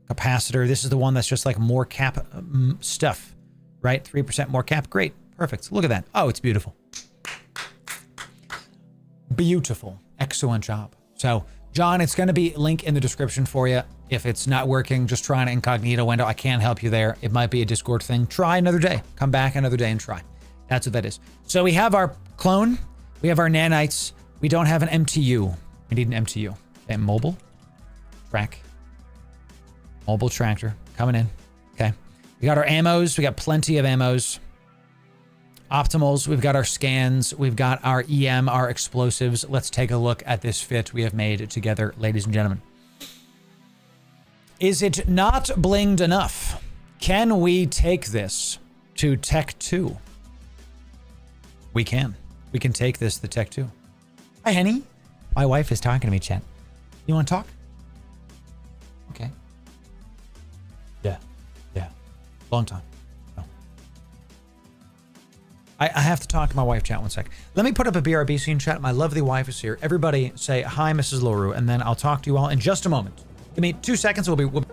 Capacitor. This is the one that's just like more cap stuff, right? 3% more cap. Great. Perfect. Look at that. Oh, it's beautiful. Beautiful. Excellent job. So, John, it's going to be link in the description for you. If it's not working, just try an incognito window. I can't help you there. It might be a Discord thing. Try another day. Come back another day and try. That's what that is. So we have our clone. We have our nanites. We don't have an MTU. We need an MTU. Okay, mobile. Track. Mobile tractor coming in. Okay. We got our ammos. We got plenty of ammos. Optimals. We've got our scans. We've got our EM, our explosives. Let's take a look at this fit we have made together, ladies and gentlemen. Is it not blinged enough? Can we take this to Tech 2? We can. We can take this to Tech 2. Hi, honey. My wife is talking to me, chat. You want to talk? Okay. Yeah. Long time. No. I have to talk to my wife, chat, 1 sec. Let me put up a BRB scene, chat. My lovely wife is here. Everybody say, hi, Mrs. Loru, and then I'll talk to you all in just a moment. Give me 2 seconds. We'll be...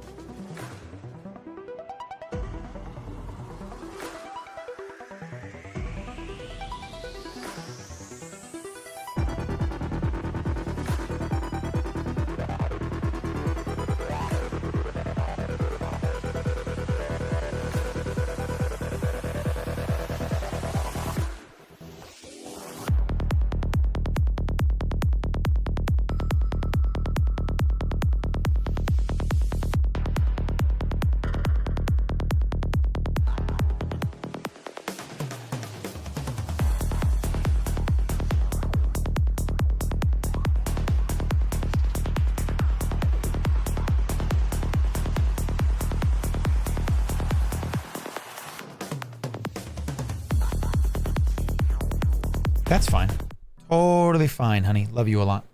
That's fine. Totally fine, honey. Love you a lot.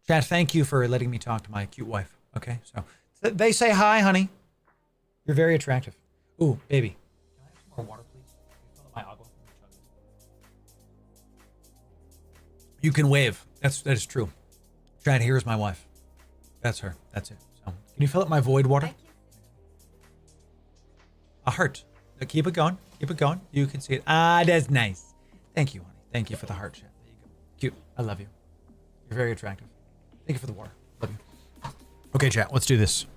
Chat, thank you for letting me talk to my cute wife. Okay, so they say hi, honey. You're very attractive. Ooh, baby. Can I have some more water, please? My agua. You can wave. That is true. Chat, here's my wife. That's her. That's it. So, can you fill up my void water? A heart. Now keep it going. Keep it going. You can see it. Ah, that's nice. Thank you, honey. Thank you for the heart, chat. There you go. Cute. I love you. You're very attractive. Thank you for the water. Love you. Okay, chat. Let's do this.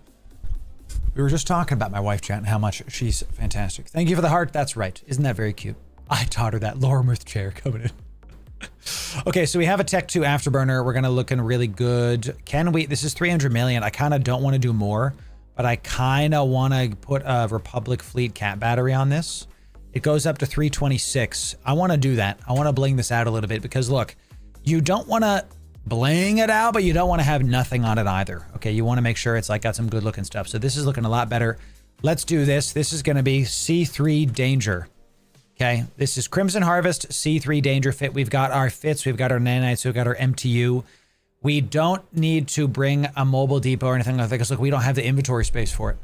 We were just talking about my wife, chat, and how much she's fantastic. Thank you for the heart. That's right. Isn't that very cute? I taught her that. Lormuth chair coming in. Okay, so we have a Tech 2 Afterburner. We're going to looking really good. Can we... This is 300 million. I kind of don't want to do more, but I kind of want to put a Republic Fleet Cat battery on this. It goes up to 326. I want to do that. I want to bling this out a little bit because look, you don't want to bling it out, but you don't want to have nothing on it either. Okay, you want to make sure it's like got some good looking stuff. So this is looking a lot better. Let's do this. This is going to be C3 Danger. Okay, this is Crimson Harvest, C3 Danger fit. We've got our fits, we've got our nanites, we've got our MTU. We don't need to bring a mobile depot or anything like that because look, we don't have the inventory space for it.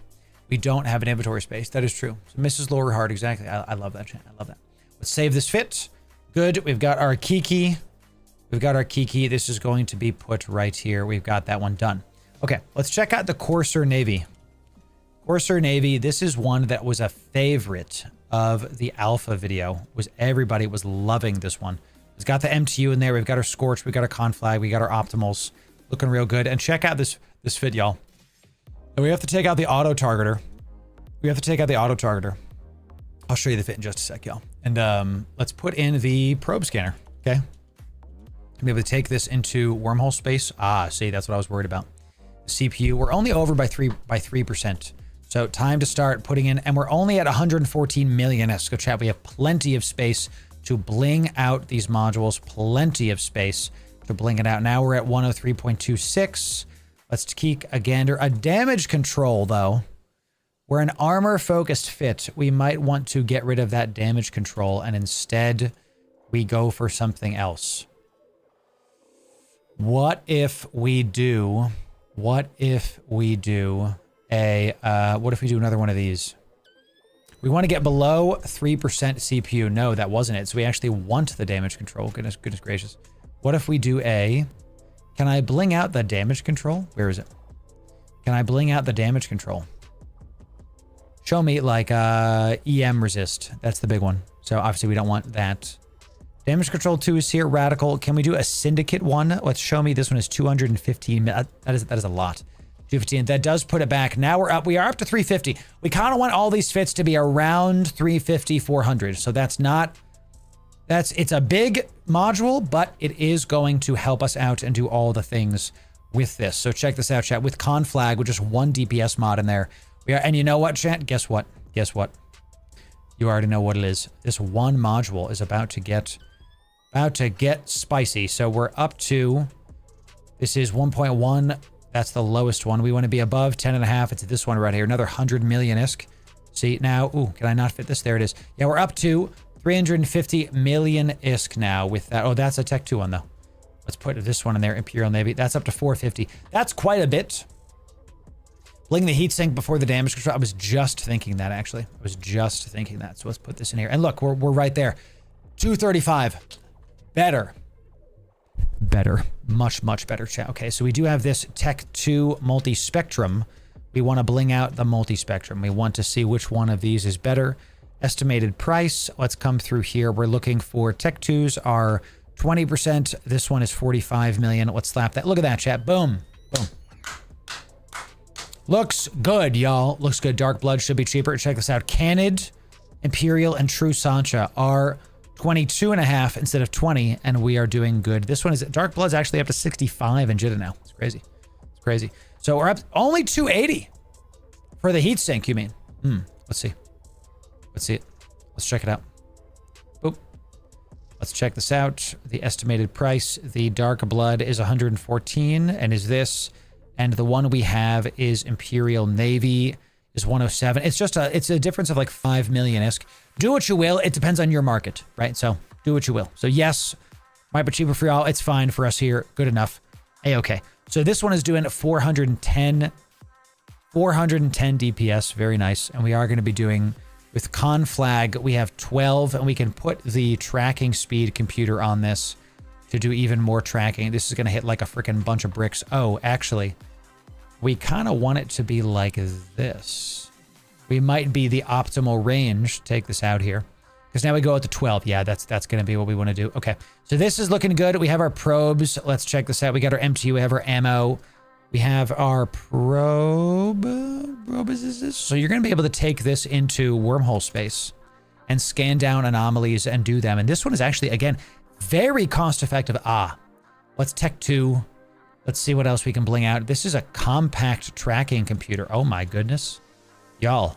We don't have an inventory space. That is true. So Mrs. Loru Hard, exactly. I love that, chat. I love that. Let's save this fit. Good. We've got our Kiki. We've got our Kiki. This is going to be put right here. We've got that one done. Okay, let's check out the Corsair Navy. Corsair Navy, this is one that was a favorite of the alpha video. Everybody was loving this one. It's got the MTU in there. We've got our Scorch. We've got our Conflag. We got our Optimals. Looking real good. And check out this fit, y'all. And we have to take out the auto targeter. I'll show you the fit in just a sec, y'all. And let's put in the probe scanner. Okay. Be able to take this into wormhole space. Ah, see, that's what I was worried about. The CPU, we're only over by 3%. So time to start putting in, and we're only at 114 million ESCO chat. We have plenty of space to bling out these modules. Plenty of space to bling it out. Now we're at 103.26. Let's keep a gander. A damage control, though. We're an armor-focused fit. We might want to get rid of that damage control, and instead we go for something else. What if we do another one of these? We want to get below 3% CPU. No, that wasn't it. So we actually want the damage control. Goodness gracious. What if we do can I bling out the damage control? Where is it? Can I bling out the damage control? Show me like EM resist. That's the big one. So obviously we don't want that. Damage control 2 is here. Radical. Can we do a syndicate one? Let's show me. This one is 215. That is a lot. 215. That does put it back. Now we are up to 350. We kind of want all these fits to be around 350, 400. So it's a big module, but it is going to help us out and do all the things with this. So check this out, chat. With Conflag, with just one DPS mod in there. And you know what, chat? Guess what? You already know what it is. This one module is about to get spicy. So we're up to, this is 1.1. That's the lowest one. We want to be above 10.5. It's this one right here. Another 100 million ISK. See now, ooh, can I not fit this? There it is. Yeah, we're up to 350 million ISK now with that. Oh, that's a Tech 2 one though. Let's put this one in there, Imperial Navy. That's up to 450. That's quite a bit. Bling the heatsink before the damage control. I was just thinking that, actually. So let's put this in here. And look, we're right there. 235. Better. Much better, chat. Okay, so we do have this Tech 2 multi-spectrum. We want to bling out the multi-spectrum. We want to see which one of these is better. Estimated price. Let's come through here. We're looking for Tech 2s are 20%. This one is 45 million. Let's slap that. Look at that, chat. Boom. Looks good, y'all. Looks good. Dark Blood should be cheaper. Check this out. Canid, Imperial, and True Sancha are 22.5 instead of 20, and we are doing good. This one is Dark Blood's actually up to 65 in Jitta now. It's crazy. So we're up only 280 for the heatsink, you mean? Let's see it. Let's check it out. Oop. Let's check this out. The estimated price. The Dark Blood is 114, and is this. And the one we have is Imperial Navy is 107. It's a difference of like 5 million ISK. Do what you will. It depends on your market, right? So do what you will. So yes, might be cheaper for y'all. It's fine for us here. Good enough. Okay. So this one is doing 410 DPS. Very nice. And we are going to be doing with Conflag, we have 12, and we can put the tracking speed computer on this to do even more tracking. This is going to hit like a freaking bunch of bricks. Oh, actually, we kind of want it to be like this. We might be the optimal range. Take this out here. Because now we go out to 12. Yeah, that's going to be what we want to do. Okay, so this is looking good. We have our probes. Let's check this out. We got our MTU. We have our ammo. We have our probe. Is this? So you're going to be able to take this into wormhole space and scan down anomalies and do them. And this one is actually, again, very cost effective. Let's Tech 2. Let's see what else we can bling out. This is a compact tracking computer. Oh my goodness. Y'all,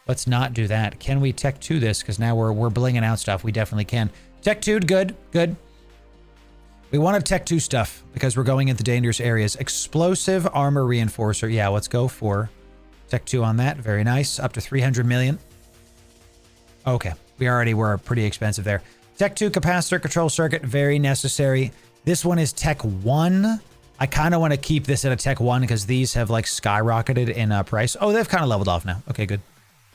let's not do that. Can we Tech 2 this? Because now we're blinging out stuff. We definitely can. Tech 2, good. We want Tech 2 stuff because we're going into dangerous areas. Explosive armor reinforcer. Yeah, let's go for Tech 2 on that. Very nice. Up to 300 million. Okay. We already were pretty expensive there. Tech 2 capacitor control circuit. Very necessary. This one is Tech 1. I kind of want to keep this at a Tech 1 because these have like skyrocketed in price. Oh, they've kind of leveled off now. Okay, good.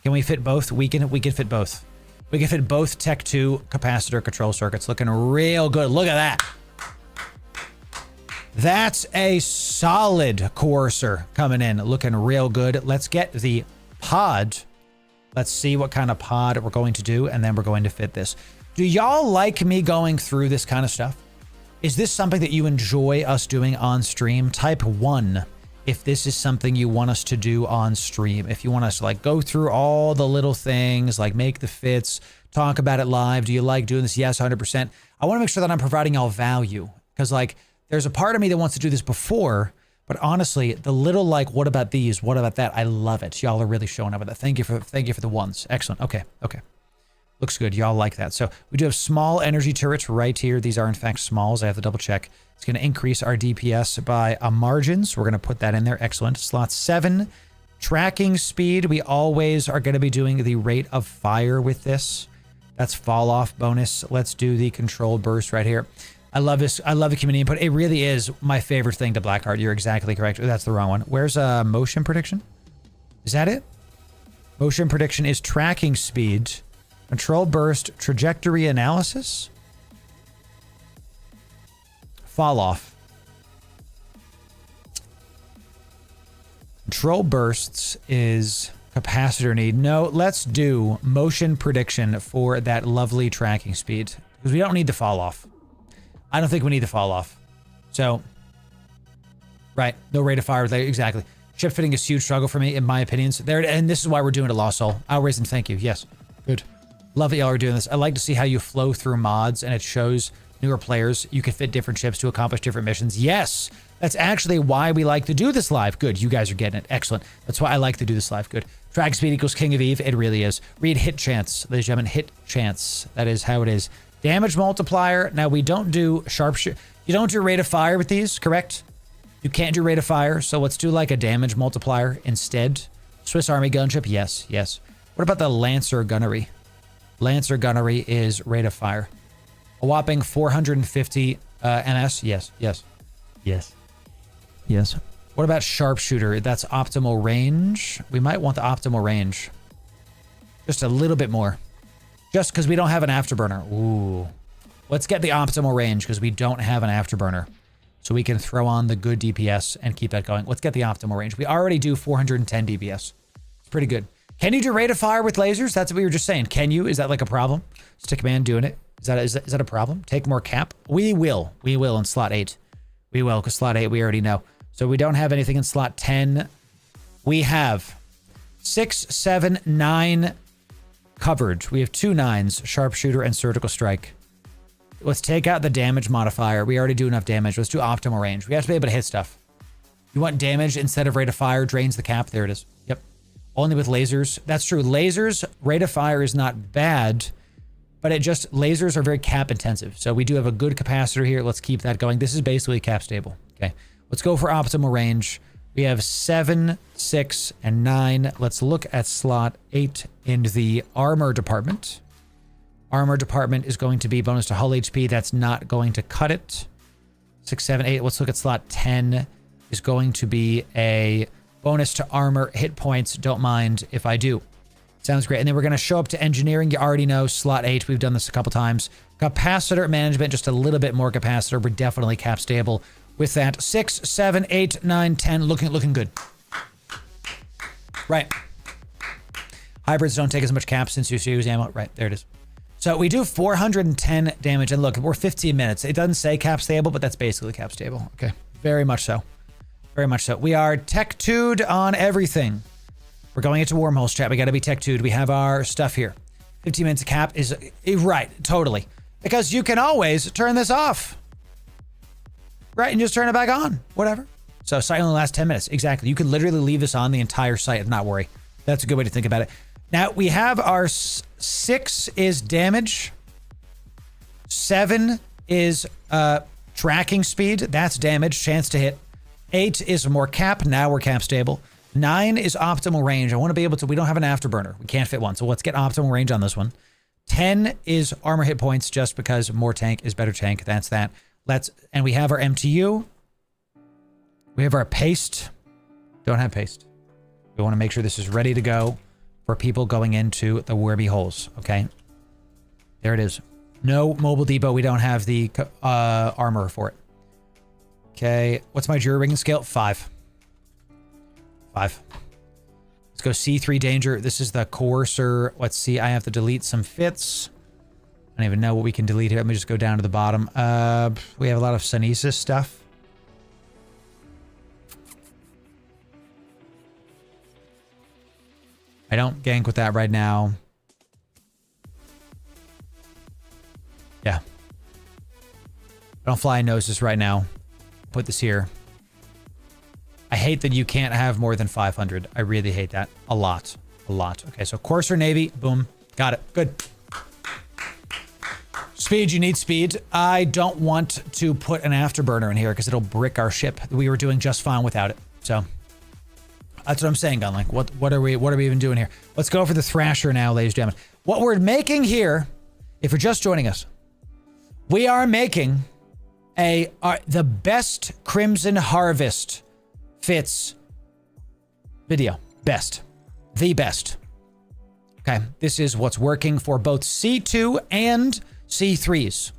Can we fit both? We can fit both. We can fit both Tech 2 capacitor control circuits. Looking real good. Look at that. That's a solid courser coming in. Looking real good. Let's get the pod. Let's see what kind of pod we're going to do, and then we're going to fit this. Do y'all like me going through this kind of stuff? Is this something that you enjoy us doing on stream? Type 1 if this is something you want us to do on stream. If you want us to like go through all the little things, like make the fits, talk about it live. Do you like doing this? Yes, 100%. I want to make sure that I'm providing y'all value because like there's a part of me that wants to do this before, but honestly, the little like, what about these? What about that? I love it. Y'all are really showing up with that. Thank you for the ones. Excellent. Okay. Looks good. Y'all like that. So we do have small energy turrets right here. These are in fact smalls. I have to double check. It's going to increase our DPS by a margin. So we're going to put that in there. Excellent. Slot 7, tracking speed. We always are going to be doing the rate of fire with this. That's fall off bonus. Let's do the controlled burst right here. I love this. I love the community input. It really is my favorite thing to Blackheart. You're exactly correct. That's the wrong one. Where's motion prediction? Is that it? Motion prediction is tracking speed. Control burst, trajectory analysis. Fall off. Control bursts is capacitor need. No, let's do motion prediction for that lovely tracking speed because we don't need the fall off. I don't think we need the fall off. So, right, no rate of fire there. Exactly. Ship fitting is a huge struggle for me, in my opinions. There, and this is why we're doing it, Lost Soul. I'll raise and thank you. Yes, good. Love that y'all are doing this. I like to see how you flow through mods and it shows newer players you can fit different ships to accomplish different missions. Yes, that's actually why we like to do this live. Good, you guys are getting it. Excellent. That's why I like to do this live. Good. Track speed equals King of Eve. It really is. Read hit chance, ladies and gentlemen. Hit chance. That is how it is. Damage multiplier. Now we don't do sharpshooter. You don't do rate of fire with these, correct? You can't do rate of fire, so let's do like a damage multiplier instead. Swiss Army gunship. Yes, yes. What about the Lancer gunnery? Lancer gunnery is rate of fire. A whopping 450 MS. Yes, yes, yes, yes. What about sharpshooter? That's optimal range. We might want the optimal range. Just a little bit more. Just because we don't have an afterburner. Ooh. Let's get the optimal range because we don't have an afterburner. So we can throw on the good DPS and keep that going. Let's get the optimal range. We already do 410 DPS. It's pretty good. Can you do rate of fire with lasers? That's what we were just saying. Can you? Is that like a problem? Stickman doing it. Is that a problem? Take more cap? We will. We will in slot 8. We will because slot 8 we already know. So we don't have anything in slot 10. We have 6, 7, 9 covered. We have 2 9s, sharpshooter and surgical strike. Let's take out the damage modifier. We already do enough damage. Let's do optimal range. We have to be able to hit stuff. You want damage instead of rate of fire, drains the cap. There it is. Yep. Only with lasers. That's true. Lasers, rate of fire is not bad, but lasers are very cap intensive. So we do have a good capacitor here. Let's keep that going. This is basically cap stable. Okay. Let's go for optimal range. We have 7, 6, and 9. Let's look at slot 8 in the armor department. Armor department is going to be bonus to hull HP. That's not going to cut it. 6, 7, 8. Let's look at slot 10 is going to be a bonus to armor hit points. Don't mind if I do. Sounds great. And then we're going to show up to engineering. You already know slot 8. We've done this a couple times. Capacitor management, just a little bit more capacitor. We're definitely cap stable with that. 6, 7, 8, 9, 10. Looking good. Right. Hybrids don't take as much cap since you use ammo. Right, there it is. So we do 410 damage. And look, we're 15 minutes. It doesn't say cap stable, but that's basically cap stable. Okay. Very much so. Very much so. We are tech 2'd on everything. We're going into wormholes chat. We got to be tech 2'd. We have our stuff here. 15 minutes of cap is right. Totally. Because you can always turn this off. Right. And just turn it back on. Whatever. So site only lasts 10 minutes. Exactly. You could literally leave this on the entire site and not worry. That's a good way to think about it. Now we have our 6 is damage. 7 is Tracking speed, that's damage, chance to hit. 8 is more cap, now we're cap stable. 9 is optimal range. I want to be able to, we don't have an afterburner. We can't fit one, so let's get optimal range on this one. 10 is armor hit points just because more tank is better tank. That's that. And we have our MTU. We have our paste. Don't have paste. We want to make sure this is ready to go for people going into the Werby holes, okay? There it is. No mobile depot. We don't have the armor for it. Okay, what's my jury rigging scale? 5. 5. Let's go C3 danger. This is the coarser. Let's see. I have to delete some fits. I don't even know what we can delete here. Let me just go down to the bottom. We have a lot of Sunesis stuff. I don't gank with that right now. Yeah. I don't fly Gnosis right now. Put this here. I hate that you can't have more than 500. I really hate that. A lot. A lot. Okay, so Courser Navy. Boom. Got it. Good. Speed, you need speed. I don't want to put an afterburner in here because it'll brick our ship. We were doing just fine without it. So that's what I'm saying, Gunlink. What are we even doing here? Let's go for the Thrasher now, ladies and gentlemen. What we're making here, if you're just joining us, we are making the best Crimson Harvest fits video. Best. The best. Okay, this is what's working for both C2 and C3s.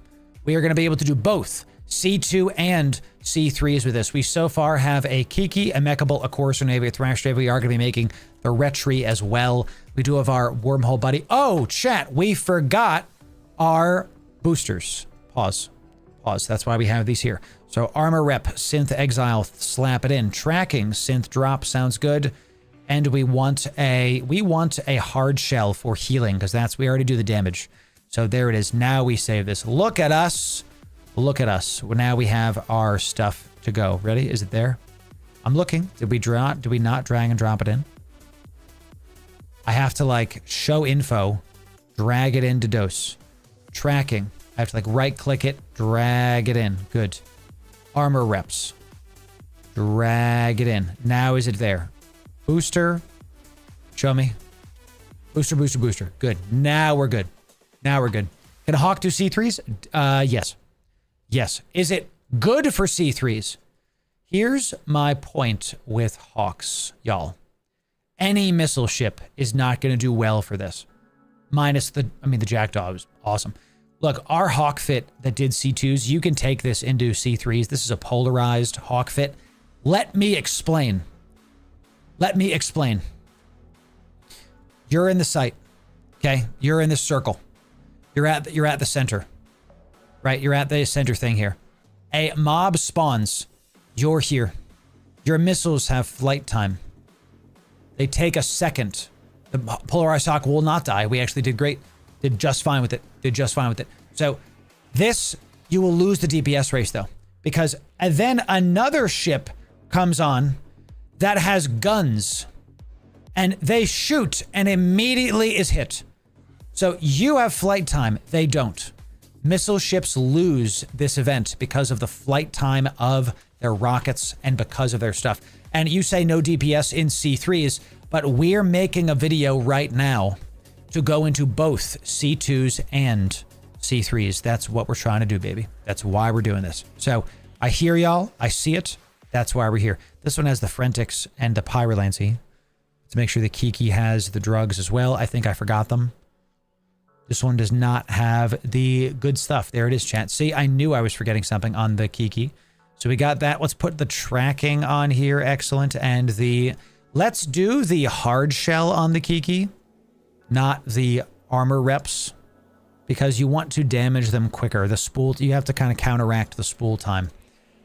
We are going to be able to do both C2 and C3s with this. We so far have a Kiki, a Mechable, a Courser Navy, a Thrash Navy. We are going to be making the Retri as well. We do have our Wormhole Buddy. Oh, chat, we forgot our boosters. Pause. That's why we have these here. So armor rep, synth exile, slap it in. Tracking, synth drop, sounds good. And we want a hard shell for healing because we already do the damage. So there it is. Now we save this. Look at us. Look at us. Well, now we have our stuff to go. Ready? Is it there? I'm looking. Did we not drag and drop it in? I have to like show info, drag it into dose. Tracking. I have to like right click it, drag it in. Good. Armor reps. Drag it in. Now is it there? Booster. Show me. Booster, booster, booster. Good. Now we're good. Now we're good. Can a Hawk do C3s? Yes. Yes. Is it good for C3s? Here's my point with Hawks, y'all. Any missile ship is not going to do well for this. Minus the Jackdaw was awesome. Look, our Hawk fit that did C2s, you can take this into C3s. This is a polarized Hawk fit. Let me explain. Let me explain. You're in the site, okay? You're in this circle. You're at the center, right? You're at the center thing here. A mob spawns. You're here. Your missiles have flight time. They take a second. The polarized Hawk will not die. We actually did great. Did just fine with it. Did just fine with it. So this, you will lose the DPS race though, because then another ship comes on that has guns and they shoot and immediately is hit. So you have flight time. They don't. Missile ships lose this event because of the flight time of their rockets and because of their stuff. And you say no DPS in C3s, but we're making a video right now to go into both C2s and C3s. That's what we're trying to do, baby. That's why we're doing this. So I hear y'all. I see it. That's why we're here. This one has the Frentics and the Pyrolancy. Let's make sure the Kiki has the drugs as well. I think I forgot them. This one does not have the good stuff. There it is, chat. See, I knew I was forgetting something on the Kiki. So we got that. Let's put the tracking on here. Excellent. And let's do the hard shell on the Kiki, not the armor reps, because you want to damage them quicker. The spool, you have to kind of counteract the spool time.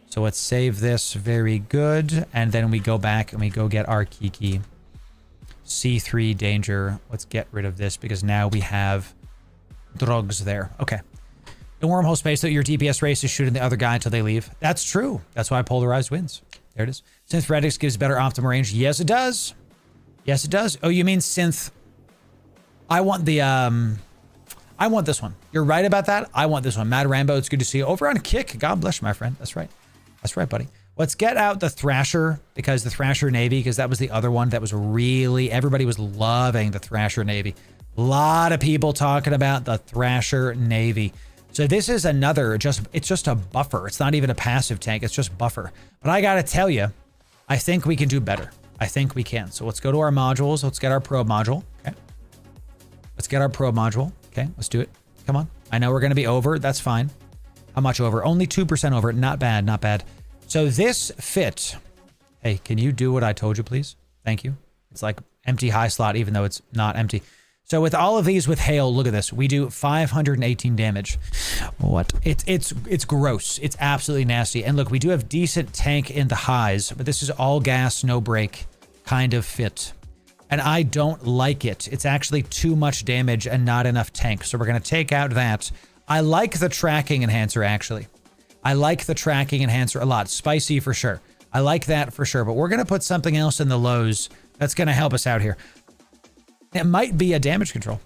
So let's save this. Very good. And then we go back and we go get our Kiki. C3 danger. Let's get rid of this because now we have drugs there. Okay. In wormhole space, though, your DPS race is shooting the other guy until they leave. That's true. That's why polarized wins. There it is. Synth Redix gives better optimal range. Yes, it does. Yes, it does. Oh, you mean synth? I want the I want this one. You're right about that. I want this one. Mad Rambo, it's good to see you. Over on Kick. God bless you, my friend. That's right. That's right, buddy. Let's get out the Thrasher, because the Thrasher Navy, because that was the other one that was really, everybody was loving the Thrasher Navy. A lot of people talking about the Thrasher Navy. So this is another, it's just a buffer. It's not even a passive tank. It's just buffer. But I got to tell you, I think we can do better. I think we can. So let's go to our modules. Let's get our probe module. Okay. Let's get our probe module. Okay, let's do it. Come on. I know we're going to be over. That's fine. How much over? Only 2% over. Not bad. Not bad. So this fit. Hey, can you do what I told you, please? Thank you. It's like empty high slot, even though it's not empty. So with all of these with hail, look at this. We do 518 damage. What? It's gross. It's absolutely nasty. And look, we do have decent tank in the highs, but this is all gas, no break kind of fit. And I don't like it. It's actually too much damage and not enough tank. So we're going to take out that. I like the tracking enhancer, actually. I like the tracking enhancer a lot. Spicy for sure. I like that for sure. But we're going to put something else in the lows that's going to help us out here. It might be a damage control.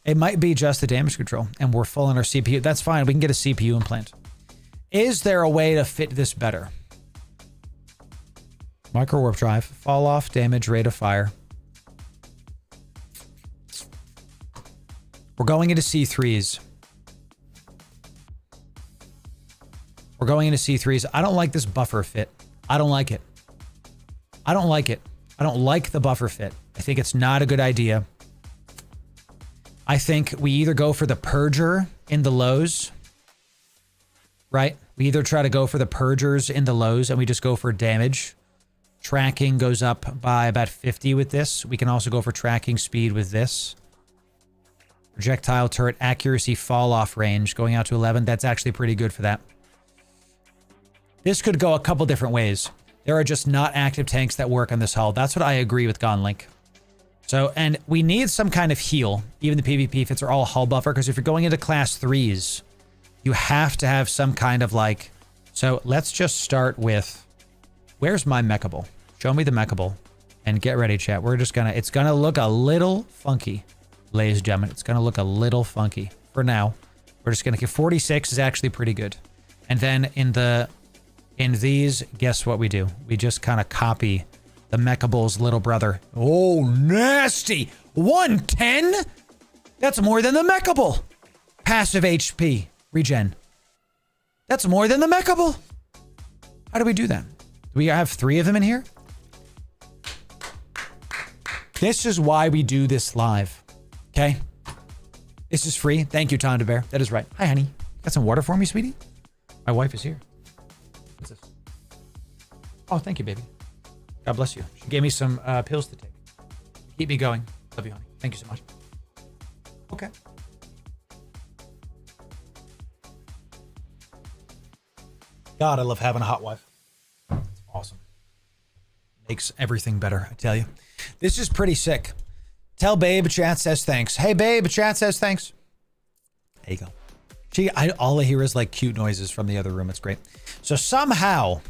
It might be just a damage control. And we're full on our CPU. That's fine. We can get a CPU implant. Is there a way to fit this better? Micro warp drive. Fall off, damage, rate of fire. We're going into C3s. We're going into C3s. I don't like this buffer fit. I don't like it. I don't like it. I don't like the buffer fit. I think it's not a good idea. I think we either go for the Purger in the lows, right? We either try to go for the Purgers in the lows and we just go for damage. Tracking goes up by about 50 with this. We can also go for tracking speed with this. Projectile turret accuracy fall off range going out to 11. That's actually pretty good for that. This could go a couple different ways. There are just not active tanks that work on this hull. That's what I agree with Gone Link. So, and we need some kind of heal. Even the PvP fits are all hull buffer, because if you're going into class 3s, you have to have some kind of like... So let's just start with... Where's my mechable? Show me the mechable. And get ready, chat. We're just gonna... It's gonna look a little funky, ladies and gentlemen. It's gonna look a little funky. For now, we're just gonna... 46 is actually pretty good. And then in these, guess what we do? We just kind of copy the Mechable's little brother. Oh, nasty! 110? That's more than the Mechable. Passive HP. Regen. That's more than the Mechable. How do we do that? Do we have 3 of them in here? This is why we do this live. Okay? This is free. Thank you, Tom DeBear. That is right. Hi, honey. Got some water for me, sweetie? My wife is here. What's this? Oh, thank you, baby. God bless you. She gave me some pills to take. Keep me going. Love you, honey. Thank you so much. Okay. God, I love having a hot wife. It's awesome. Makes everything better, I tell you. This is pretty sick. Tell Babe chat says thanks. Hey, Babe, chat says thanks. There you go. All I hear is like cute noises from the other room. It's great. So somehow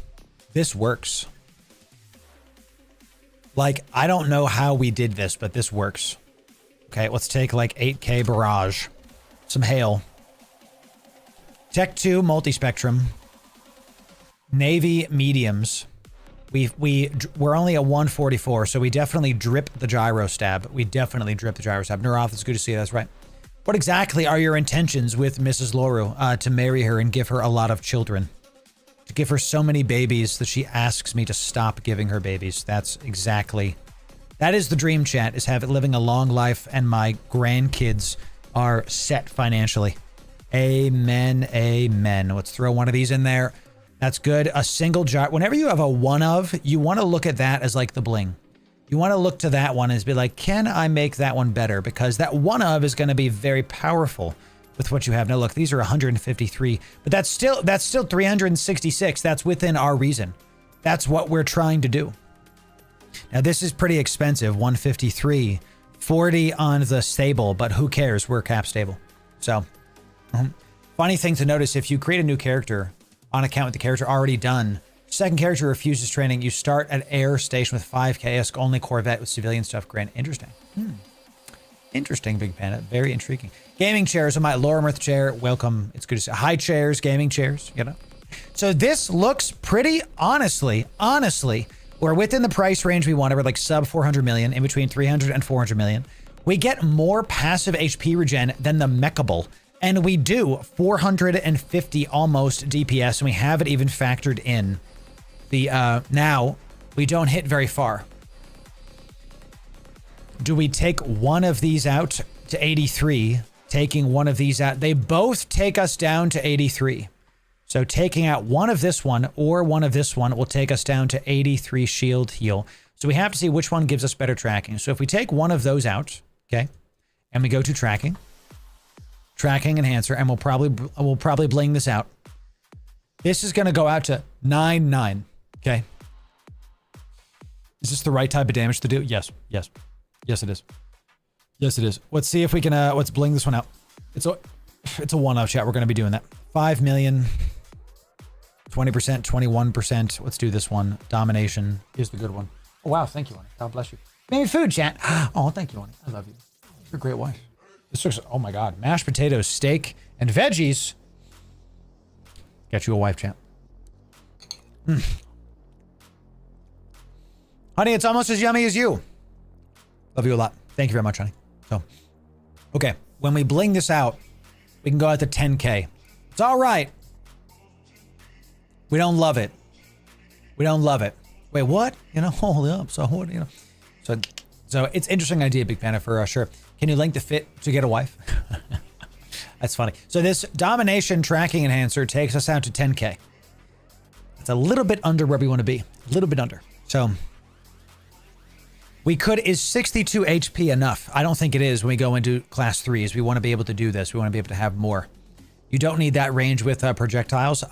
this works. Like, I don't know how we did this, but this works. Okay, let's take like 8K barrage. Some hail. Tech 2 multi-spectrum. Navy mediums. We're only at 144, so we definitely drip the gyro stab. We definitely drip the gyro stab. Nuroth, it's good to see you. That's right. What exactly are your intentions with Mrs. Loru? To marry her and give her a lot of children. To give her so many babies that she asks me to stop giving her babies. That's exactly... That is the dream, chat, is living a long life and my grandkids are set financially. Amen, amen. Let's throw one of these in there. That's good. A single gyro. Whenever you have a one of, you want to look at that as like the bling. You want to look to that one and be like, can I make that one better? Because that one of is going to be very powerful with what you have. Now look, these are 153, but that's still 366. That's within our reason. That's what we're trying to do. Now this is pretty expensive, 153, 40 on the stable, but who cares? We're cap stable. So, funny thing to notice, if you create a new character on account with the character already done, second character refuses training, you start at air station with 5k, only Corvette with civilian stuff grant. Interesting. Interesting, Big Panda. Very intriguing. Gaming chairs on my Lorimerth chair. Welcome. It's good to see. High chairs, gaming chairs, you know. So this looks pretty, honestly, we're within the price range we wanted. We're like sub 400 million, in between 300 and 400 million. We get more passive HP regen than the Mechable. And we do 450 almost DPS, and we have it even factored in. The now we don't hit very far. Do we take one of these out to 83? Taking one of these out, they both take us down to 83. So taking out one of this one or one of this one will take us down to 83 shield heal. So we have to see which one gives us better tracking. So if we take one of those out, okay, and we go to tracking enhancer, and we'll probably bling this out. This is going to go out to 9.9. Okay. Is this the right type of damage to do? Yes. Yes. Yes, it is. Yes, it is. Let's see if we can, let's bling this one out. It's a one-off chat. We're going to be doing that. 5 million, 20%, 21%. Let's do this one. Domination. Here's the good one. Oh, wow. Thank you, Honey. God bless you. Maybe food, chat. Oh, thank you, Honey. I love you. You're a great wife. This looks, oh my God. Mashed potatoes, steak, and veggies. Get you a wife, chat. Honey, it's almost as yummy as you. Love you a lot. Thank you very much, honey. So, okay. When we bling this out, we can go out to 10K. It's all right. We don't love it. We don't love it. Wait, what? You know, hold up. So what, you know? So it's interesting idea, Big Panda, for sure. Can you link the fit to get a wife? That's funny. So this domination tracking enhancer takes us out to 10K. It's a little bit under where we want to be. A little bit under. So we could, is 62 HP enough? I don't think it is when we go into class 3s. We want to be able to do this. We want to be able to have more. You don't need that range with projectiles.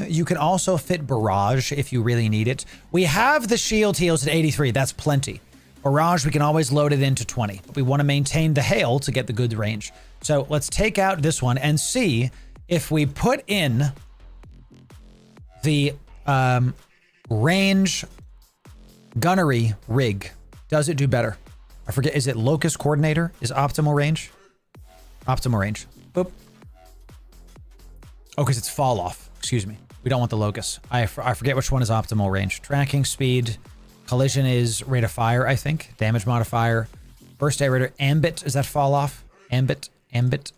You can also fit barrage if you really need it. We have the shield heals at 83. That's plenty. Barrage, we can always load it into 20. But we want to maintain the hail to get the good range. So let's take out this one and see if we put in the range gunnery rig. Does it do better? I forget, is it locust coordinator? Is optimal range? Optimal range. Boop. Oh, because it's fall off. Excuse me. We don't want the locust. I forget which one is optimal range. Tracking speed. Collision is rate of fire, I think. Damage modifier. Burst rate. Ambit. Is that fall off? Ambit. Ambit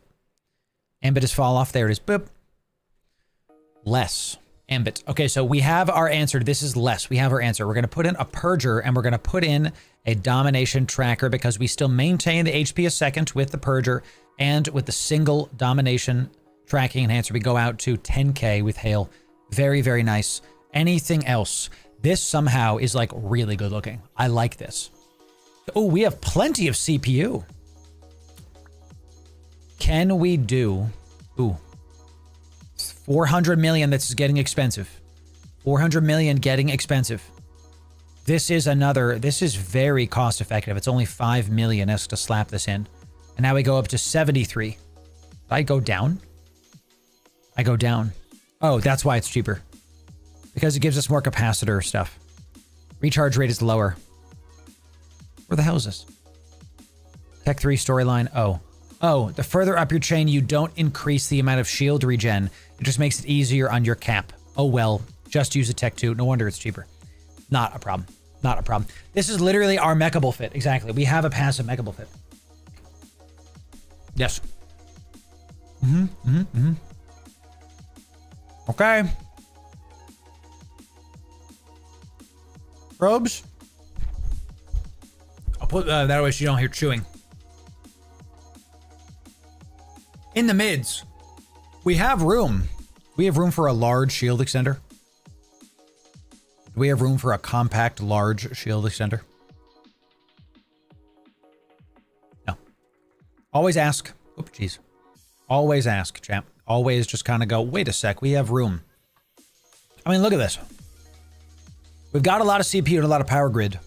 is fall off. There it is. Boop. Less. Ambit. Okay, so we have our answer. This is less. We have our answer. We're going to put in a purger, and we're going to put in a domination tracker because we still maintain the HP a second with the purger, and with the single domination tracking enhancer, we go out to 10K with hail. Very, very nice. Anything else? This somehow is like really good looking. I like this. Oh, we have plenty of CPU. Can we do... Ooh. 400 million, that's getting expensive. 400 million getting expensive. This is very cost effective. It's only 5 million to slap this in. And now we go up to 73. I go down? I go down. Oh, that's why it's cheaper. Because it gives us more capacitor stuff. Recharge rate is lower. Where the hell is this? Tech 3 storyline. Oh, the further up your chain, you don't increase the amount of shield regen. It just makes it easier on your cap. Oh well, just use a Tech 2. No wonder it's cheaper. Not a problem. Not a problem. This is literally our mechable fit. Exactly. We have a passive mechable fit. Yes. Okay. Robes. I'll put that way so you don't hear chewing. In the mids, we have room. We have room for a large shield extender. Do we have room for a compact, large shield extender? No. Always ask. Oop, jeez. Always ask, champ. Always just kind of go, wait a sec, we have room. I mean, look at this. We've got a lot of CPU and a lot of power grid.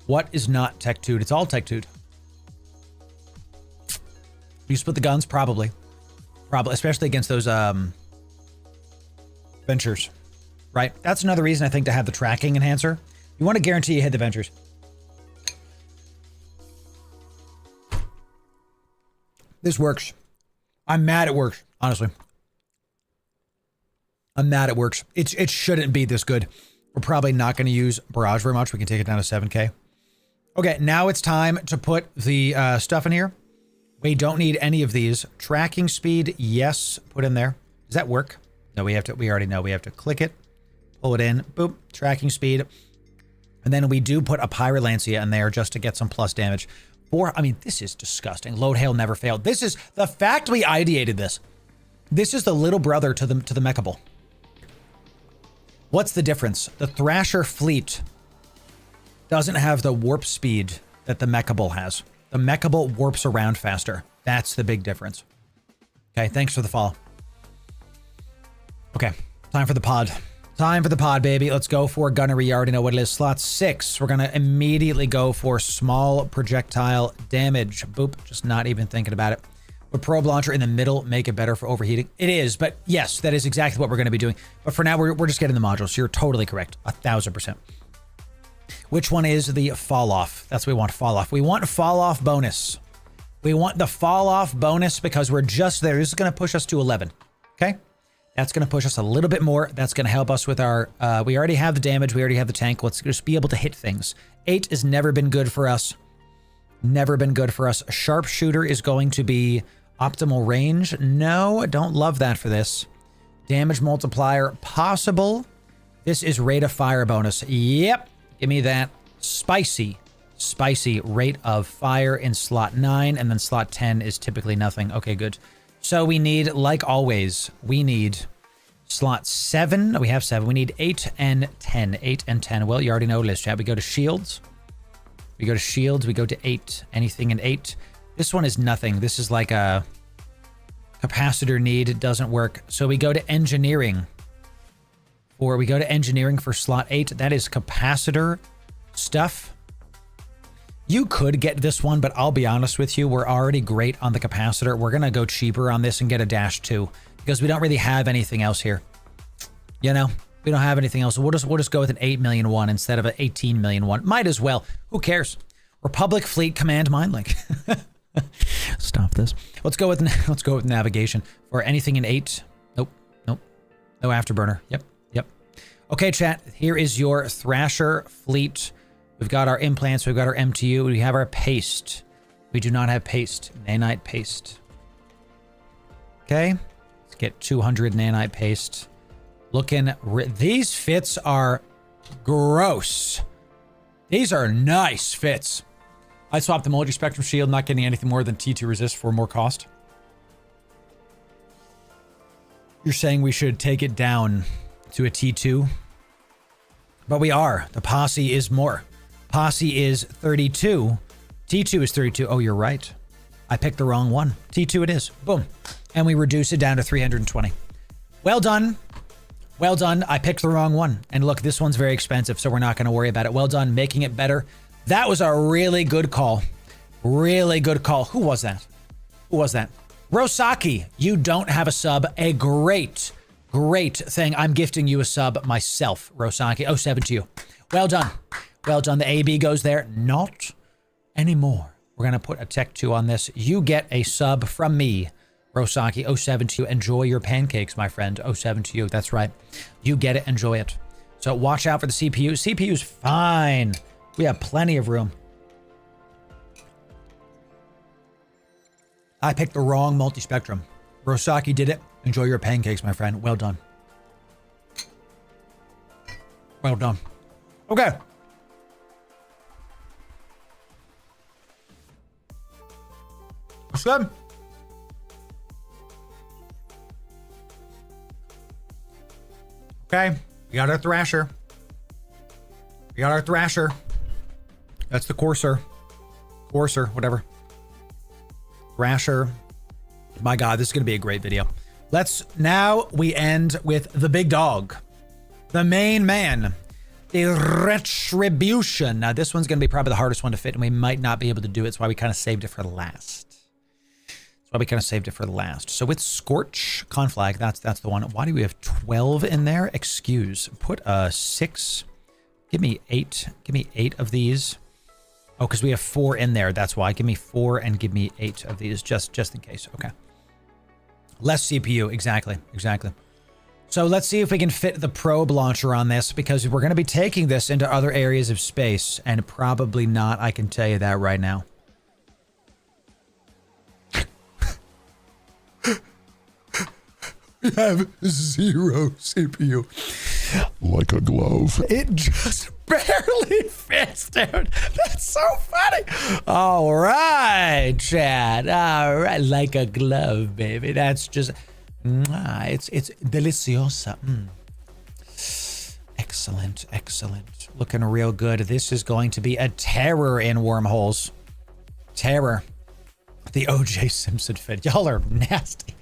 What is not Tech 2'd? It's all Tech 2'd. You split the guns? Probably. Probably, especially against those ventures. Right? That's another reason I think to have the tracking enhancer. You want to guarantee you hit the ventures. This works. I'm mad it works, honestly. I'm mad it works. It shouldn't be this good. We're probably not going to use Barrage very much. We can take it down to 7K. Okay, now it's time to put the stuff in here. We don't need any of these. Tracking speed, yes, put in there. Does that work? No, we already know. We have to click it, pull it in, boop, tracking speed. And then we do put a Pyrolantia in there just to get some plus damage. I mean, this is disgusting. Load hail never failed. This is the fact we ideated this. This is the little brother to the Mechable. What's the difference? The Thrasher fleet doesn't have the warp speed that the Mechable has. The Mechable warps around faster. That's the big difference. Okay, thanks for the follow. Okay, time for the pod. Time for the pod, baby. Let's go for gunnery. You already know what it is. Slot 6. We're going to immediately go for small projectile damage. Boop. Just not even thinking about it. Put probe launcher in the middle. Make it better for overheating. It is, but yes, that is exactly what we're going to be doing. But for now, we're just getting the modules. So you're totally correct. 1000%. Which one is the fall off? That's what we want. Fall off. We want fall off bonus. We want the fall off bonus because we're just there. This is going to push us to 11. Okay. That's going to push us a little bit more. That's going to help us with our, we already have the damage. We already have the tank. Let's just be able to hit things. 8 has never been good for us. Never been good for us. Sharpshooter is going to be optimal range. No, I don't love that for this. Damage multiplier, possible. This is rate of fire bonus. Yep. Give me that. Spicy rate of fire in slot 9. And then slot 10 is typically nothing. Okay, good. So we need, like always, we need slot 7. No, we have 7. We need 8 and 10. 8 and 10. Well, you already know list chat. We go to shields. We go to shields. We go to 8. Anything in 8. This one is nothing. This is like a capacitor need. It doesn't work. So we go to engineering. Or we go to engineering for slot 8. That is capacitor stuff. You could get this one, but I'll be honest with you, we're already great on the capacitor. We're going to go cheaper on this and get a -2 because we don't really have anything else here. You know, we don't have anything else. We'll just go with an 8 million one instead of an 18 million one. Might as well. Who cares? Republic Fleet Command Mind Link. Stop this. Let's go with navigation or anything in 8. Nope. No afterburner. Yep. Okay, chat. Here is your Thrasher fleet. We've got our implants. We've got our MTU. We have our paste. We do not have paste. Nanite paste. Okay. Let's get 200 nanite paste. These fits are gross. These are nice fits. I swapped the multi-spectrum shield, not getting anything more than T2 resist for more cost. You're saying we should take it down to a T2? But we are. The posse is more. Posse is 32. T2 is 32. Oh, you're right. I picked the wrong one. T2 it is. Boom. And we reduce it down to 320. Well done. Well done. I picked the wrong one. And look, this one's very expensive, so we're not going to worry about it. Well done. Making it better. That was a really good call. Really good call. Who was that? Rosaki, you don't have a sub. A great thing. I'm gifting you a sub myself, Rosaki. 07 to you. Well done. Well done. The AB goes there. Not anymore. We're going to put a Tech 2 on this. You get a sub from me, Rosaki. 07 to you. Enjoy your pancakes, my friend. 07 to you. That's right. You get it. Enjoy it. So watch out for the CPU. CPU's fine. We have plenty of room. I picked the wrong multi-spectrum. Rosaki did it. Enjoy your pancakes, my friend. Well done. Well done. Okay. What's good? Okay. We got our Thrasher. That's the Courser, whatever. Thrasher. My God, this is going to be a great video. Now we end with the big dog. The main man. The Retribution. Now this one's going to be probably the hardest one to fit and we might not be able to do it. That's why we kind of saved it for last. So with Scorch, Conflag, that's the one. Why do we have 12 in there? Excuse. Put a 6. Give me 8. Give me 8 of these. Oh, because we have 4 in there. That's why. Give me 4 and give me 8 of these, just in case. Okay. Less CPU. Exactly. So let's see if we can fit the probe launcher on this, because we're going to be taking this into other areas of space, and probably not. I can tell you that right now. We have 0 CPU. Like a glove. It just barely fits, dude. That's so funny. All right, Chad. All right, like a glove, baby. That's just, it's deliciosa. Excellent. Looking real good. This is going to be a terror in wormholes. Terror. The O.J. Simpson fit. Y'all are nasty.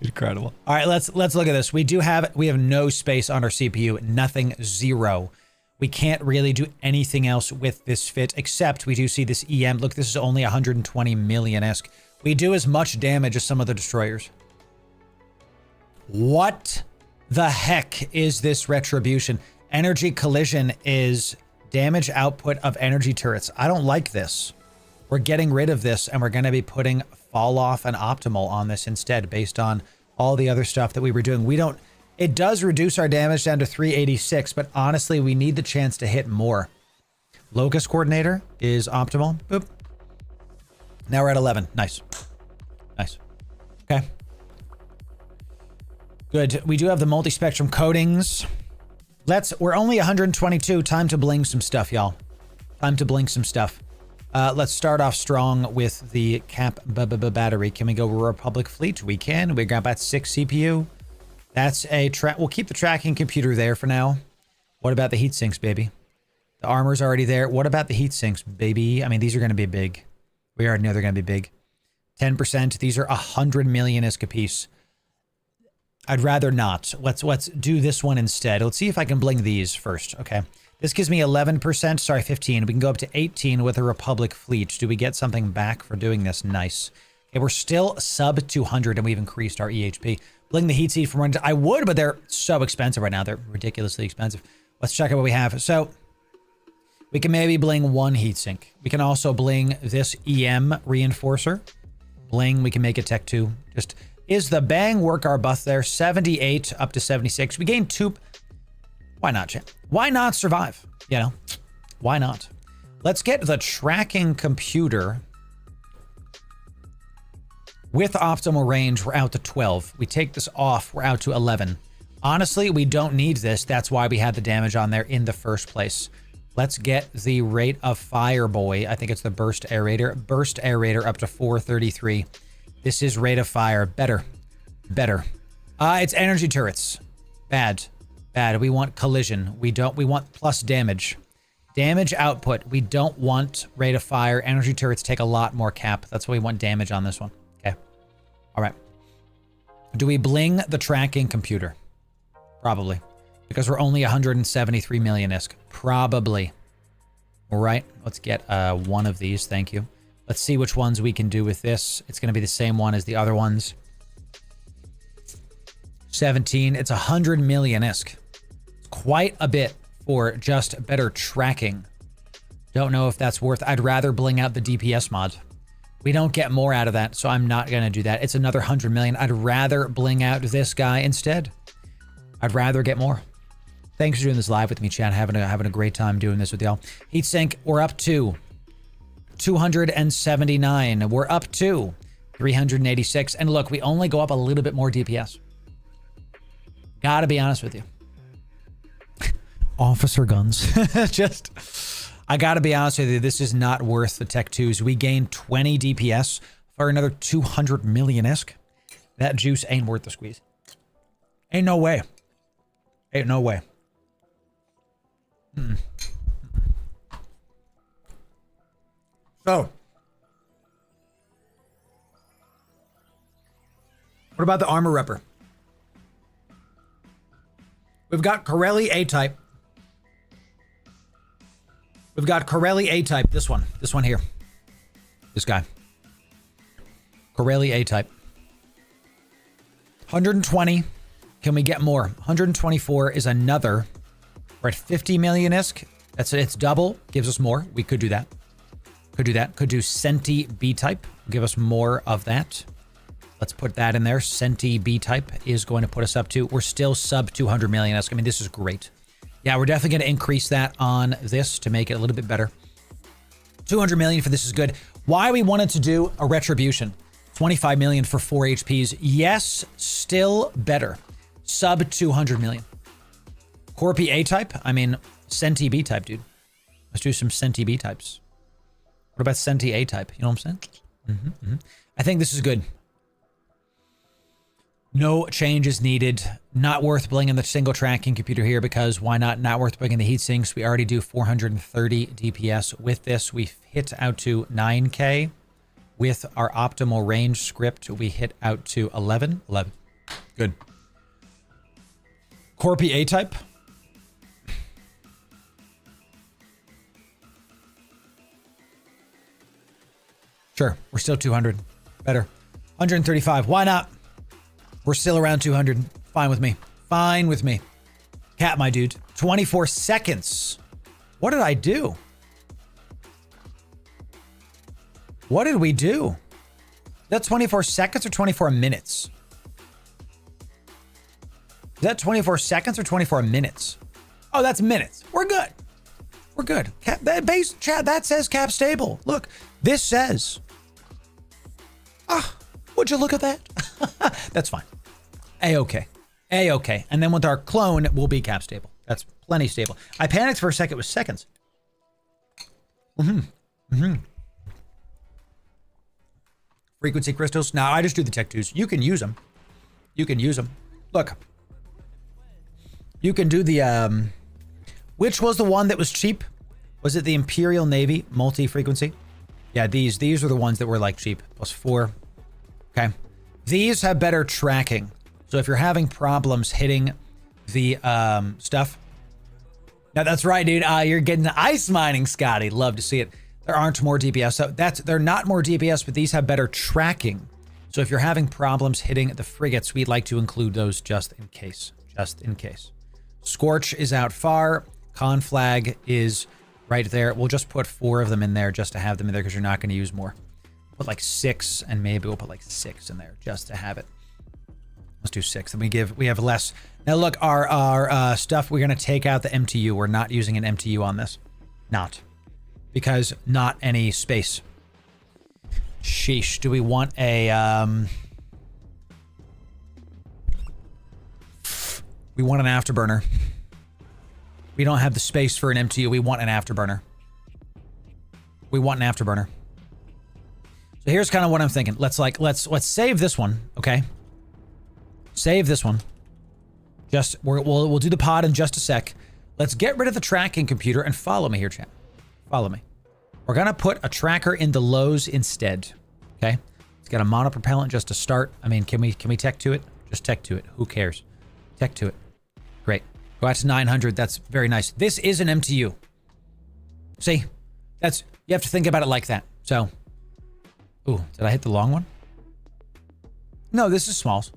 Incredible. All right, let's look at this. We have no space on our CPU, nothing, 0. We can't really do anything else with this fit, except we do see this EM. Look, this is only 120 million-esque. We do as much damage as some of the destroyers. What the heck is this retribution? Energy collision is damage output of energy turrets. I don't like this. We're getting rid of this, and we're going to be putting fall off and optimal on this instead, based on all the other stuff that we were doing. It does reduce our damage down to 386, but honestly, we need the chance to hit more. Locust coordinator is optimal. Boop. Now we're at 11. Nice. Okay. Good. We do have the multi-spectrum coatings. We're only 122. Time to bling some stuff, y'all. Time to bling some stuff. Let's start off strong with the KYBERNAUT battery. Can we go Republic Fleet? We can. We got about 6 CPU. That's we'll keep the tracking computer there for now. What about the heat sinks, baby? The armor's already there. What about the heat sinks, baby? I mean, these are going to be big. We already know they're going to be big. 10%. These are 100 million-isk a piece. I'd rather not. Let's do this one instead. Let's see if I can bling these first. Okay. This gives me 11%. Sorry, 15. We can go up to 18 with a Republic Fleet. Do we get something back for doing this? Nice. Okay, we're still sub 200, and we've increased our EHP. Bling the heat seed from one. I would, but they're so expensive right now. They're ridiculously expensive. Let's check out what we have. So we can maybe bling 1 heatsink. We can also bling this EM reinforcer. Bling, we can make it Tech 2. Just, is the bang work our buff there? 78 up to 76. We gained 2. Why not, chat? Why not survive? You know, why not? Let's get the tracking computer. With optimal range, we're out to 12. We take this off, we're out to 11. Honestly, we don't need this. That's why we had the damage on there in the first place. Let's get the rate of fire, boy. I think it's the burst aerator. Burst aerator up to 433. This is rate of fire. Better. It's energy turrets. Bad. We want collision. We want plus damage. Damage output. We don't want rate of fire. Energy turrets take a lot more cap. That's why we want damage on this one. Okay. All right. Do we bling the tracking computer? Probably. Because we're only 173 million-isk. Probably. All right. Let's get one of these. Thank you. Let's see which ones we can do with this. It's going to be the same one as the other ones. 17. It's 100 million-isk. Quite a bit for just better tracking. Don't know if that's worth. I'd rather bling out the DPS mod. We don't get more out of that, so I'm not going to do that. It's another 100 million. I'd rather bling out this guy instead. I'd rather get more. Thanks for doing this live with me, chat. Having a great time doing this with y'all. Heatsink, we're up to 279. We're up to 386. And look, we only go up a little bit more DPS. Gotta be honest with you. Officer guns. I gotta be honest with you, this is not worth the Tech 2s. We gain 20 DPS for another 200 million-isk. That juice ain't worth the squeeze. Ain't no way. Ain't no way. So, what about the armor repper? We've got Corelli A-type. We've got Corelli A-type. This one here. This guy. Corelli A-type. 120. Can we get more? 124 is another. We're at 50 million-isk. It's double, gives us more. We could do that. Could do that. Could do Senti B-type, give us more of that. Let's put that in there. Senti B-type is going to put us up to, we're still sub 200 million. I mean, this is great. Yeah, we're definitely going to increase that on this to make it a little bit better. 200 million for this is good. Why we wanted to do a retribution. 25 million for 4 HPs. Yes, still better. Sub 200 million. Corpy A-type? I mean, Senti B-type, dude. Let's do some Senti B-types. What about Senti A-type? You know what I'm saying? I think this is good. No changes needed. Not worth bringing the single tracking computer here because why not? Not worth bringing the heat sinks. We already do 430 DPS with this. We hit out to 9K. With our optimal range script, we hit out to 11. Good. Corpy A-type. Sure, we're still 200. Better. 135. Why not? We're still around 200. Fine with me. Fine with me. Cat, my dude. 24 seconds. What did I do? What did we do? Is that 24 seconds or 24 minutes? Is that 24 seconds or 24 minutes? Oh, that's minutes. We're good. We're good. Cap, that base chat, that says cap stable. Look, this says. Would you look at that? That's fine. A-okay. A-okay. And then with our clone, we'll be cap stable. That's plenty stable. I panicked for a second. It was seconds. Frequency crystals. Now I just do the tech 2s. You can use them. You can use them. Look. You can do the, which was the one that was cheap? Was it the Imperial Navy multi-frequency? Yeah, these are the ones that were like cheap. +4. Okay. These have better tracking. So if you're having problems hitting the stuff. Now that's right, dude. You're getting the ice mining, Scotty. Love to see it. There aren't more DPS. So they're not more DPS, but these have better tracking. So if you're having problems hitting the frigates, we'd like to include those just in case. Just in case. Scorch is out far. Conflag is right there. We'll just put 4 of them in there just to have them in there because you're not going to use more. Put like 6 and maybe we'll put like 6 in there just to have it. Let's do 6 and we have less. Now look, our stuff, we're going to take out the MTU. We're not using an MTU on this. Not. Because not any space. Sheesh. Do we want a, we want an afterburner. We don't have the space for an MTU. We want an afterburner. We want an afterburner. So here's kind of what I'm thinking. Let's save this one, okay? Save this one. Just we'll do the pod in just a sec. Let's get rid of the tracking computer and follow me here, chat. Follow me. We're gonna put a tracker in the lows instead. Okay? It's got a monopropellant just to start. I mean, can we tech to it? Just tech to it. Who cares? Tech to it. Great. Go out to 900. That's very nice. This is an MTU. See? You have to think about it like that. So, ooh, did I hit the long one? No, this is smalls.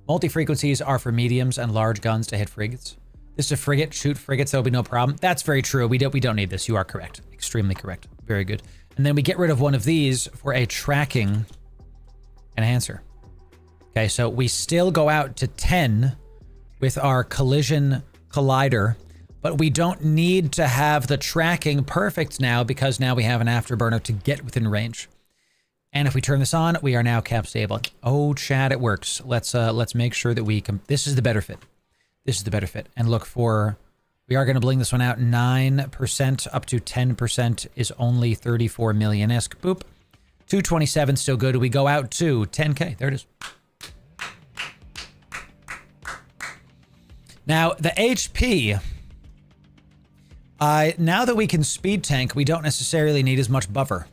Multi-frequencies are for mediums and large guns to hit frigates. This is a frigate. Shoot frigates, there'll be no problem. That's very true. We don't need this. You are correct. Extremely correct. Very good. And then we get rid of one of these for a tracking enhancer. Okay, so we still go out to 10 with our collision collider, but we don't need to have the tracking perfect now because now we have an afterburner to get within range. And if we turn this on, we are now cap stable. Oh, chat, it works. Let's make sure that we can. This is the better fit. This is the better fit. And look for, we are going to bling this one out. 9% up to 10% is only 34 million-esque. Boop. 227 still good. We go out to 10K. There it is. Now, the HP, now that we can speed tank, we don't necessarily need as much buffer.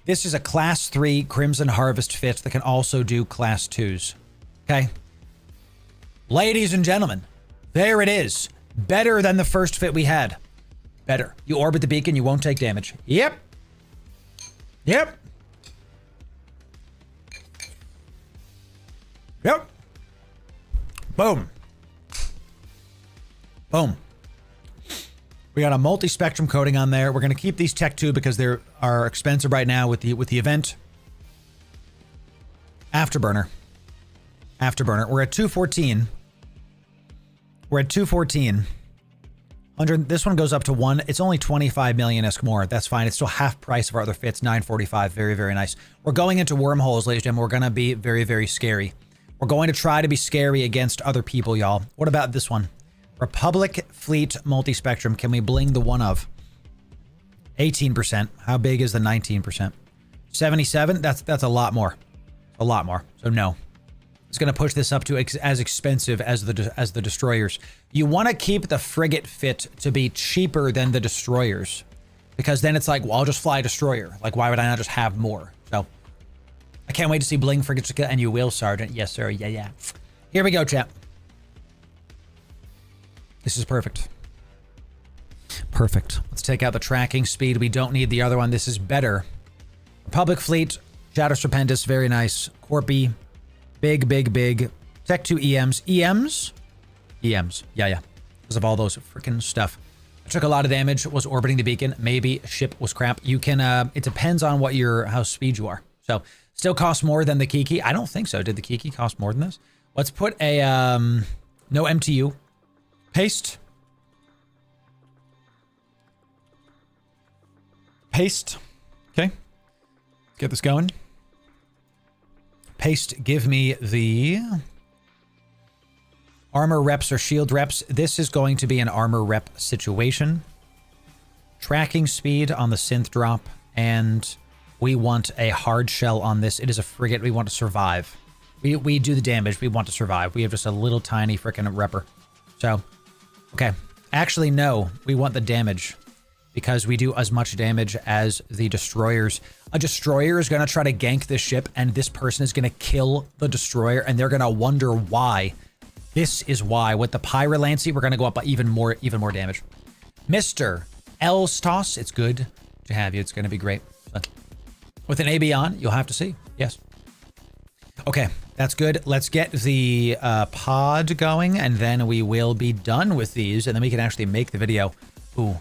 This is a class 3 Crimson Harvest fit that can also do class 2s. Okay? Ladies and gentlemen, there it is. Better than the first fit we had. Better. You orbit the beacon, you won't take damage. Yep. Yep. Yep. Boom. Boom. We got a multi-spectrum coating on there. We're going to keep these Tech 2 because they are expensive right now with the event. Afterburner. We're at 214. We're at 214. 100. This one goes up to 1. It's only 25 million ISK more. That's fine. It's still half price of our other fits. 945. Very, very nice. We're going into wormholes, ladies and gentlemen. We're going to be very, very scary. We're going to try to be scary against other people, y'all. What about this one? Republic Fleet Multi-Spectrum. Can we bling the one of? 18%. How big is the 19%? 77? That's a lot more. A lot more. So no. It's going to push this up to as expensive as the destroyers. You want to keep the frigate fit to be cheaper than the destroyers, because then it's like, well, I'll just fly a destroyer. Like, why would I not just have more? So I can't wait to see bling frigates, and you will, Sergeant. Yes, sir. Yeah. Here we go, chat. This is perfect. Perfect. Let's take out the tracking speed. We don't need the other one. This is better. Republic Fleet, Shadow Stupendous, very nice. Corpy, big. Tech 2 EMs. EMs? Yeah. Because of all those freaking stuff. I took a lot of damage, was orbiting the beacon. Maybe ship was crap. You can, it depends on how speed you are. So, still costs more than the Kiki. I don't think so. Did the Kiki cost more than this? Let's put a, no MTU. Paste. Okay. Let's get this going. Paste, give me the armor reps or shield reps. This is going to be an armor rep situation. Tracking speed on the synth drop, and we want a hard shell on this. It is a frigate. We want to survive. We do the damage. We want to survive. We have just a little tiny freaking repper. So, okay. Actually, no. We want the damage, because we do as much damage as the destroyers. A destroyer is going to try to gank this ship, and this person is going to kill the destroyer, and they're going to wonder why. This is why. With the Pyrolancy, we're going to go up by even more damage. Mr. Elstos, it's good to have you. It's going to be great. With an AB on, you'll have to see. Yes. Okay, that's good. Let's get the pod going, and then we will be done with these, and then we can actually make the video. Ooh.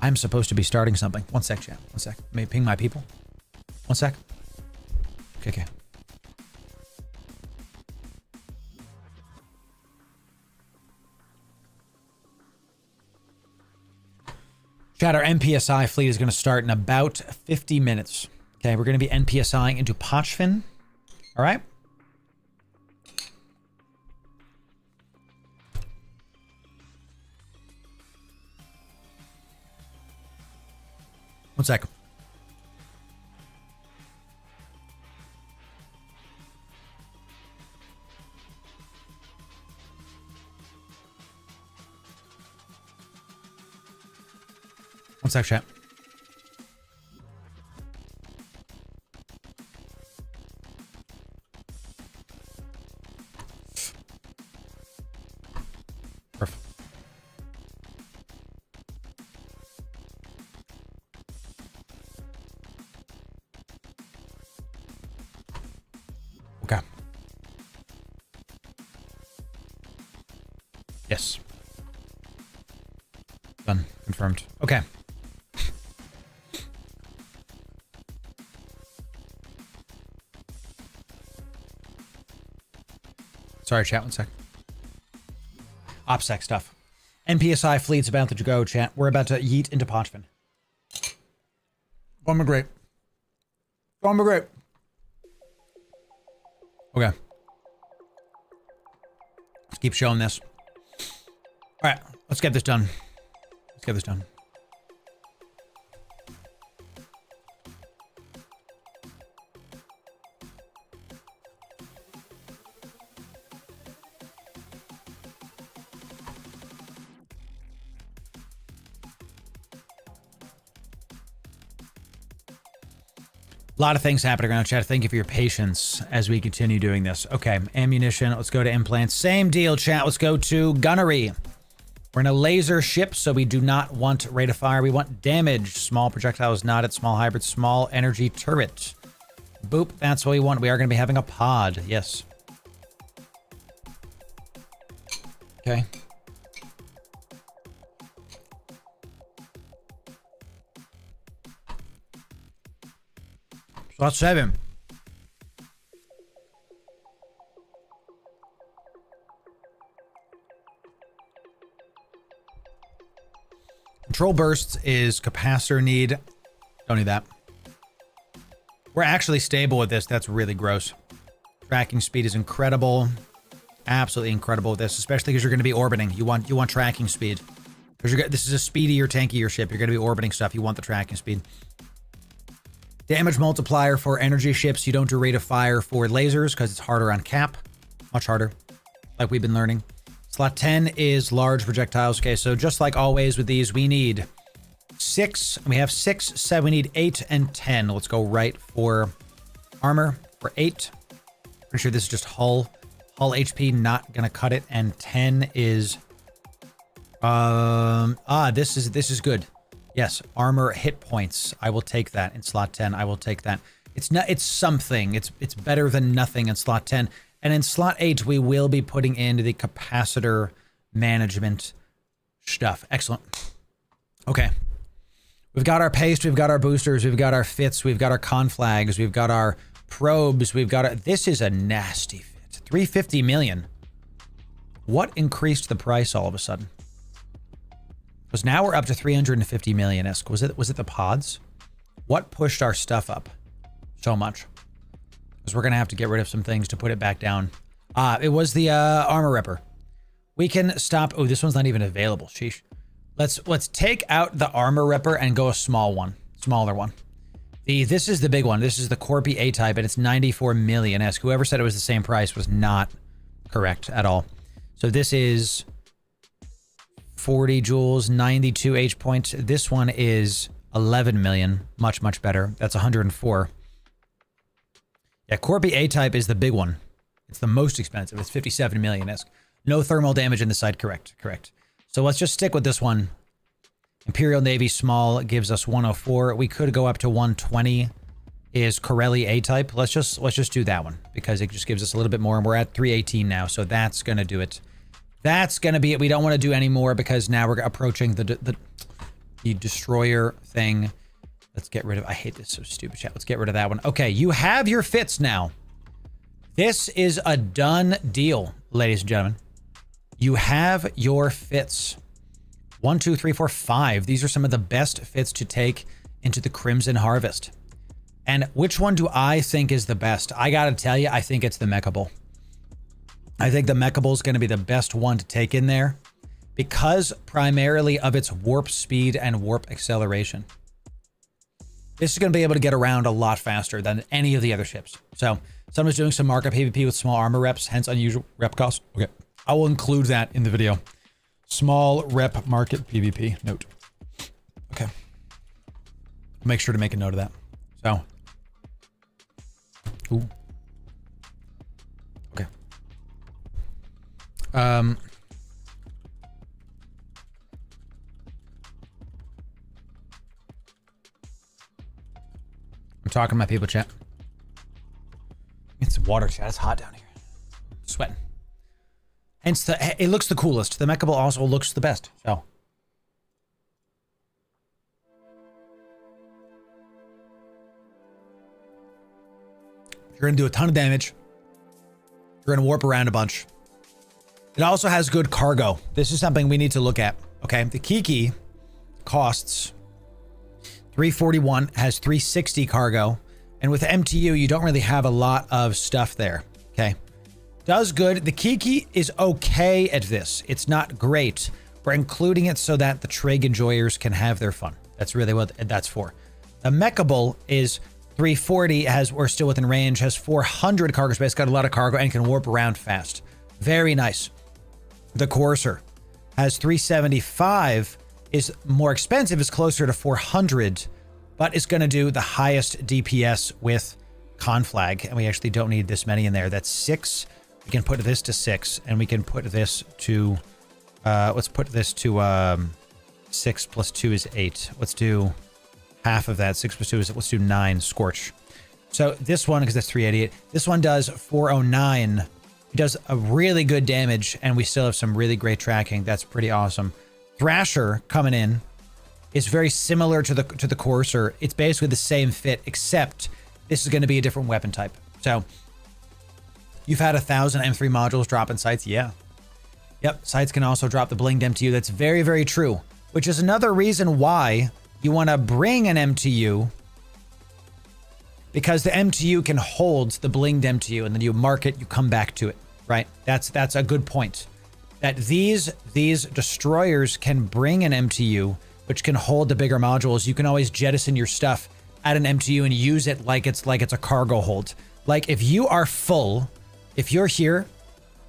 I'm supposed to be starting something. One sec, chat. One sec. Let me ping my people. One sec. Okay. Chat, our NPSI fleet is going to start in about 50 minutes. Okay, we're going to be NPSIing into Pochven. All right? One sec. One sec, chat. Perfect. Okay. Yes. Done. Confirmed. Okay. Sorry, chat. One sec. OPSEC stuff. NPSI fleet's about to go, chat. We're about to yeet into Pochven. Bomber great. Bomber great. Okay. Let's keep showing this. All right, let's get this done. Let's get this done. A lot of things happening around chat. Thank you for your patience as we continue doing this. Okay, ammunition. Let's go to implants. Same deal, chat. Let's go to gunnery. We're in a laser ship, so we do not want rate of fire. We want damage. Small projectiles, not at small hybrid, small energy turret. Boop. That's what we want. We are going to be having a pod. Yes. Okay. Slot 7. Control bursts is capacitor need. Don't need that. We're actually stable with this. That's really gross. Tracking speed is incredible. Absolutely incredible with this, especially because you're going to be orbiting. You want tracking speed. Because this is a speedier, tankier ship. You're going to be orbiting stuff. You want the tracking speed. Damage multiplier for energy ships. You don't do rate of fire for lasers because it's harder on cap. Much harder, like we've been learning. Slot 10 is large projectiles. Okay, so just like always with these, we need 6. We have 6, 7. We need 8 and 10. Let's go right for armor for 8. Pretty sure this is just hull HP, not gonna cut it. And 10 is this is good. Yes, armor hit points. I will take that in slot 10. I will take that. It's something. It's better than nothing in slot 10. And in slot 8, we will be putting in the capacitor management stuff. Excellent. Okay. We've got our paste, we've got our boosters, we've got our fits, we've got our conflags, we've got our probes, we've got our... This is a nasty fit. 350 million. What increased the price all of a sudden? Because now we're up to 350 million. Was it the pods? What pushed our stuff up so much? Because we're going to have to get rid of some things to put it back down. It was the armor ripper. We can stop... Oh, this one's not even available. Sheesh. Let's take out the armor ripper and go a smaller one. This is the big one. This is the Corp A-type, and it's 94 million. Whoever said it was the same price was not correct at all. So this is 40 joules, 92 H points. This one is 11 million. Much, much better. That's 104. Yeah, Corp A-type is the big one. It's the most expensive. It's 57 million. No thermal damage in the side. Correct. So let's just stick with this one. Imperial Navy small gives us 104. We could go up to 120. Is Corelli A-type. Let's just do that one because it just gives us a little bit more, and we're at 318 now, so that's gonna do it. That's gonna be it. We don't want to do any more because now we're approaching the destroyer thing. Let's get rid of... I hate this, so stupid chat. Let's get rid of that one. Okay, you have your fits now. This is a done deal, ladies and gentlemen. You have your fits. 1, 2, 3, 4, 5. These are some of the best fits to take into the Crimson Harvest. And which one do I think is the best? I gotta tell you, I think it's the Mechable. I think the Mechable is gonna be the best one to take in there because primarily of its warp speed and warp acceleration. This is going to be able to get around a lot faster than any of the other ships. So someone's doing some markup PvP with small armor reps, hence unusual rep costs. Okay. I will include that in the video. Small rep market PvP note. Okay. I'll make sure to make a note of that. So. Ooh. Okay. I'm talking to my people, chat. It's water, chat. It's hot down here. Sweating. Hence, it looks the coolest. The Mechable also looks the best. So. You're going to do a ton of damage. You're going to warp around a bunch. It also has good cargo. This is something we need to look at. Okay. The Kiki costs 341, has 360 cargo. And with MTU, you don't really have a lot of stuff there. Okay. Does good. The Kiki is okay at this. It's not great. We're including it so that the Trig enjoyers can have their fun. That's really what that's for. The Mechable is 340, we're still within range, has 400 cargo space, got a lot of cargo, and can warp around fast. Very nice. The Courser has 375, is more expensive, is closer to 400, but it's going to do the highest DPS with Conflag, and we actually don't need this many in there. That's 6. We can put this to 6, and we can put this to, let's put this to 6 plus 2 is 8. Let's do half of that. 6 plus 2 is, let's do 9, Scorch. So this one, because that's 388, this one does 409 He does a really good damage, and we still have some really great tracking. That's pretty awesome. Thrasher coming in is very similar to the Courser. It's basically the same fit, except this is going to be a different weapon type. So you've had 1,000 M3 modules drop in sights. Yeah. Yep. Sights can also drop the blinged MTU. That's very, very true, which is another reason why you want to bring an MTU, because the MTU can hold the blinged MTU, and then you mark it, you come back to it, right? That's a good point. That these destroyers can bring an MTU, which can hold the bigger modules. You can always jettison your stuff at an MTU and use it like it's a cargo hold. Like if you are full, if you're here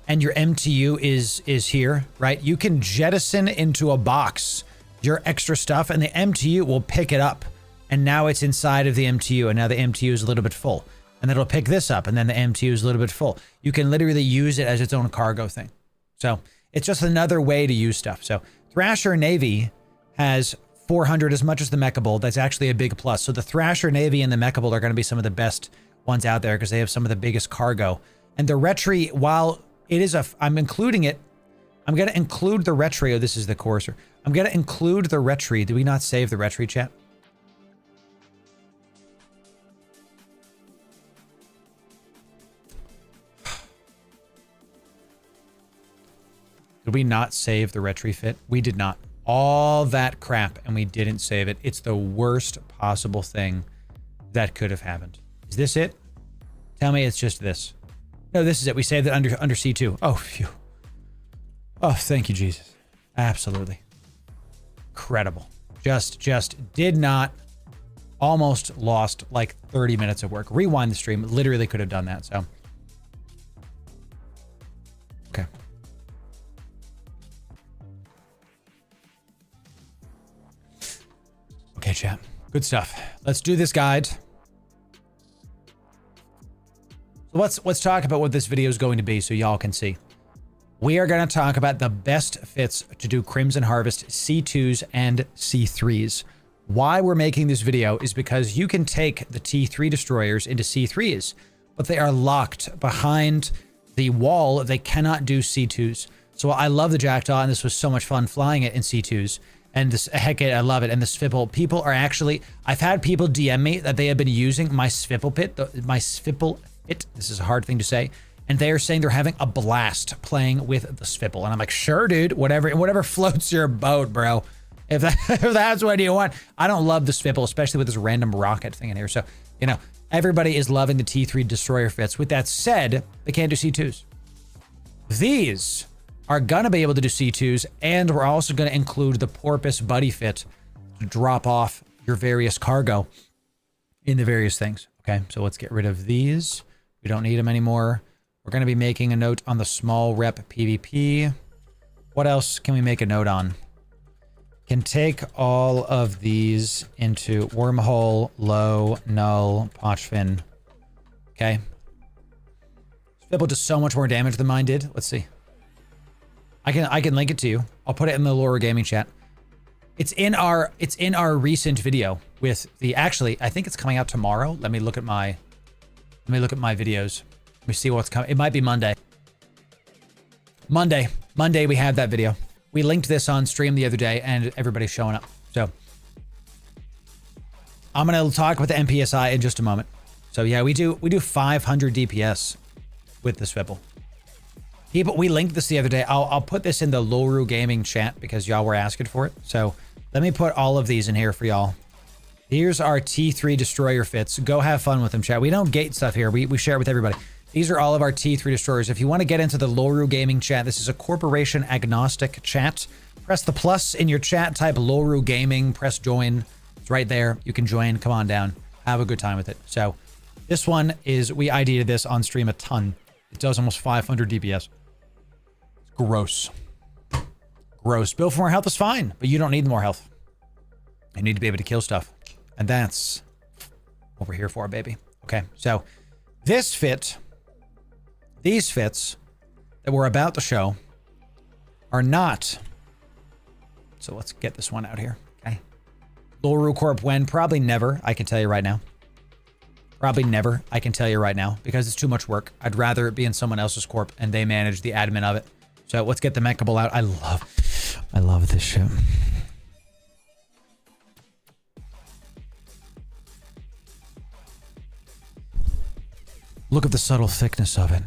and your MTU is here, right? You can jettison into a box your extra stuff, and the MTU will pick it up. And now it's inside of the MTU, and now the MTU is a little bit full. And then it'll pick this up, and then the MTU is a little bit full. You can literally use it as its own cargo thing. So it's just another way to use stuff. So Thrasher Navy has 400 as much as the Mecha Bolt. That's actually a big plus. So the Thrasher Navy and the Mecha Bolt are going to be some of the best ones out there because they have some of the biggest cargo. And the Retri, while it is I'm including it, I'm going to include the Retri. Oh, this is the Courser. I'm going to include the Retri. Did we not save the Retri, chat? Did we not save the retrofit? We did not. All that crap, and we didn't save it. It's the worst possible thing that could have happened. Is this it? Tell me it's just this. No, this is it. We saved it under C2. Oh, phew. Oh, thank you, Jesus. Absolutely. Incredible. Just did not. Almost lost like 30 minutes of work. Rewind the stream. Literally could have done that, so. Okay. Okay, chat. Good stuff. Let's do this guide. So let's talk about what this video is going to be so y'all can see. We are going to talk about the best fits to do Crimson Harvest C2s and C3s. Why we're making this video is because you can take the T3 destroyers into C3s, but they are locked behind the wall. They cannot do C2s. So I love the Jackdaw, and this was so much fun flying it in C2s. And this, heck, I love it. And the Svipple, people are actually, I've had people DM me that they have been using my Svipple pit, my Svipple pit. This is a hard thing to say. And they are saying they're having a blast playing with the Svipple. And I'm like, sure, dude, whatever floats your boat, bro. If that's what you want. I don't love the Svipple, especially with this random rocket thing in here. So, you know, everybody is loving the T3 destroyer fits. With that said, they can't do C2s. These are gonna be able to do C2s, and we're also gonna include the Porpus buddy fit to drop off your various cargo in the various things. Okay, so let's get rid of these. We don't need them anymore. We're gonna be making a note on the small rep PvP. What else can we make a note on? Can take all of these into wormhole, low, null, Pochven. Okay. Svipple does so much more damage than mine did. Let's see. I can link it to you. I'll put it in the Loru Gaming chat. It's in our recent video with the, actually, I think it's coming out tomorrow. Let me look at my videos. Let me see what's coming. It might be Monday. Monday we have that video. We linked this on stream the other day, and everybody's showing up. So I'm gonna talk about the Npsi in just a moment. So yeah, we do 500 DPS with the Svipple. We linked this the other day. I'll put this in the Loru Gaming chat because y'all were asking for it. So let me put all of these in here for y'all. Here's our T3 destroyer fits. Go have fun with them, chat. We don't gate stuff here. We share it with everybody. These are all of our T3 destroyers. If you want to get into the Loru Gaming chat, this is a corporation agnostic chat. Press the plus in your chat, type Loru Gaming, press join. It's right there. You can join. Come on down. Have a good time with it. So this one is, we ID'd this on stream a ton. It does almost 500 DPS. It's gross. Gross. Build for more health is fine, but you don't need more health. You need to be able to kill stuff. And that's what we're here for, baby. Okay, so this fit, these fits that we're about to show are not. So let's get this one out here, okay? Loru Corp when? Probably never, I can tell you right now. Probably never, I can tell you right now, because it's too much work. I'd rather it be in someone else's corp and they manage the admin of it. So let's get the mechable out. I love this ship. Look at the subtle thickness of it.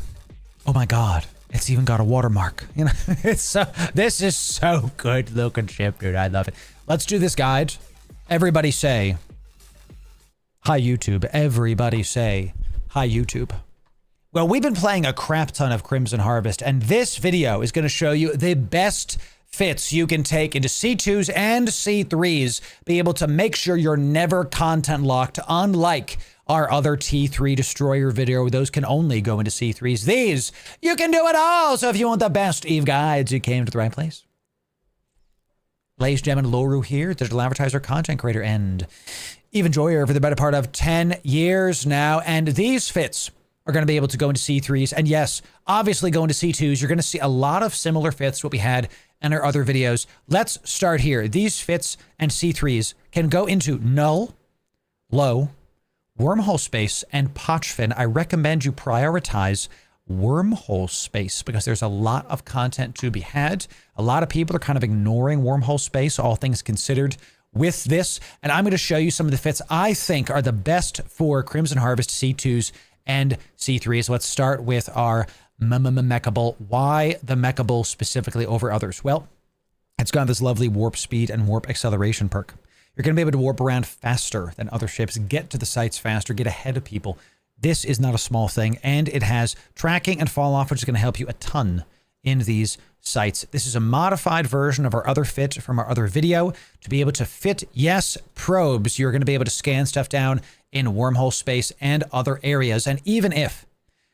Oh my god. It's even got a watermark. You know, this is so good looking ship, dude. I love it. Let's do this guide. Everybody say, hi YouTube. Everybody say, hi YouTube. Well, we've been playing a crap ton of Crimson Harvest, and this video is going to show you the best fits you can take into C2s and C3s, be able to make sure you're never content locked, unlike our other T3 destroyer video. Those can only go into C3s. These, you can do it all. So if you want the best EVE guides, you came to the right place. Ladies and gentlemen, Loru here, digital advertiser, content creator, and EVE enjoyer for the better part of 10 years now. And these fits are going to be able to go into C3s. And yes, obviously go into C2s. You're going to see a lot of similar fits to what we had in our other videos. Let's start here. These fits and C3s can go into null, low, wormhole space, and Pochven. I recommend you prioritize wormhole space because there's a lot of content to be had. A lot of people are kind of ignoring wormhole space, all things considered, with this. And I'm going to show you some of the fits I think are the best for Crimson Harvest C2s and C3s. Let's start with our mechable. Why the mechable specifically over others? Well, it's got this lovely warp speed and warp acceleration perk. You're going to be able to warp around faster than other ships, get to the sites faster, get ahead of people. This is not a small thing, and it has tracking and fall off, which is going to help you a ton in these sites. This is a modified version of our other fit from our other video to be able to fit, yes, probes. You're going to be able to scan stuff down in wormhole space and other areas. And even if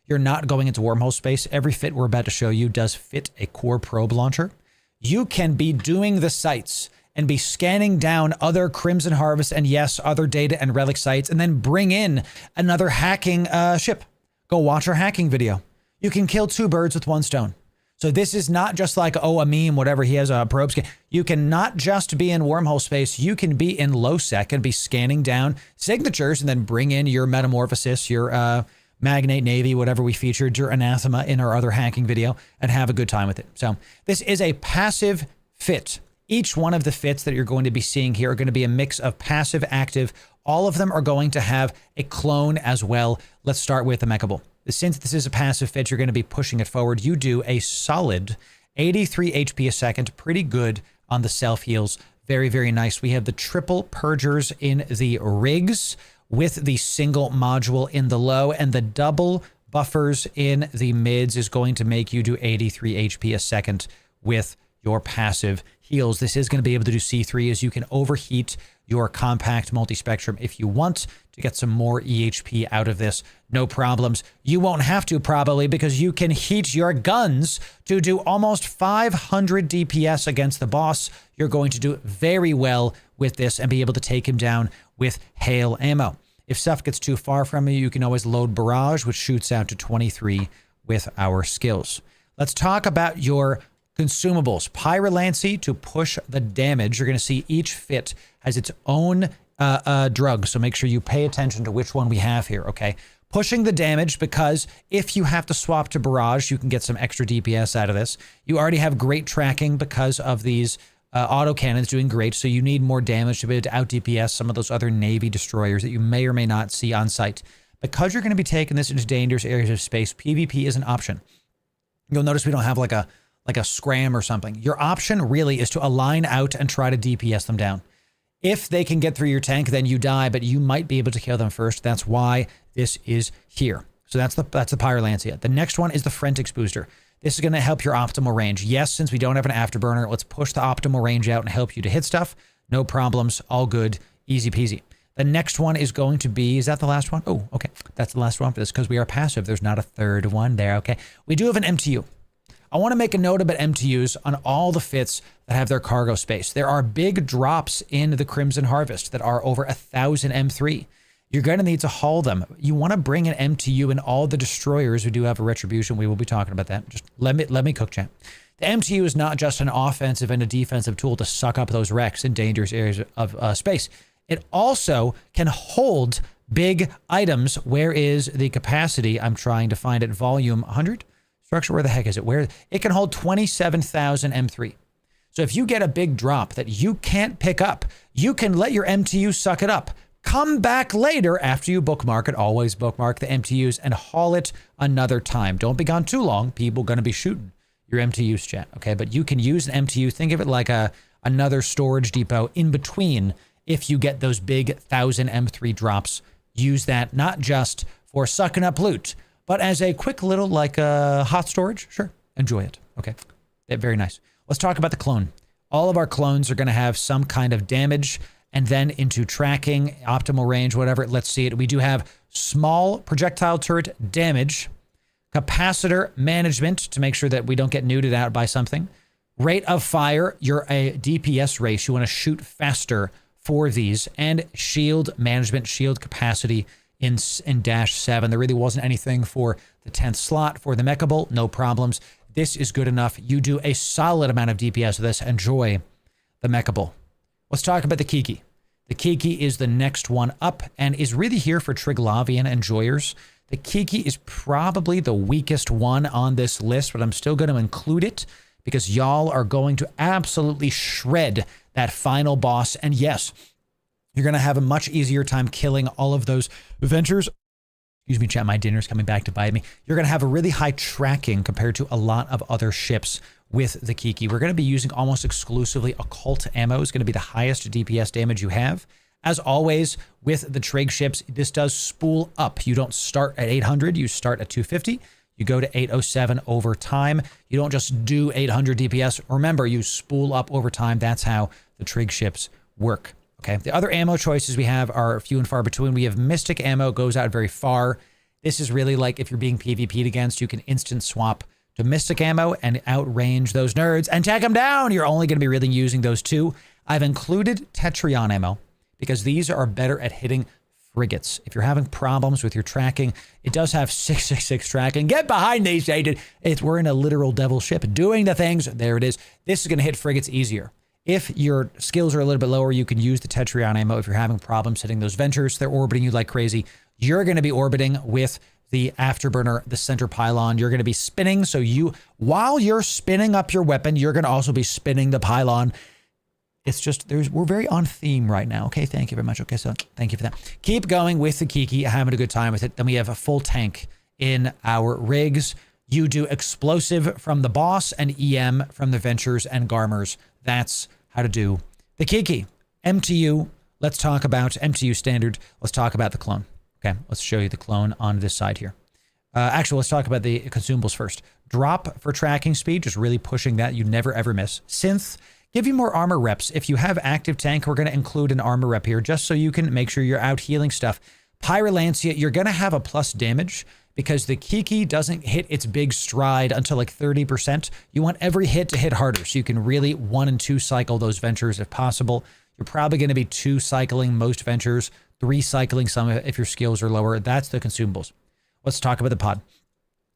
you're not going into wormhole space, every fit we're about to show you does fit a core probe launcher. You can be doing the sites and be scanning down other Crimson Harvest and yes, other data and relic sites, and then bring in another hacking ship. Go watch our hacking video. You can kill two birds with one stone. So this is not just like, oh, a meme, whatever, he has a probe scan. You can not just be in wormhole space, you can be in low sec and be scanning down signatures and then bring in your metamorphosis, your Magnate Navy, whatever we featured, your anathema in our other hacking video, and have a good time with it. So this is a passive fit. Each one of the fits that you're going to be seeing here are going to be a mix of passive, active. All of them are going to have a clone as well. Let's start with the mechable. Since this is a passive fit, you're going to be pushing it forward. You do a solid 83 HP a second. Pretty good on the self-heals. Very, very nice. We have the triple purgers in the rigs with the single module in the low, and the double buffers in the mids is going to make you do 83 HP a second with your passive heals. This is going to be able to do C3 as you can overheat your compact multispectrum if you want to get some more EHP out of this. No problems. You won't have to probably because you can heat your guns to do almost 500 DPS against the boss. You're going to do very well with this and be able to take him down with hail ammo. If stuff gets too far from you, you can always load barrage, which shoots out to 23 with our skills. Let's talk about your consumables. Pyrolancy to push the damage. You're going to see each fit has its own drug, so make sure you pay attention to which one we have here, okay? Pushing the damage because if you have to swap to barrage, you can get some extra DPS out of this. You already have great tracking because of these autocannons doing great, so you need more damage to be able to out DPS some of those other Navy destroyers that you may or may not see on site. Because you're going to be taking this into dangerous areas of space, PvP is an option. You'll notice we don't have like a scram or something. Your option really is to align out and try to DPS them down. If they can get through your tank, then you die, but you might be able to kill them first. That's why this is here. So that's the Pyrolantia. The next one is the Frentix booster. This is going to help your optimal range. Yes, since we don't have an afterburner, let's push the optimal range out and help you to hit stuff. No problems. All good. Easy peasy. The next one is going to be, is that the last one? Oh, okay. That's the last one for this because we are passive. There's not a third one there, okay? We do have an MTU. I want to make a note about MTUs on all the fits that have their cargo space. There are big drops in the Crimson Harvest that are over 1,000 M3. You're going to need to haul them. You want to bring an MTU in all the destroyers who do have a retribution. We will be talking about that. Just let me cook chat. The MTU is not just an offensive and a defensive tool to suck up those wrecks in dangerous areas of space. It also can hold big items. Where is the capacity? I'm trying to find it. Volume 100? Structure, where the heck is it? Where it can hold 27,000 M3. So if you get a big drop that you can't pick up, you can let your MTU suck it up. Come back later after you bookmark it. Always bookmark the MTUs and haul it another time. Don't be gone too long. People going to be shooting your MTUs, chat. Okay, but you can use an MTU. Think of it like another storage depot in between. If you get those big 1,000 M3 drops, use that not just for sucking up loot, but as a quick little like hot storage. Sure, enjoy it. Okay, very nice. Let's talk about the clone. All of our clones are going to have some kind of damage. And then into tracking, optimal range, whatever. Let's see it. We do have small projectile turret damage, capacitor management to make sure that we don't get nuded out by something, rate of fire. You're a DPS race. You want to shoot faster for these, and shield management, shield capacity in -7. There really wasn't anything for the 10th slot for the mechable. No problems. This is good enough. You do a solid amount of DPS with this. Enjoy the mechable. Let's talk about the Kiki. The Kiki is the next one up and is really here for Triglavian enjoyers. The Kiki is probably the weakest one on this list, but I'm still going to include it because y'all are going to absolutely shred that final boss. And yes, you're going to have a much easier time killing all of those ventures. Excuse me, chat, my dinner's coming back to bite me. You're going to have a really high tracking compared to a lot of other ships with the Kiki. We're going to be using almost exclusively occult ammo. Is going to be the highest DPS damage you have. As always, with the Trig ships, this does spool up. You don't start at 800, you start at 250. You go to 807 over time. You don't just do 800 DPS. Remember, you spool up over time. That's how the Trig ships work. Okay, the other ammo choices we have are few and far between. We have Mystic ammo, goes out very far. This is really like if you're being PvP'd against, you can instant swap to Mystic ammo and outrange those nerds and take them down. You're only going to be really using those two. I've included Tetrion ammo because these are better at hitting frigates. If you're having problems with your tracking, it does have 666 tracking. Get behind these, Aiden. We're in a literal devil ship doing the things. There it is. This is going to hit frigates easier. If your skills are a little bit lower, you can use the Tetrion ammo. If you're having problems hitting those ventures, they're orbiting you like crazy. You're going to be orbiting with the afterburner, the center pylon. You're going to be spinning. So while you're spinning up your weapon, you're going to also be spinning the pylon. It's just, we're very on theme right now. Okay, thank you very much. Okay, so thank you for that. Keep going with the Kiki, having a good time with it. Then we have a full tank in our rigs. You do explosive from the boss and EM from the ventures and Garmers. That's how to do the Kiki. MTU, let's talk about MTU standard. Let's talk about the clone. Okay, let's show you the clone on this side here. Actually, let's talk about the consumables first. Drop for tracking speed, just really pushing that. You never ever miss. Synth, give you more armor reps. If you have active tank, we're going to include an armor rep here just so you can make sure you're out healing stuff. Pyrolancia, you're going to have a plus damage because the Kiki doesn't hit its big stride until like 30%. You want every hit to hit harder so you can really 1 and 2 cycle those ventures if possible. You're probably going to be 2 cycling most ventures, 3 cycling some if your skills are lower. That's the consumables. Let's talk about the pod.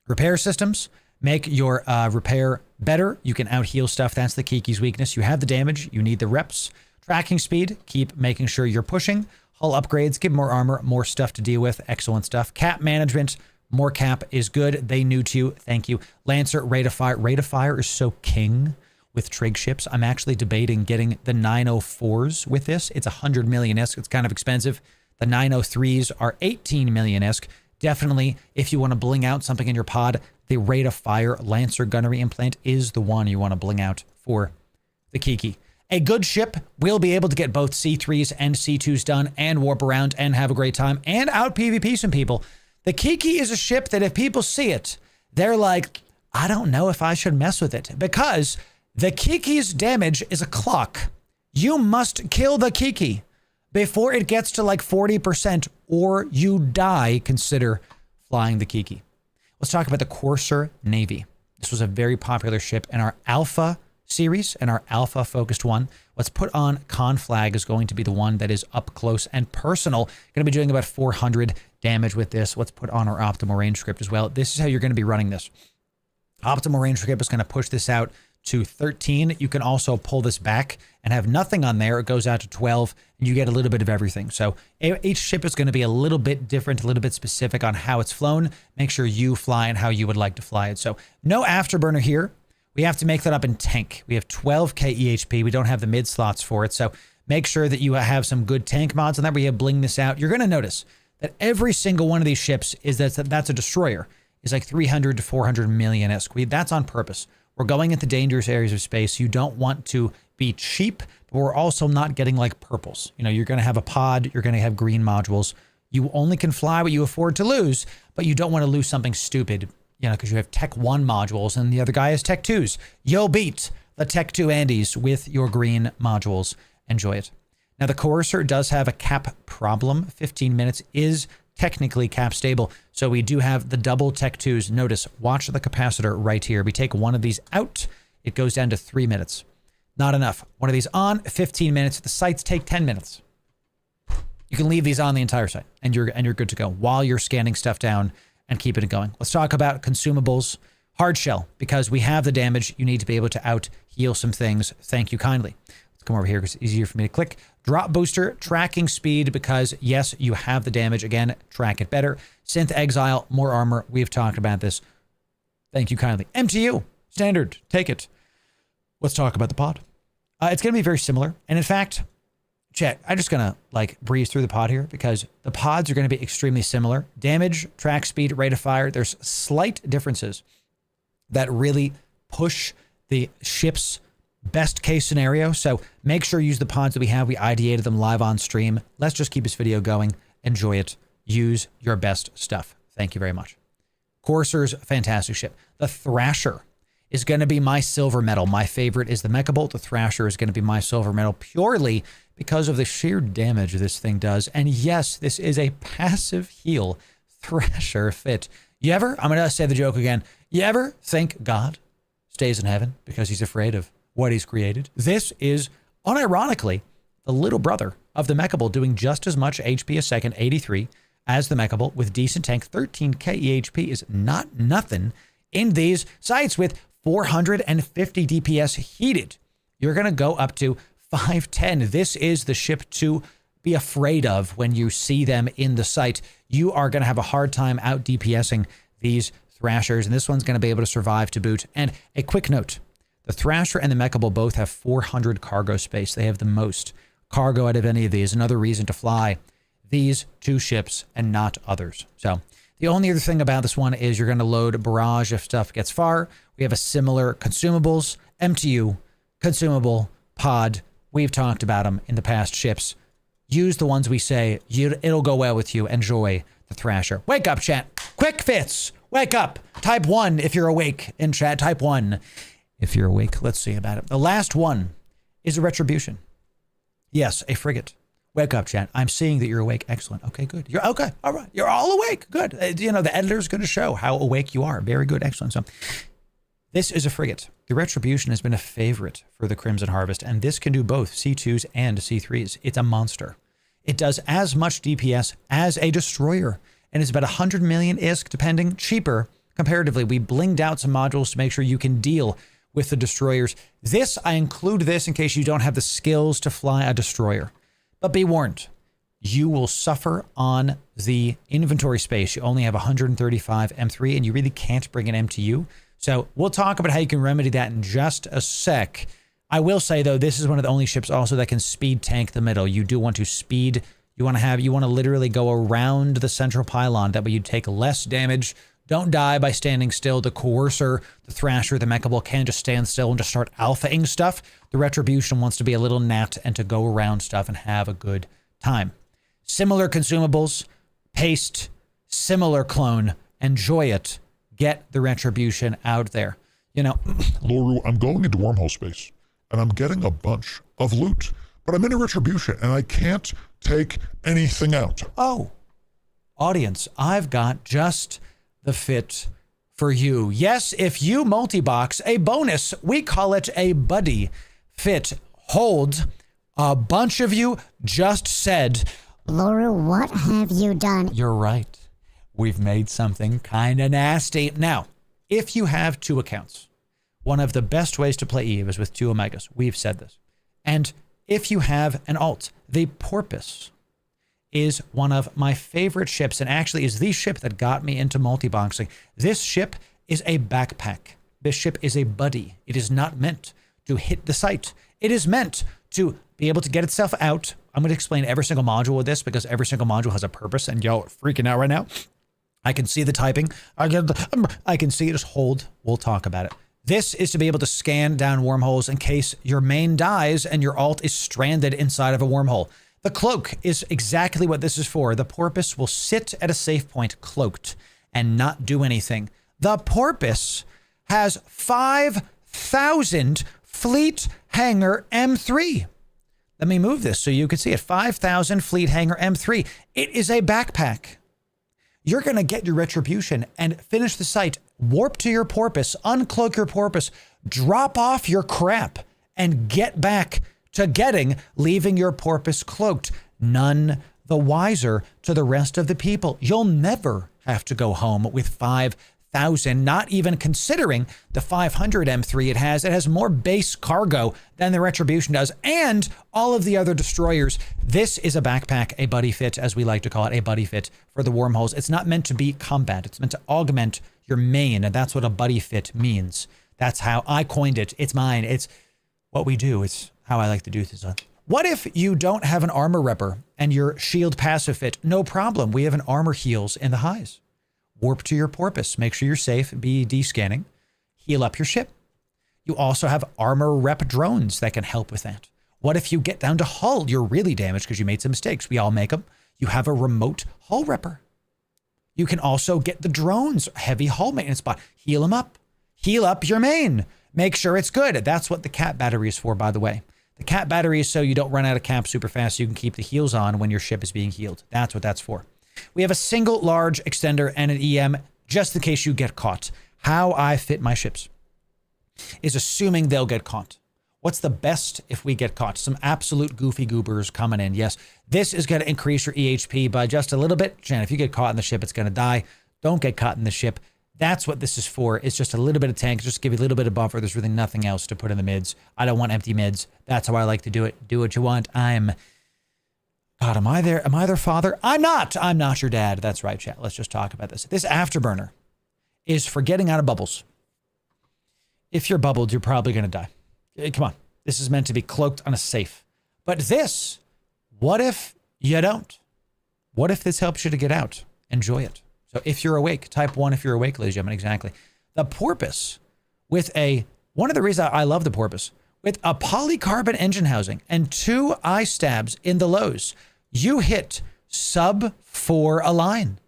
Repair systems. Make your repair better. You can out heal stuff. That's the Kiki's weakness. You have the damage. You need the reps. Tracking speed. Keep making sure you're pushing. Hull upgrades. Give more armor. More stuff to deal with. Excellent stuff. Cap management. More cap is good. They knew to you. Thank you. Lancer, rate of fire. Rate of fire is so king with Trig ships. I'm actually debating getting the 904s with this. It's 100 million-esque. It's kind of expensive. The 903s are 18 million-esque. Definitely, if you want to bling out something in your pod, the rate of fire Lancer gunnery implant is the one you want to bling out for the Kiki. A good ship will be able to get both C3s and C2s done and warp around and have a great time and out PvP some people. The Kiki is a ship that if people see it, they're like, I don't know if I should mess with it because the Kiki's damage is a clock. You must kill the Kiki before it gets to like 40% or you die. Consider flying the Kiki. Let's talk about the Courser Navy. This was a very popular ship in our Alpha series and our Alpha focused one. Let's put on Conflag is going to be the one that is up close and personal. Going to be doing about 400 damage with this. Let's put on our optimal range script as well. This is how you're going to be running this. Optimal range script is going to push this out to 13. You can also pull this back and have nothing on there. It goes out to 12 and you get a little bit of everything. So each ship is going to be a little bit different, a little bit specific on how it's flown. Make sure you fly and how you would like to fly it. So no afterburner here. We have to make that up in tank. We have 12k EHP. We don't have the mid slots for it. So make sure that you have some good tank mods on that where you bling this out. You're going to notice that every single one of these ships is that's a destroyer. Is like 300 to 400 million esque. That's on purpose. We're going into dangerous areas of space. You don't want to be cheap, but we're also not getting like purples. You know, you're going to have a pod. You're going to have green modules. You only can fly what you afford to lose, but you don't want to lose something stupid, you know, because you have Tech 1 modules and the other guy has Tech 2s. You'll beat the Tech 2 Andes with your green modules. Enjoy it. Now, the Courser does have a cap problem. 15 minutes is technically cap stable. So we do have the double Tech 2s. Notice, watch the capacitor right here. We take one of these out, it goes down to 3 minutes. Not enough. One of these on, 15 minutes. The sights take 10 minutes. You can leave these on the entire site and you're good to go while you're scanning stuff down and keeping it going. Let's talk about consumables. Hard shell, because we have the damage. You need to be able to out heal some things. Thank you kindly. Let's come over here because it's easier for me to click. Drop booster, tracking speed, because yes, you have the damage. Again, track it better. Synth exile, more armor. We've talked about this. Thank you kindly. MTU, standard, take it. Let's talk about the pod. It's going to be very similar. And in fact, chat, I'm just going to like breeze through the pod here because the pods are going to be extremely similar. Damage, track speed, rate of fire. There's slight differences that really push the ship's best case scenario. So make sure you use the pods that we have. We ideated them live on stream. Let's just keep this video going. Enjoy it. Use your best stuff. Thank you very much. Courser's fantastic ship. The Thrasher is going to be my silver medal. My favorite is the Mecha Bolt. The Thrasher is going to be my silver medal purely because of the sheer damage this thing does. And yes, this is a passive heal Thrasher fit. You ever, I'm going to say the joke again, you ever think God stays in heaven because he's afraid of what he's created? This is, unironically, the little brother of the Mecha Bolt doing just as much HP a second, 83, as the Mecha Bolt with decent tank. 13k EHP is not nothing in these sites with 450 DPS heated. You're going to go up to 510. This is the ship to be afraid of when you see them in the site. You are going to have a hard time out DPSing these Thrashers, and this one's going to be able to survive to boot. And a quick note, the Thrasher and the Mecha Bolt both have 400 cargo space. They have the most cargo out of any of these. Another reason to fly these two ships and not others. So the only other thing about this one is you're going to load barrage if stuff gets far. We have a similar consumables, MTU, consumable, pod. We've talked about them in the past ships. Use the ones we say. It'll go well with you. Enjoy the Thrasher. Wake up, chat. Quick fits. Wake up. Type 1 if you're awake in chat. Type 1 if you're awake. Let's see about it. The last one is a retribution. Yes, a frigate. Wake up, chat. I'm seeing that you're awake. Excellent. Okay, good. You're okay. All right. You're all awake. Good. You know, the editor's going to show how awake you are. Very good. Excellent. So this is a frigate. The Retribution has been a favorite for the Crimson Harvest, and this can do both C2s and C3s. It's a monster. It does as much DPS as a destroyer, and it's about 100 million ISK, depending, cheaper comparatively. We blinged out some modules to make sure you can deal with the destroyers. This, I include this in case you don't have the skills to fly a destroyer. But be warned, you will suffer on the inventory space. You only have 135 M3, and you really can't bring an MTU. So we'll talk about how you can remedy that in just a sec. I will say, though, this is one of the only ships also that can speed tank the middle. You do want to speed. You want to literally go around the central pylon. That way you take less damage. Don't die by standing still. The Courser, the Thrasher, the Mecha Bolt can just stand still and just start alphaing stuff. The Retribution wants to be a little gnat and to go around stuff and have a good time. Similar consumables, paste, similar clone. Enjoy it. Get the Retribution out there. You know, Loru, I'm going into wormhole space, and I'm getting a bunch of loot, but I'm in a Retribution, and I can't take anything out. Oh, audience, I've got just the fit for you. Yes, if you multi-box a bonus, we call it a buddy fit. Hold, a bunch of you just said, Loru, what have you done? You're right. We've made something kind of nasty. Now, if you have two accounts, one of the best ways to play Eve is with 2 Omegas. We've said this. And if you have an alt, the Porpus is one of my favorite ships, and actually is the ship that got me into multi-boxing. This ship is a backpack. This ship is a buddy. It is not meant to hit the site. It is meant to be able to get itself out. I'm going to explain every single module with this because every single module has a purpose, and y'all are freaking out right now. I can see the typing. I can see it. Just hold. We'll talk about it. This is to be able to scan down wormholes in case your main dies and your alt is stranded inside of a wormhole. The cloak is exactly what this is for. The Porpus will sit at a safe point cloaked and not do anything. The Porpus has 5,000 fleet hangar M3. Let me move this so you can see it. 5,000 fleet hangar M3. It is a backpack. You're going to get your retribution and finish the site, warp to your Porpus, uncloak your Porpus, drop off your crap, and get back to leaving your Porpus cloaked. None the wiser to the rest of the people. You'll never have to go home with 5,000, not even considering the 500 M3 it has. It has more base cargo than the Retribution does, and all of the other destroyers. This is a backpack, a buddy fit, as we like to call it, a buddy fit for the wormholes. It's not meant to be combat. It's meant to augment your main, and that's what a buddy fit means. That's how I coined it. It's mine. It's what we do. It's how I like to do this. What if you don't have an armor repper and your shield passive fit? No problem. We have an armor heals in the highs. Warp to your Porpus. Make sure you're safe. Be descanning. Heal up your ship. You also have armor rep drones that can help with that. What if you get down to hull? You're really damaged because you made some mistakes. We all make them. You have a remote hull repper. You can also get the drones, heavy hull maintenance spot. Heal them up. Heal up your main. Make sure it's good. That's what the cat battery is for, by the way. The cat battery is so you don't run out of cap super fast, so you can keep the heals on when your ship is being healed. That's what that's for. We have a single large extender and an EM just in case you get caught. How I fit my ships is assuming they'll get caught. What's the best if we get caught? Some absolute goofy goobers coming in. Yes, this is going to increase your EHP by just a little bit. Jan, if you get caught in the ship, it's going to die. Don't get caught in the ship. That's what this is for. It's just a little bit of tank, just give you a little bit of buffer. There's really nothing else to put in the mids. I don't want empty mids. That's how I like to do it. Do what you want. God, am I their father? I'm not your dad. That's right, chat. Let's just talk about this. This afterburner is for getting out of bubbles. If you're bubbled, you're probably going to die. Come on. This is meant to be cloaked on a safe. But this, what if you don't? What if this helps you to get out? Enjoy it. So if you're awake, type 1 if you're awake, ladies and gentlemen, exactly. The Porpus with one of the reasons I love the Porpus, with a polycarbon engine housing and 2 eye stabs in the lows, you hit sub 4 a line.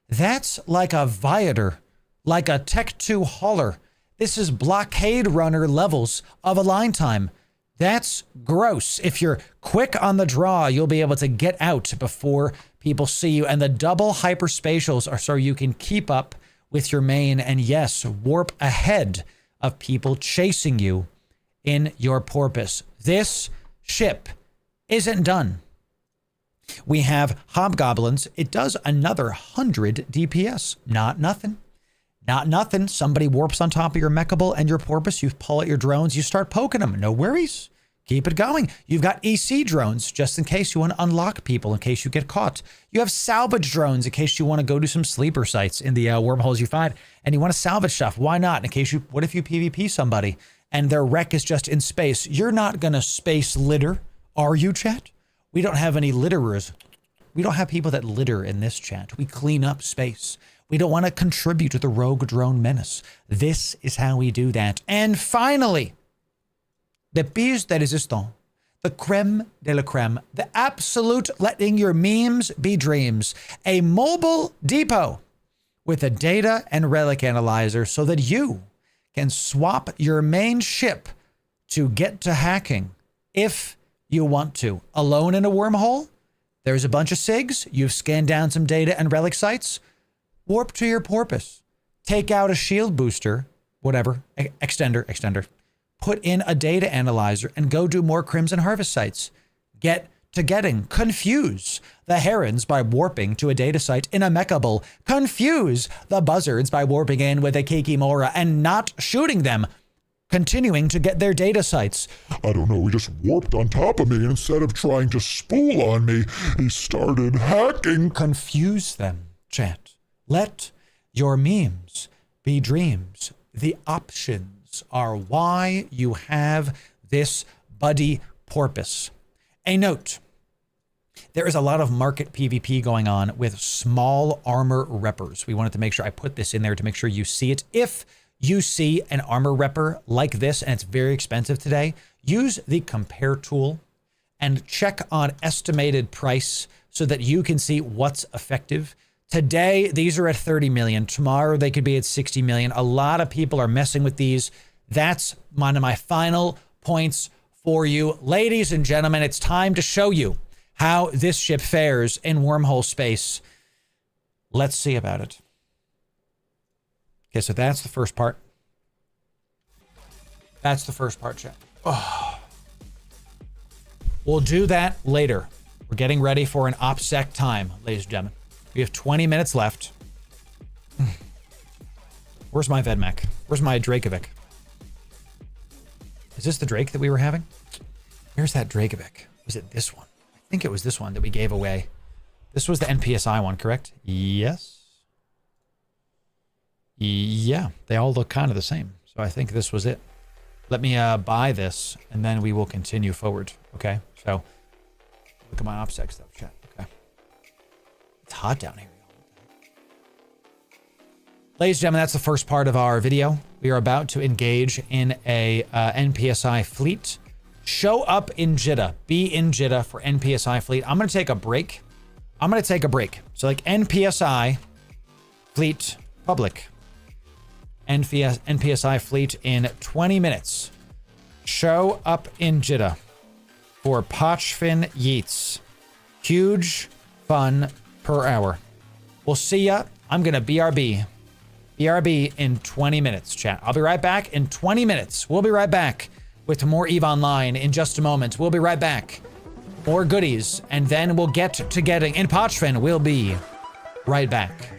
That's like a Viator, like a Tech 2 hauler. This is blockade runner levels of a line time. That's gross. If you're quick on the draw, you'll be able to get out before people see you. And the double hyperspatials are so you can keep up with your main and, yes, warp ahead of people chasing you in your Porpus. This ship isn't done. We have Hobgoblins. It does another 100 DPS. Not nothing. Not nothing. Somebody warps on top of your mechable and your Porpus. You pull out your drones. You start poking them. No worries. Keep it going. You've got EC drones just in case you want to unlock people, in case you get caught. You have salvage drones in case you want to go to some sleeper sites in the wormholes you find and you want to salvage stuff. Why not? In case what if you PvP somebody and their wreck is just in space? You're not going to space litter, are you, chat? We don't have any litterers. We don't have people that litter in this chat. We clean up space. We don't want to contribute to the rogue drone menace. This is how we do that. And finally, the piece de resistance, the creme de la creme, the absolute letting your memes be dreams, a mobile depot with a data and relic analyzer so that you can swap your main ship to get to hacking if you want to. Alone in a wormhole, there's a bunch of SIGs, you've scanned down some data and relic sites, warp to your Porpus, take out a shield booster, whatever, extender, put in a data analyzer and go do more Crimson Harvest sites. Get to getting. Confuse the herons by warping to a data site in a mechable. Confuse the buzzards by warping in with a Kikimora and not shooting them. continuing to get their data sites. I don't know, he just warped on top of me, and instead of trying to spool on me, he started hacking. Confuse them, chat. Let your memes be dreams. The options are why you have this buddy Porpus. A note. There is a lot of market PvP going on with small armor reppers. We wanted to make sure I put this in there to make sure you see it. If you see an armor repper like this and it's very expensive today, use the compare tool and check on estimated price so that you can see what's effective. Today, these are at 30 million. Tomorrow, they could be at 60 million. A lot of people are messing with these. That's one of my final points for you. Ladies and gentlemen, it's time to show you how this ship fares in wormhole space. Let's see about it. Okay, so that's the first part. That's the first part, chat. Oh. We'll do that later. We're getting ready for an OPSEC time, ladies and gentlemen. We have 20 minutes left. Where's my Vedmak? Where's my Dracovic? Is this the Drake that we were having? Where's that Dracovic? Was it this one? I think it was this one that we gave away. This was the NPSI one, correct? Yes. Yeah, they all look kind of the same. So I think this was it. Let me buy this, and then we will continue forward. Okay, so look at my OPSEC stuff, chat. Okay. It's hot down here. Ladies and gentlemen, that's the first part of our video. We are about to engage in a NPSI fleet. Show up in Jeddah. Be in Jeddah for NPSI fleet. I'm going to take a break. So like NPSI fleet public. NPSI fleet in 20 minutes. Show up in Jeddah for Pochven Yeats. Huge fun per hour. We'll see ya. I'm going to BRB in 20 minutes, chat. I'll be right back in 20 minutes. We'll be right back with more EVE Online in just a moment. We'll be right back. More goodies, and then we'll get to getting in Pochven. We'll be right back.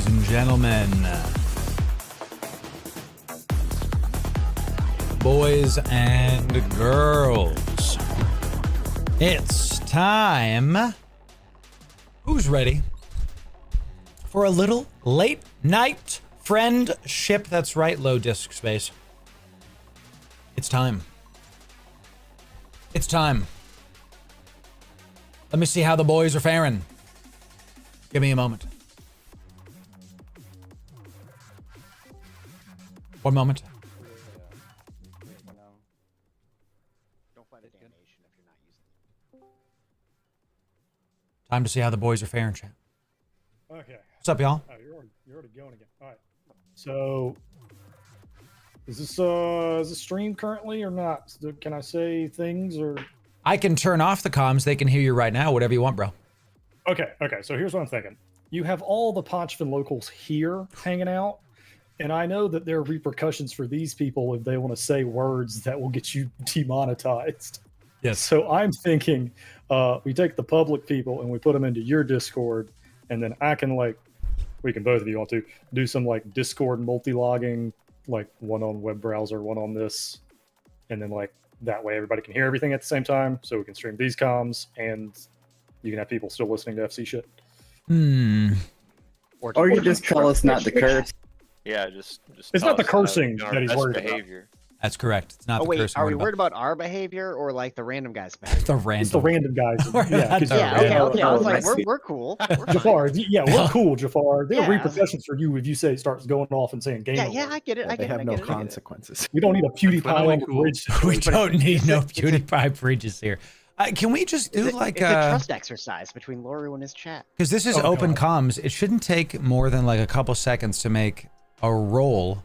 ladies and gentlemen, boys and girls, it's time. Who's ready for a little late night friendship? That's right, low disk space. It's time. It's time. Let me see how the boys are faring. Give me a moment. One moment. Time to see how the boys are faring, chat. Okay. What's up, y'all? Oh, you're already going again. All right. So, is this stream currently or not? Can I say things or? I can turn off the comms. They can hear you right now. Whatever you want, bro. Okay. So here's what I'm thinking. You have all the Pochven locals here hanging out, and I know that there are repercussions for these people if they want to say words that will get you demonetized. Yes. So I'm thinking we take the public people and we put them into your Discord, and then I can we can both, if you want to, do some Discord multi-logging, one on web browser, one on this, and then that way everybody can hear everything at the same time, so we can stream these comms and you can have people still listening to FC shit. Or you just tell us not to curse. Yeah, just it's not the cursing our that he's best worried behavior. That's correct. It's not Oh the wait, cursing are we word worried about our behavior or the random guy's behavior? the random. It's the random guys. Yeah, That's Okay. I was I like, see. we're cool. We're fine. Jafar, we're cool, Jafar. There are Yeah. repercussions for you if you say it starts going off and saying game over. Yeah, I get it. I They get have it. no I get it. consequences. We don't need a PewDiePie on the bridge. We don't need no PewDiePie bridges here. Can we just do It's a trust exercise between Loru and his chat. because this is Oh, open God. comms. It shouldn't take more than a couple seconds to make a role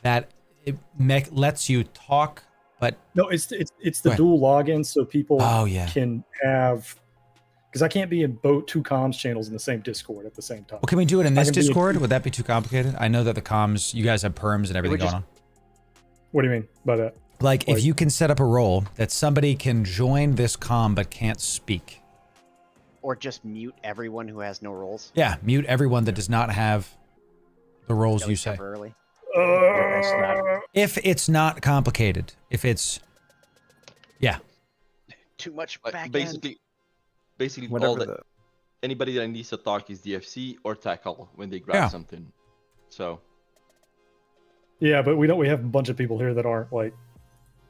that lets you talk, but No, it's the Right. dual login, so people Oh, yeah. can have. Because I can't be in both two comms channels in the same Discord at the same time. well, can we do it in I this can be in- Discord? Would that be too complicated? I know that the comms, you guys have perms and everything just- going on. What do you mean by that? If you can set up a role that somebody can join this comm but can't speak. Or just mute everyone who has no roles. Yeah, mute everyone that does not have the roles At you least say. temporarily. If it's not complicated, if it's, yeah. Too much But back end. basically, Whatever all the, the anybody that needs to talk is DFC or tackle when they grab Yeah. something. So Yeah, but we have a bunch of people here that aren't I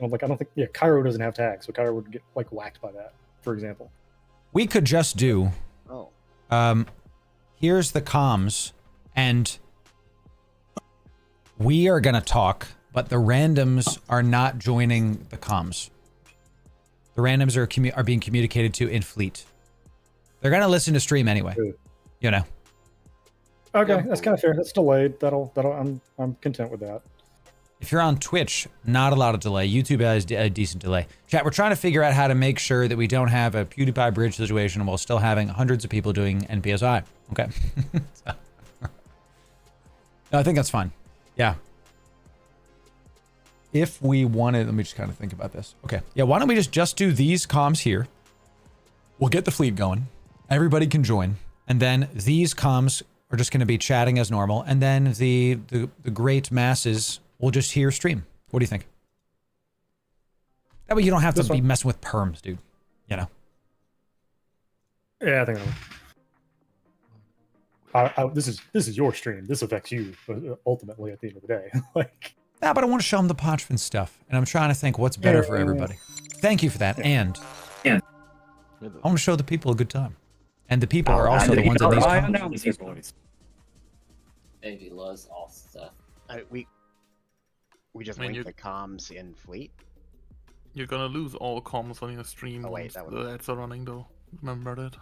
don't think Cairo doesn't have tags, so Cairo would get whacked by that, for example. We could just do, Oh. here's the comms, and we are going to talk, but the randoms are not joining the comms. The randoms are being communicated to in fleet. They're going to listen to stream anyway, Good. you know. Okay, that's kind of fair. That's delayed. That'll I'm content with that. If you're on Twitch, not a lot of delay. YouTube has a decent delay. Chat, we're trying to figure out how to make sure that we don't have a PewDiePie bridge situation while still having hundreds of people doing NPSI. Okay. So- No, I think that's fine. Yeah. If we wanted, let me just kind of think about this. Okay. Yeah, why don't we just do these comms here? We'll get the fleet going. Everybody can join. And then these comms are just going to be chatting as normal. And then the great masses will just hear stream. What do you think? That way you don't have to be messing with perms, dude. You know? Yeah, I think this is your stream. This affects you ultimately at the end of the day. Yeah, but I want to show them the Pochven stuff. And I'm trying to think what's better for everybody. Thank you for that. And I want to show the people a good time. And the people are also the ones in these comms. Maybe loves all stuff. We just I mean, link the comms in fleet. You're gonna lose all comms on your stream Oh, wait, once that the one. ads are running, though. Remember that.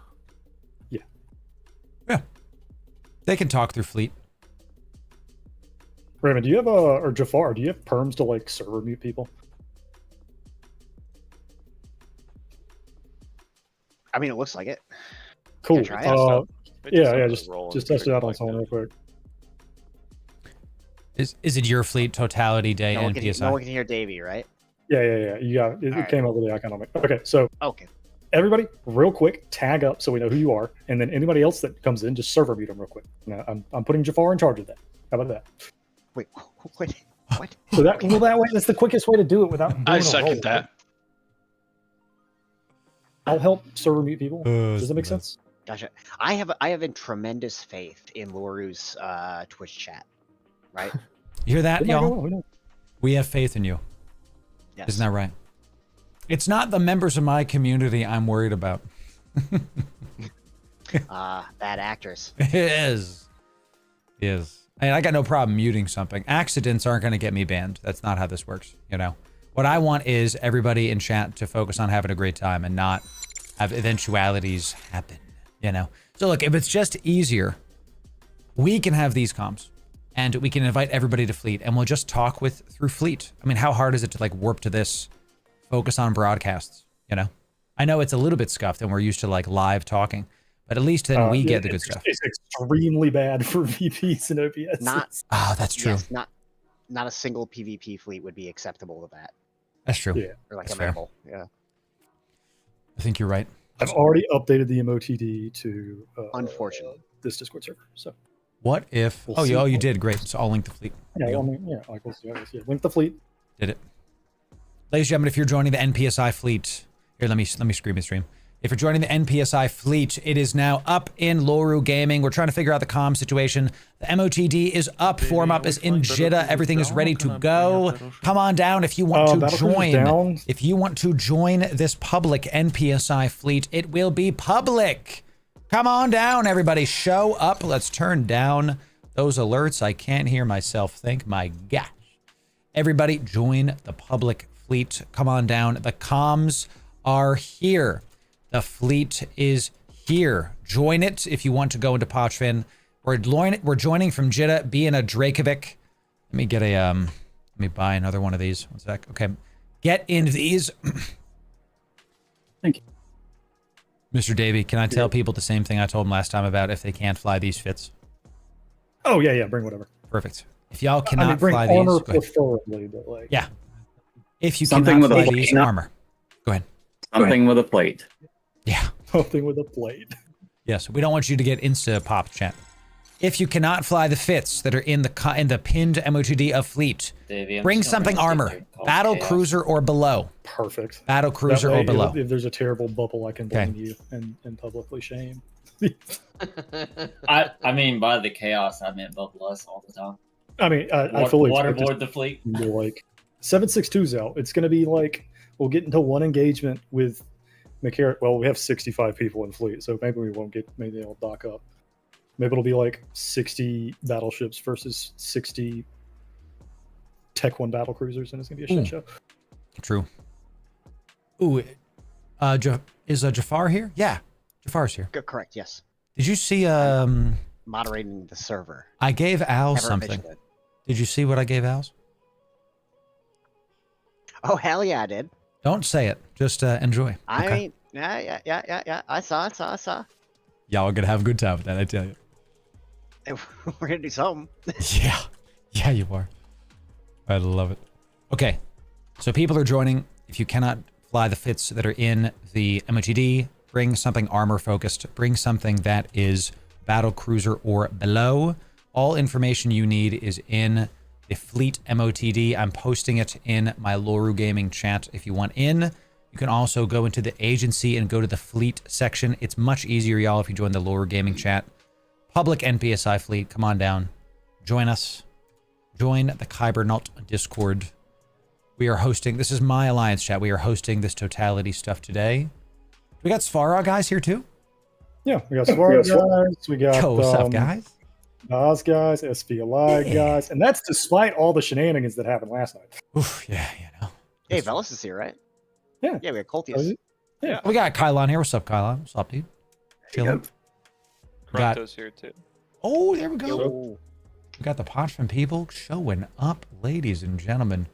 Yeah. They can talk through fleet. Raymond, do you have or Jafar, do you have perms to server mute people? I mean, it looks like it. Cool. try it. Yeah, just test it out on someone real quick. Is it your fleet totality day No and one, can, PSI? no one can hear Davey, right? Yeah. You got it. It Alright. came over the icon on me. Okay, so Okay. everybody, real quick, tag up so we know who you are, and then anybody else that comes in, just server mute them real quick. Now, I'm putting Jafar in charge of that. How about that? Wait, what? What? So that way, that's the quickest way to do it without. Doing I a second roll. that. I'll help server mute people. Does that make sense? Gotcha. I have a tremendous faith in Loru's Twitch chat. Right? You hear that, It might go y'all? well, who knows? We have faith in you. Yes. Isn't that right? It's not the members of my community I'm worried about. Bad actors. It is. It is. And I got no problem muting something. Accidents aren't going to get me banned. That's not how this works, you know? What I want is everybody in chat to focus on having a great time and not have eventualities happen, you know? So look, if it's just easier, we can have these comms and we can invite everybody to Fleet and we'll just talk through Fleet. I mean, how hard is it to like warp to this, focus on broadcasts, you know? I know it's a little bit scuffed and we're used to like live talking, but at least then we get the good stuff. It's extremely bad for VPs and OPS. That's true. Yes, not a single PvP fleet would be acceptable to that. That's true. Yeah. Or like That's amenable. Yeah. I think you're right. I've already updated the MOTD to Unfortunately. This Discord server. So what if? We'll You did great. So I'll link the Fleet. yeah, I mean, yeah, like we'll see. Yeah, link the fleet. Did it, ladies and gentlemen? If you're joining the NPSI Fleet, here, let me scream the stream. If you're joining the NPSI Fleet, it is now up in Loru Gaming. We're trying to figure out the comm situation. The MOTD is up. Form up is in Jitta. Everything is ready to go. Come on down if you want to join. If you want to join this public NPSI Fleet, it will be public. Come on down, everybody. Show up. Let's turn down those alerts. I can't hear myself think. My gosh. Everybody join the public fleet. Come on down. The comms are here. The fleet is here. Join it if you want to go into Pochven. We're joining from Jitta. Be in a Dracovic. Let me get a let me buy another one of these. One sec. Okay. Get in these. Thank you. Mr. Davey, can I tell people the same thing I told them last time about if they can't fly these fits? Oh yeah, bring whatever. Perfect. If y'all cannot bring fly armor these, go ahead. preferably, but like Yeah. If you Something cannot with a fly these, plate. armor. Go ahead. Something with a plate. Yeah. something with a plate. Yes, we don't want you to get insta pop chat. If you cannot fly the fits that are in the pinned MOTD of Fleet, Davey, bring something armor, battle cruiser or below. Perfect. Battle cruiser That way, or below. If there's a terrible bubble, I can blame Okay. you and publicly shame. I mean, by the chaos, I meant bubble us all the time. I mean, I fully expect waterboard the fleet. it to be like 762's out. It's going to be like we'll get into one engagement with McCarran. Well, we have 65 people in fleet, so maybe we won't get. Maybe they'll dock up. Maybe it'll be like 60 battleships versus 60 Tech 1 battle cruisers, and it's going to be a shit show. True. Ooh, is Jafar here? Yeah, Jafar's here. Correct. Yes. Did you see? Moderating the server. I gave Al Never something. mentioned it. Did you see what I gave Al's? Oh hell yeah, I did. Don't say it. Just enjoy. I Okay? mean, yeah. I saw. Y'all are gonna have a good time with that. I tell you. We're gonna do something. Yeah, you are. I love it. Okay, so people are joining. If you cannot fly the fits that are in the MOTD, bring something armor focused. Bring something that is battle cruiser or below. All information you need is in the fleet MOTD. I'm posting it in my Loru Gaming chat. If you want in, you can also go into the agency and go to the fleet section. It's much easier, y'all, if you join the Loru Gaming chat. Public NPSI fleet, come on down. Join us. Join the KYBERNAUT Discord. We are hosting, this is my alliance chat. We are hosting this totality stuff today. We got Svarog guys here too? Yeah, we got Swara guys. We got Yo, what's up, guys? Nas guys, SPLI guys, and that's despite all the shenanigans that happened last night. Oof, yeah, you know. Hey, Velas is here, right? Yeah. Yeah, we got Coltius. Yeah. We got Kylon here. What's up, Kylon? What's up, dude? Chilling. We got, Cronto's here too. oh, there we go. Yo. We got the Pochven people showing up, ladies and gentlemen.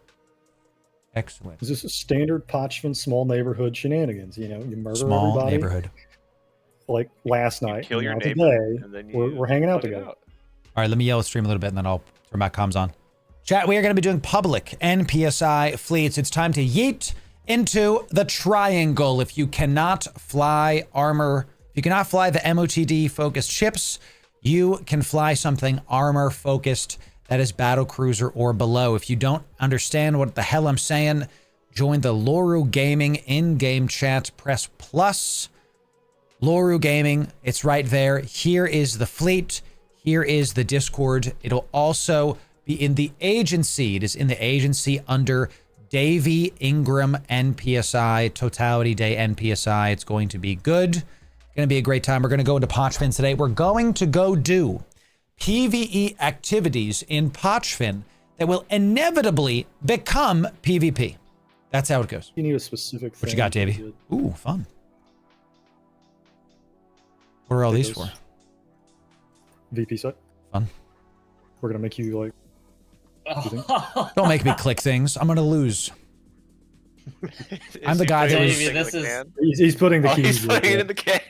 Excellent. This is a standard Pochven small neighborhood shenanigans. You know, you murder Small everybody neighborhood. like last night. Kill and your now neighbor, today, and then we're hanging out let it together. out. All right, let me yell at stream a little bit, and then I'll turn my comms on. Chat, we are going to be doing public NPSI fleets. It's time to yeet into the triangle. If you cannot fly armor, if you cannot fly the MOTD focused ships, you can fly something armor focused that is battle cruiser or below. If you don't understand what the hell I'm saying, join the Loru Gaming in-game chat, press plus. Loru Gaming, it's right there. Here is the fleet. Here is the Discord. It'll also be in the agency. It is in the agency under Davey Ingram Npsi, Totality Day Npsi. It's going to be good. It's going to be a great time. We're going to go into Pochven today. We're going to go do PvE activities in Pochven that will inevitably become PvP. That's how it goes. You need a specific thing. What you got, Davey? Ooh, fun. What are all these for? VP set. Fun. We're gonna make you like. Don't make me click things. I'm gonna lose. I'm the guy that was. This is... He's putting the keys. He's putting it in the can.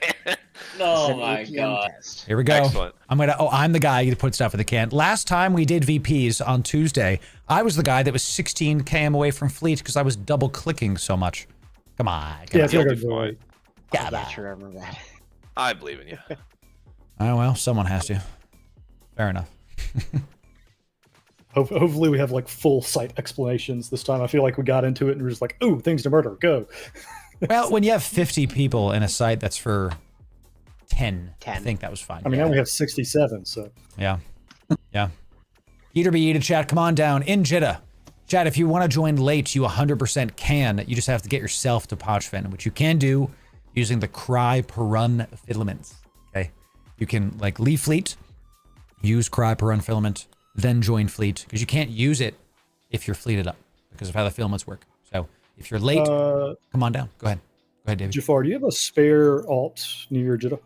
Oh my god. Here we go. Excellent. I'm the guy who put stuff in the can. Last time we did VPs on Tuesday, I was the guy that was 16 km away from fleet because I was double clicking so much. Come on. Yeah, You'll it's be like fine. I'm not sure I remember that. I believe in you. Oh, well, someone has to. Fair enough. Hopefully we have like full site explanations this time. I feel like we got into it and we're just like, ooh, things to murder, go. Well, when you have 50 people in a site that's for 10, I think that was fine. I mean, now we have 67, so. Yeah. Yeah. Eater be eater, chat, come on down. In Jitta. Chat, if you want to join late, you 100% can. You just have to get yourself to Pochven, which you can do using the Cry per run filaments. Okay. You can like leave fleet, use Cry per run filament, then join fleet, because you can't use it if you're fleeted up because of how the filaments work. So if you're late, come on down. Go ahead. Go ahead, David. Jafar, do you have a spare alt near your Jitta?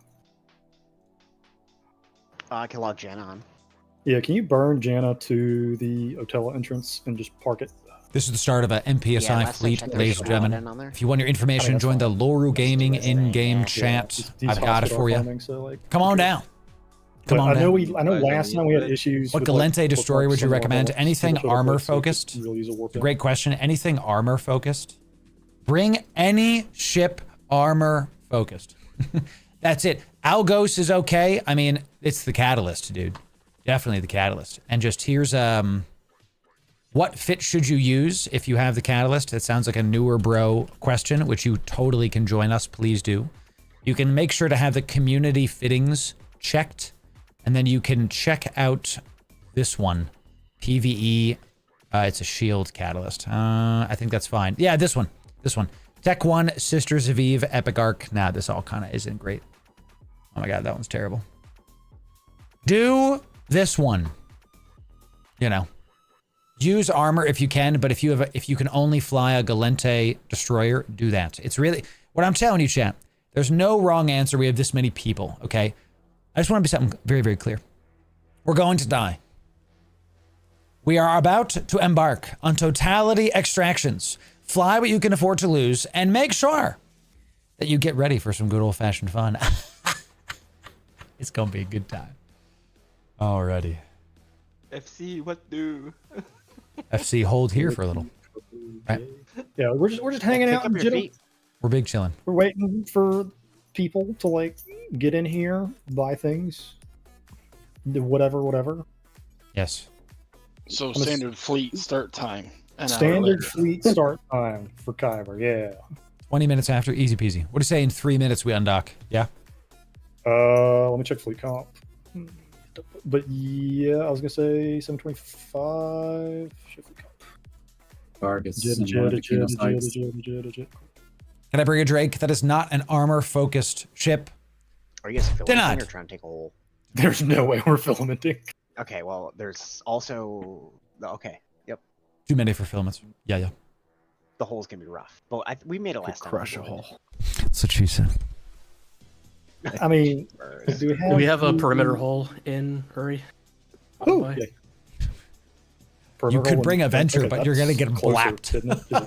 I can log Jen on. Yeah, can you burn Jana to the Otella entrance and just park it? This is the start of an NPSI Yeah, last I fleet, checked, ladies there's and a lot gentlemen. on there. If you want your information, join the Loru Gaming in-game chat. These I've got it hospital for you. farming, so, like, Come on down. Come but on I know down. I know last time we had issues. What with, like, Galente destroyer would you some recommend? warp Anything elves, so armor we could focused? really use a warp elf. Great question. Anything armor focused? Bring any ship armor focused. That's it. Algos is okay. I mean, it's the catalyst, dude. Definitely the catalyst. And just here's what fit should you use if you have the catalyst? That sounds like a newer bro question, which you totally can join us. Please do. You can make sure to have the community fittings checked, and then you can check out this one, PvE. It's a shield catalyst. I think that's fine. Yeah, this one. This one. Tech 1, Sisters of Eve, Epic Arc. Nah, this all kind of isn't great. Oh my god, that one's terrible. Do this one. You know. Use armor if you can, but if you can only fly a Galente destroyer, do that. It's really what I'm telling you, chat. There's no wrong answer. We have this many people, okay? I just want to be something very, very clear. We're going to die. We are about to embark on totality extractions. Fly what you can afford to lose, and make sure that you get ready for some good old-fashioned fun. It's gonna be a good time. Alrighty. FC, what do? FC, hold here for a little. Right? Yeah, we're just hanging Pick out up in your Jitta. feet. We're big chilling. We're waiting for people to like get in here, buy things, do whatever. Yes. So standard fleet start time. Standard fleet start time for Kyber, yeah. 20 minutes after, easy peasy. What do you say in 3 minutes we undock? Yeah? Let me check fleet comp. But yeah, I was gonna say 725. Shift fleet comp. Targets. Jetta. Can I bring a Drake? That is not an armor-focused ship. Are you guys filming Denied. or trying to take a hole? There's no way we're filamenting. Okay, well, there's also... Okay, yep. Too many for filaments. Yeah. The hole's gonna be rough. But we made it last time. Crush a hole. That's what she said. I mean, do we have a perimeter hole in Hurry? Oh, yeah. You could bring a Venture, but you're gonna get blapped.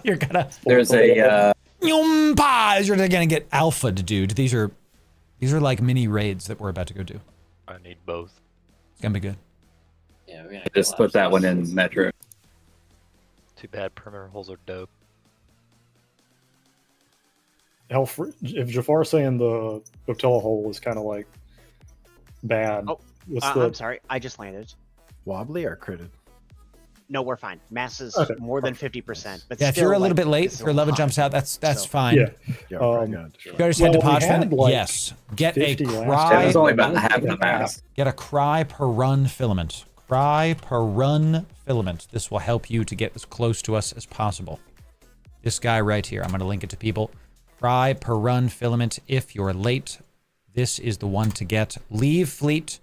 You're gonna... There's a... You're gonna get alpha'd, dude. These are like mini raids that we're about to go do. I need both. It's gonna be good. Yeah, we're gonna Just put that one in Metro. Too bad perimeter holes are dope. if Jafar's saying the hotel hole is kind of like bad. Oh, what's the... I'm sorry. I just landed. Wobbly or critted? No, we're fine. Mass is Okay. more than 50%. But Yeah, if still, you're a little like, bit late, it's if your 11 hot. jumps out, that's So- fine. Yeah. Yeah, we're probably gonna You destroy guys head to Well, we had, Pochven? like, Yes. Get a 50 last cry. time. It was only about half the mass. Get a cry per run filament. Cry per run filament. This will help you to get as close to us as possible. This guy right here. I'm going to link it to people. Cry per run filament. If you're late, this is the one to get. Leave fleet.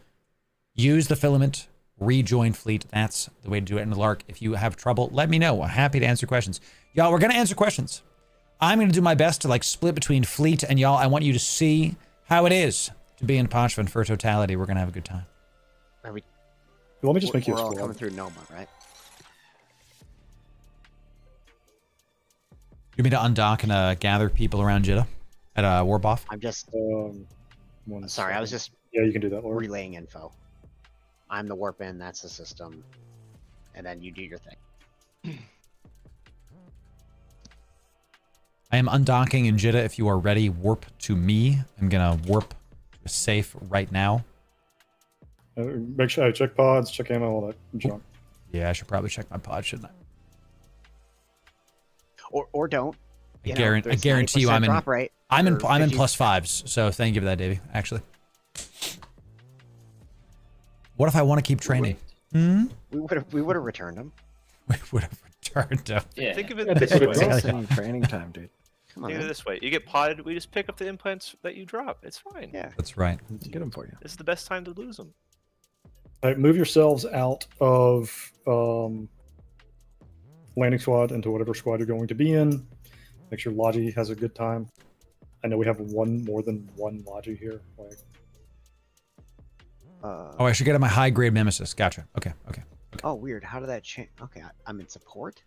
Use the filament. Rejoin fleet. That's the way to do it in the Lark. If you have trouble, let me know. I'm happy to answer questions. Y'all, we're going to answer questions. I'm going to do my best to like split between fleet and y'all. I want you to see how it is to be in Pochven for totality. We're going to have a good time. Are we, Let me just make you a we're all squad. coming through Noma, right? You want me to undock and gather people around Jitta at Warboff? I'm just One sorry. I was second. just Yeah, you can do that, Lord. relaying info. I'm the warp in. That's the system, and then you do your thing. I am undocking in Jitta. If you are ready, warp to me. I'm going to warp to a safe right now. Make sure I check pods, check ammo, all that junk. Yeah, I should probably check my pod, shouldn't I? Or don't. I You know, there's guarantee you 90% I'm in drop rate I'm in or I'm in 50. plus fives, so thank you for that, Davey, actually. What if I want to keep training? We would have returned them. We would have returned him. Yeah. Think of it Yeah, this they way. could've Any training time, dude. Come on, Think of it man. this way. You get potted, we just pick up the implants that you drop. It's fine. Yeah. That's right. Let's get them for you. This is the best time to lose them. All right, move yourselves out of landing squad into whatever squad you're going to be in. Make sure Logi has a good time. I know we have more than one Logi here. Like, Oh, I should get at my high grade nemesis. Gotcha. Okay. Oh, weird. How did that change? Okay, I'm in support.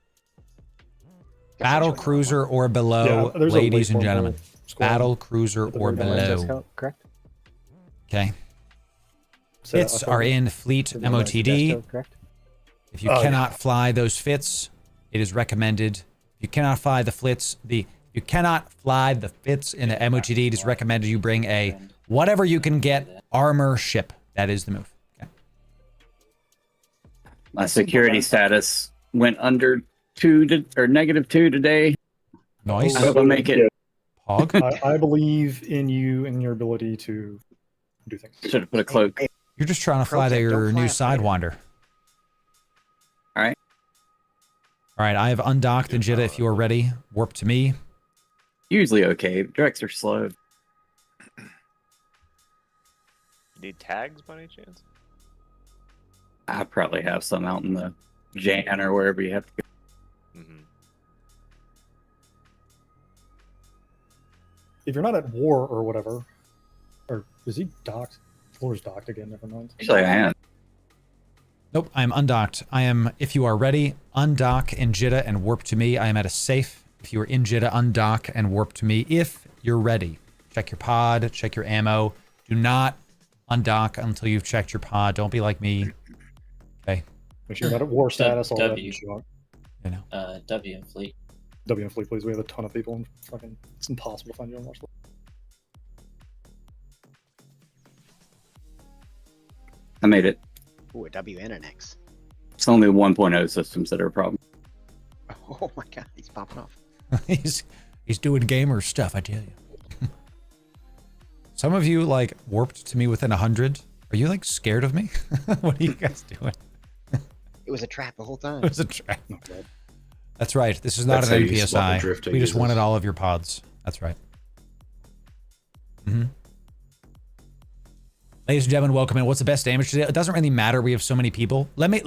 Guess I Battle joined cruiser or below, yeah, there's a ladies and late gentlemen. level squad. Battle cruiser At the or very bottom. below. Correct? Okay. So I Fits thought- are in fleet MOTD. Correct? If you cannot fly those fits, it is recommended. If you cannot fly the flits, you cannot fly the fits in the MOTD, it is recommended you bring a whatever you can get armor ship. That is the move. Okay. My security status went under 2 to, or -2 today. Nice. I hope I make it. Hog. I believe in you and your ability to do things. Should have put a cloak. You're just trying to fly Pro tip, your don't fly new a fighter. Sidewinder. Alright. Alright, I have undocked the Jitta. If you are ready, warp to me. Usually okay. Directs are slow. Need tags by any chance? I probably have some out in the Jan or wherever you have to go. Mm-hmm. If you're not at war or whatever, or is he docked? Floor's docked again. Never mind. Usually I am. Nope, I am undocked. I am, if you are ready, undock in Jitta and warp to me. I am at a safe. If you are in Jitta, undock and warp to me if you're ready. Check your pod, check your ammo. Do not undock until you've checked your pod. Don't be like me. Okay. Make sure you're not at war status. All that W. junk. You know. W and fleet. W and fleet, please. We have a ton of people, and fucking, it's impossible to find you on Mars. I made it. Ooh, a W and an X. It's only 1.0 systems that are a problem. Oh my god, he's popping off. he's doing gamer stuff, I tell you. Some of you like warped to me within 100. Are you like scared of me? What are you guys doing? It was a trap the whole time. It was a trap. Not bad. That's right. This is not That's an how you spot the drift NPSI. it We just uses. wanted all of your pods. That's right. Ladies and gentlemen, welcome in. What's the best damage today? It doesn't really matter. We have so many people. Let me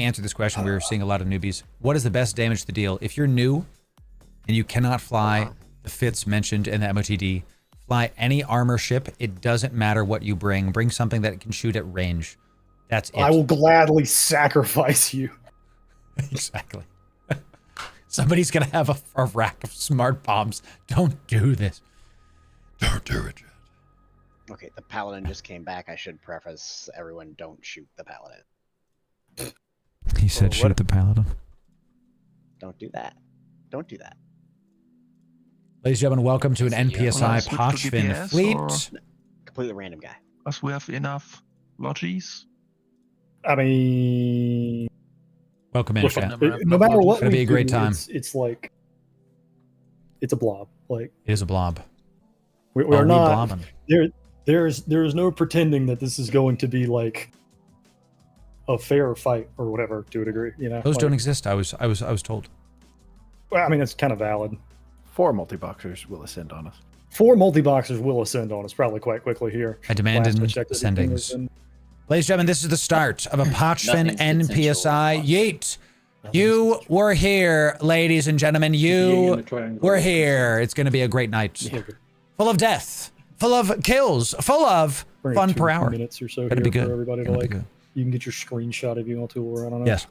answer this question. We're seeing a lot of newbies. What is the best damage to deal? If you're new and you cannot fly the fits mentioned in the MOTD, fly any armor ship. It doesn't matter what you bring. Bring something that can shoot at range. That's it. I will gladly sacrifice you. Exactly. Somebody's gonna have a rack of smart bombs. Don't do this. Don't do it. Okay, the paladin just came back. I should preface everyone: don't shoot the paladin. He said, "Shoot the paladin." Don't do that. Don't do that. Ladies and gentlemen, welcome to an Well, NPSI switch to Pochven DPS, fleet. or- Completely random guy. As we have enough lodges. I mean, Welcome in, look, chat. no matter what, It's gonna be we a great do, time. It's like it's a blob. Like It is a blob. we're we not blobbing. there is no pretending that this is going to be like a fair fight or whatever to a degree. You know, Those like, don't exist. I was told. Well, I mean, it's kind of valid. 4 multi-boxers will ascend on us. 4 multi-boxers will ascend on us probably quite quickly here. I demand Last I an checked, everything was ascendings. in- Ladies and gentlemen, this is the start of a Pochven Nothing's NPSI. Yeet! You were here, ladies and gentlemen. You were here. It's going to be a great night. Full of death, full of kills, full of Bring it fun 2 per hour. minutes or so Gonna here be good. for everybody to Gonna be like. good. You can get your screenshot if you want to, or I don't know. Yes.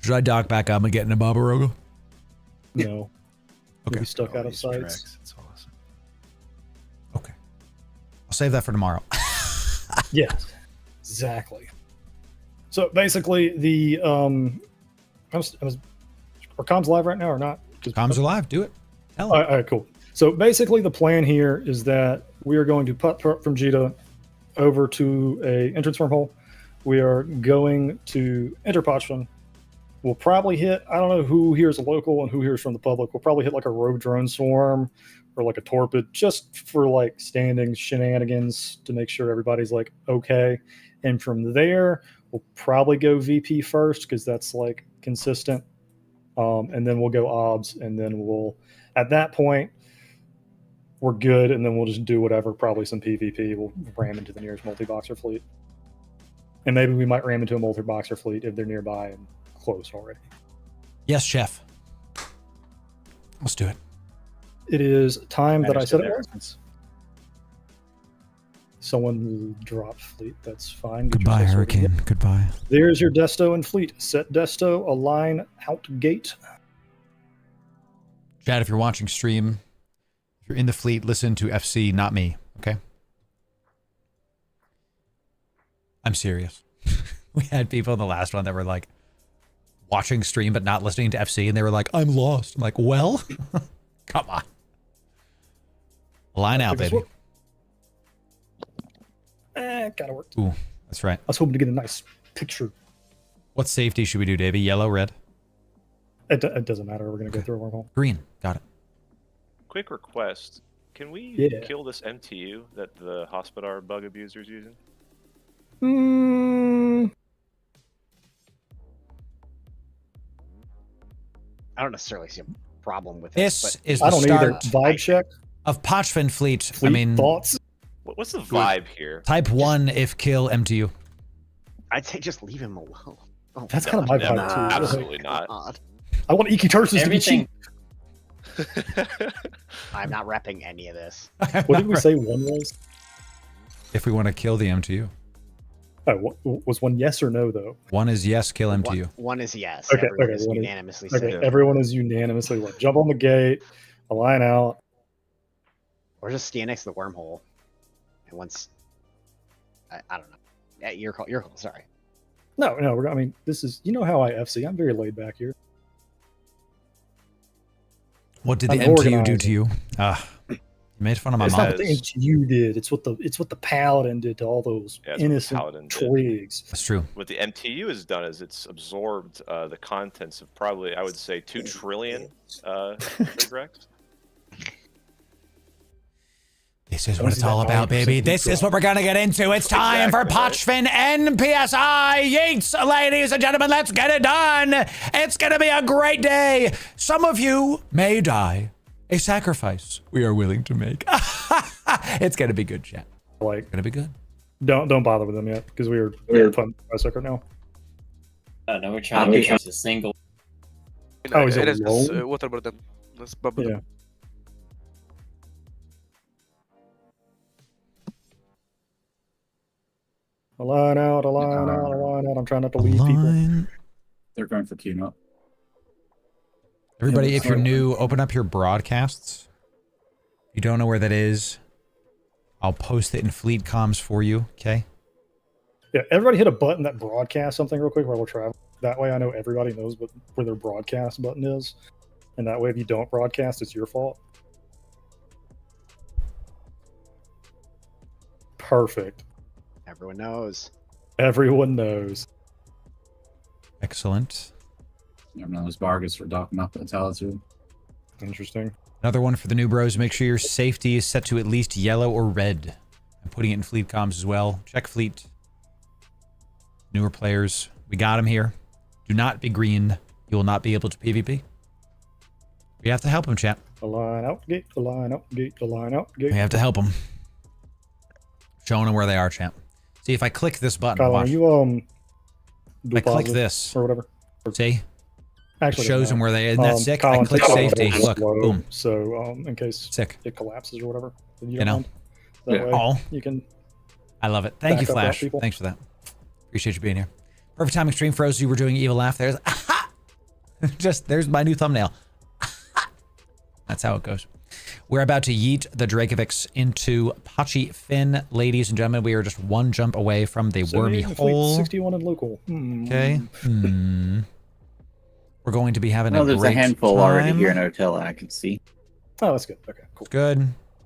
Should I dock back up and get into Barbaroga? No. Okay. You'll be stuck All out of these sights. tracks, it's awesome. Okay. I'll save that for tomorrow. Yes, exactly. So basically, the are comms live right now or not? Comms are live. Do it. Hell. All right, cool. So basically, the plan here is that we are going to put from Jita over to a entrance wormhole. We are going to enter Pochven. We'll probably hit, I don't know who here is a local and who here is from the public. We'll probably hit like a rogue drone swarm or like a torpid just for like standing shenanigans to make sure everybody's like okay. And from there, we'll probably go VP first because that's like consistent. And then we'll go OBS, and then we'll, at that point, we're good, and then we'll just do whatever, probably some PvP. We'll ram into the nearest multi-boxer fleet. And maybe we might ram into a multi-boxer fleet if they're nearby and close already. Yes, chef. Let's do it. It is time that I said it Understood was. Someone will drop fleet. That's fine. Get Goodbye, yourself sorted. Hurricane. Goodbye. There's your Desto and fleet. Set Desto, align out gate. Chad, if you're watching stream, if you're in the fleet, listen to FC, not me. Okay? I'm serious. We had people in the last one that were like watching stream but not listening to FC, and they were like, I'm lost. I'm like, well, come on. Line out, baby. Kind of worked. Ooh, that's right. I was hoping to get a nice picture. What safety should we do, Davey? Yellow, red? It doesn't matter. We're going to go through a wormhole. Green. Got it. Quick request. Can we Yeah. kill this MTU that the Hospodar bug abuser's using? I don't necessarily see a problem with This it. is I the don't either. start Vibe check. of Pochven fleet. I Fleet mean, thoughts. What's the vibe here? type 1 if kill MTU. I'd say just leave him alone. Oh, That's kind of my Never. vibe too. Absolutely not. God. I want Iki Tursus to be Everything. cheap. I'm not repping any of this. What did we say one was? If we want to kill the MTU. Oh, was one yes or no though? One is yes, kill MTU. One is yes. Okay, Everyone okay, is one is- unanimously Okay, said. everyone is unanimously like jump on the gate, align out. Or just stand next to the wormhole. And once... I don't know. Yeah, your call. Sorry. No, I mean, this is, you know how I FC. I'm very laid back here. What did the I'm MTU do organizing. to you? You made fun of my It's mom. not what the MTU did. It's what the Paladin did to all those Yeah, it's what the innocent Paladin did. twigs. That's true. What the MTU has done is it's absorbed the contents of probably, I would say, 2 trillion regs. This is what it's all about, baby. This is what we're going to get into. It's time for Pochven NPSI. Yeats, ladies and gentlemen, let's get it done. It's going to be a great day. Some of you may die. A sacrifice we are willing to make. It's going to be good, chat. Like, It's going to be good. don't bother with them yet because we're fun right now. No, we're trying to use a single. Oh, he's It is, alone? what about them? Let's bubble Yeah. them. Align out, align out, align out. I'm trying not to leave people. Line. They're going for keynote. Everybody, Yeah, if you're sorry. new, open up your broadcasts. If you don't know where that is, I'll post it in fleet comms for you, okay? Yeah, everybody hit a button that broadcasts something real quick while we're traveling. That way I know everybody knows where their broadcast button is. And that way, if you don't broadcast, it's your fault. Perfect. Everyone knows. Everyone knows. Excellent. Everyone knows Vargas for docking up the Totality. Interesting. Another one for the new bros. Make sure your safety is set to at least yellow or red. I'm putting it in fleet comms as well. Check fleet. Newer players. We got him here. Do not be green. You will not be able to PvP. We have to help him, chat. The line out, gate, the line out, gate, the line out, gate. We have to help them. Showing them where they are, champ. See, if I click this button, Colin, watch. are you, I click this. Or whatever. See? Actually, shows them where they are. Isn't that sick? I Colin, click take off safety. the Look, flow, boom. So, in case Sick. it collapses or whatever, then You know? mind. That way Oh. you can. I love it. Thank you, back up Flash. people. Thanks for that. Appreciate you being here. Perfect time extreme froze. You were doing evil laugh. There's just there's my new thumbnail. That's how it goes. We're about to yeet the Dracovics into Pochven. Ladies and gentlemen, we are just one jump away from the wormy hole. 61 and local. Okay. We're going to be having Well, a there's great a handful time. already here in Hotel, I can see. Oh, that's good. Okay, cool. Good.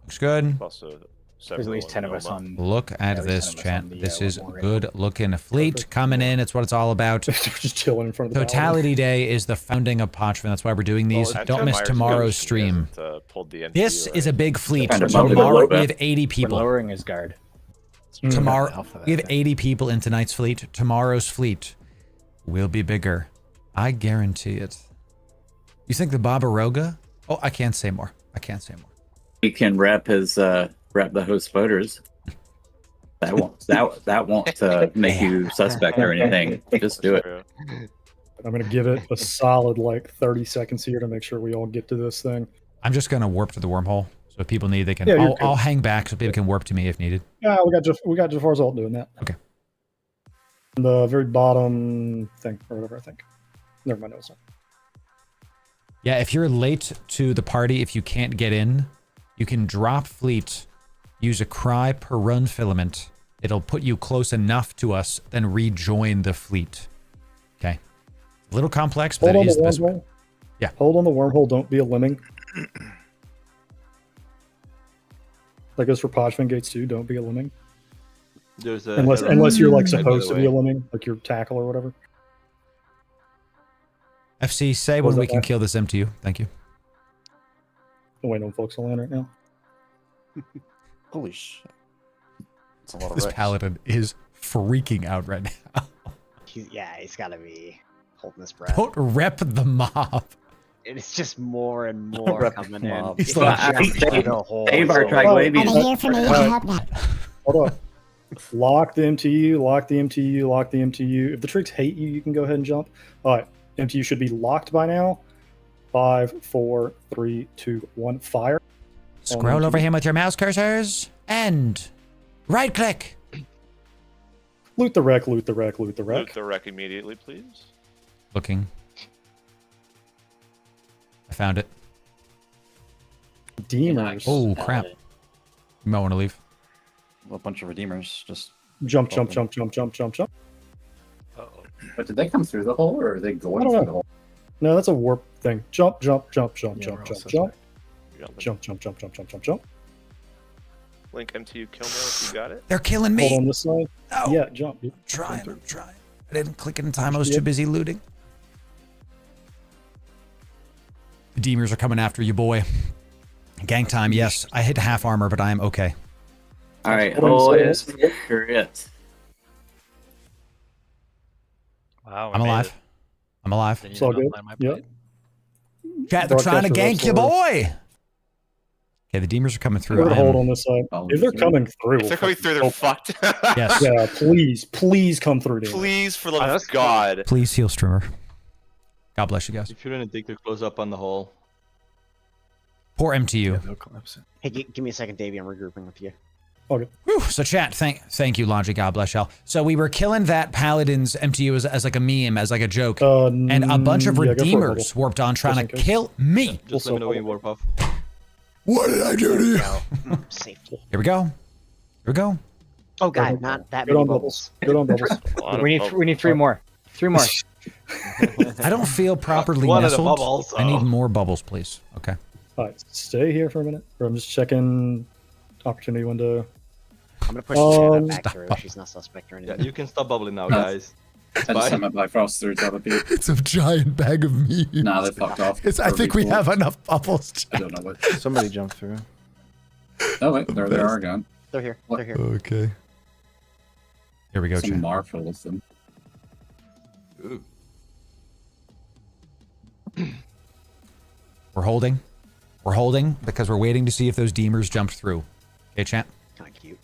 Looks good. Also, There's at least 10 of us on. Look at this, chat. This is good looking fleet coming in. It's what it's all about. Just chilling in front of the Totality Day is the founding of Pochven. That's why we're doing these. Well, Don't miss Myers tomorrow's Coach stream. hasn't, pulled the This NPC, is a big fleet. Kind of bumped it a Tomorrow little we bit. have 80 people. Lowering his guard. Tomorrow we have 80 people in tonight's fleet. Tomorrow's fleet will be bigger. I guarantee it. You think the Barbaroga? Oh, I can't say more. I can't say more. He can rep his rep the host voters. That won't make you suspect or anything. Just do it. I'm gonna give it a solid like 30 seconds here to make sure we all get to this thing. I'm just gonna warp to the wormhole. So if people need, they can. Yeah, you're I'll good. hang back so people can warp to me if needed. Yeah, we got Jafar's ult doing that. Okay. The very bottom thing or whatever I think. Never mind, no, it's not. Yeah, if you're late to the party, if you can't get in, you can drop fleet, use a cry per run filament. It'll put you close enough to us, then rejoin the fleet. Okay. A little complex, but Hold it on is the the best way. wormhole. Yeah. Hold on the wormhole. Don't be a lemming. That goes for Pochven gates too. Don't be a lemming. There's a Unless you're like by the supposed to be way. a lemming, like your tackle or whatever. FC, say What when was we that can last? kill this MTU. Thank you. I'm waiting on folks to land right now. Holy shit. It's a lot of This Rex. paladin is freaking out right now. He's got to be holding his breath. Don't rep the mob. It's just more and more Rep coming mob. in. He's It's like, just the whole Dave, our zone. Triglavian. Are they here for me? I hope not. Hold up. Lock the MTU, lock the MTU, lock the MTU. If the tricks hate you, you can go ahead and jump. All right. MTU should be locked by now. 5, 4, 3, 2, 1. Fire. Scroll over him with your mouse cursors and right click. Loot the wreck, loot the wreck, loot the Loot wreck. the wreck immediately, please. Looking. I found it. Demons. Oh, crap. You might want to leave. A bunch of redeemers just Jump, jump, jump, jump, jump, jump, jump. But did they come through the hole, or are they I going don't through know. the hole? No, that's a warp thing. Jump, jump, jump, jump, Yeah, jump, we're all jump, suspect. jump, Jumping. jump, jump, jump, jump, jump, jump, jump. Link MTU kill mail if you got it. They're killing Hold me. on this side. No. Yeah, jump. Dude. I'm trying. I didn't click it in time. I was too busy looting. The demers are coming after you, boy. Gang time, yes. I hit half armor, but I am okay. All right, Hold on, hole so- is it. Wow, I'm alive. I'm alive. It's all good. Yep. Chat, they're trying to Broadcaster gank you, reps boy. Okay, the demers are coming We're through. gonna I am- hold on this side. If they're coming through, If they're coming through, they're we'll fucked. Yes. Yeah, please come through, Dan. Please, for the love of God. Please heal streamer. God bless you guys. If you're gonna take the close up on the hole. Poor MTU. they'll collapse it. Hey, give me a second, Davey. I'm regrouping with you. Okay. Whew. So chat, thank you, Logic. God bless y'all. So we were killing that Paladin's MTU as like a meme, as like a joke. And a bunch of yeah, go for it, Redeemers Bubble. warped on trying Just to in case. kill me. Just let me know when you warp off. What did I do to you? Safety. Here we go. Here we go. Oh God, not that Good many on bubbles. bubbles. Good on bubbles. A lot of We need bubbles. we need 3 more. 3 more. I don't feel properly One of the nestled. bubbles, I need oh. more bubbles, please. Okay. All right, stay here for a minute. Or I'm just checking opportunity window. I'm gonna push Shanna back through. She's not suspect or Yeah, anything. you can stop bubbling now, guys. I just sent my Bifrost through top of you. It's a giant bag of meat. Nah, they fucked off. I think we have enough bubbles. I don't know what. Somebody jumped through. Oh wait, there they are again. They're here. They're here. Okay. Here we go, Some Chan. marvelous them. Ooh. We're holding. We're holding because we're waiting to see if those demers jumped through. Okay, Chan? Kind of cute.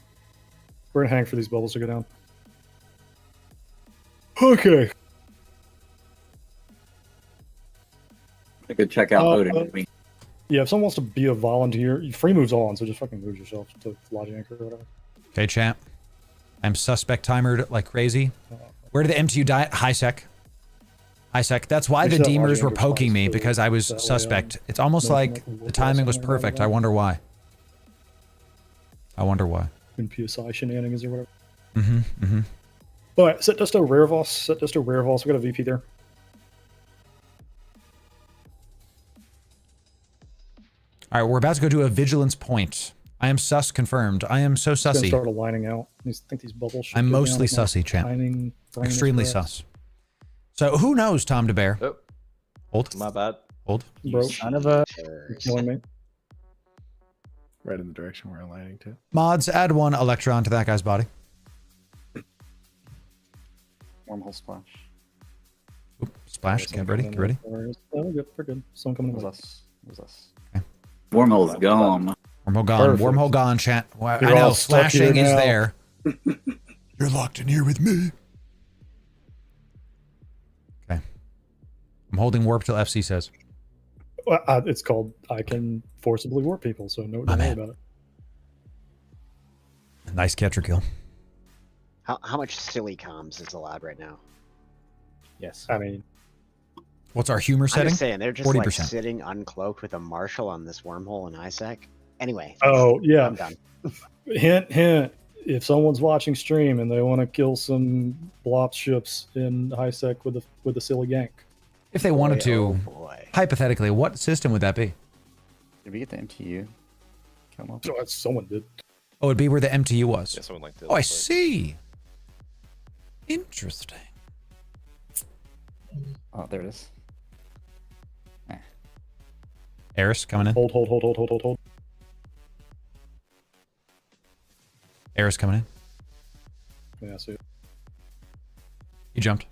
We're gonna hang for these bubbles to go down. Okay. I could check out Odin with me. Yeah, if someone wants to be a volunteer, free moves on, so just fucking move yourself to lodging anchor or whatever. Okay, chat. I'm suspect timered like crazy. Where did the MTU die? High sec. High sec. That's why the demers were poking me, because I was suspect. It's almost like the timing was perfect. I wonder why. I wonder why. Npsi shenanigans or whatever. Mm-hmm. Mm-hmm. Alright, set Desto Rare Voss. Set Desto Rare Voss. We got a VP there. Alright, we're about to go to a vigilance point. I am sus confirmed. I am so Gonna sussy. start aligning out. I think these bubbles should I'm go mostly down. sussy, champ. Timing, framing is Extremely correct. sus. So who knows, Tom DeBear? Oh, Hold. my bad. Hold. Bro, Son of a... you're killing me. Right in the direction we're aligning to. Mods, add 1 electron to that guy's body. Wormhole splash. Oop, splash. Get ready. Get ready. Oh, we're good. We're good. Someone coming in. It late. was us. It was us. Wormhole's gone. Wormhole gone. Perfect. Wormhole gone, chat. Well, You're I know. all stuck here Flashing is now. there. You're locked in here with me. Okay. I'm holding warp till FC says. Well, it's called I can forcibly warp people, so don't worry man. about it. Nice catch or kill. How much silly comms is allowed right now? Yes. I mean, What's our humor I'm setting? just saying, they're just 40%. like sitting uncloaked with a marshal on this wormhole in ISAC. Anyway. oh yeah. I'm done. Hint, hint. If someone's watching stream and they want to kill some blop ships in HiSec with a silly gank, If they wanted Boy, to, oh boy. hypothetically, what system would that be? Did we get the MTU? Come on. oh, someone did. Oh, it'd be where the MTU was. Yeah, someone like this. Oh, I see. Interesting. Oh, there it is. Eris coming in. Hold. Eris coming in. Yeah, see it. You jumped.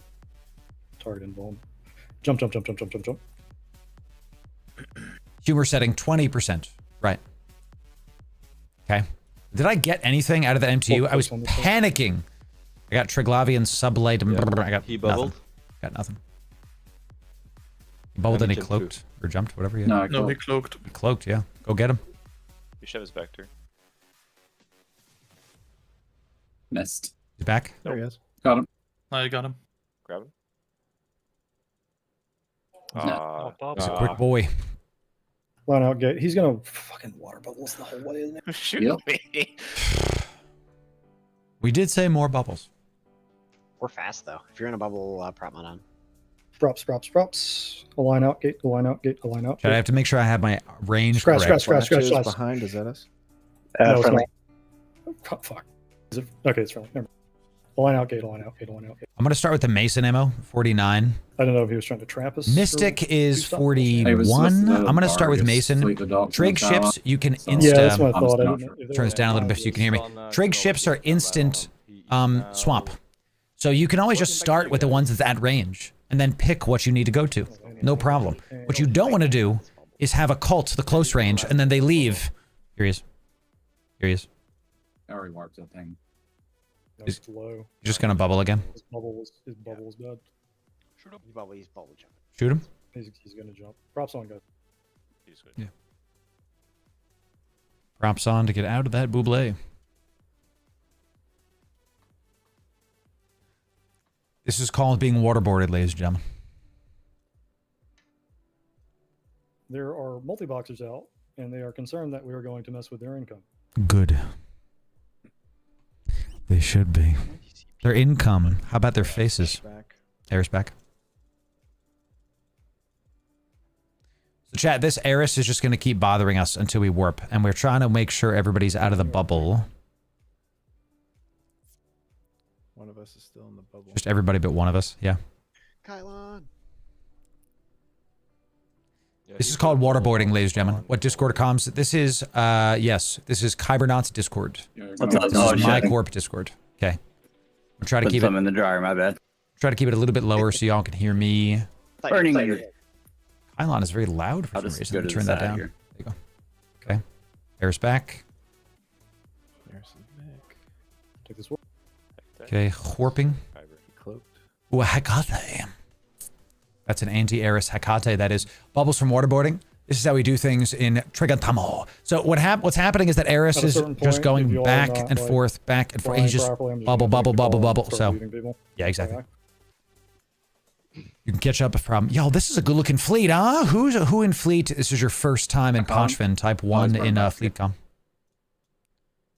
Target involved. Jump. Humor setting 20%. Right. Okay. Did I get anything out of the MTU? I was panicking. I got Triglavian sublight. I got He bubbled. nothing. Got nothing. He bubbled and he cloaked or jumped, whatever. He had. No, No, he cloaked. He cloaked. Yeah. Go get him. You should have his vector. missed. He's back. There he is. Got him. I got him. Grab him. No. He's a quick boy. Line out gate. He's gonna fucking water bubbles the whole way in there. Shoot me. We did say more bubbles. We're fast though. If you're in a bubble, prop mod on. Props. Align out gate. Align out gate. I have to make sure I have my range Scratch. correct. Scratch. Behind, is that us? No, it's friendly. not. Oh, fuck. Is it? Okay, it's friendly. Never mind. Align out gate. I'm going to start with the Mason ammo, 49. I don't know if he was trying to trap us. Mystic or is do something. 41. I'm going to start with Mason. Trig ships, you can instant... Yeah, that's what I thought. I didn't know if they Turn this were- down a little bit so you can hear me. Trig ships are instant swap. So you can always just start with the ones that's at range and then pick what you need to go to. No problem. What you don't want to do is have a cult to the close range and then they leave. Here he is. I already marked that thing. That was low. You're just going to bubble again. His bubble was bad. He's bubble jumping. Shoot him. He's gonna jump. Props on, guys. He's good. Yeah. Props on to get out of that buble. This is called being waterboarded, ladies and gentlemen. There are multi-boxers out, and they are concerned that we are going to mess with their income. Good. They should be. Their income. How about their faces? Eris back. So chat, this Eris is just going to keep bothering us until we warp. And we're trying to make sure everybody's out of the bubble. One of us is still in the bubble. Just everybody but one of us, yeah. Kylon. This is called waterboarding, ladies and gentlemen. What Discord comms? This is, yes, this is KYBERNAUT's Discord. This is my Corp Discord. Okay. I'll try to keep it in the dryer, my bad. Try to keep it a little bit lower so y'all can hear me. Burning. Kylon is very loud for some reason. Let me turn that down. There you go. Okay. Eris back. Eris is back. Take this one. Okay, warping. Cloaked. Ooh, Hecate. That's an anti-Eris Hecate, that is. Bubbles from waterboarding. This is how we do things in Trigantamo. So what's happening is that Eris is just going back and forth, back and forth. He's just bubble, bubble, bubble, bubble. So, yeah, exactly. You can catch up from, yo, this is a good looking fleet, huh? Who in fleet? This is your first time in Pochven, type 1 in FleetCom.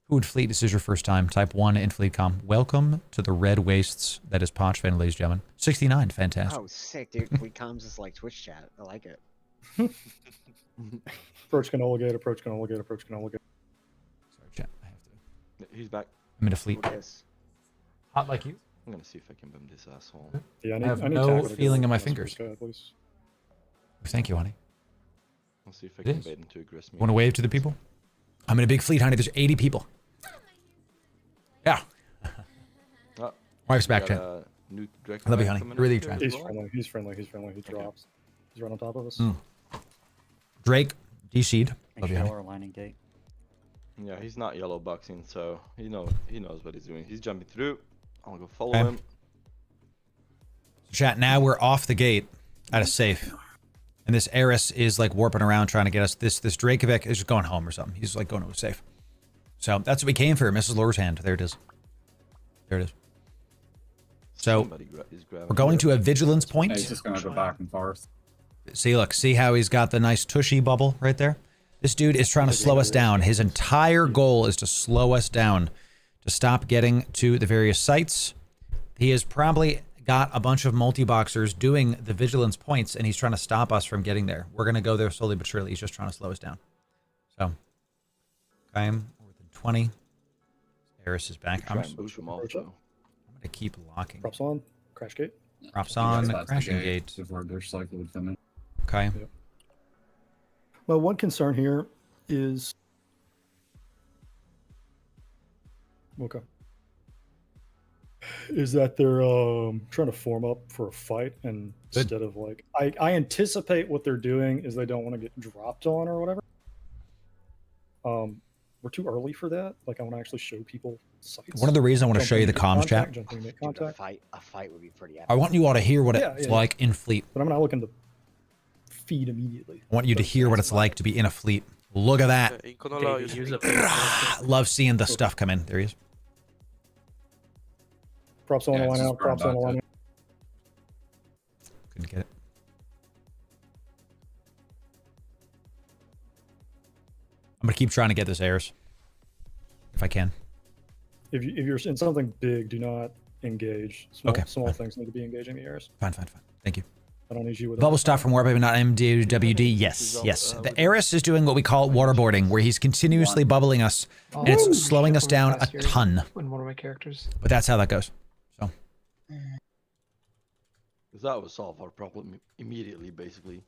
Who in fleet? This is your first time, type 1 in FleetCom. Welcome to the red wastes that is Pochven, ladies and gentlemen. 69, fantastic. Oh, sick, dude. FleetCom's is like Twitch chat. I like it. Approach canola gate, approach canola gate, approach canola gate. Sorry, chat. I have to. He's back. I'm in a fleet. Hot like you? I'm gonna see if I can boom this asshole. Yeah, I have no feeling in my fingers. Please. Thank you, honey. I'll see if I can bait into aggress me. Want to wave to the people? I'm in a big fleet, honey. There's 80 people. Yeah. Wife's back, chat. I love you, honey. You're really trying. He's friendly. He's friendly. He's friendly. He drops. He's right on top of us. Drake, DC'd. Love you, honey. Lining gate. Yeah, he's not yellow boxing, so he knows what he's doing. He's jumping through. I'll go follow him. Chat, now we're off the gate at a safe. And this Eris is like warping around trying to get us. This Drakovic is just going home or something. He's like going to a safe. So that's what we came for. Mrs. Loru's hand. There it is. There it is. So we're going to a vigilance point. He's just going to go back and forth. See, look. See how he's got the nice tushy bubble right there? This dude is trying to slow us down. His entire goal is to slow us down, to stop getting to the various sites. He has probably got a bunch of multi-boxers doing the vigilance points, and he's trying to stop us from getting there. We're going to go there slowly but surely. He's just trying to slow us down. So, okay, we're within 20. Eris is back. I'm going to keep locking. Props on. Crash gate. Props on. Crashing gate. Before their cycle would come in. Okay. Yep. Well, one concern here is... Okay. Is that they're trying to form up for a fight, and instead of like... I anticipate what they're doing is they don't want to get dropped on or whatever. We're too early for that. Like, I want to actually show people sites. One of the reasons I want to show you the comms chat. A fight would be pretty epic. I want you all to hear what it's like in fleet. But I'm not looking to feed immediately. I want you to hear what it's like to be in a fleet. Look at that. Love seeing the stuff come in. There he is. Props on the line out. Props on the line out. Couldn't get it. I'm gonna keep trying to get this Eris, if I can. If you're in something big, do not engage. Small things need to be engaging the Eris. Fine. Thank you. I don't need you with Bubble stop from Warp, not MDWD. Yes. The Eris is doing what we call waterboarding, where he's continuously bubbling us, and it's slowing us down a ton. In one of my characters. But that's how that goes. So. Because that would solve our problem immediately, basically.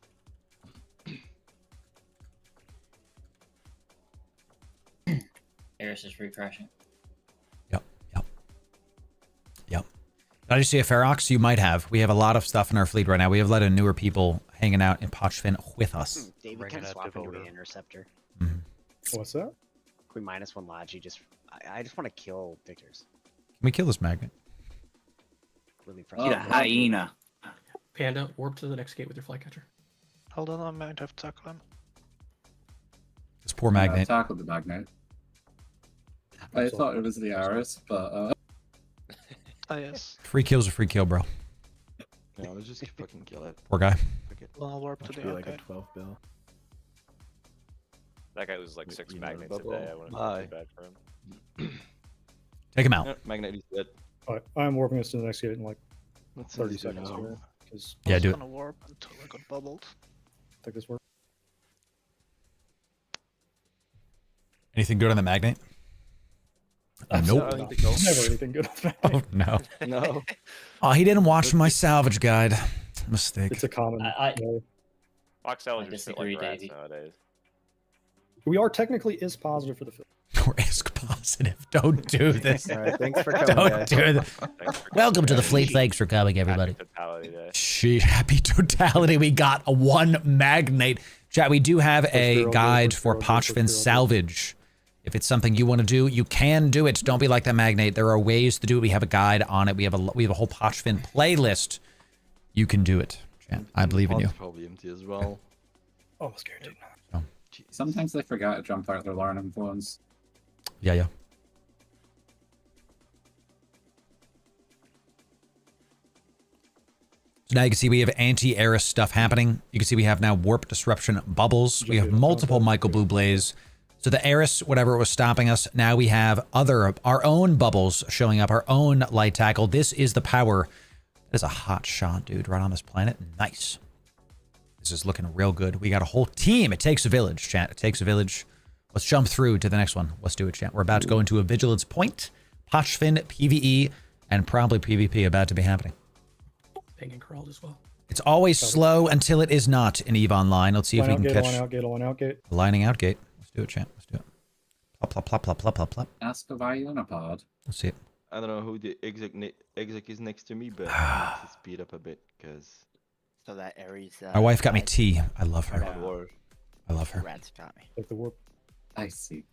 Eris is refreshing. Yep. Did I just see a Ferox? You might have. We have a lot of stuff in our fleet right now. We have a lot of newer people hanging out in Pochven with us. David can swap into an interceptor. What's that? We -1 Logi. I just want to kill Victors. Can we kill this magnet? Really hyena. Panda, warp to the next gate with your flycatcher. Hold on, I might have to tackle him. This poor magnet. Tackle the magnet. I thought it was the Eris, but Oh yes. Free kill's a free kill, bro. Yeah, let's just fucking kill it. Poor guy. Well, I'll warp to the like a 12 bill. That guy was like 6 magnets a day. I wouldn't feel bad for him. Take him out. Yep, magnet is dead. Alright, I'm warping us to the next gate in like Let's 30 seconds here. Because Yeah, do it. Gonna warp until I got bubbled. take this work. Anything good on the magnate? Nope. Never anything good. Oh no. No. Oh, he didn't watch my salvage guide. Mistake. It's a common. Box salvagers fit like disagree, rats Davey. nowadays. We are technically is positive for the film. We're ISK positive. Don't do this. All right, thanks for coming, Don't guys. do this. Welcome to the fleet. Thanks for coming, everybody. Totality day. She happy totality. We got a one magnate. Chat, we do have a guide for Pochven salvage. If it's something you want to do, you can do it. Don't be like that magnate. There are ways to do it. We have a guide on it. We have a whole Pochven playlist. You can do it. Chat, I believe in you. Probably empty as well. Almost guaranteed. Sometimes they forget to jump out their Lauren influence. Yeah. So now you can see we have anti-Eris stuff happening. You can see we have now warp disruption bubbles. We have multiple Michael Blue Blaze. So the Eris, whatever was stopping us, now we have our own bubbles showing up, our own light tackle. This is the power. That is a hot shot, dude, right on this planet. Nice. This is looking real good. We got a whole team. It takes a village, chat. It takes a village. Let's jump through to the next one. Let's do it, chat. We're about to go into a Vigilance point. Pochven, PvE, and probably PvP about to be happening. Ping and crawled as well. It's always slow until it is not in EVE Online. Let's see if we can catch Line out gate. lining out gate. Let's do it, chat. Let's do it. Plop, plop, plop, plop, plop, plop, plop. Ask the Unipod. Let's see it. I don't know who the exec is next to me, but I need to speed up a bit because. So that Ares. My wife got me tea. I love her. Lord. I love her. Rats got me. Take the warp. I see.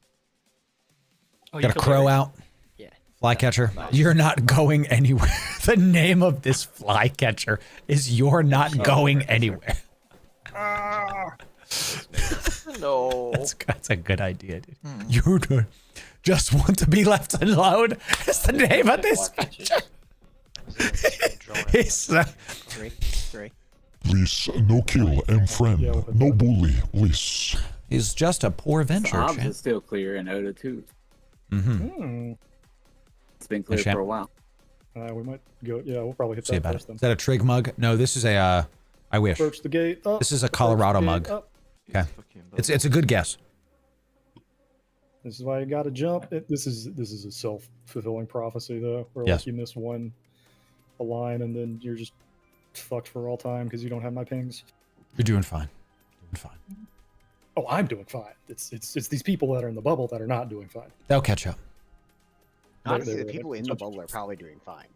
Oh, Got a crow out. Yeah. Flycatcher. You're not going anywhere. The name of this flycatcher is "You're not going anywhere." No. That's a good idea, dude. You just want to be left alone. That's the name of this picture. Three. Please, no kill and friend. No bully, please. He's just a poor venture. The obs is still clear in Oda too. It's been clear for a while. We might go. Yeah, we'll probably hit See that about first it. then. Is that a trig mug? No, this is a. I wish. Approach the gate. Up. This is a Colorado mug. Up. Okay. It's a good guess. This is why you got to jump. This is a self-fulfilling prophecy though, where Yes. like you miss a line and then you're just fucked for all time because you don't have my pings. You're doing fine. Doing fine. Oh, I'm doing fine. It's these people that are in the bubble that are not doing fine. They'll catch up. Honestly, the people in the bubble are probably doing fine.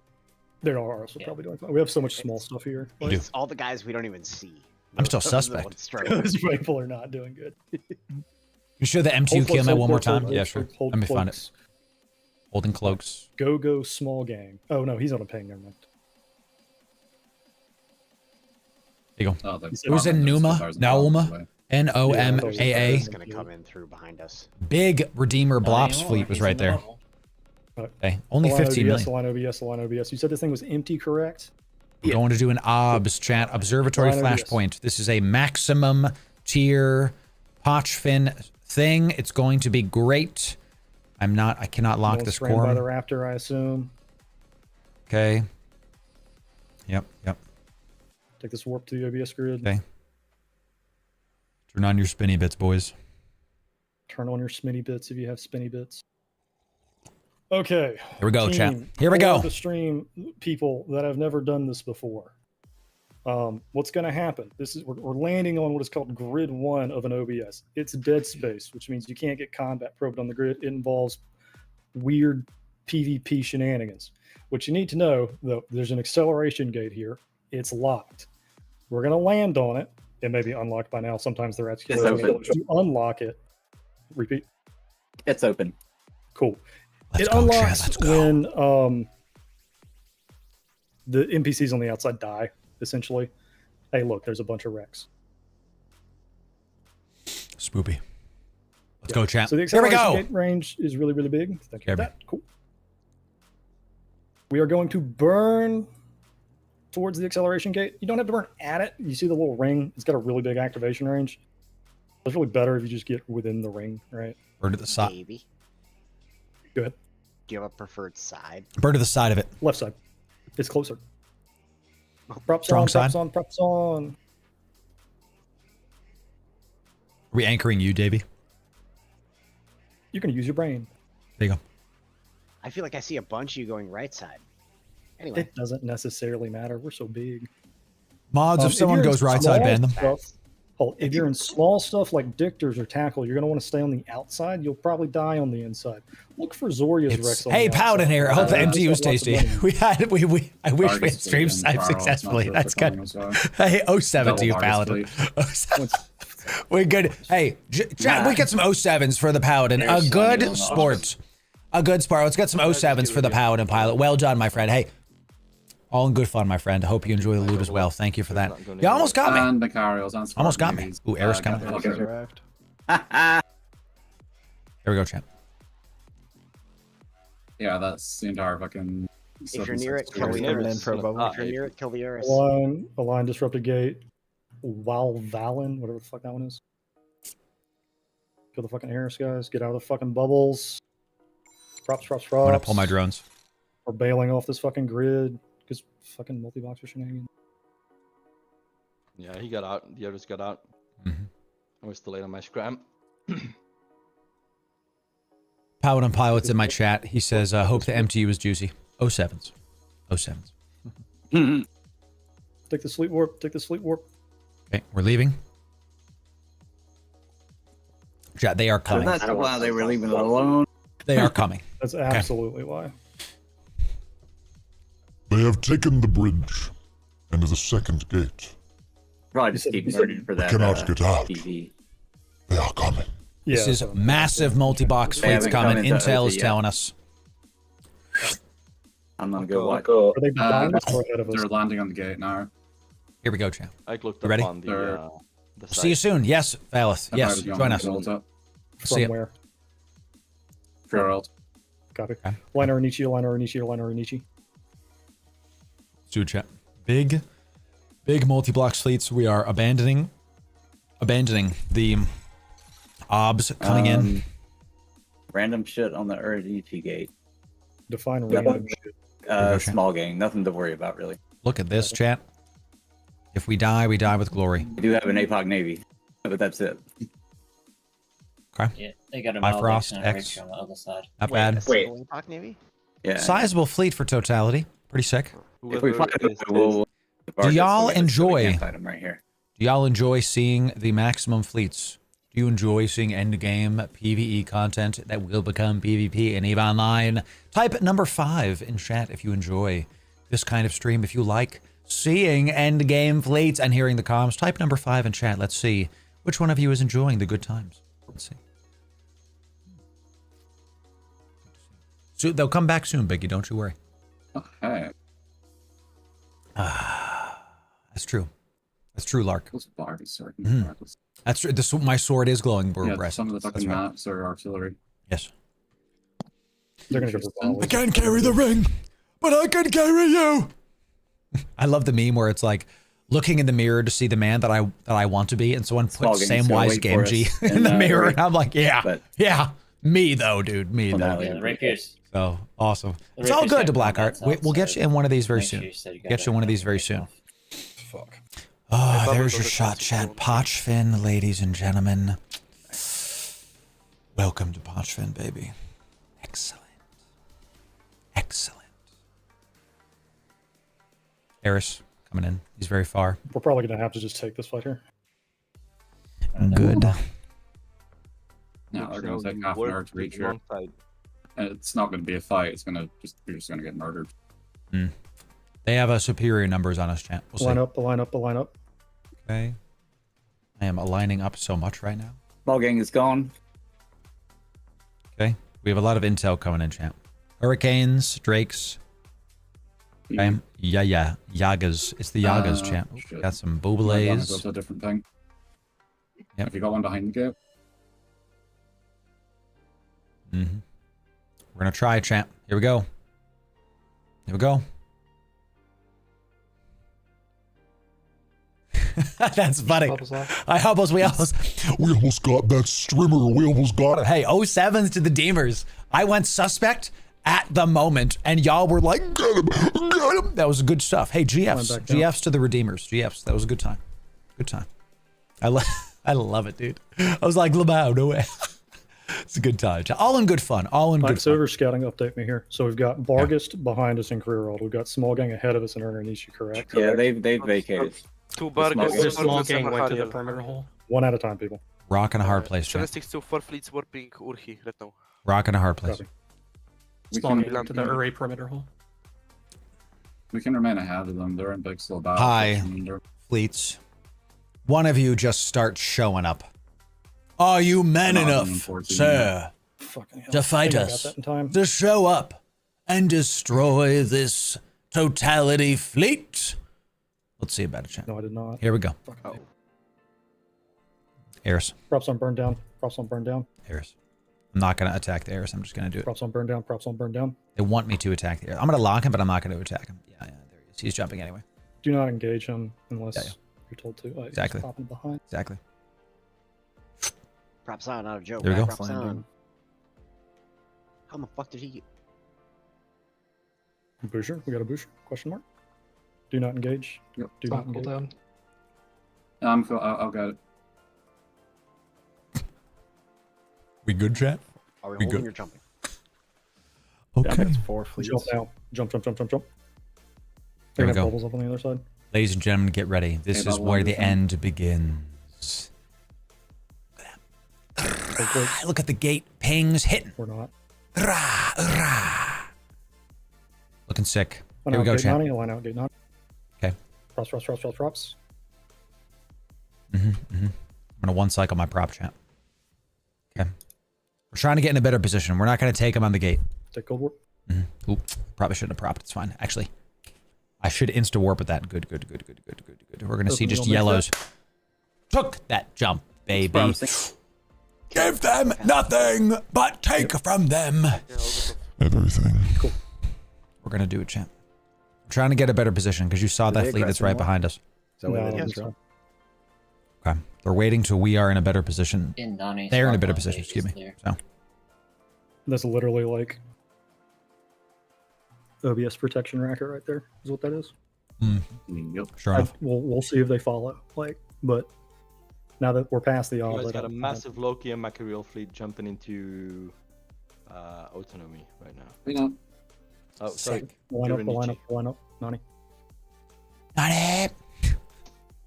They are also probably doing fine. We have so much small stuff here. We do. It's all the guys we don't even see. I'm still Those are the suspect. ones struggling. Those people are not doing good. You sure the M2 Hold kill me cloaks, one more hold time? cloaks, Yeah, hold sure. cloaks, hold Let me find it. cloaks. Holding cloaks. Go small gang. Oh no, he's on a ping. Never mind. There you go. Oh, It was in Numa. Nauma. N-O-M-A-A. It's gonna come in through behind us. Big Redeemer Blops fleet was right there. Okay. Only 15 million. Line OBS. You said this thing was empty, correct? We're going to do an OBS chat. Observatory Line OBS. flashpoint. This is a maximum tier Pochven thing. It's going to be great. I cannot lock this Scrammed by the core. raptor, I assume. Okay. Yep. Take this warp to the OBS grid. Okay. Turn on your spinny bits, boys. Turn on your spinny bits if you have spinny bits. Okay. Here we go, chat. Team, Here we for go. The stream people that have never done this before. What's going to happen? We're landing on what is called grid 1 of an OBS. It's dead space, which means you can't get combat probed on the grid. It involves weird PvP shenanigans. What you need to know, though, there's an acceleration gate here. It's locked. We're going to land on it. It may be unlocked by now. Sometimes they're actually open. to unlock it. Repeat. It's open. Cool. Let's It go, chat. unlocks Let's go. when the NPCs on the outside die, essentially. Hey, look, there's a bunch of wrecks. Spoopy. Let's go, chat. So the Here we acceleration go. gate range is really, really big. Thank you for Kirby. that. Cool. We are going to burn towards the acceleration gate. You don't have to burn at it. You see the little ring? It's got a really big activation range. It's really better if you just get within the ring, right? Bird to the side. Maybe. Go ahead. Do you have a preferred side? Bird to the side of it. Left side. It's closer. Props Strong on, side. props on, props on. Are we anchoring you, Davey? You can use your brain. There you go. I feel like I see a bunch of you going right side. Anyway, It doesn't necessarily matter. We're so big. Mods, if someone you're in goes right side, small ban them. stuff- if you're in small stuff like Dictors or Tackle, you're going to want to stay on the outside. You'll probably die on the inside. Look for Zoria's Rex on Hey, the Paladin outside. here. I hope the Just MTU was have lots of tasty. money. I wish we had stream sniped successfully. That's good. Hey, 07 to you, Paladin. 07. We're good. Hey, chat, we get some 07s for the Paladin. A good sport. A good sport. Let's get some 07s for the Paladin pilot. Well done, my friend. Hey, all in good fun, my friend. I hope you enjoy the loot as well. Thank you for that. You almost got me. And Macarios and Almost got me. Ooh, Eris coming. Okay. Here we go, champ. Yeah, that's the entire fucking. if you're near it, kill the Never Eris. in for a bubble. If you're near it, kill the Eris. Align Disrupted Gate. Valin, whatever the fuck that one is. Kill the fucking Harris guys. Get out of the fucking bubbles. Props. I'm gonna pull my drones. We're bailing off this fucking grid. Because fucking multi-boxer shenanigans. Yeah, he got out. The others got out. Mm-hmm. I was delayed on my scram. Paladin Pilot's in my chat. He says, hope the MTU is juicy. 07s. 07s. Take the sleep warp. Take the sleep warp. Okay, we're leaving. Chat, they are coming. That's why they were leaving it alone. They are coming. That's absolutely why. They have taken the bridge and the second gate. Probably just keep murdered for that. Cannot get out. TV. They are coming. This is massive multi-box They fleets haven't come coming. into Intel OT is yet. telling us. I'm gonna go watch. Are they behind us or ahead of us? They're landing on the gate now. Here we go, champ. I looked You up ready? on the See you soon. Yes, Valith. Yes, join us. From See ya. where? Gerald. Copy. Liner Onichi, Liner Onichi, Liner Onichi. Do chat. Big multi-blocks fleets. We are abandoning the obs coming in. Random shit on the Onichi gate. Define random shit. Small gang. Nothing to worry about, really. Look at this, chat. If we die with glory. We do have an APOC Navy, but that's it. Okay. Yeah, they got a Bifrost Malvex and a X. Rachel on the other side. Not bad. Wait. Navy? Yeah. Sizable fleet for totality. Pretty sick. If we find it, we'll Do y'all enjoy? fight 'em right here. Do y'all enjoy seeing the maximum fleets? Do you enjoy seeing endgame PvE content that will become PvP and EVE Online? Type number 5 in chat if you enjoy this kind of stream. If you like seeing endgame fleets and hearing the comms, type number 5 in chat. Let's see which one of you is enjoying the good times. Let's see. So they'll come back soon, Biggie. Don't you worry. Okay. That's true. That's true, Lark. Those bars are Mhm. That's true. This, my sword is glowing. Yeah, some of the fucking maps are artillery. Yes. They're gonna go. I can't carry the ring, but I can carry you. I love the meme where it's like looking in the mirror to see the man that I want to be, and someone puts Samwise Gamgee in the mirror, and I'm like, yeah, me though, dude, me though. The Rapiers. So awesome. The It's all Rapiers good have to Blackheart. combats We'll get you in one of these very Make sure soon. you said you got Get you one of these very soon. Oh, there's your shot, chat. Pochven, ladies and gentlemen. Welcome to Pochven, baby. Excellent. Excellent. Eris coming in. He's very far. We're probably gonna have to just take this fight here. Good. No, they're gonna take half an hour to reach here. It's not gonna be a fight. It's gonna you're just gonna get murdered. They have superior numbers on us, chat. We'll see. Line up. Okay. I am aligning up so much right now. Small gang is gone. Okay. We have a lot of intel coming in, champ. Hurricanes, Drakes. Okay. Yeah. Yagas. It's the Yagas, champ. Shit. Got some Go Bobulays. to a different thing. Yep. Have you got one behind the gate? We're gonna try, champ. Here we go. Here we go. That's funny. I almost, we almost got that streamer. We almost got it. Hey, 07s to the Deemers. I went suspect at the moment, and y'all were like, get him, get him. That was good stuff. Hey, GFs to the Redeemers. GFs, that was a good time. Good time. I love it, dude. I was like, Lamau, no way. It's a good time. All in good fun. All in good fun. Silver scouting, update me here. So we've got Bargist behind us in Career World. We've got Small Gang ahead of us in Ernishi, correct? Yeah, they've vacated. Two Bargist, small gang went to the perimeter hole. One at a time, people. Rock in a hard place, chat. 762 4 fleets warping Urhi right now. Rock in a hard place. Small gang to the array perimeter hole. We can remain ahead of them. They're in big slow battle. Hi, fleets. One of you just start showing up. Are you man enough, sir, to fight us? To show up and destroy this totality fleet? Let's see about it, chat. No, I did not. Here we go. Eris. Props on burn down. Props on burn down. Eris. I'm not going to attack the Eris. I'm just going to do it. Props on burn down. Props on burn down. They want me to attack the Eris. I'm going to lock him, but I'm not going to attack him. Yeah, there he is. He's jumping anyway. Do not engage him unless you're told to. Exactly. Popping behind. Exactly. Props on, not a joke. There we go. Props on. How the fuck did he get? Boucher. We got a Boucher? Question mark. Do not engage. Yep. Do not engage. Down. I'm cool. I'll get it. We good, chat? Are we We holding good? or jumping? Okay. That's 4 fleets. Jump now. Jump. There They're we gonna go. bubbles up on the other side. Ladies and gentlemen, get ready. This Okay, is where the end begins. Look at the gate. Pings hitting. We're not. Looking sick. Line Here we out go, gate chat. 90, line out gate 90. Okay. Props. I'm gonna one cycle my prop, chat. Okay. We're trying to get in a better position. We're not gonna take him on the gate. Take cold warp. Oop, probably shouldn't have propped. It's fine. Actually, I should insta warp with that. Good. We're gonna see just yellows. Took that jump, baby. Give them nothing, but take from them. Everything. Cool. We're gonna do it, champ. We're trying to get a better position because you saw that fleet that's right behind us. Is that what it is? Okay. They're waiting till we are in a better position. They're in a better position, excuse me. So That's literally like OBS protection racket right there. Is what that is. Yep. Sure enough. We'll see if they follow. But now that we're past the You odds, guys got a massive Loki and Macariel fleet jumping into autonomy right now. We know. Oh, sorry. Line up. Nani.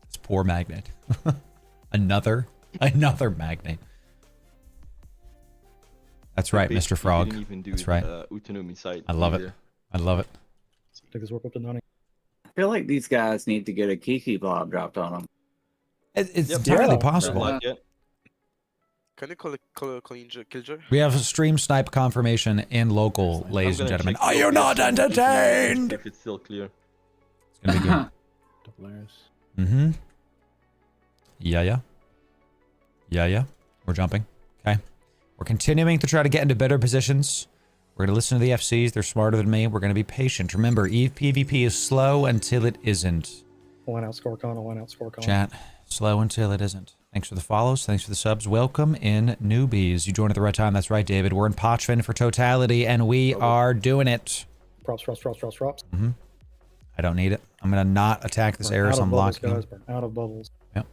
It's poor magnet. Another magnet. That's right, Mr. Frog. That's right. Autonomy site. I love it. I love it. Take this warp up to Nani. I feel like these guys need to get a Kiki blob dropped on them. It's entirely possible. Can you call it Killjoy? We have a stream snipe confirmation in local, ladies and gentlemen. Are you not entertained? If it's still clear. It's gonna be good. Double arrows. Yeah. We're jumping. Okay. We're continuing to try to get into better positions. We're gonna listen to the FCs. They're smarter than me. We're gonna be patient. Remember, PvP is slow until it isn't. Line out Scorecon. Chat, slow until it isn't. Thanks for the follows. Thanks for the subs. Welcome in, newbies. You joined at the right time. That's right, David. We're in Pochven for Totality, and we are doing it. Props. I don't need it. I'm going to not attack this Eris. I'm locking. Guys, burn out of bubbles. Yep.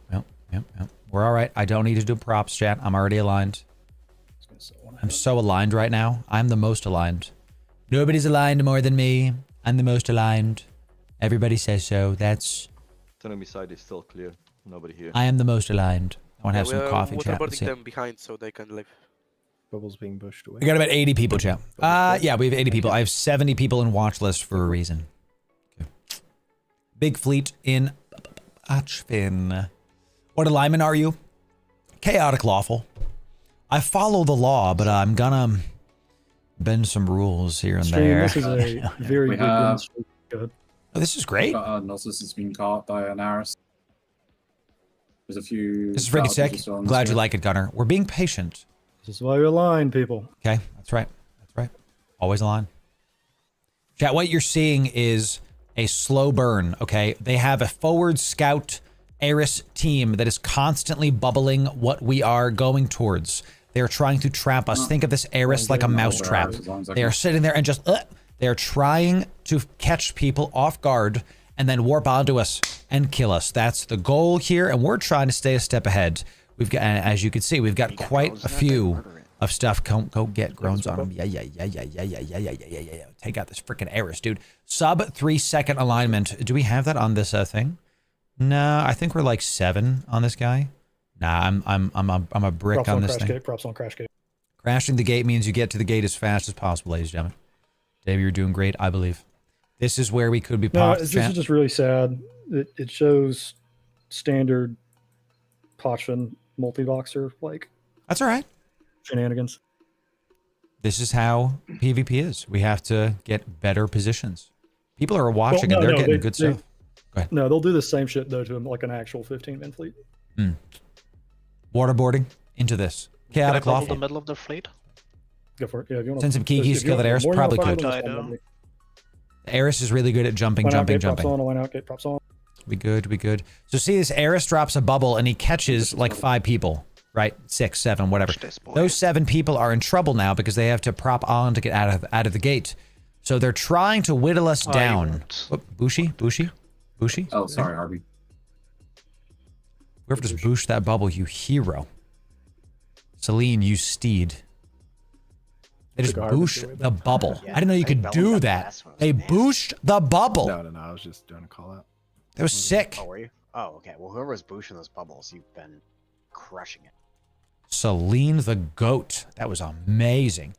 We're all right. I don't need to do props, chat. I'm already aligned. I'm so aligned right now. I'm the most aligned. Nobody's aligned more than me. I'm the most aligned. Everybody says so. That's... Autonomy side is still clear. Nobody here. I am the most aligned. I want to have some coffee, chat. Waterboarding them behind so they can live. Bubbles being pushed away. We got about 80 people, chat. Yeah, we have 80 people. I have 70 people in watch list for a reason. Okay. Big fleet in Pochven. What alignment are you? Chaotic lawful. I follow the law, but I'm gonna bend some rules here and there. This is a very good win streak. Good. Oh, this is great. Gnosis has been caught by an Aris. There's a few. This is freaking sick. I'm glad you like it, Gunner. We're being patient. This is why you align, people. Okay, that's right. Always align. Chat, what you're seeing is a slow burn, okay? They have a forward scout Eris team that is constantly bubbling what we are going towards. They are trying to trap us. Think of this Eris like a mouse trap. They are sitting there and just, they are trying to catch people off guard and then warp onto us and kill us. That's the goal here, and we're trying to stay a step ahead. We've got, as you can see, we've got quite a few of stuff. Go get groans on them. Yeah. Take out this freaking Eris, dude. Sub 3-second alignment. Do we have that on this thing? No, I think we're like 7 on this guy. Nah, I'm a brick props on this crash thing. Gate, props on crash gate. Crashing the gate means you get to the gate as fast as possible, ladies and gentlemen. Dave, you're doing great, I believe. This is where we could be popped. This is just really sad. It shows standard Pochven multi-boxer like. That's all right. Shenanigans. This is how PvP is. We have to get better positions. People are watching and they're getting good stuff. Go ahead. No, they'll do the same shit though to like an actual 15-man fleet. Waterboarding into this. Chaotic Can I bubble lawful. the middle of the fleet? Go for it. Yeah, if you want Send some Kikis to kill that Eris. Probably could. The Eris is really good at jumping. Props on, line out, gate props on. We good. So see, this Eris drops a bubble and he catches like 5 people, right? 6, 7, whatever. Those 7 people are in trouble now because they have to prop on to get out of the gate. So they're trying to whittle us down. Bushi. Oh, sorry, Harvey. Whoever just booshed that bubble, you hero. Celine, you steed. They just booshed the bubble. I didn't know you could do that. They booshed the bubble. No, I was just doing a call out. That was sick. Oh, were you? Oh, okay. Well, whoever was boosting those bubbles, you've been crushing it. Celine the goat. That was amazing.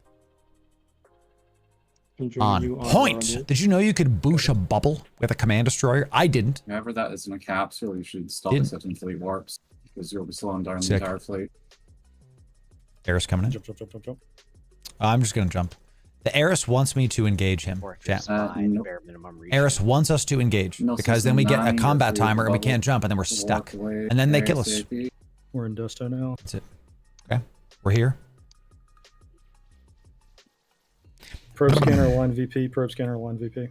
On point. Did you know you could boosh a bubble with a command destroyer? I didn't. Whenever that is in a capsule, you should stop it setting fleet warps because you'll be slowing down the entire fleet. Eris coming in. Jump. I'm just gonna jump. The Eris wants me to engage him. Chat. Eris wants us to engage because then we get a combat timer and we can't jump and then we're stuck. And then they kill us. We're in Dusto now. That's it. Okay. We're here. Probe scanner line VP. Probe scanner line VP.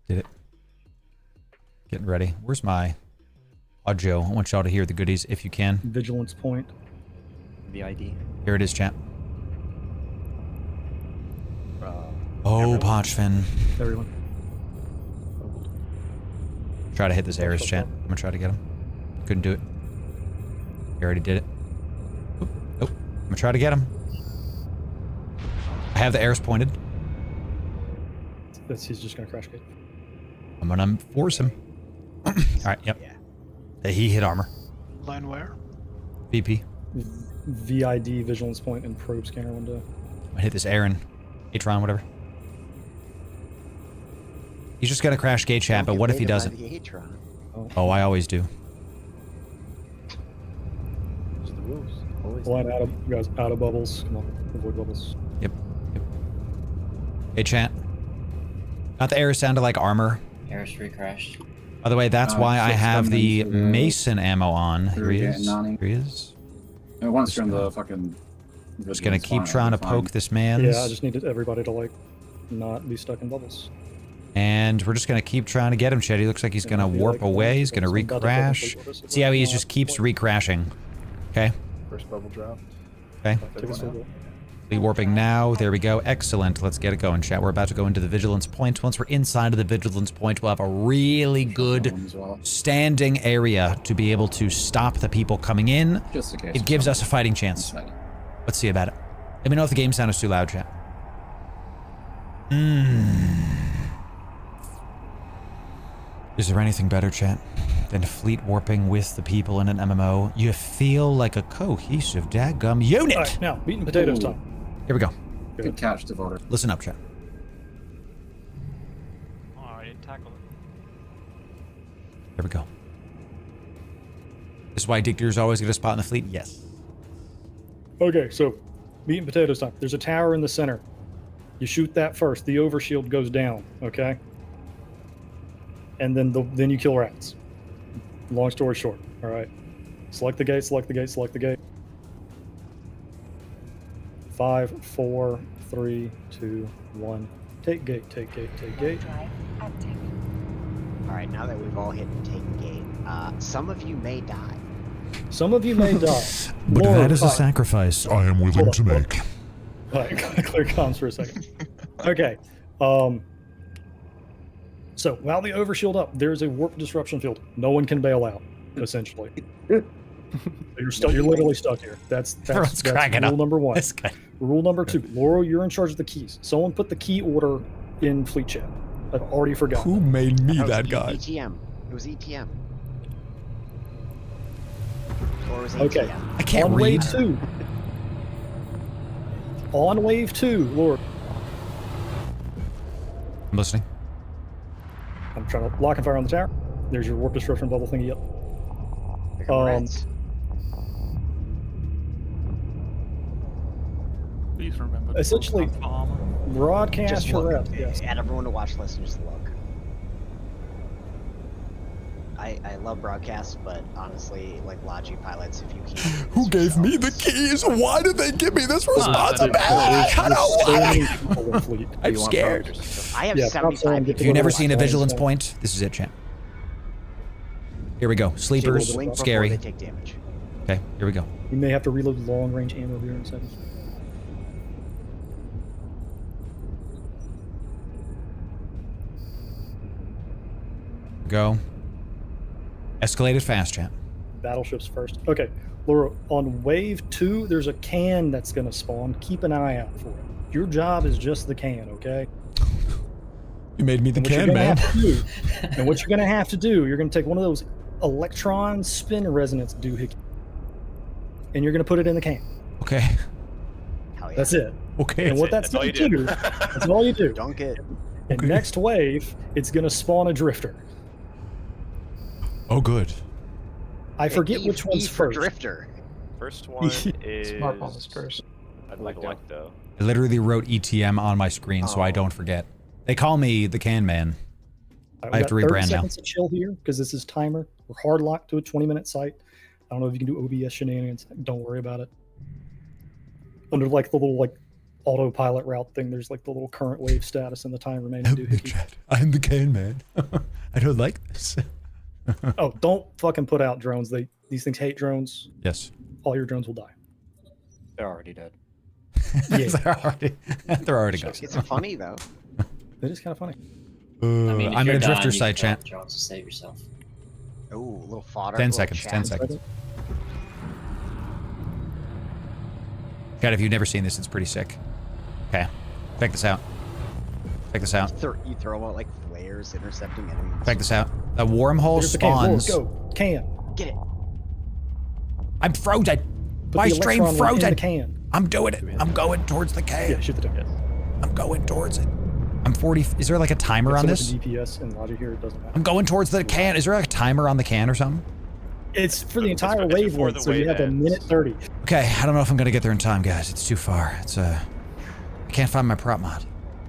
Did it. Getting ready. Where's my audio? I want y'all to hear the goodies if you can. Vigilance point. VID. Here it is, chat. Oh, Pochven. Everyone. Try to hit this Eris, chat. I'm gonna try to get him. Couldn't do it. He already did it. Oh, I'm gonna try to get him. I have the Eris pointed. He's just gonna crash gate. I'm gonna force him. All right, yep. Yeah. He hit armor. Line where? VP. VID, vigilance point, and probe scanner window. I hit this Aaron. Atron, whatever. He's just gonna crash gate, chat, but what if he doesn't? Oh, I always do. Line out of, you guys, out of bubbles. Come on, avoid bubbles. Yep. Hey, chat. Not the Eris sounded like armor. Eris recrashed. By the way, that's why I have the Mason ammo on. Here he is. Here he is. And once you're in the fucking... Just gonna keep trying to poke this man. Yeah, I just needed everybody to, like, not be stuck in bubbles. And we're just gonna keep trying to get him, Chet. He looks like he's gonna warp away. He's gonna recrash. See how he just keeps recrashing. Okay. First bubble drop. Okay. Warping now. There we go. Excellent. Let's get it going, chat. We're about to go into the Vigilance point. Once we're inside of the Vigilance point, we'll have a really good standing area to be able to stop the people coming in. Just in case. It gives us a fighting chance. Let's see about it. Let me know if the game sound is too loud, chat. Is there anything better, chat, than fleet warping with the people in an MMO? You feel like a cohesive daggum unit. All right, now, meat and potatoes time. Here we go. Good catch, Devoter. Listen up, chat. Oh, I didn't tackle it. Here we go. This is why Dictator's always get a spot in the fleet? Yes. Okay, so meat and potatoes time. There's a tower in the center. You shoot that first. The overshield goes down, okay? And then you kill rats. Long story short, all right? Select the gate, select the gate, select the gate. 5, 4, 3, 2, 1. Take gate, take gate, take gate. All right, now that we've all hit take gate, some of you may die. Some of you may die. But More that is a time. sacrifice I am willing to make. Alright, clear comms for a second. Okay. So while the overshield up, there's a warp disruption field. No one can bail out, essentially. You're literally stuck here. That's cracking rule up. number 1. This guy. Rule number 2. Loru, you're in charge of the keys. Someone put the key order in fleet chat. I've already forgotten. Who made me was that guy? ETM. It was ETM. Or was ETM? Okay. I can't on read. wave 2. On wave 2, Loru. I'm listening. I'm trying to lock and fire on the tower. There's your warp disruption bubble thingy up. Please remember. to Essentially, put on armor. broadcast Just your look. rep. Yes. Add everyone to watch list and just look. I love broadcasts, but honestly, like Logi pilots, if you keep Who gave me the keys? Why did they give me this responsibility? I don't want it. I'm scared. I have Yeah, 75 If you've never seen a vigilance point, this is it, champ. Here we go. Sleepers, Blink before scary. they take damage. Okay, here we go. You may have to reload long range ammo here in a second. Go. Escalated fast, champ. Battleships first. Okay, Laura, on wave 2, there's a can that's going to spawn. Keep an eye out for it. Your job is just the can, okay? You made me the And what you're can gonna man. have to do- and what you're going to have to do, you're going to take one of those electron spin resonance doohickey, and you're going to put it in the can. Okay. Hell yeah. That's it. Okay. And what that's all going you to do. do, that's all you do. Dunk it. And next wave, it's going to spawn a drifter. Oh, good. I forget E- which one's E for first. drifter. First one is. Smart balls first. I'd like Electo. I literally wrote ETM on my screen so I don't forget. They call me the can man. All right, I have we to got 30 rebrand now. seconds to chill here because this is timer. We're hard locked to a 20-minute site. I don't know if you can do OBS shenanigans. Don't worry about it. Under like the little like autopilot route thing, there's like the little current wave status and the time remaining Help me, doohickey. chat. I'm the can man. I don't like this. Oh, don't fucking put out drones. These things hate drones. Yes. All your drones will die. They're already dead. Yeah. they're already gone. It's funny though. It is kind of funny. I mean, if I'm in you're a drifter dying, you side, can chat. drones to save yourself. Ooh, a little fodder. 10 little seconds, chat. 10 seconds. God, if you've never seen this, it's pretty sick. Okay. Check this out. Check this out. You throw out like flares intercepting enemies. Check this out. A wormhole Here's the can. Lord, spawns. go. Can. Get it. I'm frozen. Put My the stream electron one in frozen. the can. I'm doing it. I'm going towards the can. Yeah, shoot the can. I'm going towards it. I'm 40. Is there like a timer on this? DPS and logic here, it doesn't matter. I'm going towards the can. Is there like a timer on the can or something? It's for the It's entire before wavelength, the so you wave have a ends. minute 30. Okay, I don't know if I'm gonna get there in time, guys. It's too far. It's I can't find my prop mod.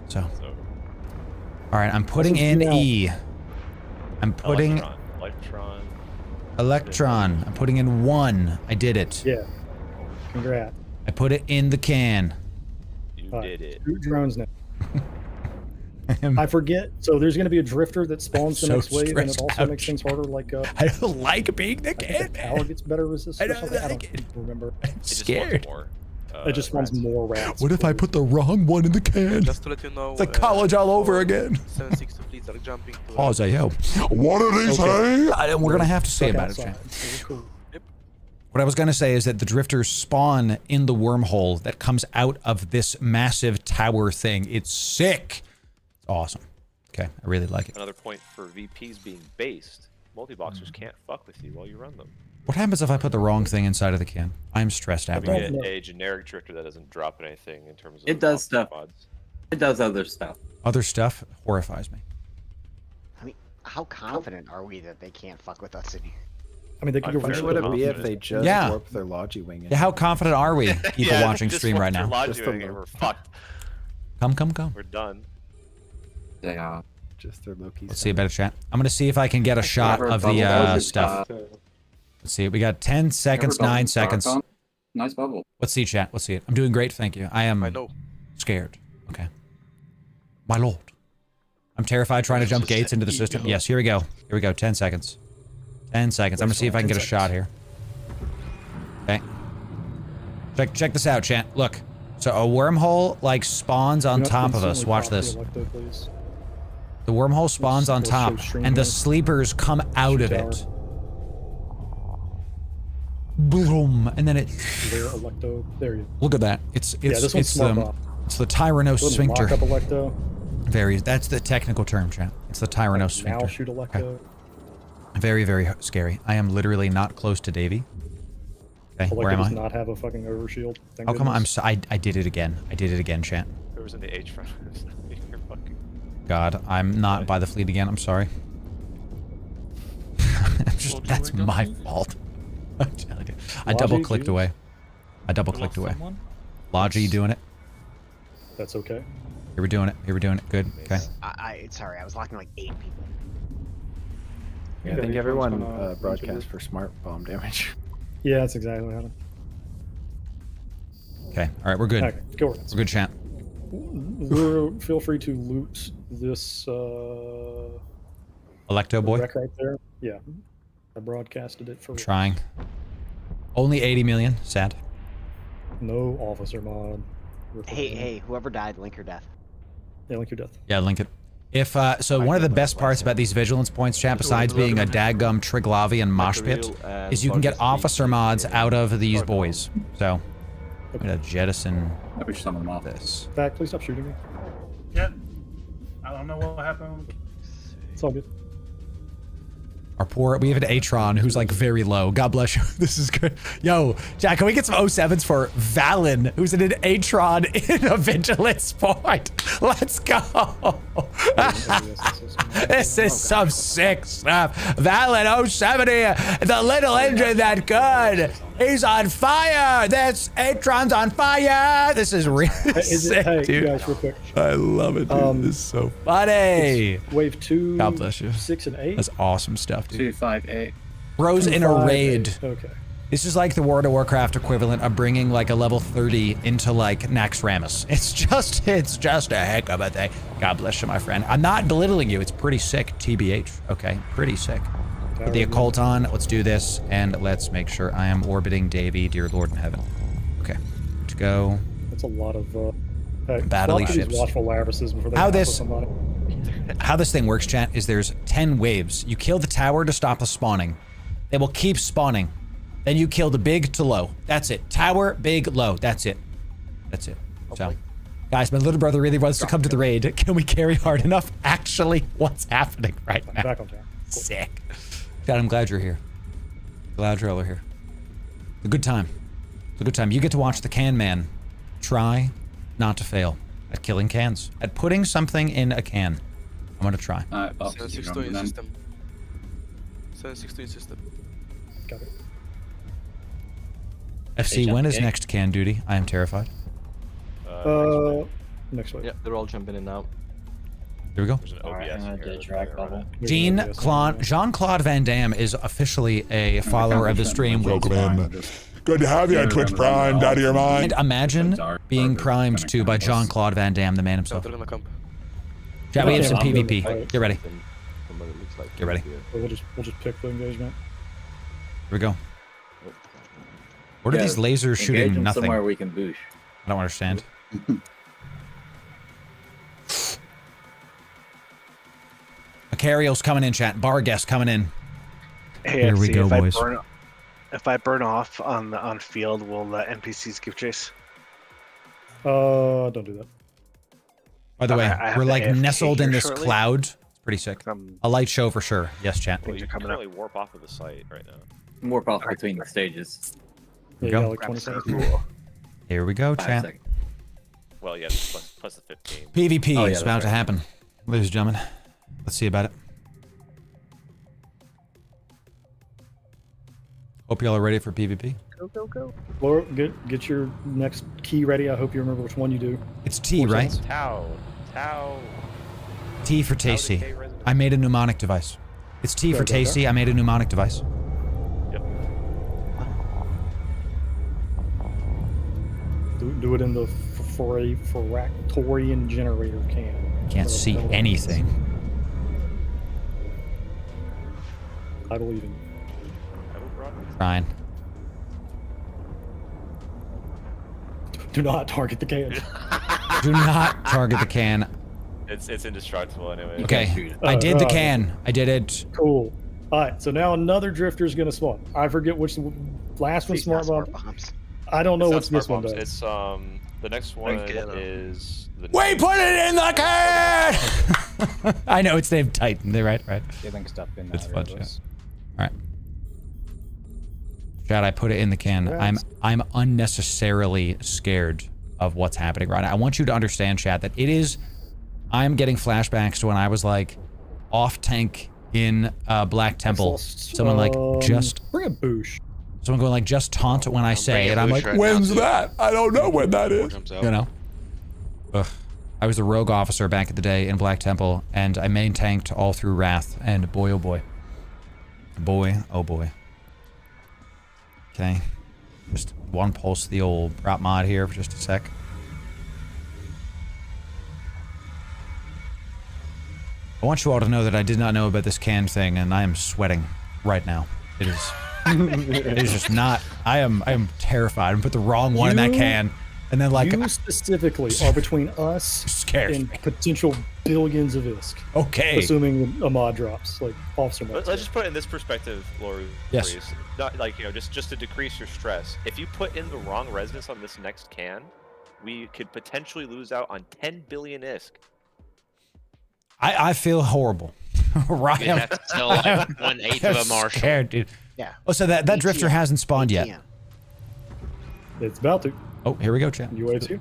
So. All right, I'm putting in E. I'm putting Electron. I'm putting in 1. I did it. Yeah. Congrats. I put it in the can. You Alright, did it. 2 drones now. I forget. So there's going to be a drifter that spawns the So next wave, and it stressed also out. makes things harder. Like I don't like being the I think can the power gets better resistance. I or don't something. like it. Remember? I'm scared. It just spawns more rats. What if I put the wrong one in the can? Just to let you know, It's like college all over again. 760 fleets are jumping to Pause, I hope. What did he say? We're gonna have to say Stuck about outside. it, Chan. So we're cool. What I was gonna say is that the drifters spawn in the wormhole that comes out of this massive tower thing. It's sick. It's awesome. Okay, I really like it. Another point for VPs being based. Multi-boxers can't fuck with you while you run them. What happens if I put the wrong thing inside of the can? I'm stressed out. Having a generic drifter that doesn't drop anything in terms of It does stuff. pods. It does other stuff. Other stuff horrifies me. I mean, how confident are we that they can't fuck with us in here? I mean, they could go What for would it be if they just Yeah. warp their Logi wing in? Yeah, how confident are we, people Yeah, watching just stream once right you're now? lodging Just a it, little. we're fucked. Come. We're done. They are. Just their Loki. Let's see a better chat. I'm gonna see if I can get a shot of the stuff. Let's see. We got 10 seconds, 9 seconds. Nice bubble. Let's see, chat. Let's see it. I'm doing great, thank you. I am I know. scared. Okay. My lord. I'm terrified trying to jump gates into the system. Yes, here we go. Here we go. 10 seconds. 10 seconds. I'm gonna see if I can get a shot here. Check this out, chat. Look. So a wormhole like spawns on top of us. Watch this. The wormhole spawns on top, and the sleepers come out of it. Boom, and then it. There you. Look at that. It's the Tyrannos sphincter. Lock up Electo. That's the technical term, chat. It's the Tyrannos sphincter. Now shoot Electo. Okay. Very, very scary. I am literally not close to Davy. Okay, where am I? Does not have a fucking overshield. Oh, come on. I did it again. I did it again, chat. Who was in the H front? You're fucking... God, I'm not by the fleet again. I'm sorry. That's my fault. I double-clicked away. I double-clicked away. Logi, you doing it? That's okay. Here we're doing it. Here we're doing it. Good. Okay. Sorry, I was locking like 8 people. Yeah, I think everyone broadcast for smart bomb damage. Yeah, that's exactly what happened. Okay. All right, we're good. Okay, go we're good, chat. Feel free to loot this Electo boy. wreck right there. Yeah, I broadcasted it for. Trying. Only 80 million. Sad. No officer mod. Hey, whoever died, link your death. Yeah, link your death. Yeah, link it. If so, one of the best parts about these vigilance points, chat, besides being a daggum Triglavian mosh pit, is you can get officer mods out of these boys. So, I'm gonna jettison this. Back, please stop shooting me. Yeah. I don't know what happened. It's all good. We have an Atron who's like very low. God bless you. This is good. Yo, Jack, can we get some 07s for Valen, who's in an Atron in a vigilance point? Let's go. This is some sick stuff. Valen 070, the little engine that could. He's on fire. This Atron's on fire. This is really sick, dude. Guys, real quick. I love it, dude. This is so funny. Wave 2, God bless you. 6, and 8. That's awesome stuff, dude. 2, 5, 8. Bros in a 5, raid. 8. Okay. This is like the World of Warcraft equivalent of bringing like a level 30 into like Naxxramas. It's just a heck of a thing. God bless you, my friend. I'm not belittling you. It's pretty sick, TBH. Okay, pretty sick. Put the occult on. Let's do this, and let's make sure I am orbiting Davy, dear Lord in heaven. Okay, to go. That's a lot of battle ships. Watchful lavrises before they How this thing works, chat, is there's 10 waves. You kill the tower to stop the spawning. They will keep spawning. Then you kill the big to low. That's it. Tower, big, low. That's it. That's it. So, guys, my little brother really wants to come to the raid. Can we carry hard enough? Actually, what's happening right now? Back on track. Cool. Sick. God, I'm glad you're here. Glad you're all here. It's a good time. It's a good time. You get to watch the can man try not to fail at killing cans. At putting something in a can. I'm gonna try. 762 in system. 762 in system. Got it. FC, when is next can duty? I am terrified. Next week. Yeah, they're all jumping in now. Here we go. There's an OBS here. Jean-Claude Van Damme is officially a follower of the stream. Welcome in. Good to have you on Twitch Prime, out of your mind. And imagine being primed to by Jean-Claude Van Damme, the man himself. Chat, we have some PvP. Get ready. Get ready. We'll just pick the engagement. Here we go. What are these lasers shooting? Nothing. Somewhere we can boosh. I don't understand. Macariel's coming in, chat. Bar guest coming in. Hey, here we go, boys. If I burn off on field, will the NPCs give chase? Don't do that. By the way, we're like nestled in this cloud. It's pretty sick. A light show for sure. Yes, chat. Well, you can currently warp off of the site right now. Warp off between the stages. Here we go. Like 20 seconds. Here we go, chat. Well, yeah, plus the 15. PvP is about to happen. Ladies and gentlemen, let's see about it. Hope y'all are ready for PvP. Go. Laura, get your next key ready. I hope you remember which one you do. It's T, right? Tau. T for Tasty. I made a mnemonic device. It's T for Tasty. I made a mnemonic device. Yep. Do it in the Fractorian generator can. Can't see anything. I believe in you. Trying. Do not target the can. Do not target the can. It's indestructible anyway. Okay, I did the can. I did it. Cool. All right, so now another drifter is going to spawn. I forget which last one smart bombs. I don't know what's this one does. It's the next one is. We put it in the can. I know it's named Titan. They're right. Getting stuff in. It's fun. All right. Chad, I put it in the can. I'm unnecessarily scared of what's happening right now. I want you to understand, Chad, that it is. I'm getting flashbacks to when I was like off tank in Black Temple. Someone like just bring a boosh. Someone going like just taunt when I say, and I'm like, when's that? I don't know when that is. You know. Ugh. I was the rogue officer back in the day in Black Temple, and I main tanked all through Wrath, and boy oh boy. Boy oh boy. Okay. Just one pulse the old prop mod here for just a sec. I want you all to know that I did not know about this can thing, and I am sweating right now. It is. It is just not. I am terrified. I put the wrong one in that can, and then like. You specifically are between us and potential billions of ISK. Okay. Assuming a mod drops, like officer mod. Let's just put it in this perspective, Loru. Yes. Please. Not like just to decrease your stress. If you put in the wrong resonance on this next can, we could potentially lose out on 10 billion ISK. I feel horrible. Ryan, you have to tell like 1/8 of a marshal. Scared, dude. Yeah. Oh, so that drifter hasn't spawned yet. It's about to. Oh, here we go, chat. You wait too.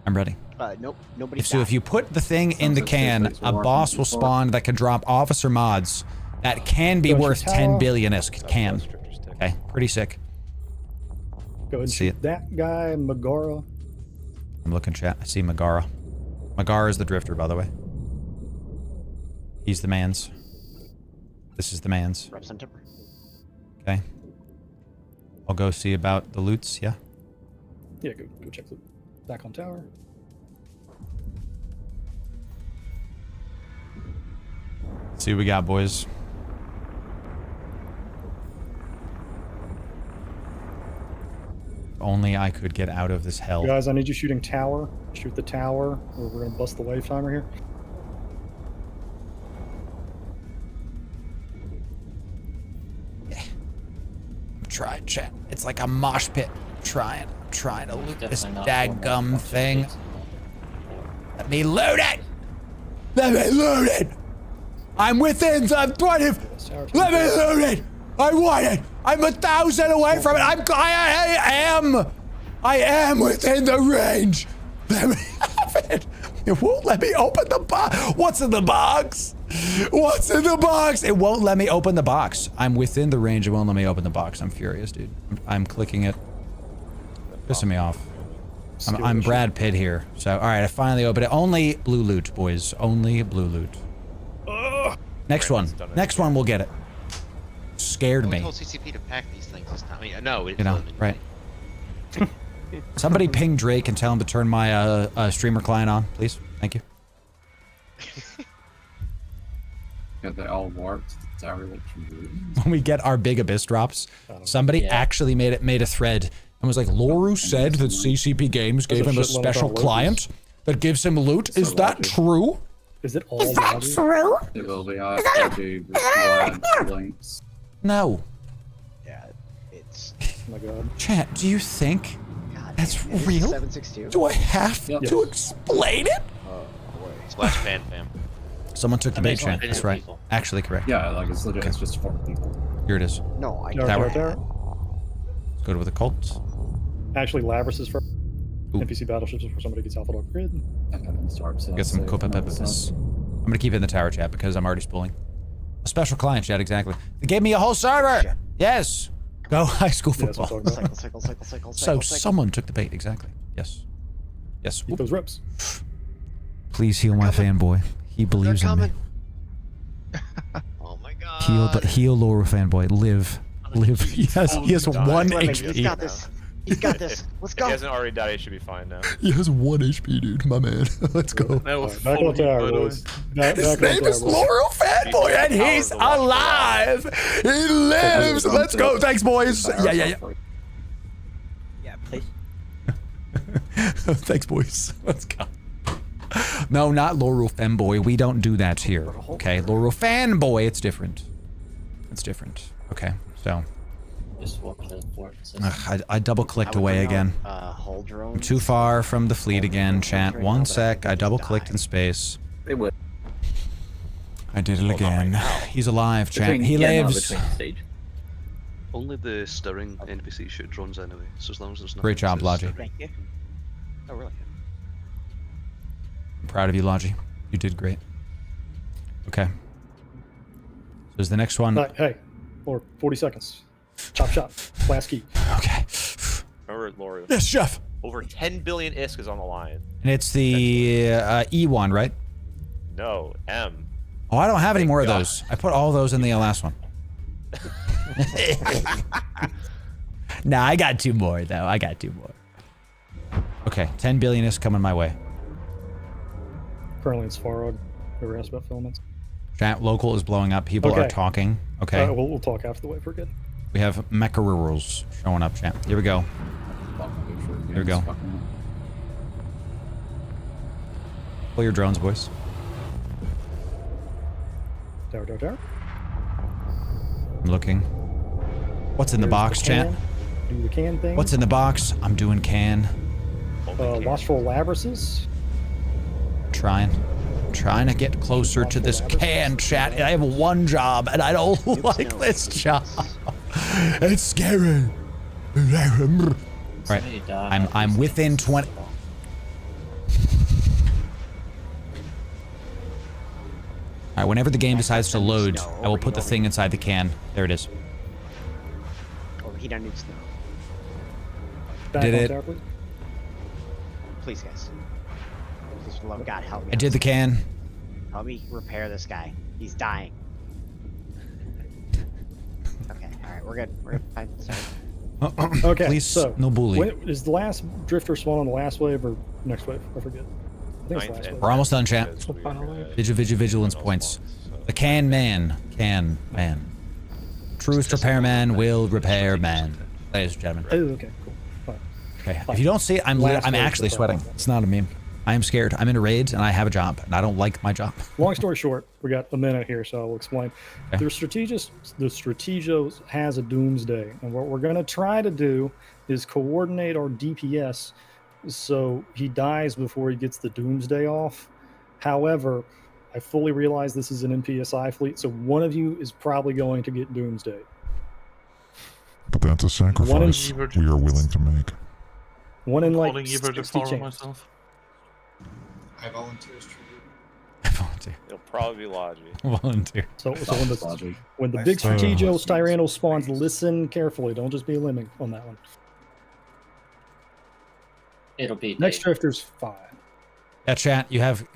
I'm ready. Nope. Nobody. So if you put the thing in the can, a boss will spawn that can drop officer mods that can be worth 10 billion ISK. Can. Okay, pretty sick. Go ahead and see shoot that guy, Megara. I'm looking, chat. I see Megara. Megara is the drifter, by the way. He's the man's. This is the man's. Okay. I'll go see about the loots, yeah? Yeah, go check the back on tower. Let's see what we got, boys. If only I could get out of this hell. Guys, I need you shooting tower. Shoot the tower, or we're gonna bust the wave timer here. I'm trying, chat. It's like a mosh pit. I'm trying to loot this daggum thing. Let me loot it! Let me loot it! I'm within the 20. Let me loot it! I want it! I'm 1,000 away from it! I am within the range! Let me have it! It won't let me open the box! What's in the box? What's in the box? It won't let me open the box. I'm within the range. It won't let me open the box. I'm furious, dude. I'm clicking it. Pissing me off. I'm Brad Pitt here. So, alright, I finally opened it. Only blue loot, boys. Only blue loot. Next one. Next one, we'll get it. Scared me. I told CCP to pack these things this time. I mean, no, You know, right. Somebody ping Drake and tell him to turn my streamer client on, please. Thank you. Yeah, they all warped. When we get our big abyss drops, somebody actually made a thread and was like, Loru said that CCP Games gave him a special client that gives him loot. Is that true? Is it all? Is that true? It will be. Links. No. Yeah, it's. Oh my god. Chat, do you think that's real? 762. Do I have to explain it? Slash fan fam. Someone took the bait, chat. That's right. Actually correct. Yeah, like it's legit. It's just 4 people. Here it is. No, I Tower. Tower. Let's go to the cults. Actually, Labrys is for NPC battleships before somebody gets alpha dog grid. Get some KYBERNAUT. I'm gonna keep it in the tower, chat, because I'm already spooling. A special client, chat, exactly. They gave me a whole server! Shit. Yes! Go high school football. Cycle. So someone took the bait, exactly. Yes. Yes. Keep those reps. Please heal my fanboy. He believes in me. Oh my god. Heal Loru fanboy. Live. He has 1 HP. He's got this. He's got this. Let's go. If he hasn't already died, he should be fine now. He has 1 HP, dude. My man. Let's go. That was Back on tower, boys. His name is Loru Fanboy, and he's alive. He lives. Let's go. Thanks, boys. Yeah. Yeah, please. Thanks, boys. Let's go. No, not Loru Femboy. We don't do that here. Okay, Loru Fanboy. It's different. It's different. Okay, so. Just walk to the fort. I double clicked away again. I'm too far from the fleet again, chat. 1 sec. I double clicked in space. They would. I did it again. He's alive, chat. He lives. Only the stirring NPC shoot drones anyway, so as long as there's nothing. Great job, Logi. Thank you. Oh, really? I'm proud of you, Logi. You did great. Okay. So is the next one? Hey, or 40 seconds. Chop shop. Last key. Okay. Remember, Loru. Yes, chef. Over 10 billion ISK is on the line. And it's the E one, right? No, M. Oh, I don't have any more of those. I put all those in the last one. Nah, I got 2 more, though. I got 2 more. Okay, 10 billion is coming my way. Currently it's Farog. Whoever asked about filaments. Chat local is blowing up. People are talking. Okay. We'll talk after the wave. We're good. We have Mecha showing up, chat. Here we go. Here we go. Pull your drones, boys. Tower. I'm looking. What's in the box, chat? Do the can thing. What's in the box? I'm doing can. Watchful Labrises. Trying to get closer to this can, chat. I have one job, and I don't like this job. It's scary. Right. I'm within 20. Alright, whenever the game decides to load, I will put the thing inside the can. There it is. Overheat on new snow. Did it. Please, guys. Please, for love of God, help me. I did the can. Help me repair this guy. He's dying. Okay, alright, we're good. We're fine. Sorry. Okay, Please, so no bully. Is the last drifter spawn on the last wave or next wave? I forget. I think it's last wave. We're almost done, chat. Vigilance points. The can man. Truest repairman will repair man. Ladies and gentlemen. Oh, okay, cool. Fine. Okay. If you don't see it, I'm actually sweating. It's not a meme. I am scared. I'm in a raid and I have a job and I don't like my job. Long story short, we got a minute here, so I'll explain. Okay. The Strategos has a doomsday, and what we're going to try to do is coordinate our DPS so he dies before he gets the doomsday off. However, I fully realize this is an Npsi fleet, so one of you is probably going to get doomsday. But that's a sacrifice we are willing to make. One in like 60 chance. Myself. I volunteer. I volunteer. It'll probably be Logi. Volunteer. So when the big Strategos Tyranno spawns, listen carefully. Don't just be a lemming on that one. It'll be next drifter's fine. Yeah, chat. You have.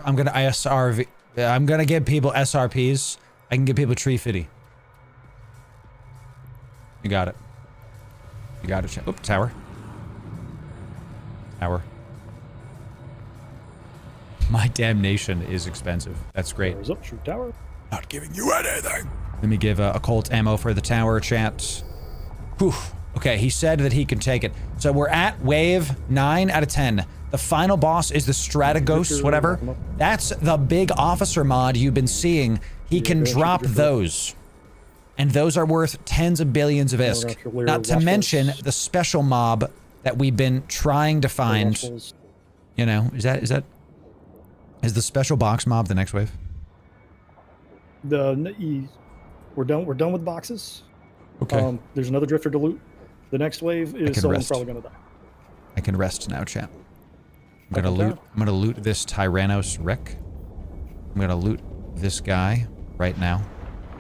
I'm gonna ISRV. I'm gonna give people SRPs. I can give people tree fitty. You got it. You got it, chat. Oop, tower. Tower. My damnation is expensive. That's great. Tower's up, shoot tower. Not giving you anything. Let me give occult ammo for the tower, chat. Whew. Okay, he said that he can take it. So we're at wave 9 out of 10. The final boss is the Strategos, whatever. That's the big officer mod you've been seeing. He can drop those. And those are worth tens of billions of ISK. Not to mention the special mob that we've been trying to find. You know, is the special box mob the next wave? We're done with boxes. Okay. There's another drifter to loot. The next wave is someone's probably gonna die. I can rest now, chat. I'm gonna loot this Tyrannos wreck. I'm gonna loot this guy right now.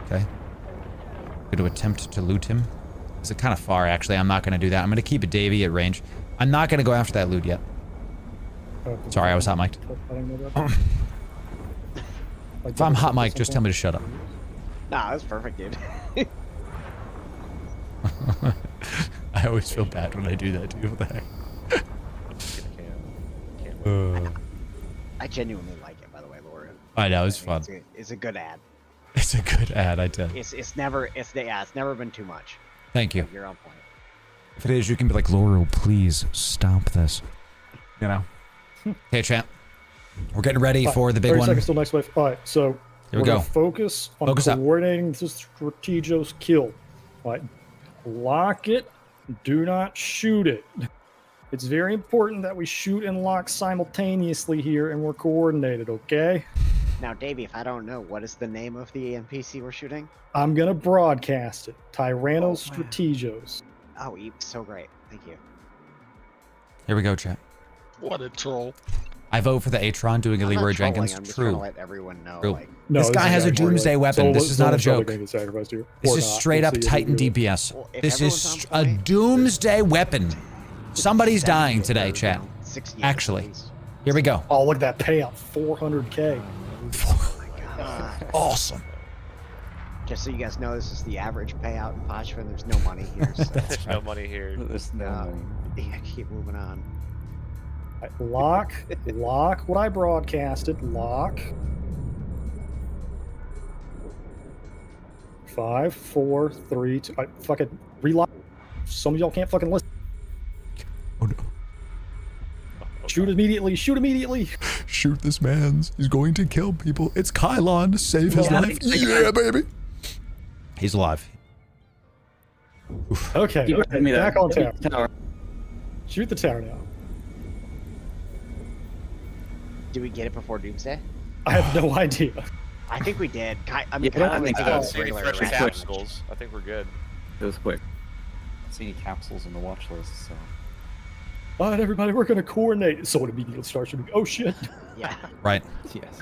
Okay. I'm gonna attempt to loot him. Is it kind of far actually? I'm not gonna do that. I'm gonna keep a Davy at range. I'm not gonna go after that loot yet. Sorry, I was hot mic'd. If I'm hot mic'd, just tell me to shut up. Nah, that's perfect, dude. I always feel bad when I do that, dude. What the heck? I genuinely like it, by the way, Loru. I know, it's fun. It's a good ad. It's a good ad, I tell you. It's never been too much. Thank you. You're on point. If it is, you can be like, Loru, please stop this. You know. Okay, champ. We're getting ready for the big 30 one. seconds till next wave. All right, so Here we go. Focus on Focus up. coordinating the Strategos kill. All right, lock it. Do not shoot it. It's very important that we shoot and lock simultaneously here, and we're coordinated. Okay. Now, Davey, if I don't know, what is the name of the NPC we're shooting? I'm gonna broadcast it. Tyrannos Strategos. Oh, so great. Thank you. Here we go, chat. What a troll. I vote for the Atron doing a I'm Leroy not trolling, Jenkins. I'm just trying to True. let everyone know. True. Like, This guy has a actually, doomsday weapon. This is not a joke. Gonna get sacrificed here. This Or is not. straight We'll up see if Titan we do it. DPS. Well, if This everyone's is on a point, doomsday weapon. Somebody's 70 dying today, chat. 6 years Actually. at least. Here we go. Oh, look at that payout, 400K. Awesome. Just so you guys know, this is the average payout in Pochven. There's no money here. So There's no money here. There's no money. yeah, keep moving on. Lock what I broadcasted. Lock. 5, 4, 3, 2. I fucking relock. Some of y'all can't fucking listen. Oh no. Shoot immediately. Shoot immediately. Shoot this man's. He's going to kill people. It's Kylon to save his life. Yeah, baby. He's alive. Okay. Keep hitting me there. Back on Hit tower. the tower. Shoot the tower now. Did we get it before Doomsday? I have no idea. I think we did. I mean, Yeah, I think I it think was See any regular fresh rat. capsules. I think we're good. It was quick. See any capsules in the watch list, so. All right, everybody, we're going to coordinate. Someone immediately starts shooting. Oh, shit. Yeah. Right. Yes.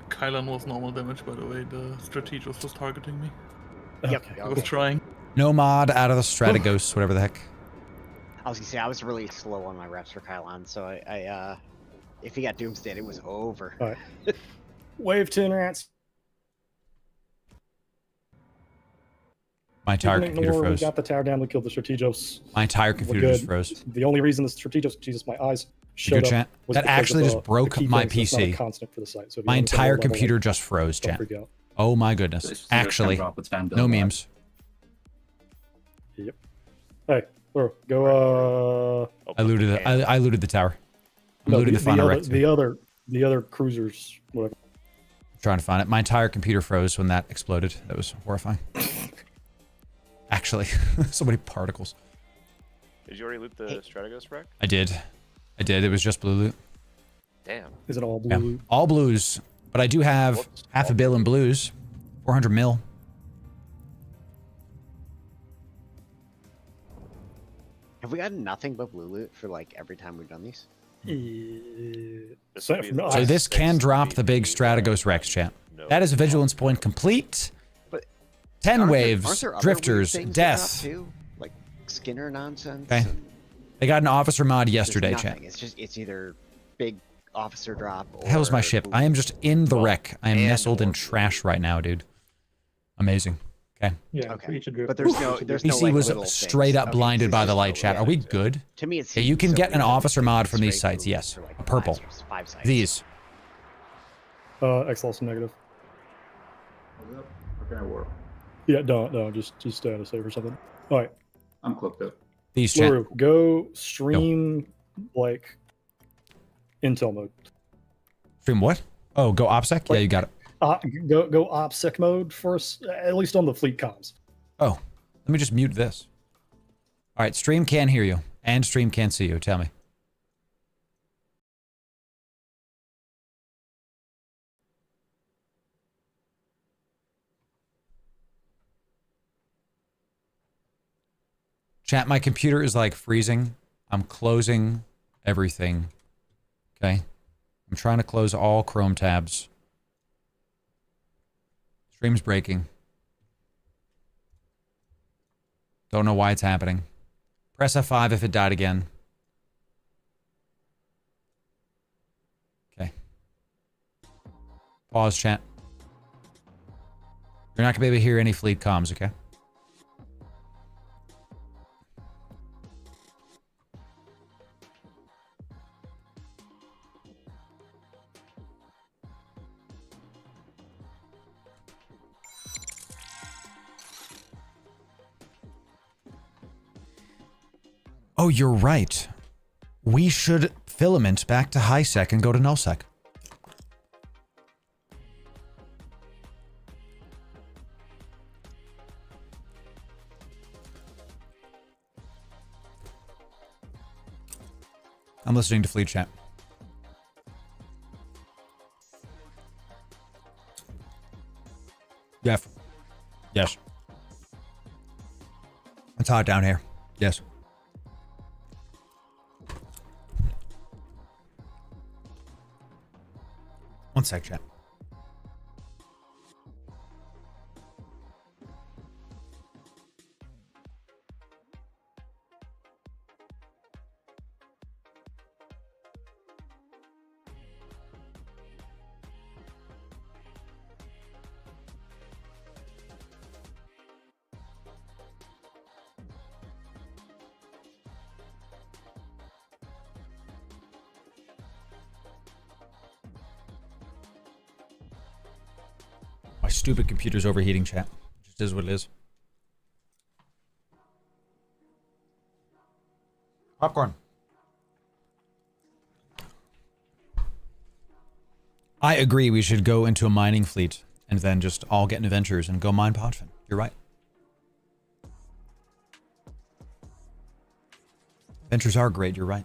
Kylan was normal damage, by the way. The Strategos was targeting me. Yep. I was trying. No mod out of the Strategos, whatever the heck. I was gonna say I was really slow on my reps for Kylon, so I if he got Doomsday, it was over. All right. Wave 10 rats. My entire Keep it in computer order. We froze. got the tower down. We killed the Strategos. My entire We're computer good. just froze. The only reason the Strategos, Jesus, my eyes showed Good up chat. was That because actually of, just broke the key my things. That's not a PC. constant for the site. So if you My want to entire level, computer just froze, don't chat. freak out. Oh my goodness. It's just gonna Actually, drop its fan bill no back. memes. Yep. Hey, Laura, go. I looted it. I looted the tower. I'm No, looting the final wreck. the other cruisers, whatever. Trying to find it. My entire computer froze when that exploded. That was horrifying. Actually, so many particles. Did you already loot the Strategos wreck? I did. It was just blue loot. Damn. Is it all blue? Yeah. loot? All blues. But I do have half a bill in blues. 400 mil. Have we gotten nothing but blue loot for like every time we've done these? So this can drop the big Strategos Rex, chat. That is a vigilance point complete. But 10 aren't waves, there other drifters, weird things that drop death. too? Like Skinner nonsense. Okay. They got an officer mod There's yesterday, chat. nothing. It's either big officer drop. Or The hell's my ship? I am just in the wreck. I am and nestled in trash right now, dude. Amazing. Okay. Yeah. Okay. But there's no. There's no PC like, was little straight things. up Okay, blinded this by is the light, just chat. Are we good? To me, it's Yeah, you can so get an weird. officer mod from these Straight sites, blue yes. for, like, A purple. five sites. These. X loss negative. Okay, war. Yeah, don't just to save or something. All right. I'm cloaked up. These, chat. Loru, go stream like Intel mode. Stream what? Oh, go OPSEC? Yeah, you got it. Go OPSEC mode first, at least on the fleet comms. Oh, let me just mute this. All right, stream can hear you, and stream can see you. Tell me. Chat, my computer is like freezing. I'm closing everything. Okay. I'm trying to close all Chrome tabs. Stream's breaking. Don't know why it's happening. Press F5 if it died again. Okay. Pause, chat. You're not going to be able to hear any fleet comms, okay? Oh, you're right. We should filament back to high sec and go to null sec. I'm listening to Fleet Chat. Jeff. Yes. It's hot down here. Yes. One sec, chat. My stupid computer's overheating, chat. Just is what it is. Popcorn. I agree we should go into a mining fleet and then just all get in adventures and go mine Pochven. You're right. Adventures are great, you're right.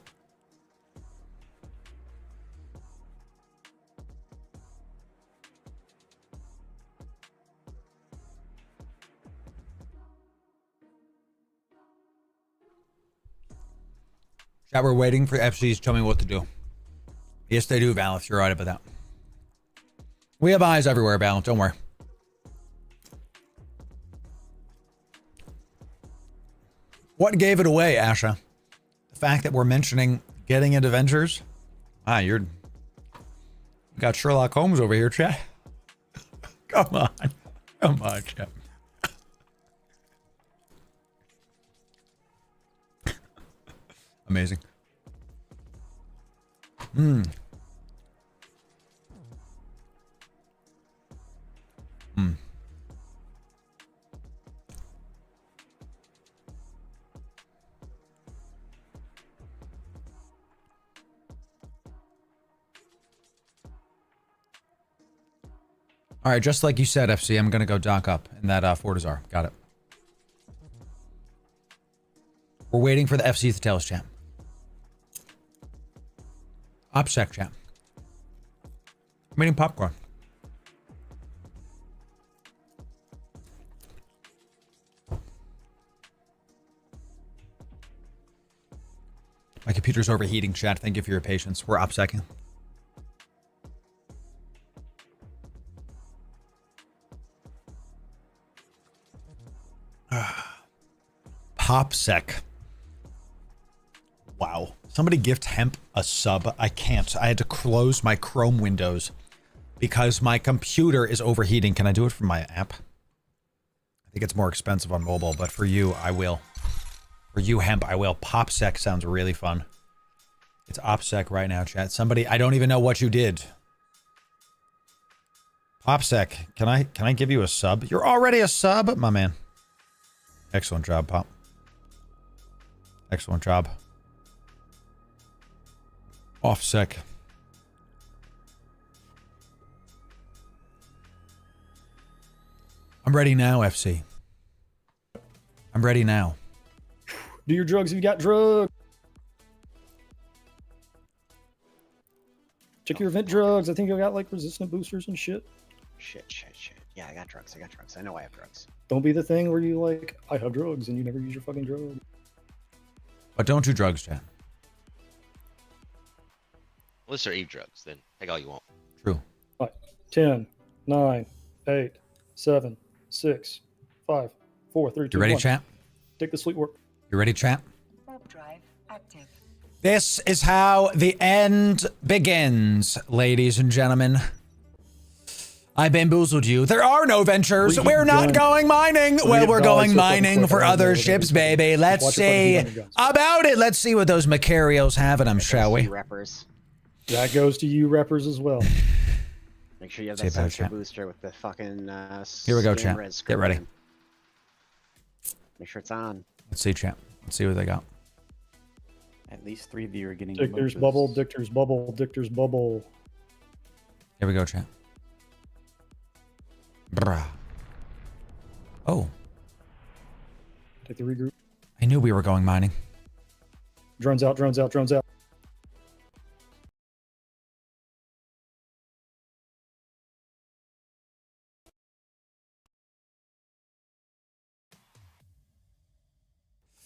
Chat, we're waiting for FCs to tell me what to do. Yes, they do, Valith. You're right about that. We have eyes everywhere, Valith. Don't worry. What gave it away, Asha? The fact that we're mentioning getting into Ventures? Ah, you got Sherlock Holmes over here, chat. Come on. Come on, chat. Amazing. Hmm. Hmm. All right, just like you said, FC, I'm gonna go dock up in that Fortizar. Got it. We're waiting for the FC to tell us, chat. OPSEC, chat. I'm eating popcorn. My computer's overheating, chat. Thank you for your patience. We're OPSECing. PopSec. Wow. Somebody gift Hemp a sub. I can't. I had to close my Chrome windows because my computer is overheating. Can I do it from my app? I think it's more expensive on mobile, but for you, I will. For you, Hemp, I will. PopSec sounds really fun. It's OPSEC right now, chat. Somebody, I don't even know what you did. PopSec, can I give you a sub? You're already a sub, my man. Excellent job, Pop. Excellent job. OffSec. I'm ready now, FC. I'm ready now. Do your drugs if you got drugs. Check your event drugs. I think I got like resistant boosters and shit. Shit. Yeah, I got drugs. I know I have drugs. Don't be the thing where you like, I have drugs and you never use your fucking drugs. But don't do drugs, chat. Unless they're Eve drugs, then take all you want. True. 10, 9, 8, 7, 6, 5, 4, 3, 2, You ready, 1. chat? Take the sweet work. You ready, chat? Warp drive active. This is how the end begins, ladies and gentlemen. I bamboozled you. There are no ventures. We're not going mining. Well, we're going mining for other ships, baby. Let's see about it. Let's see what those Macarios have in them, shall we? That goes to you, reppers, as well. Make sure you have that sensor booster with the fucking. Here we go, chat. Get ready. Make sure it's on. Let's see, chat. Let's see what they got. least 3 of you are getting Dictor's emojis. bubble, Dictor's bubble, Dictor's bubble. Here we go, chat. Bruh. Oh. Take the regroup. I knew we were going mining. Drones out, drones out, drones out.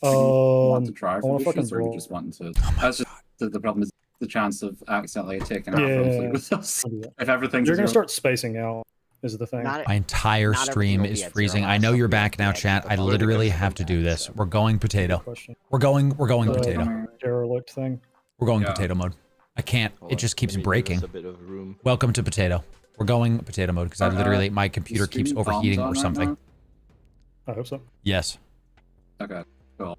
Want to try I want to for fucking missions, or you roll. just want to? That's just the problem is the chance of accidentally taking out from fleet with us. If everything's You're gonna zero. start spacing out. Is the thing. My entire stream is freezing. I know you're back now, chat. I literally have to do this. We're going potato. We're going potato. Derelict thing. We're going potato mode. I can't. It just keeps breaking. A bit of room. Welcome to potato. We're going potato mode because I literally my computer keeps streaming overheating bombs or on right something. now? I hope so. Yes. Okay, cool.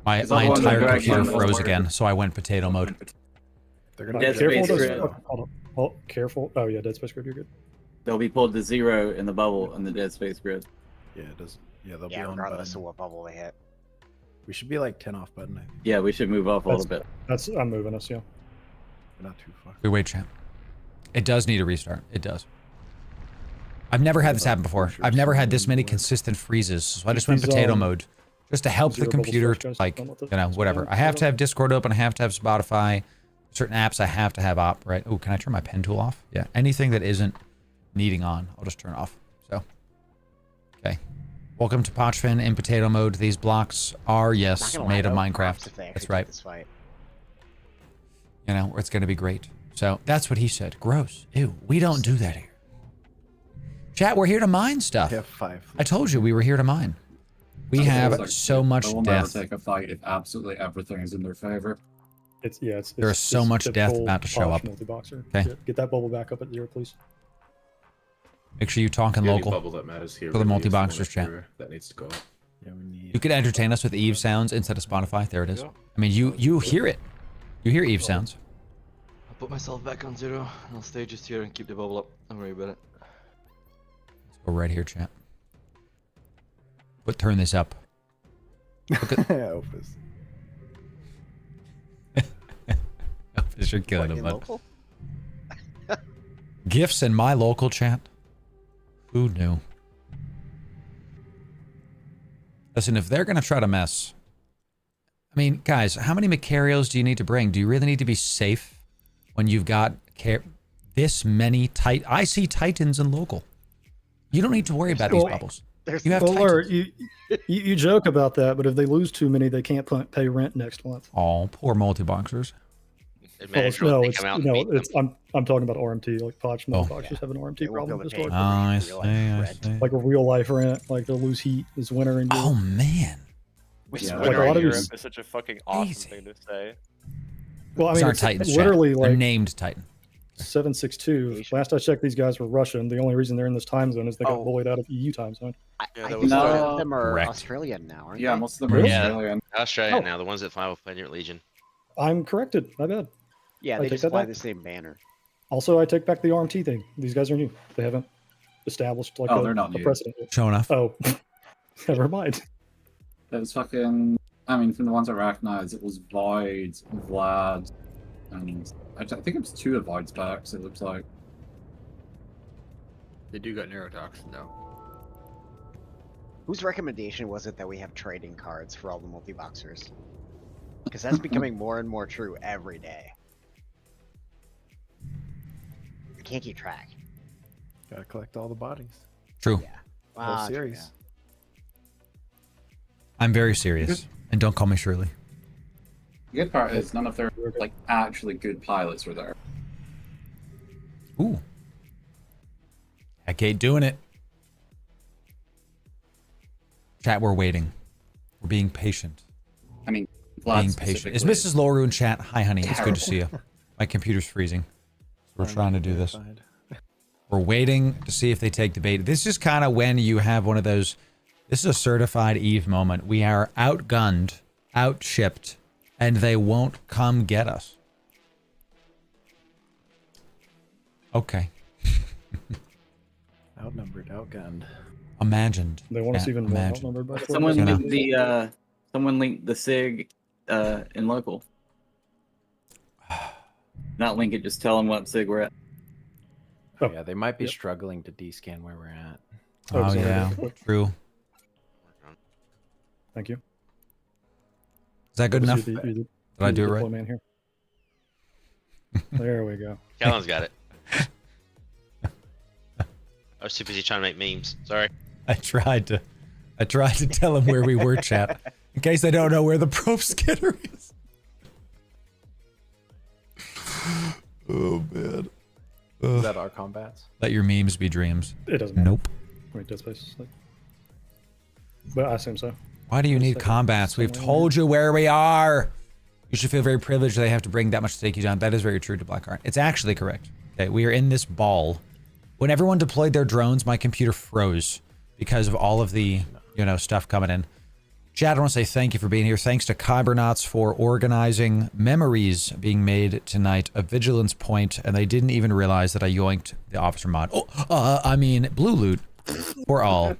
My Is that the one entire that computer actually froze works? again, so I went potato mode. They're Dead get careful. base Does, grid. hold on. Oh, careful. Oh yeah, dead space grid. You're good. They'll be pulled to 0 in the bubble in the dead space grid. Yeah, it does. Yeah, they'll be Yeah, on regardless of button. what bubble they hit. We should be like 10 off button, I think. Yeah, we should move off a little bit. That's I'm moving us. Yeah. We're not too far. We wait, chat. It does need a restart. It does. I've never had this happen before. I've never had this many consistent freezes, so I just went potato mode. Just to help the Zero bubble computer, flash, guys. like, Don't let the- you know, whatever. I have to have Discord open. I have to have Spotify. Certain apps I have to have op, right? Oh, can I turn my pen tool off? Yeah. Anything that isn't needing on, I'll just turn off. So, okay. Welcome to Pochven in potato mode. These blocks are, yes, made of Minecraft. That's right. This fight. You know, it's going to be great. So, that's what he said. Gross. Ew. We don't do that here. Chat, we're here to mine stuff. We have 5. I told you we were here to mine. We have so much They will never death. take a fight if absolutely everything is in their favor. It's There is so much death typical about to show Posh up. multi-boxer. Okay. Get that bubble back up at 0, please. Make sure you talk in The only local bubble that matters here for the really is multi-boxers chat. whatever that needs to go. Yeah, we need. You could entertain us with Eve sounds instead of Spotify. There it is. I mean, you hear it. You hear Eve sounds. I'll put myself back on 0. I'll stay just here and keep the bubble up. Don't worry about it. Let's go right here, chat. But turn this up. Look at Opus. Opus, you're killing What, him, in bud. local? Gifts in my local chat. Who knew? Listen, if they're gonna try to mess, I mean, guys, how many Macarios do you need to bring? Do you really need to be safe when you've got this many I see Titans in local. You don't need to worry about these bubbles. You have Or Titans. you joke about that, but if they lose too many, they can't pay rent next month. Oh, poor multi-boxers. No, I'm talking about RMT. Like Poch multi-boxers have an RMT problem go historically. Oh, I see, I see. Like a real life rent, like they'll lose heat this winter in Europe. Oh man. Which Yeah, winter like a lot in of Europe these- is such a fucking awesome thing to say. Well, I These mean, aren't it's Titans, chat. literally They're like named Titan. 762. Last I checked, these guys were Russian. The only reason they're in this time zone is they got Oh. bullied out of EU time zone. I that think was most no. of them are Correct. Australian now, aren't Yeah, they? most of them are Yeah. Australian. Australian Oh. now, the ones that fly with Pirate Legion. I'm corrected. My bad. Yeah, I they take just that fly back. the same banner. Also, I take back the RMT thing. These guys are new. They haven't established like Oh, they're not a new. precedent. yet. Show enough. Oh, never mind. It was fucking. I mean, from the ones I recognize, it was Void, Vlad, and I think it was 2 of Void's packs. It looks like. They do got neurotoxin though. Whose recommendation was it that we have trading cards for all the multi-boxers? Because that's becoming more and more true every day. I can't keep track. Gotta collect all the bodies. True. Whole Wow, series. I'm very serious. And don't call me Shirley. The good part is none of their like actually good pilots were there. Ooh. Heck, ain't doing it. Chat, we're waiting. We're being patient. I mean, Vlad Being patient. Is specifically Mrs. Loru in chat? Hi, honey. It's good to see you. My computer's freezing. We're trying to do this. We're waiting to see if they take the bait. This is kind of when you have one of those. This is a certified Eve moment. We are outgunned, outshipped, and they won't come get us. Okay. Outnumbered, outgunned. Imagined. They want us Yeah, even more imagined. outnumbered by Someone You know. linked the someone linked the SIG in local. Not link it, just tell them what sig we're at. Oh, yeah, they might be struggling to descan where we're at. Oh, yeah, true. Thank you. Is that good enough? Did Did I do it right? Man here. There we go. Callan's got it. I was too busy trying to make memes. Sorry. I tried to tell him where we were, chat, in case they don't know where the probe scanner is. Oh man. Is that our combats? Let your memes be dreams. It doesn't matter. Nope. Wait, Dead Space. But I assume so. Why do you need combats? We've told you where we are. You should feel very privileged they have to bring that much to take you down. That is very true to Blackheart. It's actually correct. Okay, we are in this ball. When everyone deployed their drones, my computer froze because of all of the, stuff coming in. Chad, I want to say thank you for being here. Thanks to KYBERNAUTs for organizing memories being made tonight, a vigilance point, and they didn't even realize that I yoinked the officer mod. Blue loot for all.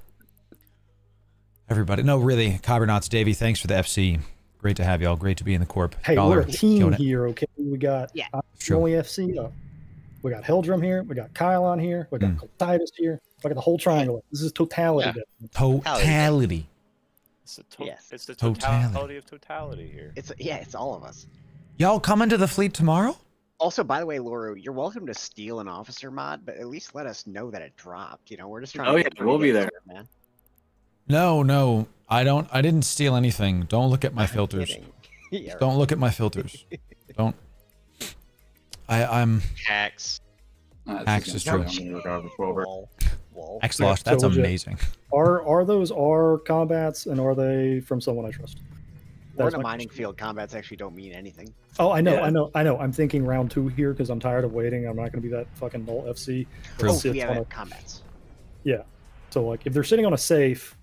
Everybody. No, really, KYBERNAUTs, Davey, thanks for the FC. Great to have y'all. Great to be in the Corp. Hey, y'all we're are a team killing it. here, okay? We got only FC up. We got Heldrum here. We got Kyle on here. We got Titus here. We got the whole triangle. This is totality. Totality. It's the totality of totality here. It's all of us. Y'all coming to the fleet tomorrow? Also, by the way, Loru, you're welcome to steal an officer mod, but at least let us know that it dropped. We're just trying. Oh yeah, we'll be there, man. No, I didn't steal anything. Don't look at my filters. Don't look at my filters. Don't. I'm. Hacks. Hacks is true. Hacks Yeah, lost. That's so legit. amazing. Are those our combats, and are they from someone I trust? We're That's in a my mining field. Combats actually don't mean anything. Oh, I know. I'm thinking round 2 here because I'm tired of waiting. I'm not going to be that fucking null FC. that Oh, sits we on have a- combats. Yeah. So if they're sitting on a safe,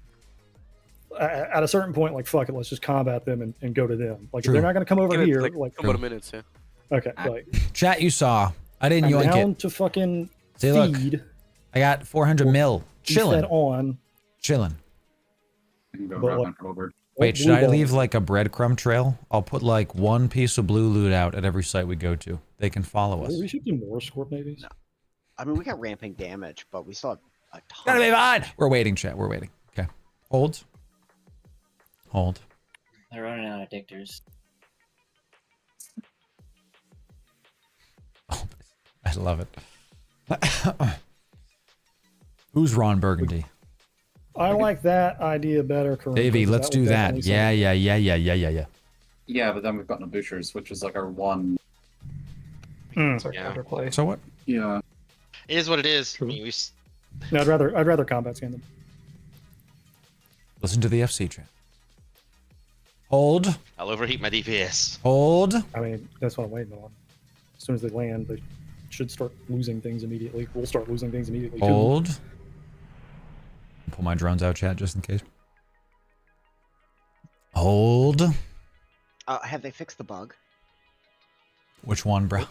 at a certain point, fuck it, let's just combat them and go to them. If True. they're not going to come over here, a couple of minutes, yeah. Okay, Chat, you saw. I didn't I'm yoink down it. to fucking See, look. feed. I got 400 mil. Be Chilling. fed on. Chilling. But, Wait, should blue I ball. leave a breadcrumb trail? I'll put one piece of blue loot out at every site we go to. They can follow us. We should do more Scorp navies. I mean, we got ramping damage, but we still have a ton. Gotta be fine. We're waiting, chat. We're waiting. Okay. Hold. They're running out of dictors. I love it. Who's Ron Burgundy? I like that idea better, Kareem, Davey, because let's would do that. definitely Yeah. Yeah, but then we've got no Butchers, which is our one. So what? Yeah. It is what it is. I mean, No, I'd rather combat scan them. Listen to the FC chat. Hold. I'll overheat my DPS. Hold. I mean, that's what I'm waiting on. As soon as they land, they should start losing things immediately. We'll start losing things immediately too. Hold. Pull my drones out, chat, just in case. Hold. Have they fixed the bug? Which one, bro?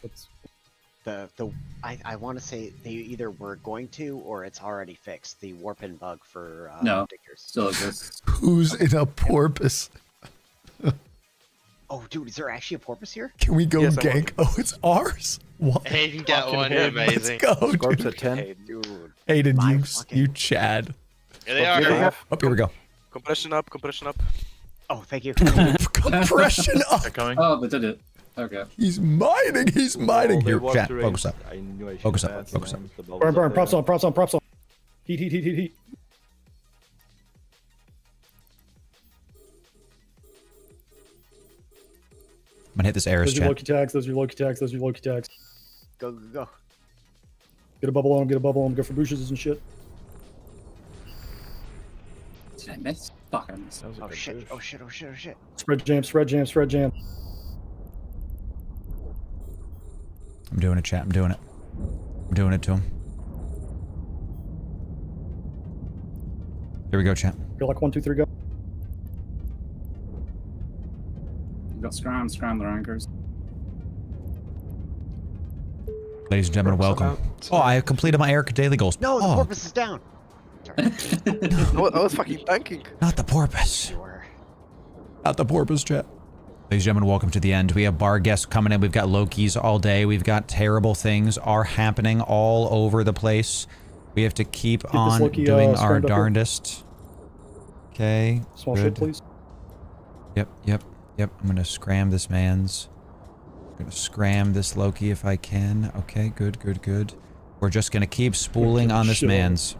I want to say they either were going to or it's already fixed. The warping bug for No, Dickers. still exists. Who's in a porpoise? Oh, dude, is there actually a porpoise here? Can we go gank? Oh, it's ours. What? Hayden got one. Amazing. Let's go, Scorp's dude. at 10. Hey, dude. Hayden, you Chad. Here they are. Oh, here we go. Compression up. Oh, thank you. Compression up. They're coming. Oh, they did it. Okay. He's mining. Here, chat. to Focus up. I knew I Focus should up. pass Focus up. them. The bubbles Burn, up props there. on. Heat. I'm gonna hit this Ares Those are your chat. Loki tags. Go. Get a bubble on them. Go for bushes and shit. Did I miss? Fuck, I missed. Oh shit. Spread jam. I'm doing it, chat. I'm doing it to him. Here we go, chat. You're 1, 2, 3, go. We've got scram their anchors. Ladies and gentlemen, welcome. Oh, I completed my Erica daily goals. No, the Oh, porpoise is down. I was fucking tanking. not the porpoise. Not the porpoise, chat. Ladies and gentlemen, welcome to the end. We have bar guests coming in. We've got Lokis all day. We've got terrible things are happening all over the place. We have to keep on doing our darndest. Okay. Small ship, please. Yep. I'm gonna scram this man's. I'm gonna scram this Loki if I can. Okay, good. We're just gonna keep spooling on this man's.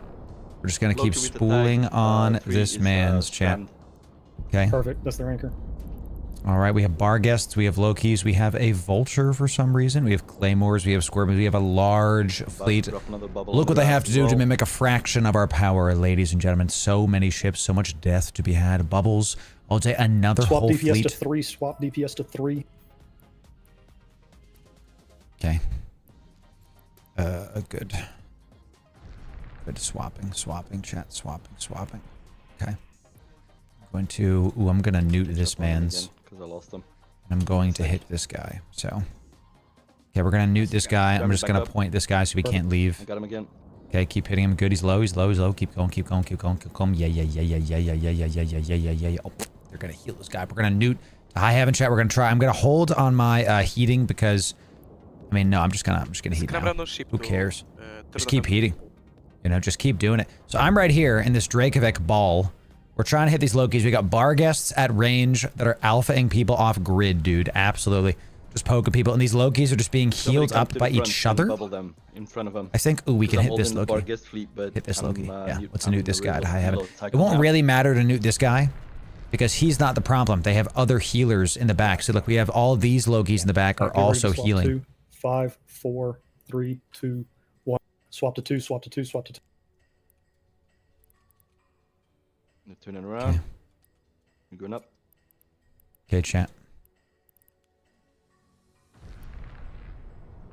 We're just gonna keep spooling on this man's, chat. Okay. Perfect. That's their anchor. All right, we have bar guests, we have Lokis, we have a vulture for some reason, we have claymores, we have scorpions, we have a large fleet. Look what they have to do to mimic a fraction of our power, ladies and gentlemen. So many ships, so much death to be had. Bubbles all day, another swap whole DPS fleet. To 3, swap DPS to 3. Okay. Good. Good swapping, chat, swapping. Okay. I'm gonna newt this man's. Because I lost him. I'm going to hit this guy, so. Okay, we're gonna newt this guy. I'm just gonna point this guy so he can't leave. I got him again. Okay, keep hitting him. Good, he's low. Keep going. Yeah. Oh, they're gonna heal this guy. We're gonna newt the high heaven, chat. We're gonna try. I'm gonna hold on my heating because, I mean, no, I'm just gonna heat now. Who cares? Just keep heating. You know, just keep doing it. So I'm right here in this Drakovec ball. We're trying to hit these Lokis. We got bar guests at range that are alphaing people off grid, dude. Absolutely. Just poking people. And these Lokis are just being healed up by each other. Them in front of them. I think, we can hit this Loki. Hit this Loki. Yeah, let's newt this guy to high heaven. It won't really matter to newt this guy because he's not the problem. They have other healers in the back. So look, we have all these Lokis in the back are also healing. 2, 5, 4, 3, 2, 1. Swap to 2, swap to 2, swap to 2. They're turning around. Okay. We're going up. Okay, chat.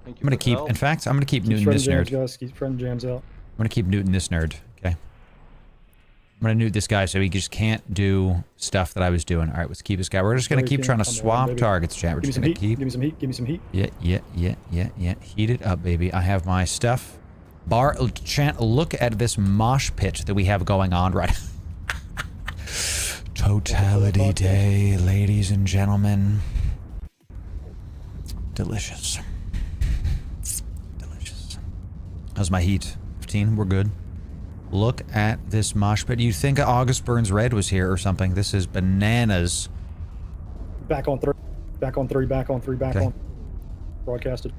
I'm gonna keep. In fact, I'm gonna keep newting this nerd. Keep friend jams out. I'm gonna keep newting this nerd. Okay. I'm gonna newt this guy so he just can't do stuff that I was doing. All right, let's keep this guy. We're just gonna keep trying to swap targets, chat. We're just gonna keep. Give me some heat. Give me some heat. Yeah. Heat it up, baby. I have my stuff. Chat. Look at this mosh pit that we have going on right now. Totality day, ladies and gentlemen. Delicious. How's my heat? 15, we're good. Look at this mosh pit. You'd think August Burns Red was here or something. This is bananas. Back on 3. Back on 3. Back on 3. Back on. Broadcasted.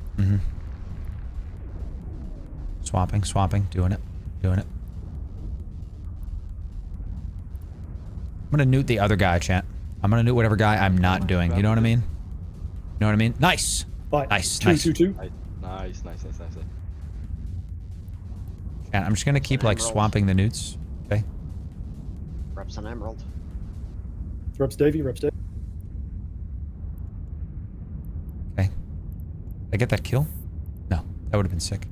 Swapping. Doing it. I'm gonna newt the other guy, chat. I'm gonna newt whatever guy I'm not doing. You know what I mean? Nice. Nice. 2. Nice. And I'm just gonna keep like swamping the newts. Okay. Reps on Emerald. Reps Davey. Okay. Did I get that kill? No, that would have been sick.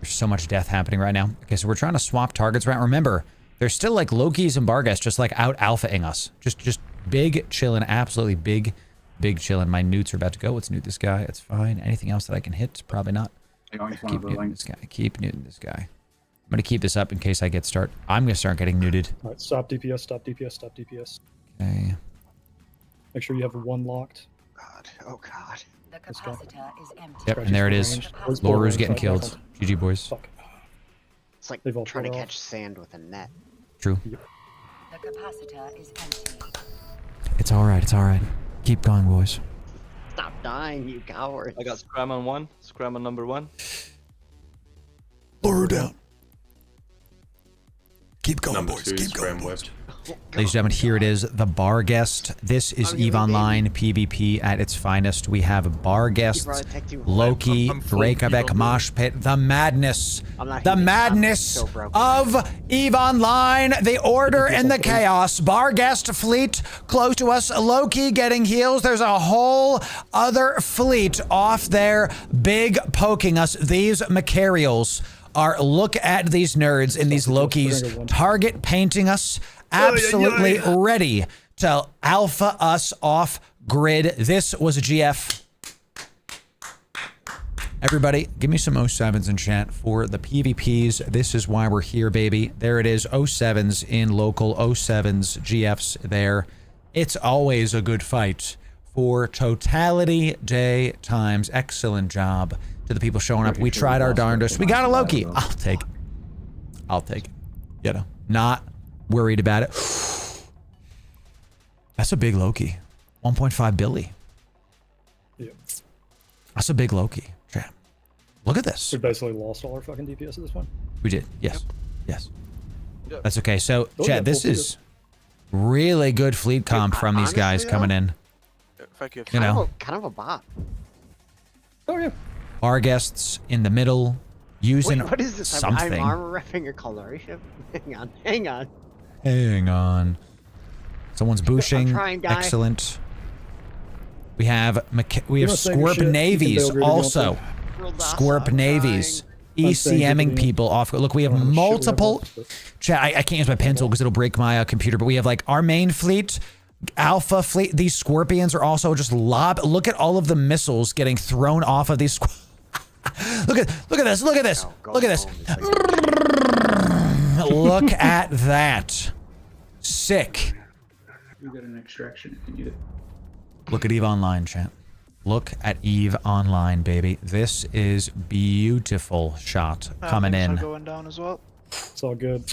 There's so much death happening right now. Okay, so we're trying to swap targets right. Remember, there's still like Lokis and Bargas just like out alphaing us. Just big chillin', absolutely big chillin'. My newts are about to go. Let's newt this guy. It's fine. Anything else that I can hit? Probably not. Keep newting this guy. I'm gonna keep this up in case I get start. I'm gonna start getting newted. All right, stop DPS. Okay. Make sure you have 1 locked. Oh god. The capacitor is empty. Yep, and there it is. Loru's getting killed. GG, boys. It's like trying to catch sand with a net. True. The capacitor is empty. It's alright. Keep going, boys. Stop dying, you coward. I got scram on 1. Scram on number 1. Loru down. Keep going, boys. Keep going, boys. Ladies and gentlemen, here it is, the bar guest. This is EVE Online PvP at its finest. We have bar guests, Loki, Drakovec, Mosh Pit, the madness of EVE Online, the order and the chaos. Bar guest fleet close to us, Loki getting heals. There's a whole other fleet off there, big poking us. These Macarials are, look at these nerds in these Lokis, target painting us. Absolutely ready to alpha us off grid. This was a GF. Everybody, give me some 07s in chat for the PvPs. This is why we're here, baby. There it is, 07s in local, 07s, GFs there. It's always a good fight for Totality Day times. Excellent job to the people showing up. We tried our darndest. We got a Loki. I'll take it. I'll take it. You know, not worried about it. That's a big Loki. 1.5 billion. Yeah. That's a big Loki. Chat. Look at this. We basically lost all our fucking DPS at this point. We did. Yes. Yes. Yep. That's okay. So, Oh, chat, yeah, this we'll is really good fleet comp from these guys honestly, coming in. Thank you. You know, Kind of a bot. Oh, yeah. our guests in the middle using Wait, what is this? something. I'm armor repping your coloration. Hang on. Hang on. Hang on. Someone's booshing. trying, guy. Excellent. We have You don't say your Scorp shit. You can navies build really also. Real DOS, Scorp I'm navies. I'm saying ECMing keep it in. people off. Look, we have I don't know shit we have multiple. left, but- Chat, I can't use my pencil because it'll break my computer, but we have like our main fleet, Alpha fleet. These Scorpions are also just Look at all of the missiles getting thrown off of these. Look at this. Look at this. Look at this. Look at that. Sick. You got an extraction if you need it. Look at EVE Online, chat. Look at EVE Online, baby. This is beautiful shot coming in. Going down as well. It's all good.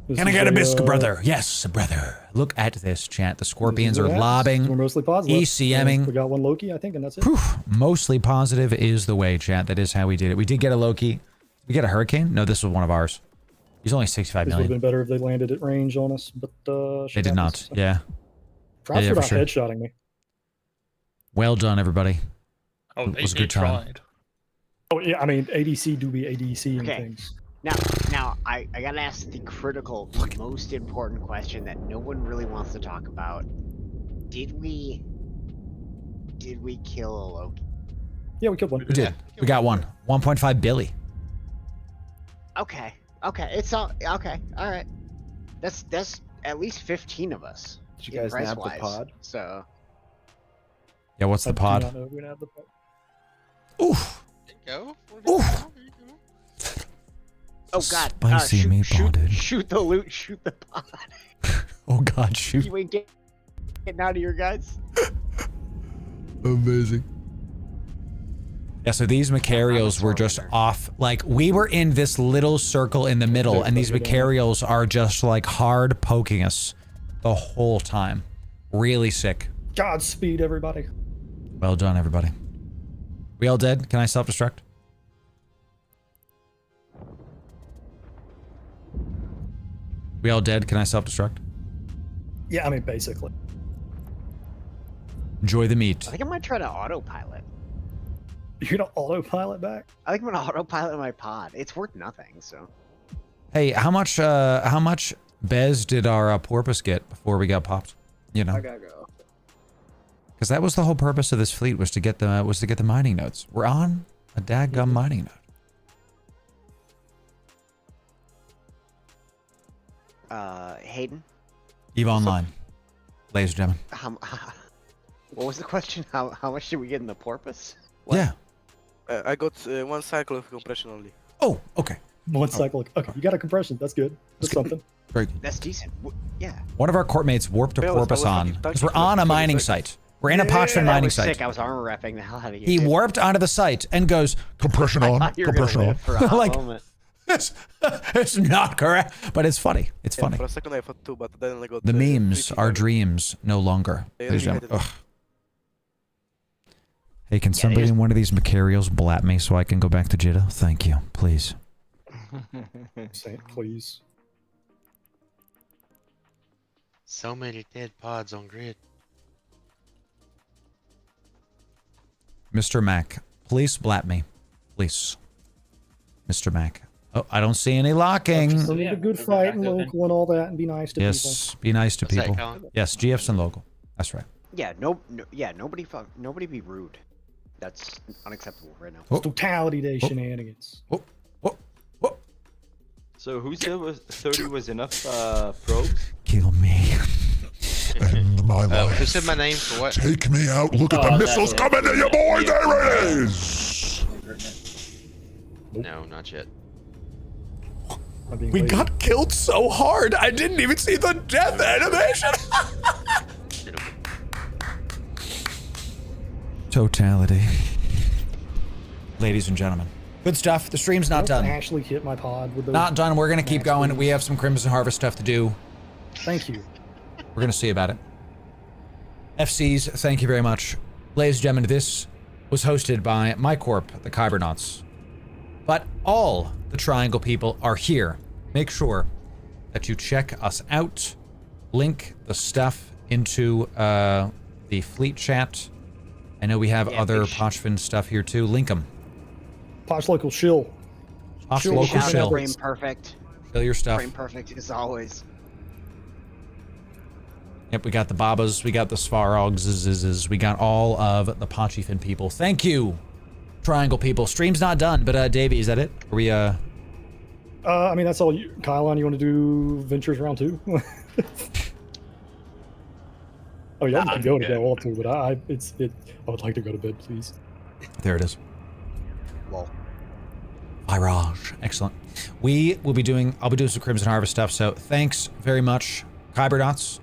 This Can I is get a biscuit, uh, brother? Yes, brother. Look at this, chat. The Scorpions this are is what happens. lobbing, We're mostly positive. ECMing. We got one Loki, I think, and that's it. Mostly positive is the way, chat. That is how we did it. We did get a Loki. Did we get a Hurricane? No, this was one of ours. He's only 65 This would have million. been better if they landed at range on us, but They did not. Yeah. Props Yeah, for for not sure. headshotting me. Well done, everybody. Oh, It was a good time. Oh yeah, I mean ADC do be ADC and Okay. things. Now, I gotta ask the critical, the most important question that no one really wants to talk about. Did we kill a Loki? Yeah, we killed one. We did. We got one. 1.5 billion. Okay, it's all okay. All right, that's at least 15 of us. Did you guys nab the price-wise, pod? So Yeah, what's the I do pod? not know if we have the pod. Oof. Go. Oof. oh god, Spicy shoot, meatball, dude. shoot the loot, shoot the pod. Oh god, shoot. You ain't getting out of here, guys. Amazing. Yeah, so these Macarials were just off. Like, we were in this little circle in the middle, and these Macarials are just like hard poking us the whole time. Really sick. Godspeed, everybody. Well done, everybody. We all dead? Can I self-destruct? We all dead? Can I self-destruct? Yeah, I mean basically. Enjoy the meat. I think I might try to autopilot. You're gonna autopilot back? I think I'm gonna autopilot my pod. It's worth nothing, so. Hey, how much Bez did our Porpus get before we got popped? You know, I gotta go. because that was the whole purpose of this fleet was to get the mining nodes. We're on a dadgum mining node. Hayden. EVE Online, ladies and gentlemen. What was the question? How much did we get in the Porpus? Yeah. I got one cycle of compression only. Oh, okay. One cycle. Okay, you got a compression. That's good. That's something. Very good. That's decent. Yeah. One of our court mates warped a Yeah, I was Porpus like, on touch because it we're for like on a 20 mining seconds. site. We're in a Pochven That mining was site. sick. I was armor wrapping the hell out of you. He too. warped onto the site and goes, Compression on, thought you were gonna compression on. live for a hot Like- moment. it's not correct, but it's funny. It's Yeah, funny. for a second I thought too, but then I got The memes pretty are heavy. dreams no longer. Yeah, Ladies and yeah, gentlemen. Ugh. Hey, can they somebody just- in one of these Macarials blap me so I can go back to Jeddah? Thank you, please. Say it, please. So many dead pods on grid. Mr. Mac, please blap me. Please. Mr. Mac. Oh, I don't see any locking. Still need a good fight and local and all that, and be nice to Yes, be nice to What's that, people. Colin? Yes, GFs and local. That's right. Yeah, nobody be rude. That's unacceptable right now. people. Totality Day shenanigans. So who said was 30 was enough probes? Kill me. End my life. Who said my name for what? Take me out. Look at the missiles coming to you, boy. There it is. No, not yet. I'm being We lazy. got killed so hard, I didn't even see the death animation. Totality. Ladies and gentlemen. Good stuff. The stream's not done. Actually hit my pod with those. Not done. We're going to keep going. We have some Crimson Harvest stuff to do. Thank you. We're going to see about it. FCs, thank you very much. Ladies and gentlemen, this was hosted by my Corp, the KYBERNAUTs. But all the Triangle people are here. Make sure that you check us out. Link the stuff into the fleet chat. I know we have other Pochven stuff here too. Link them. Poch local shill. Poch local shill. Frame perfect. Shill your stuff. Frame perfect as always. Yep, we got the Babas, we got the Svarogs, we got all of the Pochven people. Thank you, Triangle people. Stream's not done, but Davey, is that it? Are we I mean, that's all you. Kylon, you want to do Ventures round 2? Oh, yeah, I'm going to go all too, but I would like to go to bed, please. There it is. Lol. Virage. Excellent. I'll be doing some Crimson Harvest stuff, so thanks very much, KYBERNAUTs,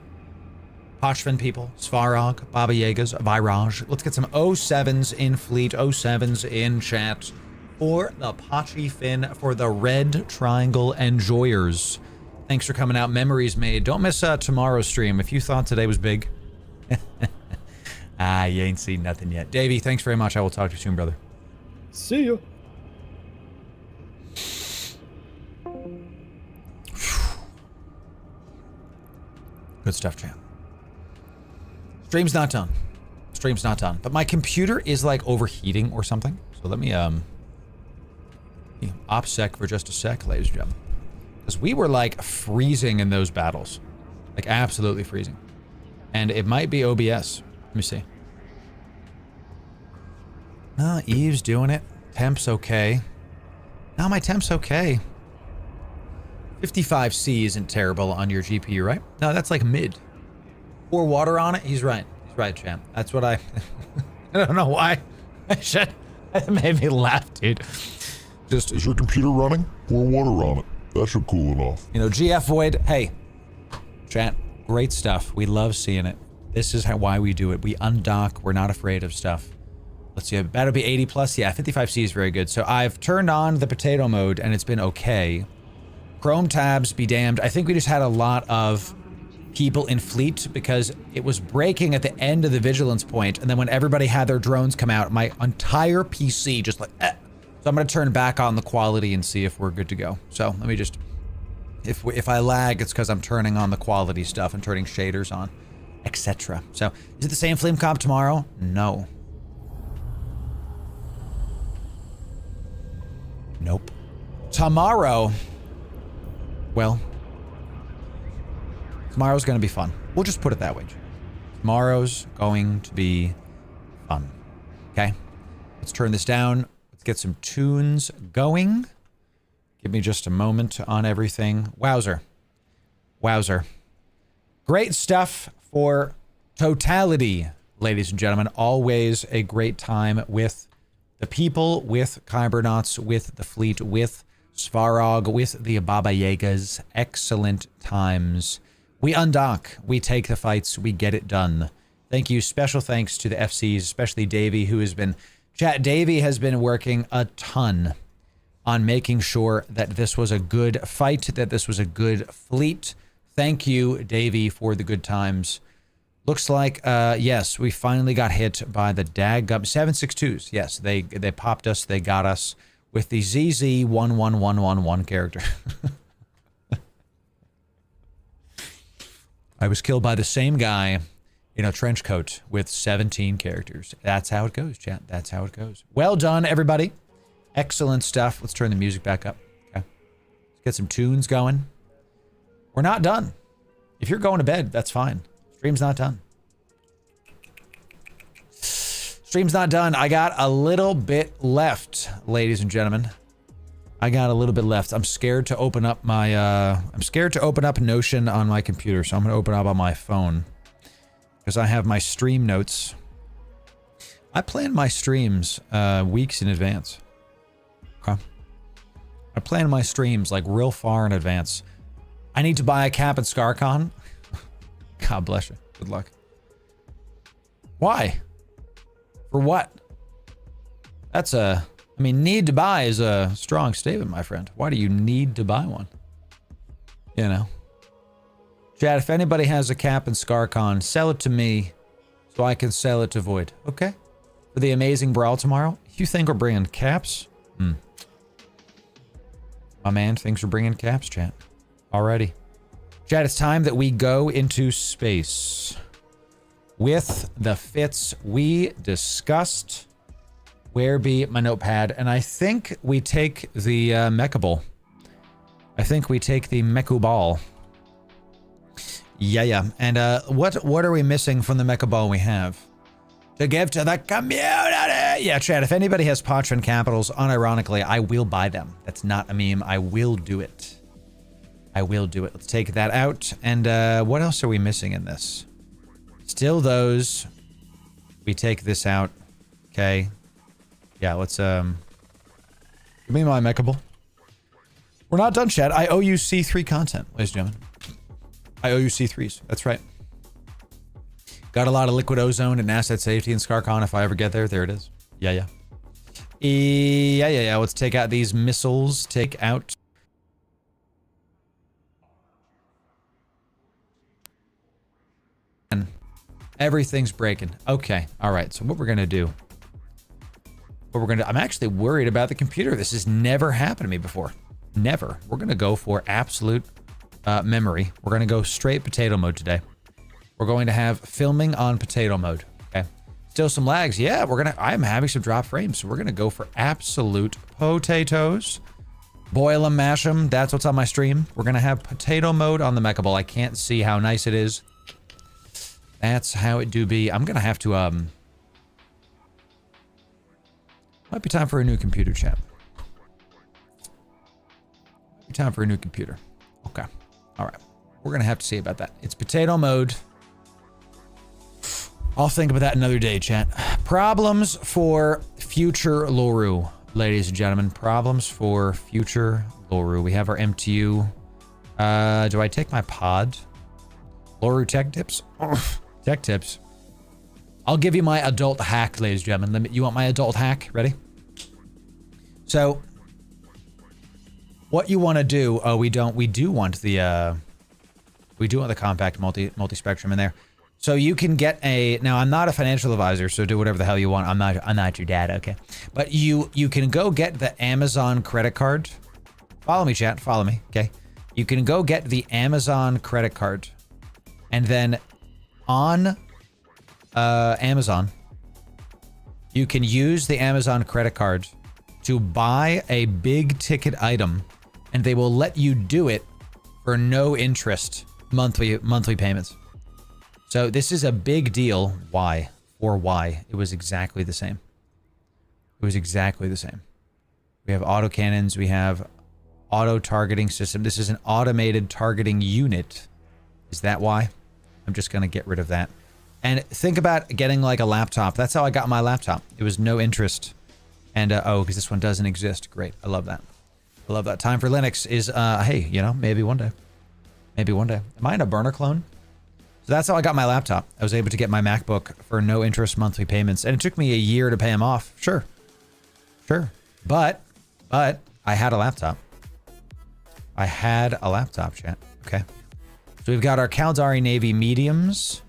Pochven people, Svarog, Baba Yagas, Virage. Let's get some 07s in fleet, 07s in chat for the Pochven, for the Red Triangle enjoyers. Thanks for coming out. Memories made. Don't miss tomorrow's stream. If you thought today was big. You ain't seen nothing yet. Davey, thanks very much. I will talk to you soon, brother. See you. Good stuff, champ. Stream's not done. Stream's not done. But my computer is like overheating or something. So let me OPSEC for just a sec, ladies and gentlemen. Because we were like freezing in those battles. Like absolutely freezing. And it might be OBS. Let me see. Eve's doing it. Temp's okay. No, my temp's okay. 55C isn't terrible on your GPU, right? No, that's like mid. Pour water on it? He's right. He's right, champ. That's what I don't know why. That made me laugh, dude. Just, is your computer running? Pour water on it. That should cool it off. You know, GF Void, hey. Chat, great stuff. We love seeing it. This is why we do it. We undock. We're not afraid of stuff. Let's see. That'll be 80 plus. Yeah, 55C is very good. So I've turned on the potato mode and it's been okay. Chrome tabs, be damned. I think we just had a lot of people in fleet because it was breaking at the end of the vigilance point, and then when everybody had their drones come out, my entire PC just like, So I'm gonna turn back on the quality and see if we're good to go. So let me just, if I lag, it's because I'm turning on the quality stuff and turning shaders on, etc. So is it the same Flame Comp tomorrow? No. Nope. Tomorrow, well, tomorrow's going to be fun. We'll just put it that way. Tomorrow's going to be fun. Okay? Let's turn this down. Let's get some tunes going. Give me just a moment on everything. Wowzer. Wowzer. Great stuff for Totality, ladies and gentlemen. Always a great time with the people, with KYBERNAUTs, with the fleet, with Svarog, with the Baba Yagas. Excellent times. We undock, we take the fights, we get it done. Thank you. Special thanks to the FCs, especially Davey, who has been... Chat, Davey has been working a ton on making sure that this was a good fight, that this was a good fleet. Thank you, Davey, for the good times. Looks like, yes, we finally got hit by the daggum 762s. Yes, they popped us, they got us with the ZZ11111 character. I was killed by the same guy in a trench coat with 17 characters. That's how it goes, chat. That's how it goes. Well done, everybody. Excellent stuff. Let's turn the music back up. Okay. Let's get some tunes going. We're not done. If you're going to bed, that's fine. Stream's not done. Stream's not done. I got a little bit left, ladies and gentlemen. I got a little bit left. I'm scared to open up my, I'm scared to open up Notion on my computer, so I'm going to open up on my phone. Because I have my stream notes. I plan my streams weeks in advance. Okay. I plan my streams like real far in advance. I need to buy a cap at ScarCon. God bless you. Good luck. Why? For what? That's I mean, need to buy is a strong statement, my friend. Why do you need to buy one? You know. Chat, if anybody has a cap and ScarCon, sell it to me so I can sell it to Void. Okay? For the amazing brawl tomorrow, you think we're bringing caps? My man thinks we're bringing caps, chat. Already. Chat, it's time that we go into space. With the fits we discussed. Where be my notepad? And I think we take the Mecha Ball. I think we take the Mecha Ball. Yeah. And what are we missing from the Mecha Ball we have? To give to the community! Yeah, chat, if anybody has Pochven capitals, unironically, I will buy them. That's not a meme. I will do it. I will do it. Let's take that out. And what else are we missing in this? Still those. We take this out. Okay. Yeah, let's give me my Mecha Ball. We're not done, chat. I owe you C3 content, ladies and gentlemen. I owe you C3s. That's right. Got a lot of liquid ozone and asset safety in ScarCon if I ever get there. There it is. Yeah. Yeah. Let's take out these missiles. Take out. And everything's breaking. Okay. All right. So what we're going to do. I'm actually worried about the computer. This has never happened to me before. Never. We're going to go for absolute memory. We're going to go straight potato mode today. We're going to have filming on potato mode. Okay. Still some lags. Yeah, I'm having some drop frames. So we're going to go for absolute potatoes. Boil them, mash them. That's what's on my stream. We're going to have potato mode on the Mecha Ball. I can't see how nice it is. That's how it do be. I'm going to have to, might be time for a new computer, chat. Might be time for a new computer. Okay. All right. We're going to have to see about that. It's potato mode. I'll think about that another day, chat. Problems for future Loru, ladies and gentlemen. Problems for future Loru. We have our MTU. Do I take my pod? Loru tech tips? Tech tips. I'll give you my adult hack, ladies and gentlemen. You want my adult hack? Ready? So, what you want to do? Oh, we do want the compact multi-spectrum in there. So you can get a. Now, I'm not a financial advisor, so do whatever the hell you want. I'm not your dad, okay? But you can go get the Amazon credit card. Follow me, chat. Follow me, okay? You can go get the Amazon credit card, and then on Amazon, you can use the Amazon credit card to buy a big ticket item, and they will let you do it for no interest monthly payments. So this is a big deal. Why? Or why? It was exactly the same. It was exactly the same. We have autocannons. We have auto targeting system. This is an automated targeting unit. Is that why? I'm just going to get rid of that. And think about getting like a laptop. That's how I got my laptop. It was no interest. And, oh, because this one doesn't exist. Great. I love that. I love that. Time for Linux is, hey, you know, maybe one day. Maybe one day. Am I in a burner clone? So that's how I got my laptop. I was able to get my MacBook for no interest monthly payments. And it took me a year to pay them off. Sure. But I had a laptop. I had a laptop, chat. Okay. So we've got our Caldari Navy mediums,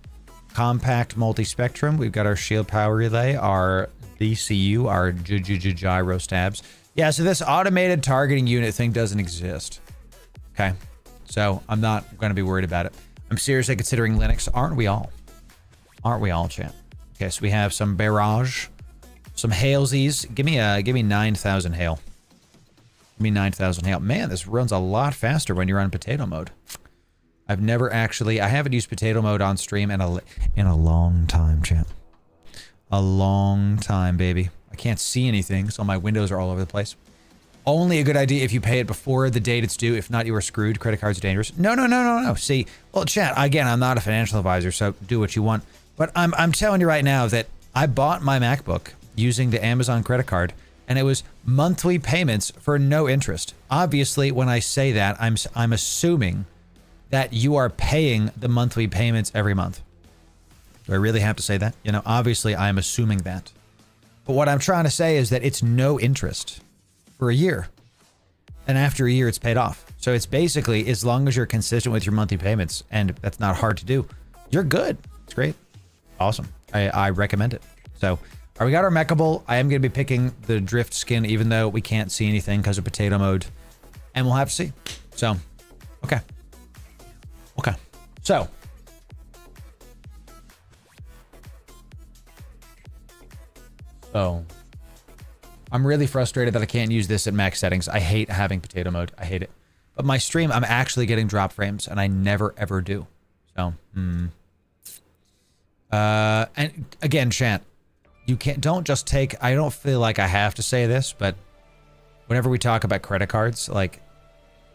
compact multi-spectrum. We've got our shield power relay, our DCU, our gyro stabs. Yeah, so this automated targeting unit thing doesn't exist. Okay. So I'm not going to be worried about it. I'm seriously considering Linux. Aren't we all? Aren't we all, chat? Okay, so we have some barrage, some hailsies. Give me 9,000 hail. Give me 9,000 hail. Man, this runs a lot faster when you're on potato mode. I haven't used potato mode on stream in a long time, chat. A long time, baby. I can't see anything, so my windows are all over the place. Only a good idea if you pay it before the date it's due. If not, you are screwed. Credit cards are dangerous. No. See, well, chat, again, I'm not a financial advisor, so do what you want. But I'm telling you right now that I bought my MacBook using the Amazon credit card, and it was monthly payments for no interest. Obviously, when I say that, I'm assuming that you are paying the monthly payments every month. Do I really have to say that? You know, obviously, I'm assuming that. But what I'm trying to say is that it's no interest for a year. And after a year, it's paid off. So it's basically, as long as you're consistent with your monthly payments, and that's not hard to do, you're good. It's great. Awesome. I recommend it. So, all right, we got our Mechable. I am going to be picking the Drift skin, even though we can't see anything because of potato mode. And we'll have to see. So, okay. Okay. So. I'm really frustrated that I can't use this at max settings. I hate having potato mode. I hate it. But my stream, I'm actually getting drop frames, and I never, ever do. So, and again, chat, you don't just take, I don't feel like I have to say this, but whenever we talk about credit cards, like,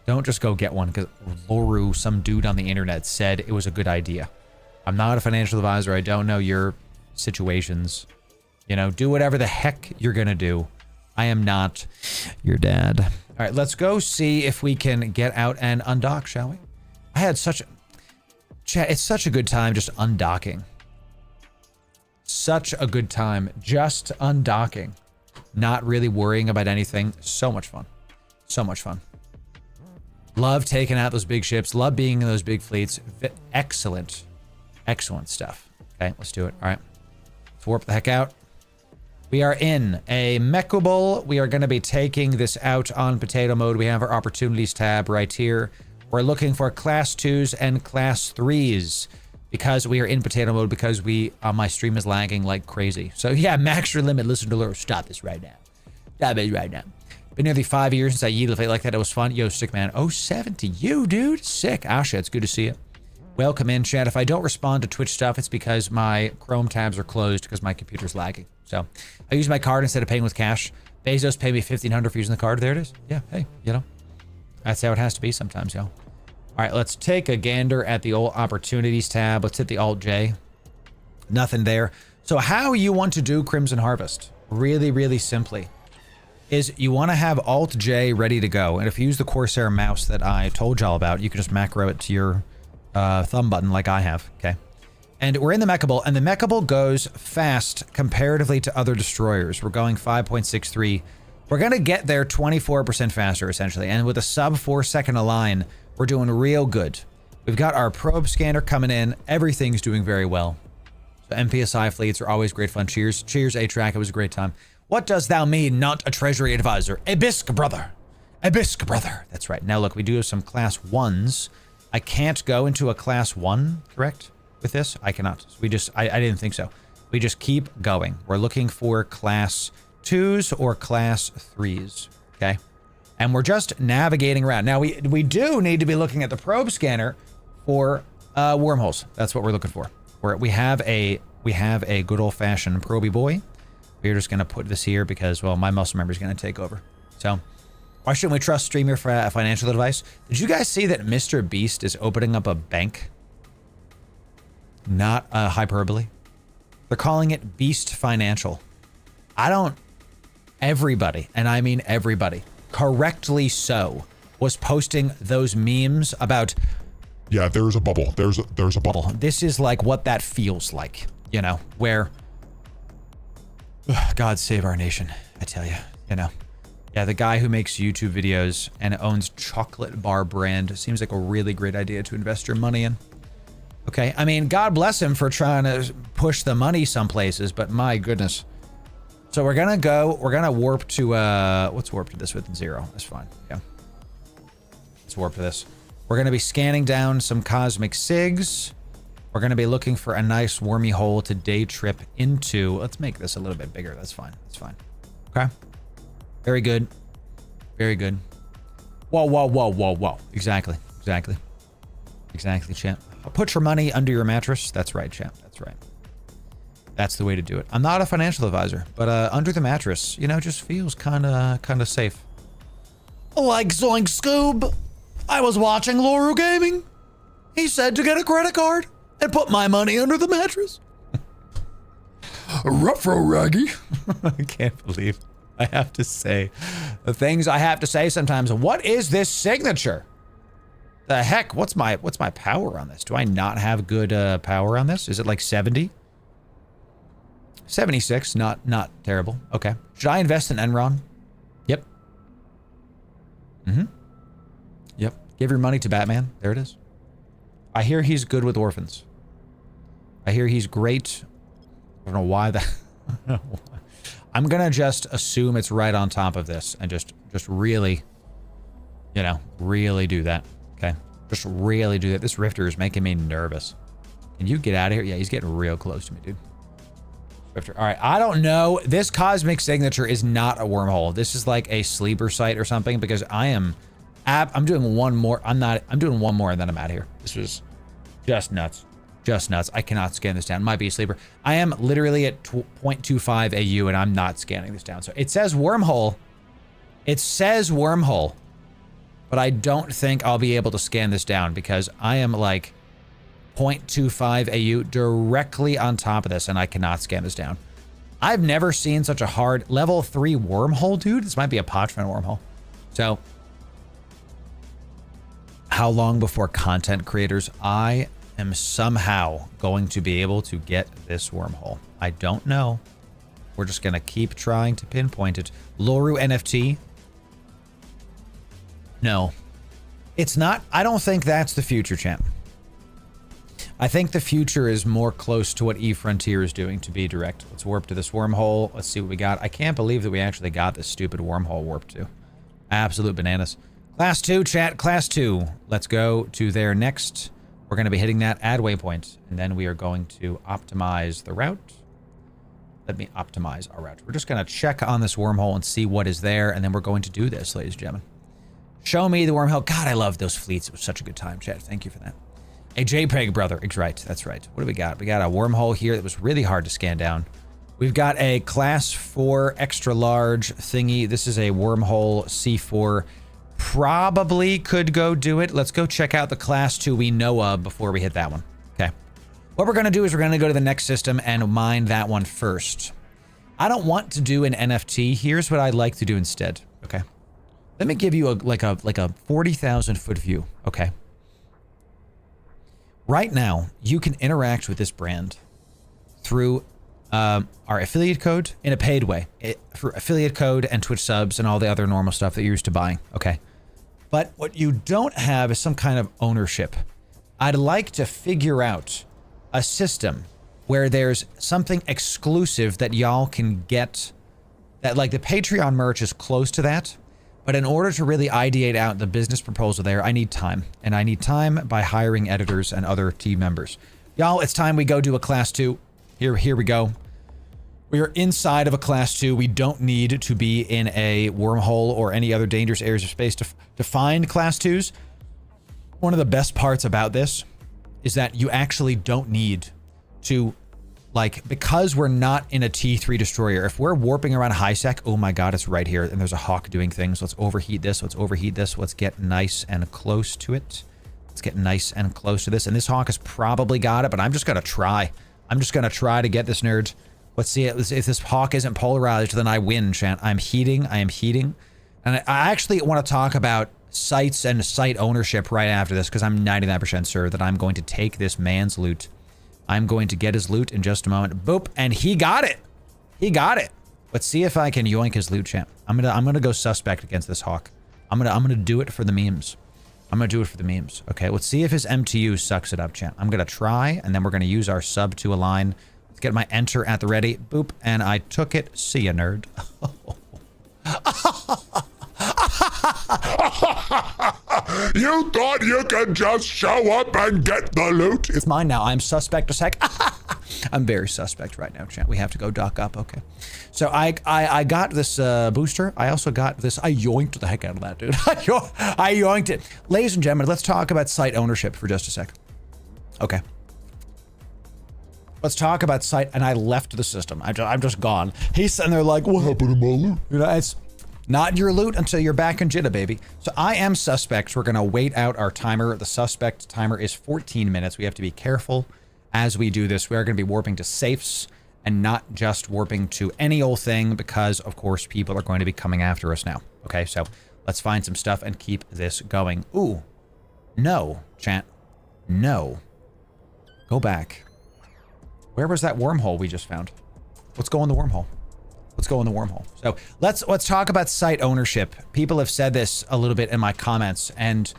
don't just go get one because Loru, some dude on the internet, said it was a good idea. I'm not a financial advisor. I don't know your situations. You know, do whatever the heck you're gonna do. I am not your dad. All right, let's go see if we can get out and undock, shall we? I had such a... Chat, it's such a good time just undocking. Such a good time just undocking. Not really worrying about anything. So much fun. So much fun. Love taking out those big ships. Love being in those big fleets. Excellent. Excellent stuff. Okay, let's do it. All right. Let's warp the heck out. We are in a Mechable. We are going to be taking this out on potato mode. We have our opportunities tab right here. We're looking for class 2s and class 3s because we are in potato mode because my stream is lagging like crazy. So yeah, max your limit. Listen to Loru. Stop this right now. Stop it right now. Been nearly 5 years since I yeeted a fate like that. It was fun. Yo, sick man. Oh, 7 to you, dude. Sick. Asha, it's good to see you. Welcome in, chat. If I don't respond to Twitch stuff, it's because my Chrome tabs are closed because my computer's lagging. So I use my card instead of paying with cash. Bezos paid me $1,500 for using the card. There it is. Yeah, hey, you know. That's how it has to be sometimes, yo. All right, let's take a gander at the old opportunities tab. Let's hit the Alt-J. Nothing there. So how you want to do Crimson Harvest, really, really simply, is you want to have Alt-J ready to go. And if you use the Corsair mouse that I told y'all about, you can just macro it to your thumb button like I have, okay? And we're in the Mechable, and the Mechable goes fast comparatively to other destroyers. We're going 5.63. We're going to get there 24% faster, essentially. And with a sub 4-second align, we're doing real good. We've got our probe scanner coming in. Everything's doing very well. So Npsi fleets are always great fun. Cheers. Cheers, A-Track. It was a great time. What does thou mean, not a treasury advisor? A bisque, brother. A bisque, brother. That's right. Now, look, we do have some class 1s. I can't go into a class 1, correct? With this? I cannot. We just, I didn't think so. We just keep going. We're looking for class 2s or class 3s, okay? And we're just navigating around. Now, we do need to be looking at the probe scanner for wormholes. That's what we're looking for. We have a good old-fashioned probey boy. We're just going to put this here because, well, my muscle memory is going to take over. So, why shouldn't we trust Streamer for financial advice? Did you guys see that Mr. Beast is opening up a bank? Not hyperbole. They're calling it Beast Financial. Everybody, and I mean everybody, correctly so, was posting those memes about... Yeah, there's a bubble. There's a bubble. This is like what that feels like, you know, where... God save our nation, I tell you, you know. Yeah, the guy who makes YouTube videos and owns chocolate bar brand seems like a really great idea to invest your money in. Okay, I mean, God bless him for trying to push the money some places, but my goodness. So we're gonna warp to, let's warp to this with 0. That's fine, yeah. Let's warp to this. We're gonna be scanning down some cosmic SIGs. We're gonna be looking for a nice wormy hole to day trip into. Let's make this a little bit bigger, that's fine, that's fine. Okay, very good, very good. Whoa, whoa, whoa, whoa, whoa, exactly, exactly. Exactly, champ. Put your money under your mattress. That's right, champ. That's right. That's the way to do it. I'm not a financial advisor, but under the mattress, you know, just feels kind of safe. Like Zoink Scoob, I was watching Loru Gaming. He said to get a credit card and put my money under the mattress. Ruffro Raggy. I can't believe I have to say the things I have to say sometimes. What is this signature? The heck? What's my power on this? Do I not have good power on this? Is it like 70? 76, not terrible. Okay. Should I invest in Enron? Yep. Yep. Give your money to Batman. There it is. I hear he's good with orphans. I hear he's great. I don't know why that... I'm gonna just assume it's right on top of this and just really, you know, really do that. Okay? Just really do that. This Rifter is making me nervous. Can you get out of here? Yeah, he's getting real close to me, dude. Rifter. All right, I don't know. This cosmic signature is not a wormhole. This is like a sleeper site or something because I'm doing one more. I'm doing one more and then I'm out of here. This was just nuts. Just nuts. I cannot scan this down. It might be a sleeper. I am literally at 0.25 AU and I'm not scanning this down. So it says wormhole. It says wormhole. But I don't think I'll be able to scan this down because I am like 0.25 AU directly on top of this and I cannot scan this down. I've never seen such a hard level 3 wormhole, dude. This might be a Pochven wormhole. So how long before content creators? I am somehow going to be able to get this wormhole. I don't know. We're just going to keep trying to pinpoint it. Loru NFT? No. It's not. I don't think that's the future, champ. I think the future is more close to what eFrontier is doing, to be direct. Let's warp to this wormhole. Let's see what we got. I can't believe that we actually got this stupid wormhole warp to. Absolute bananas. Class 2, chat. Class 2. Let's go to there next. We're going to be hitting that add waypoint, and then we are going to optimize the route. Let me optimize our route. We're just going to check on this wormhole and see what is there, and then we're going to do this, ladies and gentlemen. Show me the wormhole. God, I love those fleets. It was such a good time, chat. Thank you for that. A JPEG brother. Right, that's right. What do we got? We got a wormhole here that was really hard to scan down. We've got a class 4 extra large thingy. This is a wormhole C4. Probably could go do it. Let's go check out the class 2 we know of before we hit that one. Okay. What we're going to do is we're going to go to the next system and mine that one first. I don't want to do an NFT. Here's what I'd like to do instead. Okay. Let me give you like a 40,000 foot view. Okay. Right now, you can interact with this brand through our affiliate code in a paid way. For affiliate code and Twitch subs and all the other normal stuff that you're used to buying. Okay. But what you don't have is some kind of ownership. I'd like to figure out a system where there's something exclusive that y'all can get, that like the Patreon merch is close to that. But in order to really ideate out the business proposal there, I need time. And I need time by hiring editors and other team members. Y'all, it's time we go do a class 2. Here we go. We are inside of a class 2. We don't need to be in a wormhole or any other dangerous areas of space to find class 2s. One of the best parts about this is that you actually don't need to, like, because we're not in a T3 destroyer, if we're warping around high sec, oh my god, it's right here, and there's a hawk doing things. Let's overheat this, let's overheat this, let's get nice and close to it. Let's get nice and close to this, and this hawk has probably got it, but I'm just gonna try. I'm just gonna try to get this nerd. Let's see, if this hawk isn't polarized, then I win, chat. I am heating. And I actually want to talk about sites and site ownership right after this, because I'm 99% sure that I'm going to take this man's loot. I'm going to get his loot in just a moment. Boop, and he got it. He got it. Let's see if I can yoink his loot, champ. I'm gonna go suspect against this hawk. I'm gonna do it for the memes. I'm gonna do it for the memes. Okay, let's see if his MTU sucks it up, champ. I'm gonna try, and then we're gonna use our sub to align. Let's get my enter at the ready. Boop, and I took it. See ya, nerd. You thought you could just show up and get the loot? It's mine now. I'm suspect a sec. I'm very suspect right now, chat. We have to go dock up. Okay. So I got this booster. I also got this. I yoinked the heck out of that, dude. I yoinked it. Ladies and gentlemen, let's talk about site ownership for just a sec. Okay. Let's talk about site. And I left the system. I'm just gone. He's sitting there like, what happened to my loot? You know, it's not your loot until you're back in Jitta, baby. So I am suspect. We're going to wait out our timer. The suspect timer is 14 minutes. We have to be careful as we do this. We are going to be warping to safes and not just warping to any old thing because, of course, people are going to be coming after us now. Okay, so let's find some stuff and keep this going. Ooh. No, chat. No. Go back. Where was that wormhole we just found? Let's go in the wormhole. Let's go in the wormhole. So let's talk about site ownership. People have said this a little bit in my comments, and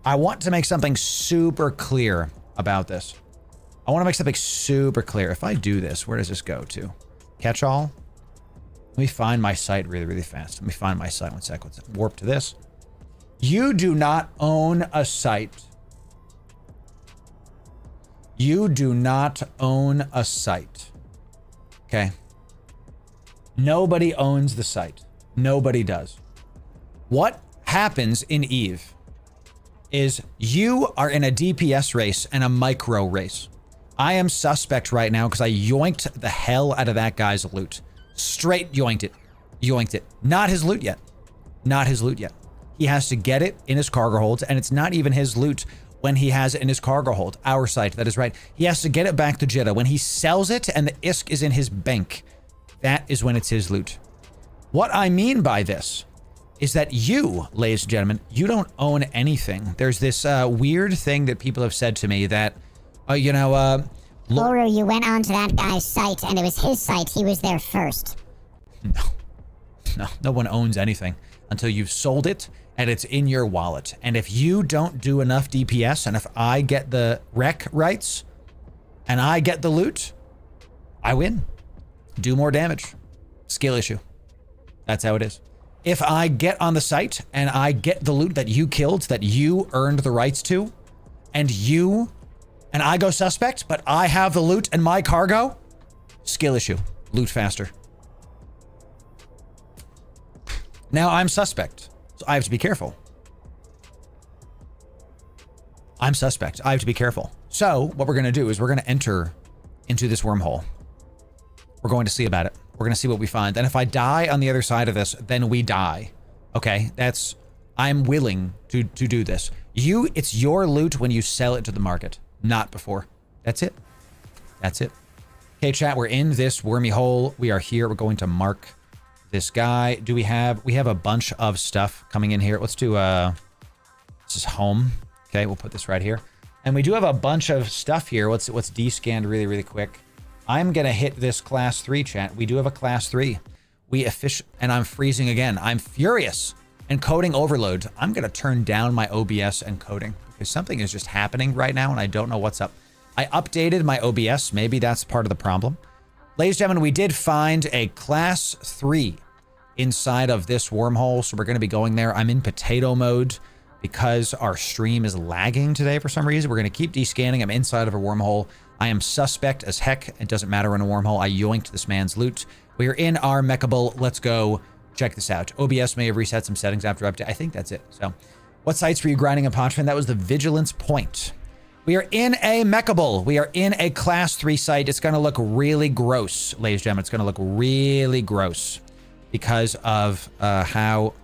I want to make something super clear about this. I want to make something super clear. If I do this, where does this go to? Catch all? Let me find my site really, really fast. Let me find my site. One sec. Let's warp to this. You do not own a site. You do not own a site. Okay? Nobody owns the site. Nobody does. What happens in Eve is you are in a DPS race and a micro race. I am suspect right now because I yoinked the hell out of that guy's loot. Straight yoinked it. Yoinked it. Not his loot yet. Not his loot yet. He has to get it in his cargo holds, and it's not even his loot when he has it in his cargo hold. Our site, that is right. He has to get it back to Jeddah. When he sells it and the ISK is in his bank, that is when it's his loot. What I mean by this is that you, ladies and gentlemen, you don't own anything. There's this weird thing that people have said to me that, Loru, you went onto that guy's site and it was his site. He was there first. No one owns anything until you've sold it and it's in your wallet. And if you don't do enough DPS, and if I get the rec rights and I get the loot, I win. Do more damage. Skill issue. That's how it is. If I get on the site and I get the loot that you killed, that you earned the rights to, and I go suspect, but I have the loot and my cargo, skill issue. Loot faster. Now I'm suspect, so I have to be careful. I'm suspect. I have to be careful. So what we're going to do is we're going to enter into this wormhole. We're going to see about it. We're going to see what we find. And if I die on the other side of this, then we die. Okay? I'm willing to do this. It's your loot when you sell it to the market, not before. That's it. That's it. Okay, chat, we're in this wormy hole. We are here. We're going to mark this guy. We have a bunch of stuff coming in here. Let's do, this is home. Okay, we'll put this right here. And we do have a bunch of stuff here. Let's descan really, really quick. I'm going to hit this class 3, chat. We do have a class 3. And I'm freezing again. I'm furious. Encoding overload. I'm going to turn down my OBS encoding because something is just happening right now and I don't know what's up. I updated my OBS. Maybe that's part of the problem. Ladies and gentlemen, we did find a class 3 inside of this wormhole. So we're going to be going there. I'm in potato mode because our stream is lagging today for some reason. We're going to keep descanning. I'm inside of a wormhole. I am suspect as heck. It doesn't matter in a wormhole. I yoinked this man's loot. We are in our mechable. Let's go check this out. OBS may have reset some settings after update. I think that's it. So what sites were you grinding in Pochven? That was the Vigilance point. We are in a mechable. We are in a class 3 site. It's going to look really gross, ladies and gentlemen. It's going to look really gross because of how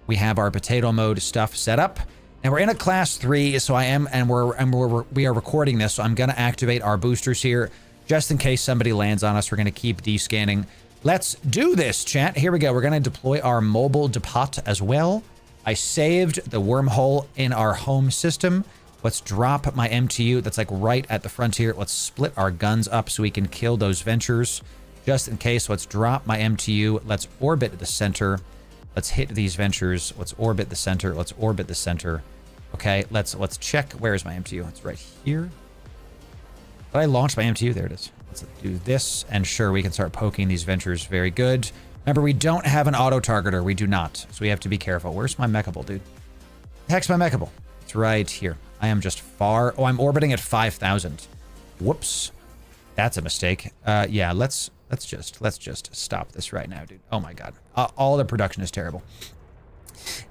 we have our potato mode stuff set up. Now we're in a class 3, so we are recording this, so I'm going to activate our boosters here just in case somebody lands on us. We're going to keep descanning. Let's do this, chat. Here we go. We're going to deploy our mobile depot as well. I saved the wormhole in our home system. Let's drop my MTU that's like right at the frontier. Let's split our guns up so we can kill those ventures just in case. Let's drop my MTU. Let's orbit the center. Let's hit these ventures. Let's orbit the center. Let's orbit the center. Okay, let's check. Where is my MTU? It's right here. Did I launch my MTU? There it is. Let's do this, and sure, we can start poking these ventures. Very good. Remember, we don't have an auto-targeter. We do not, so we have to be careful. Where's my mechable, dude? The heck's my mechable? It's right here. I am just far. Oh, I'm orbiting at 5,000. Whoops. That's a mistake. Yeah, let's just stop this right now, dude. Oh my god. All the production is terrible.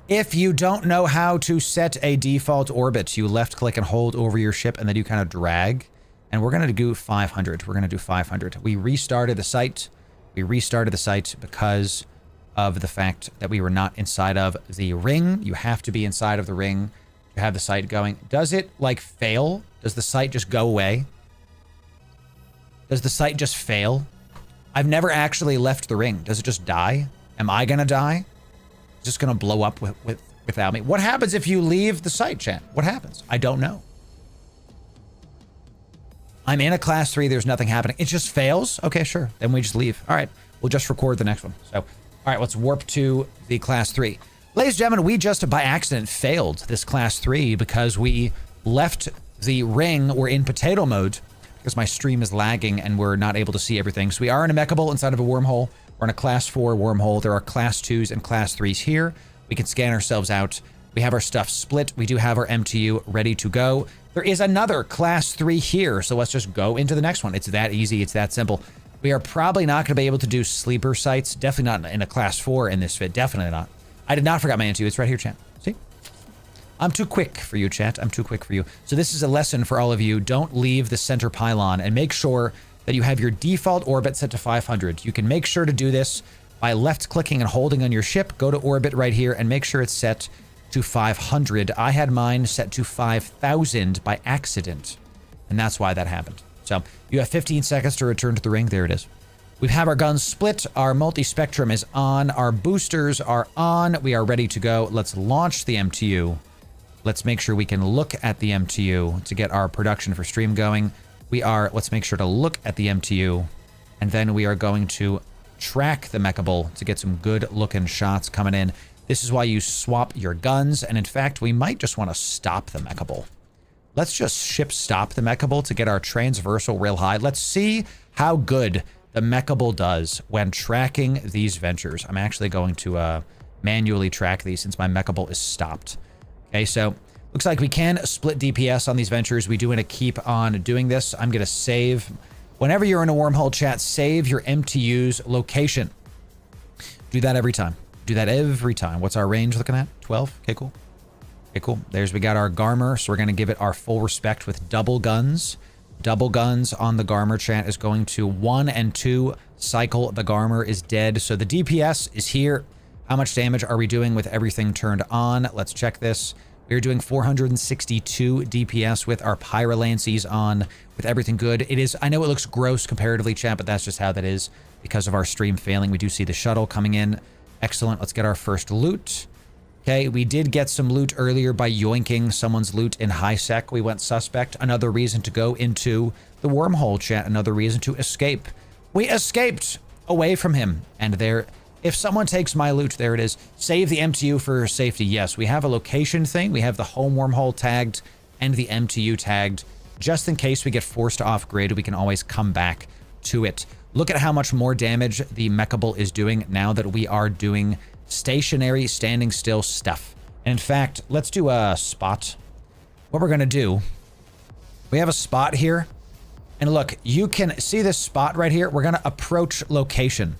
If you don't know how to set a default orbit, you left click and hold over your ship and then you kind of drag. And we're going to do 500. We're going to do 500. We restarted the site. We restarted the site because of the fact that we were not inside of the ring. You have to be inside of the ring to have the site going. Does it like fail? Does the site just go away? Does the site just fail? I've never actually left the ring. Does it just die? Am I going to die? It's just going to blow up without me. What happens if you leave the site, chat? What happens? I don't know. I'm in a class 3. There's nothing happening. It just fails. Okay, sure. Then we just leave. All right. We'll just record the next one. So, all right, let's warp to the class 3. Ladies and gentlemen, we just by accident failed this class 3 because we left the ring. We're in potato mode because my stream is lagging and we're not able to see everything. So we are in a mechable inside of a wormhole. We're in a class 4 wormhole. There are class 2s and class 3s here. We can scan ourselves out. We have our stuff split. We do have our MTU ready to go. There is another class 3 here, so let's just go into the next one. It's that easy. It's that simple. We are probably not going to be able to do sleeper sites. Definitely not in a class 4 in this fit. Definitely not. I did not forget my MTU. It's right here, chat. See? I'm too quick for you, chat. I'm too quick for you. So this is a lesson for all of you. Don't leave the center pylon and make sure that you have your default orbit set to 500. You can make sure to do this by left-clicking and holding on your ship. Go to orbit right here and make sure it's set to 500. I had mine set to 5,000 by accident, and that's why that happened. So you have 15 seconds to return to the ring. There it is. We have our guns split. Our multi-spectrum is on. Our boosters are on. We are ready to go. Let's launch the MTU. Let's make sure we can look at the MTU to get our production for stream going. Let's make sure to look at the MTU, and then we are going to track the mechable to get some good looking shots coming in. This is why you swap your guns, and in fact, we might just want to stop the mechable. Let's just ship stop the mechable to get our transversal real high. Let's see how good the mechable does when tracking these ventures. I'm actually going to manually track these since my mechable is stopped. Okay, so looks like we can split DPS on these ventures. We do want to keep on doing this. I'm going to save. Whenever you're in a wormhole, chat, save your MTU's location. Do that every time. Do that every time. What's our range looking at? 12? Okay, cool. Okay, cool. We got our Garmer, so we're going to give it our full respect with double guns. Double guns on the Garmer, chat, is going to 1 and 2 cycle. The Garmer is dead, so the DPS is here. How much damage are we doing with everything turned on? Let's check this. We're doing 462 DPS with our Pyrolances on, with everything good. It is, I know it looks gross comparatively, chat, but that's just how that is because of our stream failing. We do see the shuttle coming in. Excellent. Let's get our first loot. Okay, we did get some loot earlier by yoinking someone's loot in high sec. We went suspect. Another reason to go into the wormhole, chat. Another reason to escape. We escaped away from him. And there, if someone takes my loot, there it is. Save the MTU for safety. Yes, we have a location thing. We have the home wormhole tagged and the MTU tagged. Just in case we get forced off grid, we can always come back to it. Look at how much more damage the mechable is doing now that we are doing stationary, standing still stuff. And in fact, let's do a spot. What we're going to do, we have a spot here. And look, you can see this spot right here. We're going to approach location.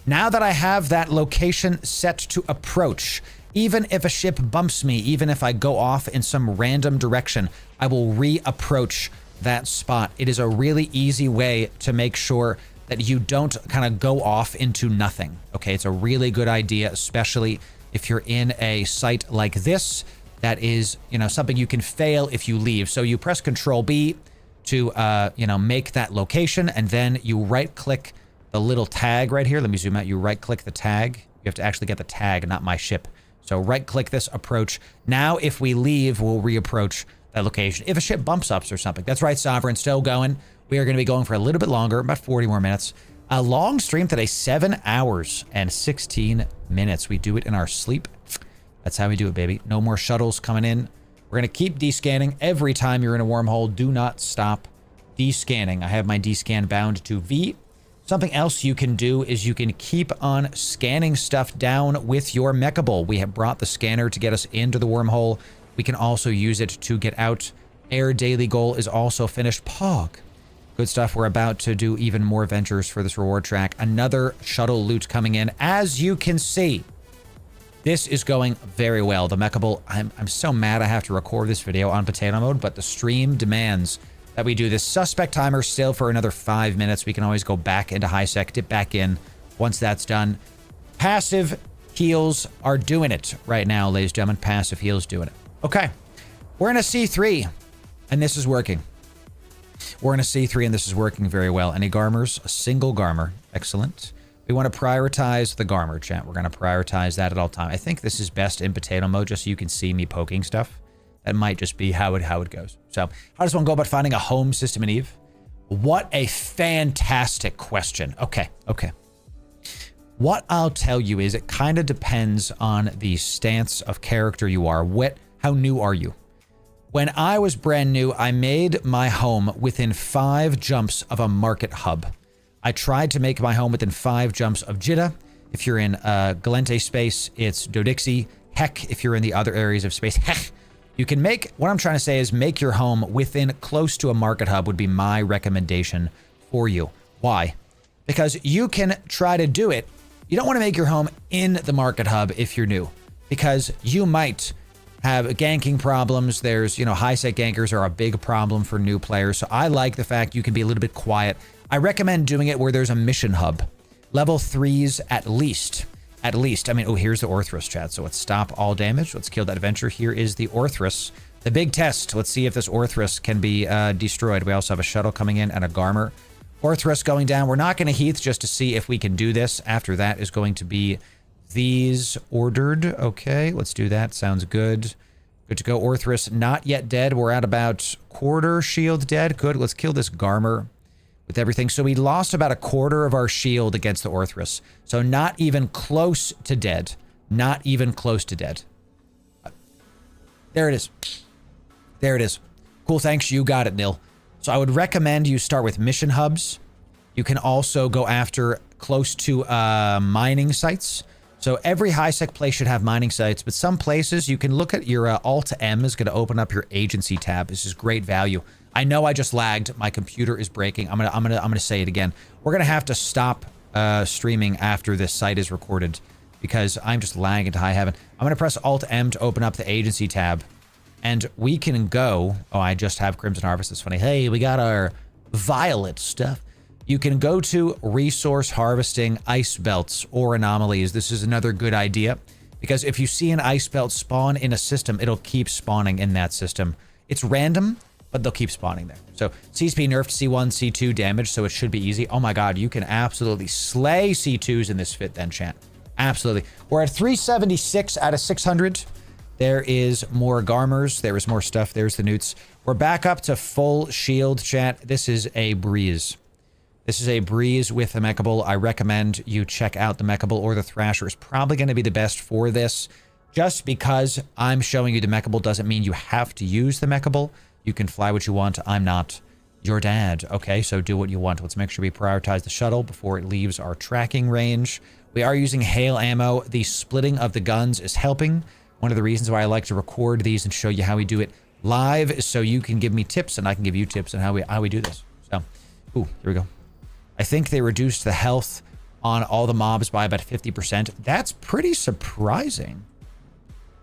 Now that I have that location set to approach, even if a ship bumps me, even if I go off in some random direction, I will re-approach that spot. It is a really easy way to make sure that you don't kind of go off into nothing. Okay, it's a really good idea, especially if you're in a site like this that is, you know, something you can fail if you leave. So you press Control B to, you know, make that location, and then you right-click the little tag right here. Let me zoom out. You right-click the tag. You have to actually get the tag, not my ship. So right-click this, approach. Now, if we leave, we'll reapproach that location. If a ship bumps us or something. That's right, Sovereign, still going. We are going to be going for a little bit longer, about 40 more minutes. A long stream today, 7 hours and 16 minutes. We do it in our sleep. That's how we do it, baby. No more shuttles coming in. We're going to keep descanning every time you're in a wormhole. Do not stop descanning. I have my descan bound to V. Something else you can do is you can keep on scanning stuff down with your mechable. We have brought the scanner to get us into the wormhole. We can also use it to get out. Air daily goal is also finished. Pog. Good stuff. We're about to do even more ventures for this reward track. Another shuttle loot coming in. As you can see, this is going very well. The mechable, I'm so mad I have to record this video on potato mode, but the stream demands that we do this. Suspect timer still for another 5 minutes. We can always go back into high sec, dip back in once that's done. Passive heals are doing it right now, ladies and gentlemen. Passive heals doing it. Okay. We're in a C3, and this is working. We're in a C3, and this is working very well. Any Garmers? A single Garmer. Excellent. We want to prioritize the Garmer, chat. We're going to prioritize that at all time. I think this is best in potato mode, just so you can see me poking stuff. That might just be how it goes. So how does one go about finding a home system in EVE? What a fantastic question. Okay. What I'll tell you is it kind of depends on the stance of character you are. How new are you? When I was brand new, I made my home within 5 jumps of a market hub. I tried to make my home within 5 jumps of Jitta. If you're in Galente space, it's Dodixie. Heck, if you're in the other areas of space, heck. You can make, what I'm trying to say is make your home within close to a market hub would be my recommendation for you. Why? Because you can try to do it. You don't want to make your home in the market hub if you're new, because you might have ganking problems. There's, high set gankers are a big problem for new players. So I like the fact you can be a little bit quiet. I recommend doing it where there's a mission hub. Level 3s at least. At least. I mean, oh, here's the Orthrus, chat. So let's stop all damage. Let's kill that adventure. Here is the Orthrus. The big test. Let's see if this Orthrus can be destroyed. We also have a shuttle coming in and a Garmer. Orthrus going down. We're not going to Heath just to see if we can do this. After that is going to be these ordered. Okay, let's do that. Sounds good. Good to go. Orthrus not yet dead. We're at about quarter shield dead. Good. Let's kill this Garmer with everything. So we lost about a quarter of our shield against the Orthrus. So not even close to dead. Not even close to dead. There it is. There it is. Cool, thanks. You got it, Nil. So I would recommend you start with mission hubs. You can also go after close to mining sites. So every high-sec place should have mining sites, but some places you can look at your Alt-M is going to open up your agency tab. This is great value. I know I just lagged. My computer is breaking. I'm gonna say it again. We're gonna have to stop streaming after this site is recorded because I'm just lagging to high heaven. I'm gonna press Alt-M to open up the agency tab, and we can go. Oh, I just have Crimson Harvest. It's funny. Hey, we got our violet stuff. You can go to resource harvesting ice belts or anomalies. This is another good idea because if you see an ice belt spawn in a system, it'll keep spawning in that system. It's random, but they'll keep spawning there. So CSP nerfed C1, C2 damage, so it should be easy. Oh my god, you can absolutely slay C2s in this fit then, chat. Absolutely. We're at 376 out of 600. There is more Garmers. There is more stuff. There's the Newts. We're back up to full shield, chat. This is a breeze. This is a breeze with the Mechable. I recommend you check out the Mechable or the Thrasher. Is probably going to be the best for this. Just because I'm showing you the Mechable doesn't mean you have to use the Mechable. You can fly what you want. I'm not your dad. Okay, so do what you want. Let's make sure we prioritize the shuttle before it leaves our tracking range. We are using hail ammo. The splitting of the guns is helping. One of the reasons why I like to record these and show you how we do it live is so you can give me tips and I can give you tips on how we do this. So, ooh, here we go. I think they reduced the health on all the mobs by about 50%. That's pretty surprising.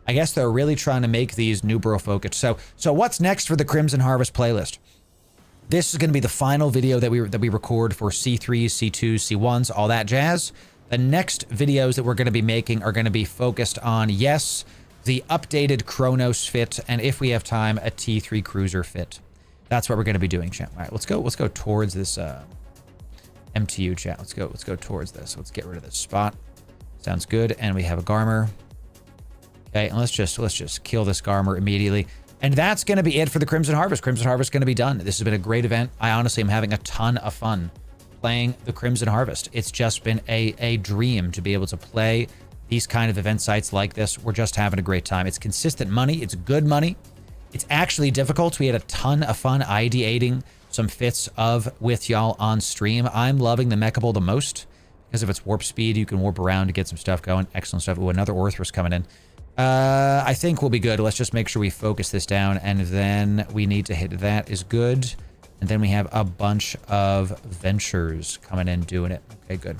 I guess they're really trying to make these new bro focused. So what's next for the Crimson Harvest playlist? This is going to be the final video that we record for C3s, C2s, C1s, all that jazz. The next videos that we're going to be making are going to be focused on, yes, the updated Kronos fit, and if we have time, a T3 cruiser fit. That's what we're going to be doing, chat. All right, let's go towards this MTU, chat. Let's go towards this. Let's get rid of this spot. Sounds good. And we have a Garmer. Okay, and let's just kill this Garmer immediately. And that's going to be it for the Crimson Harvest. Crimson Harvest is going to be done. This has been a great event. I honestly am having a ton of fun playing the Crimson Harvest. It's just been a dream to be able to play these kind of event sites like this. We're just having a great time. It's consistent money. It's good money. It's actually difficult. We had a ton of fun ideating some fits with y'all on stream. I'm loving the Mechable the most because of its warp speed. You can warp around to get some stuff going. Excellent stuff. Ooh, another Orthrus coming in. I think we'll be good. Let's just make sure we focus this down, and then we need to hit that is good. And then we have a bunch of Ventures coming in doing it. Okay, good.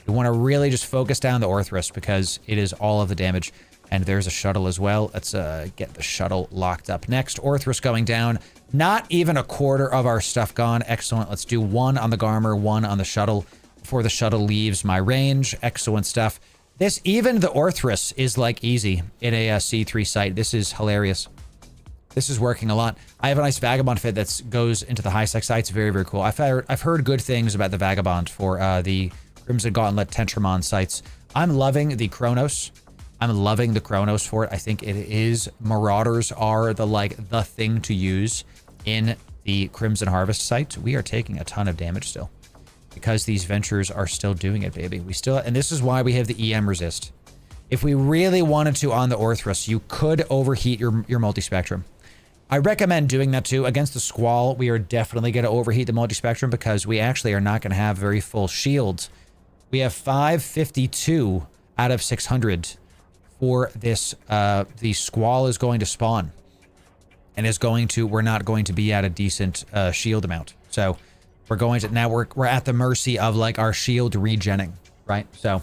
We want to really just focus down the Orthrus because it is all of the damage. And there's a shuttle as well. Let's get the shuttle locked up next. Orthrus going down. Not even a quarter of our stuff gone. Excellent. Let's do one on the Garmer, one on the shuttle before the shuttle leaves my range. Excellent stuff. This, even the Orthrus is like easy in a C3 site. This is hilarious. This is working a lot. I have a nice Vagabond fit that goes into the high-sec sites. Very, very cool. I've heard good things about the Vagabond for the Crimson Gauntlet Tentramon sites. I'm loving the Kronos. I'm loving the Kronos for it. I think it is. Marauders are the thing to use in the Crimson Harvest site, we are taking a ton of damage still. Because these ventures are still doing it, baby. We still, and this is why we have the EM resist. If we really wanted to on the Orthrus, you could overheat your multispectrum. I recommend doing that too. Against the Squall, we are definitely going to overheat the multispectrum because we actually are not going to have very full shields. We have 552 out of 600 for this. The Squall is going to spawn. And is going to, we're not going to be at a decent shield amount. So we're going to, now we're at the mercy of like our shield regenning, right? So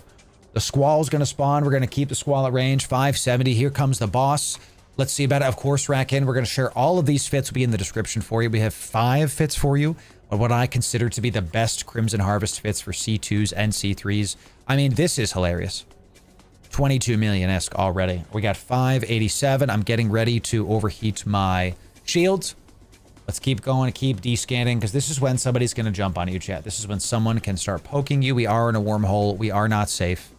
the Squall is going to spawn. We're going to keep the Squall at range, 570. Here comes the boss. Let's see about it. Of course, rack in. We're going to share all of these fits will be in the description for you. We have 5 fits for you of what I consider to be the best Crimson Harvest fits for C2s and C3s. I mean, this is hilarious. 22 million-esque already. We got 587. I'm getting ready to overheat my shields. Let's keep going, keep descanning, because this is when somebody's going to jump on you, chat. This is when someone can start poking you. We are in a wormhole. We are not safe.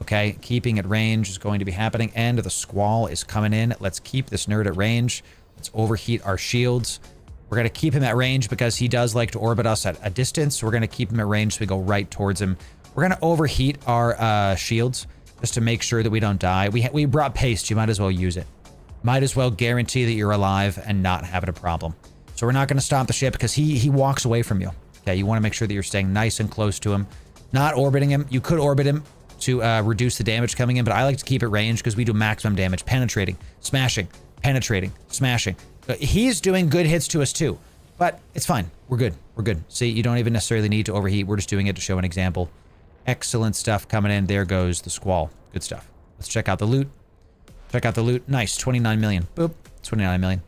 Okay, keeping at range is going to be happening, and the Squall is coming in. Let's keep this nerd at range. Let's overheat our shields. We're going to keep him at range because he does like to orbit us at a distance. So we're going to keep him at range so we go right towards him. We're going to overheat our shields just to make sure that we don't die. We brought paste. You might as well use it. Might as well guarantee that you're alive and not having a problem. So we're not going to stop the ship because he walks away from you. Okay, you want to make sure that you're staying nice and close to him. Not orbiting him. You could orbit him to reduce the damage coming in, but I like to keep it range because we do maximum damage. Penetrating, smashing, penetrating, smashing. He's doing good hits to us too, but it's fine. We're good. We're good. See, you don't even necessarily need to overheat. We're just doing it to show an example. Excellent stuff coming in. There goes the Squall. Good stuff. Let's check out the loot. Check out the loot. Nice. 29 million. Boop. 29 million.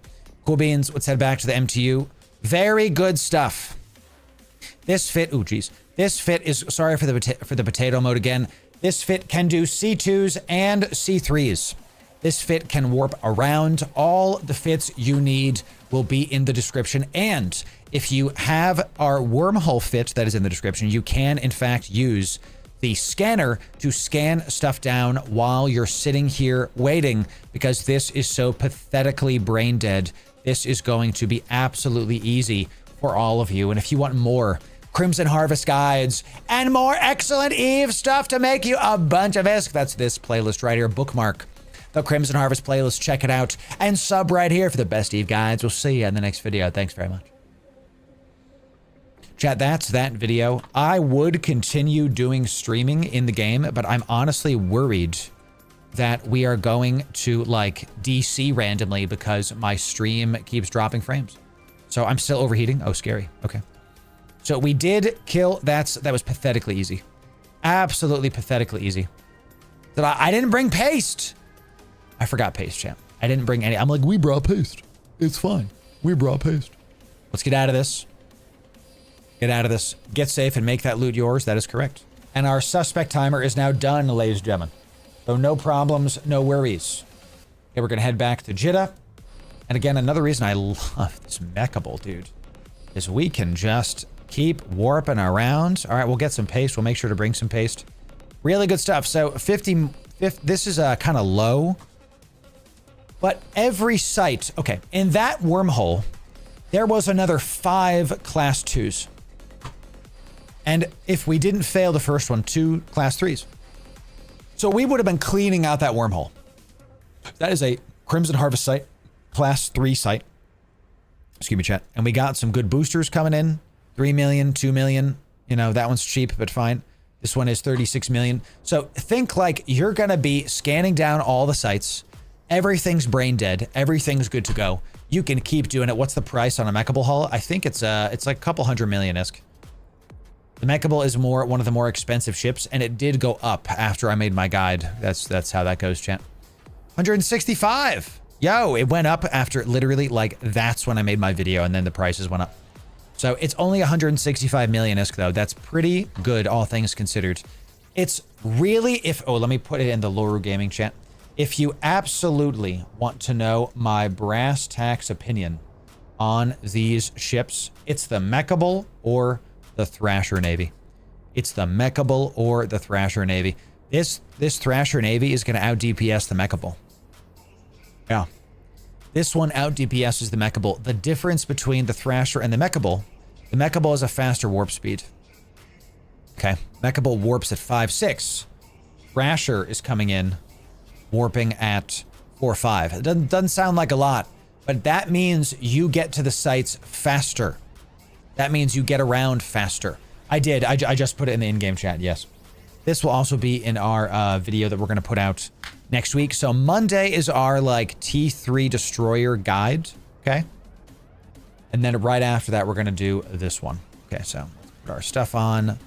Cool beans. Let's head back to the MTU. Very good stuff. This fit. Ooh, geez. This fit is, sorry for the potato mode again. This fit can do C2s and C3s. This fit can warp around. All the fits you need will be in the description. And if you have our wormhole fit that is in the description, you can, in fact, use the scanner to scan stuff down while you're sitting here waiting, because this is so pathetically brain dead. This is going to be absolutely easy for all of you. And if you want more Crimson Harvest guides and more excellent Eve stuff to make you a bunch of ISK, that's this playlist right here. Bookmark the Crimson Harvest playlist, check it out, and sub right here for the best Eve guides. We'll see you in the next video. Thanks very much. Chat, that's that video. I would continue doing streaming in the game, but I'm honestly worried that we are going to like DC randomly because my stream keeps dropping frames. So I'm still overheating. Oh, scary. Okay. So we did kill. That was pathetically easy. Absolutely pathetically easy. I didn't bring paste. I forgot paste, chat. I didn't bring any. I'm like, we brought paste. It's fine. We brought paste. Let's get out of this. Get out of this. Get safe and make that loot yours. That is correct. And our suspect timer is now done, ladies and gentlemen. So no problems, no worries. Okay, we're going to head back to Jeddah. And again, another reason I love this mechable, dude, is we can just keep warping around. All right, we'll get some paste. We'll make sure to bring some paste. Really good stuff. So 50, this is kind of low. But every site, okay, in that wormhole, there was another 5 class 2s. And if we didn't fail the first one, 2 class 3s. So we would have been cleaning out that wormhole. That is a Crimson Harvest site, class 3 site. Excuse me, chat. And we got some good boosters coming in. 3 million, 2 million. You know, that one's cheap, but fine. This one is 36 million. So think like you're going to be scanning down all the sites. Everything's brain dead. Everything's good to go. You can keep doing it. What's the price on a mechable hull? I think it's like a couple $100 million-esque. The mechable is one of the more expensive ships, and it did go up after I made my guide. That's how that goes, chat. 165. Yo, it went up after literally, like, that's when I made my video, and then the prices went up. So it's only 165 million-esque, though. That's pretty good, all things considered. It's really, let me put it in the Loru Gaming chat. If you absolutely want to know my brass tacks opinion on these ships, it's the mechable or the Thrasher Navy. It's the mechable or the Thrasher Navy. This Thrasher Navy is going to out DPS the mechable. Yeah. This one out DPSs the Mecha Bull. The difference between the Thrasher and the Mecha Bull is a faster warp speed. Okay, Mecha Bull warps at 5.6. Thrasher is coming in, warping at 4.5. It doesn't sound like a lot, but that means you get to the sites faster. That means you get around faster. I just put it in the in-game chat, yes. This will also be in our video that we're going to put out next week. So Monday is our like T3 Destroyer guide, okay? And then right after that, we're going to do this one. Okay, so let's put our stuff on.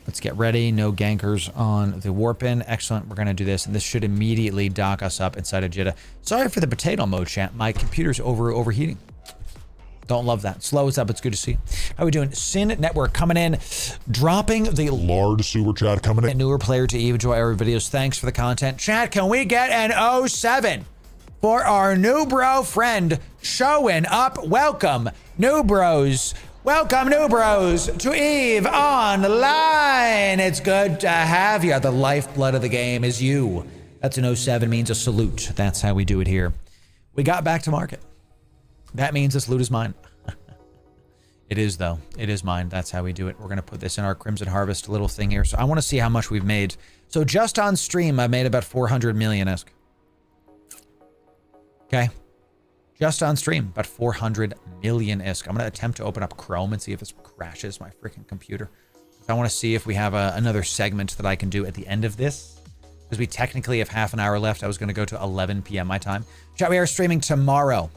Let's get ready. No gankers on the warp-in. Excellent. We're going to do this, and this should immediately dock us up inside of Jitta. Sorry for the potato mode, chat. My computer's overheating. Don't love that. Slow us up. It's good to see. How are we doing? Sin Network coming in, dropping the large super chat coming in. Newer player to Eve. Enjoy our videos. Thanks for the content. Chat, can we get an 07 for our new bro friend showing up? Welcome, new bros. Welcome, new bros, to Eve Online. It's good to have you. The lifeblood of the game is you. That's an 07 means a salute. That's how we do it here. We got back to market. That means this loot is mine. It is, though. It is mine. That's how we do it. We're going to put this in our Crimson Harvest little thing here. So I want to see how much we've made. So just on stream, I made about 400 million-esque. Okay. Just on stream, about 400 million-esque. I'm going to attempt to open up Chrome and see if this crashes my freaking computer. I want to see if we have another segment that I can do at the end of this. Because we technically have half an hour left. I was going to go to 11 p.m. my time. Chat, we are streaming tomorrow.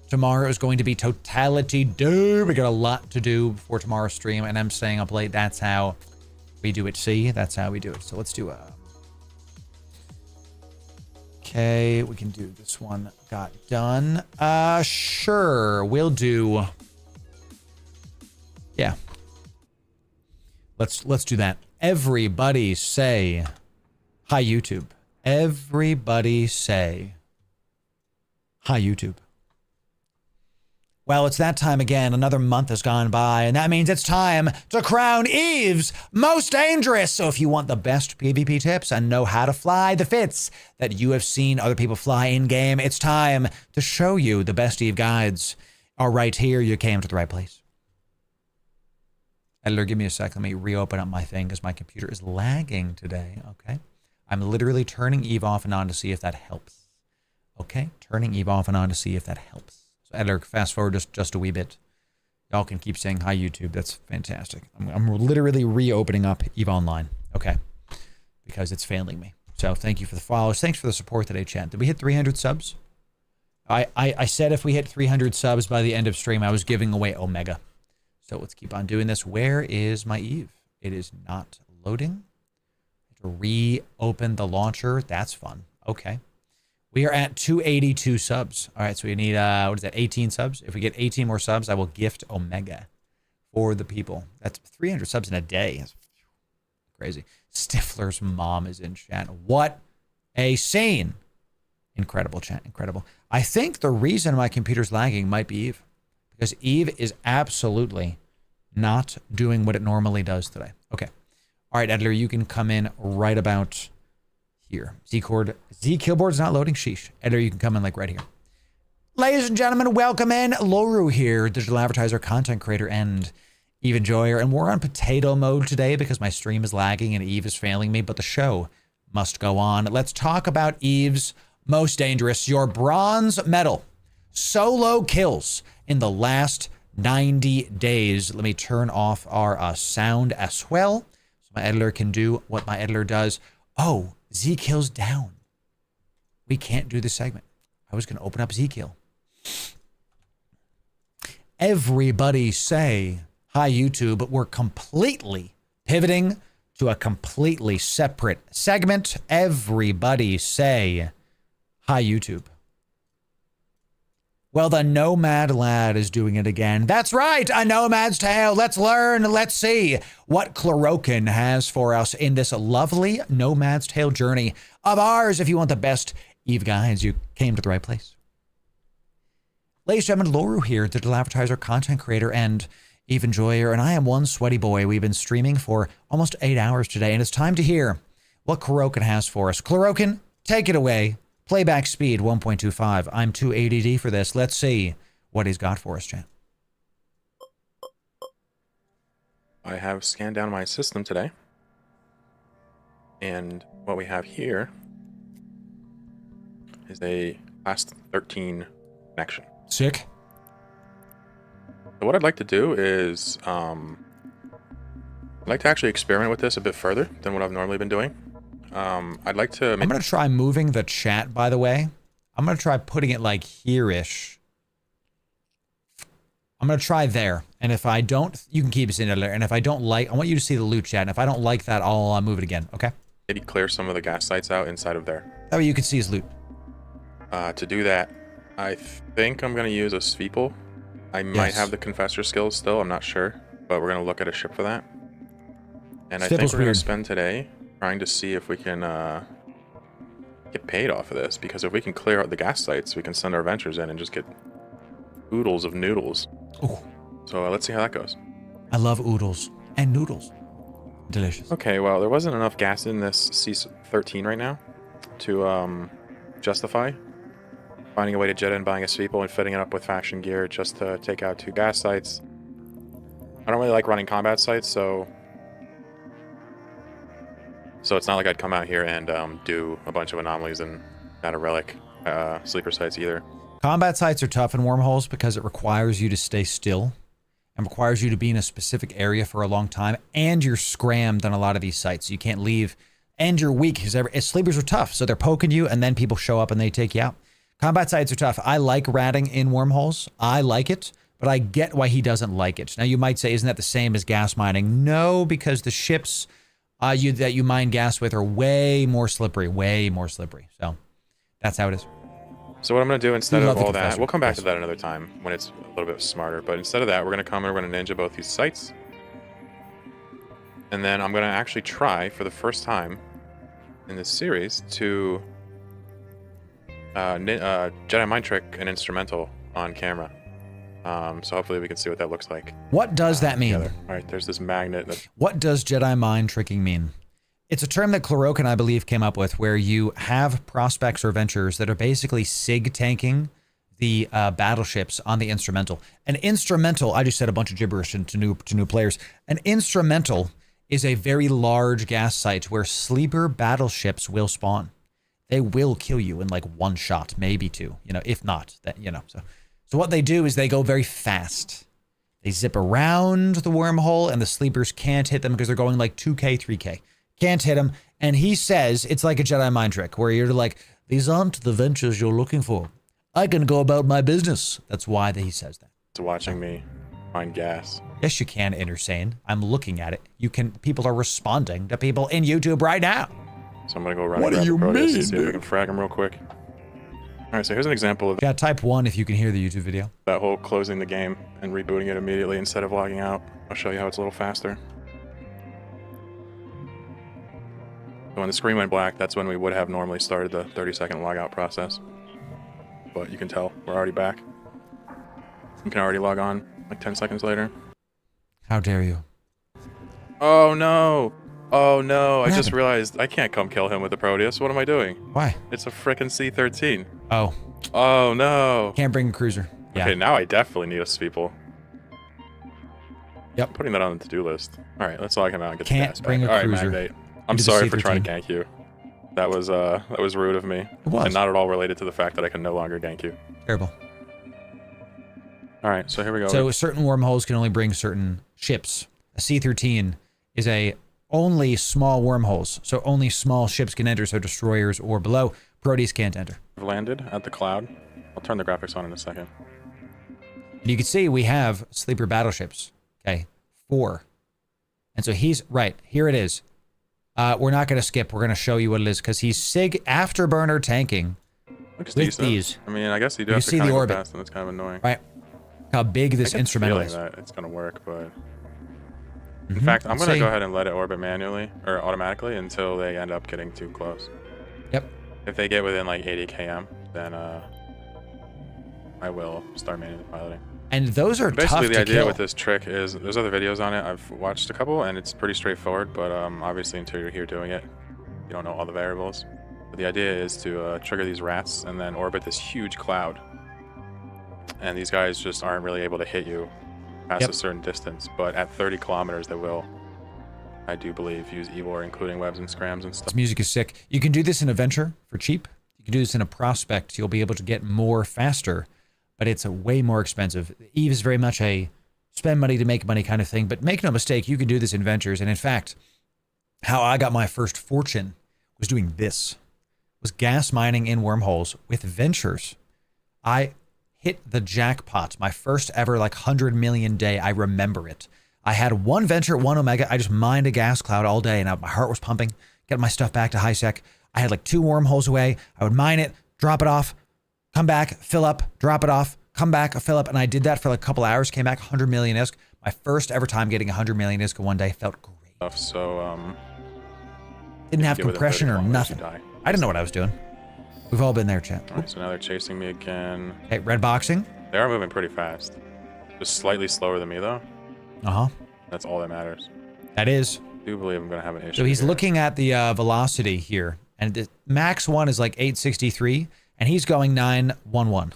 Tomorrow is going to be Totality Day. We got a lot to do before tomorrow's stream, and I'm staying up late. That's how we do it. See? That's how we do it. So let's do a... Okay, we can do this one. Got done. Sure. We'll do... Yeah. Let's do that. Everybody say hi, YouTube. Everybody say hi, YouTube. Well, it's that time again. Another month has gone by, and that means it's time to crown Eve's most dangerous. So if you want the best PvP tips and know how to fly the fits that you have seen other people fly in-game, it's time to show you the best Eve guides are right here. You came to the right place. Editor, give me a sec. Let me reopen up my thing because my computer is lagging today, okay? I'm literally turning Eve off and on to see if that helps. Okay, turning Eve off and on to see if that helps. Editor, fast forward just a wee bit. Y'all can keep saying hi, YouTube. That's fantastic. I'm literally reopening up Eve Online. Okay. Because it's failing me. So thank you for the follows. Thanks for the support today, chat. Did we hit 300 subs? I said if we hit 300 subs by the end of stream, I was giving away Omega. So let's keep on doing this. Where is my Eve? It is not loading. To reopen the launcher. That's fun. Okay. We are at 282 subs. All right, so we need, what is that, 18 subs? If we get 18 more subs, I will gift Omega for the people. That's 300 subs in a day. That's crazy. Stifler's mom is in chat. What a scene. Incredible, chat, incredible. I think the reason my computer's lagging might be Eve. Because Eve is absolutely not doing what it normally does today. Okay. All right, editor, you can come in right about... here. Z-Killboard's not loading. Sheesh. Editor, you can come in like right here. Ladies and gentlemen, welcome in. Loru here, digital advertiser, content creator, and Eve enjoyer. And we're on potato mode today because my stream is lagging and Eve is failing me, but the show must go on. Let's talk about Eve's most dangerous, your bronze medal. Solo kills in the last 90 days. Let me turn off our sound as well so my editor can do what my editor does. Oh, Z-Kill's down. We can't do this segment. I was going to open up Z-Kill. Everybody say hi, YouTube, but we're completely pivoting to a completely separate segment. Everybody say hi, YouTube. Well, the Nomad Lad is doing it again. That's right, a Nomad's Tale. Let's learn, let's see what Chlorokin has for us in this lovely Nomad's Tale journey of ours. If you want the best Eve guides, you came to the right place. Ladies and gentlemen, Loru here, digital advertiser, content creator, and Eve enjoyer, and I am one sweaty boy. We've been streaming for almost 8 hours today, and it's time to hear what Chlorokin has for us. Chlorokin, take it away. Playback speed 1.25. I'm too ADD for this. Let's see what he's got for us, chat. I have scanned down my system today. And what we have here is a class 13 connection. Sick. So what I'd like to do is, I'd like to actually experiment with this a bit further than what I've normally been doing. I'd like to... I'm going to try moving the chat, by the way. I'm going to try putting it like here-ish. I'm going to try there. And if I don't, you can keep it in there. And if I don't like, I want you to see the loot chat. And if I don't like that, I'll move it again. Okay? Maybe clear some of the gas sites out inside of there. That way you can see his loot. To do that, I think I'm going to use a Sveeple. I might have the Confessor skills still, I'm not sure. But we're going to look at a ship for that. And I think we're going to spend today trying to see if we can get paid off of this. Because if we can clear out the gas sites, we can send our ventures in and just get oodles of noodles. Ooh. So let's see how that goes. I love oodles and noodles. Delicious. Okay, well, there wasn't enough gas in this C13 right now to justify finding a way to jet in, buying a Sveeple, and fitting it up with faction gear just to take out 2 gas sites. I don't really like running combat sites, so it's not like I'd come out here and do a bunch of anomalies and not a relic sleeper sites either. Combat sites are tough in wormholes because it requires you to stay still and requires you to be in a specific area for a long time, and you're scrammed on a lot of these sites. You can't leave, and you're weak because sleepers are tough, so they're poking you, and then people show up and they take you out. Combat sites are tough. I like ratting in wormholes. I like it, but I get why he doesn't like it. Now, you might say, isn't that the same as gas mining? No, because the ships that you mine gas with are way more slippery. So that's how it is. So what I'm going to do instead of all that, we'll come back to that another time when it's a little bit smarter, but instead of that, we're going to come and we're going to ninja both these sites. And then I'm going to actually try, for the first time in this series, to Jedi Mind Trick an instrumental on camera. So hopefully we can see what that looks like. What does that mean? All right, there's this magnet. What does Jedi mind tricking mean? It's a term that Clarok, I believe, came up with, where you have prospects or ventures that are basically sig tanking the battleships on the instrumental. An instrumental, I just said a bunch of gibberish to new players. An instrumental is a very large gas site where sleeper battleships will spawn. They will kill you in like 1 shot, maybe 2, if not that, So what they do is they go very fast. They zip around the wormhole and the sleepers can't hit them because they're going like 2K, 3K. Can't hit them. And he says it's like a Jedi mind trick where you're like, these aren't the ventures you're looking for. I can go about my business. That's why he says that. It's watching me find gas. Yes, you can, Intersane. I'm looking at it. People are responding to people in YouTube right now. So I'm going to go run and grab the Proteus and see if we can frag him real quick. All right, so here's an example of type 1 if you can hear the YouTube video. That whole closing the game and rebooting it immediately instead of logging out. I'll show you how it's a little faster. So when the screen went black, that's when we would have normally started the 30-second logout process. But you can tell, we're already back. You can already log on like 10 seconds later. How dare you? Oh no! Oh no, I just realized I can't come kill him with the Proteus. What am I doing? Why? It's a frickin' C13. Oh. Oh no. Can't bring a cruiser. Yeah. Okay, now I definitely need a Sveeple. Yep. I'm putting that on the to-do list. Alright, let's log him out and get Can't the gas bring back. a Alright, cruiser. Magnate. I'm sorry for trying to gank you. That was rude of me. It was. And not at all related to the fact that I can no longer gank you. Terrible. Alright, so here we go. So certain wormholes can only bring certain ships. A C-13 is only small wormholes, so only small ships can enter, so destroyers or below. Proteus can't enter. I've landed at the cloud. I'll turn the graphics on in a second. And you can see we have sleeper battleships. Okay, 4. And so he's right here. It is. We're not going to skip. We're going to show you what it is because he's sig afterburner tanking. Looks with decent. these. I mean, I guess you do You have see to kind the of orbit. go fast, and it's kind of annoying. Right. How big this I get the instrumental feeling is. that it's going to work, but in fact, I'm going to go ahead and let it orbit manually or automatically until they end up getting too close. Yep. If they get within like 80 km, then I will start manually piloting. And those are basically tough the to idea kill. with this trick is there's other videos on it. I've watched a couple and it's pretty straightforward, but obviously until you're here doing it, you don't know all the variables. But the idea is to trigger these rats and then orbit this huge cloud. And these guys just aren't really able to hit you past a certain distance. But at 30 kilometers, they will, I do believe, use Evil, including webs and scrams and stuff. This music is sick. You can do this in a venture for cheap. You can do this in a prospect. You'll be able to get more faster, but it's a way more expensive. Eve is very much a spend money to make money kind of thing, but make no mistake, you can do this in ventures. And in fact, how I got my first fortune was doing this, was gas mining in wormholes with ventures. I hit the jackpot, my first ever like 100 million day. I remember it. I had one venture, one Omega. I just mined a gas cloud all day, and my heart was pumping, getting my stuff back to high sec. I had like 2 wormholes away. I would mine it, drop it off, come back, fill up, drop it off, come back, fill up. And I did that for like a couple hours, came back 100 million ISK. My first ever time getting 100 million ISK in one day. Felt great. So, didn't have compression or nothing. I didn't know what I was doing. We've all been there, chat. All right, so now they're chasing me again. Hey, red boxing. They are moving pretty fast. Just slightly slower than me, though. Uh-huh. That's all that matters. That is. I do believe I'm going to have an issue. So he's here. looking at the velocity here, and the max one is like 863, and he's going 911.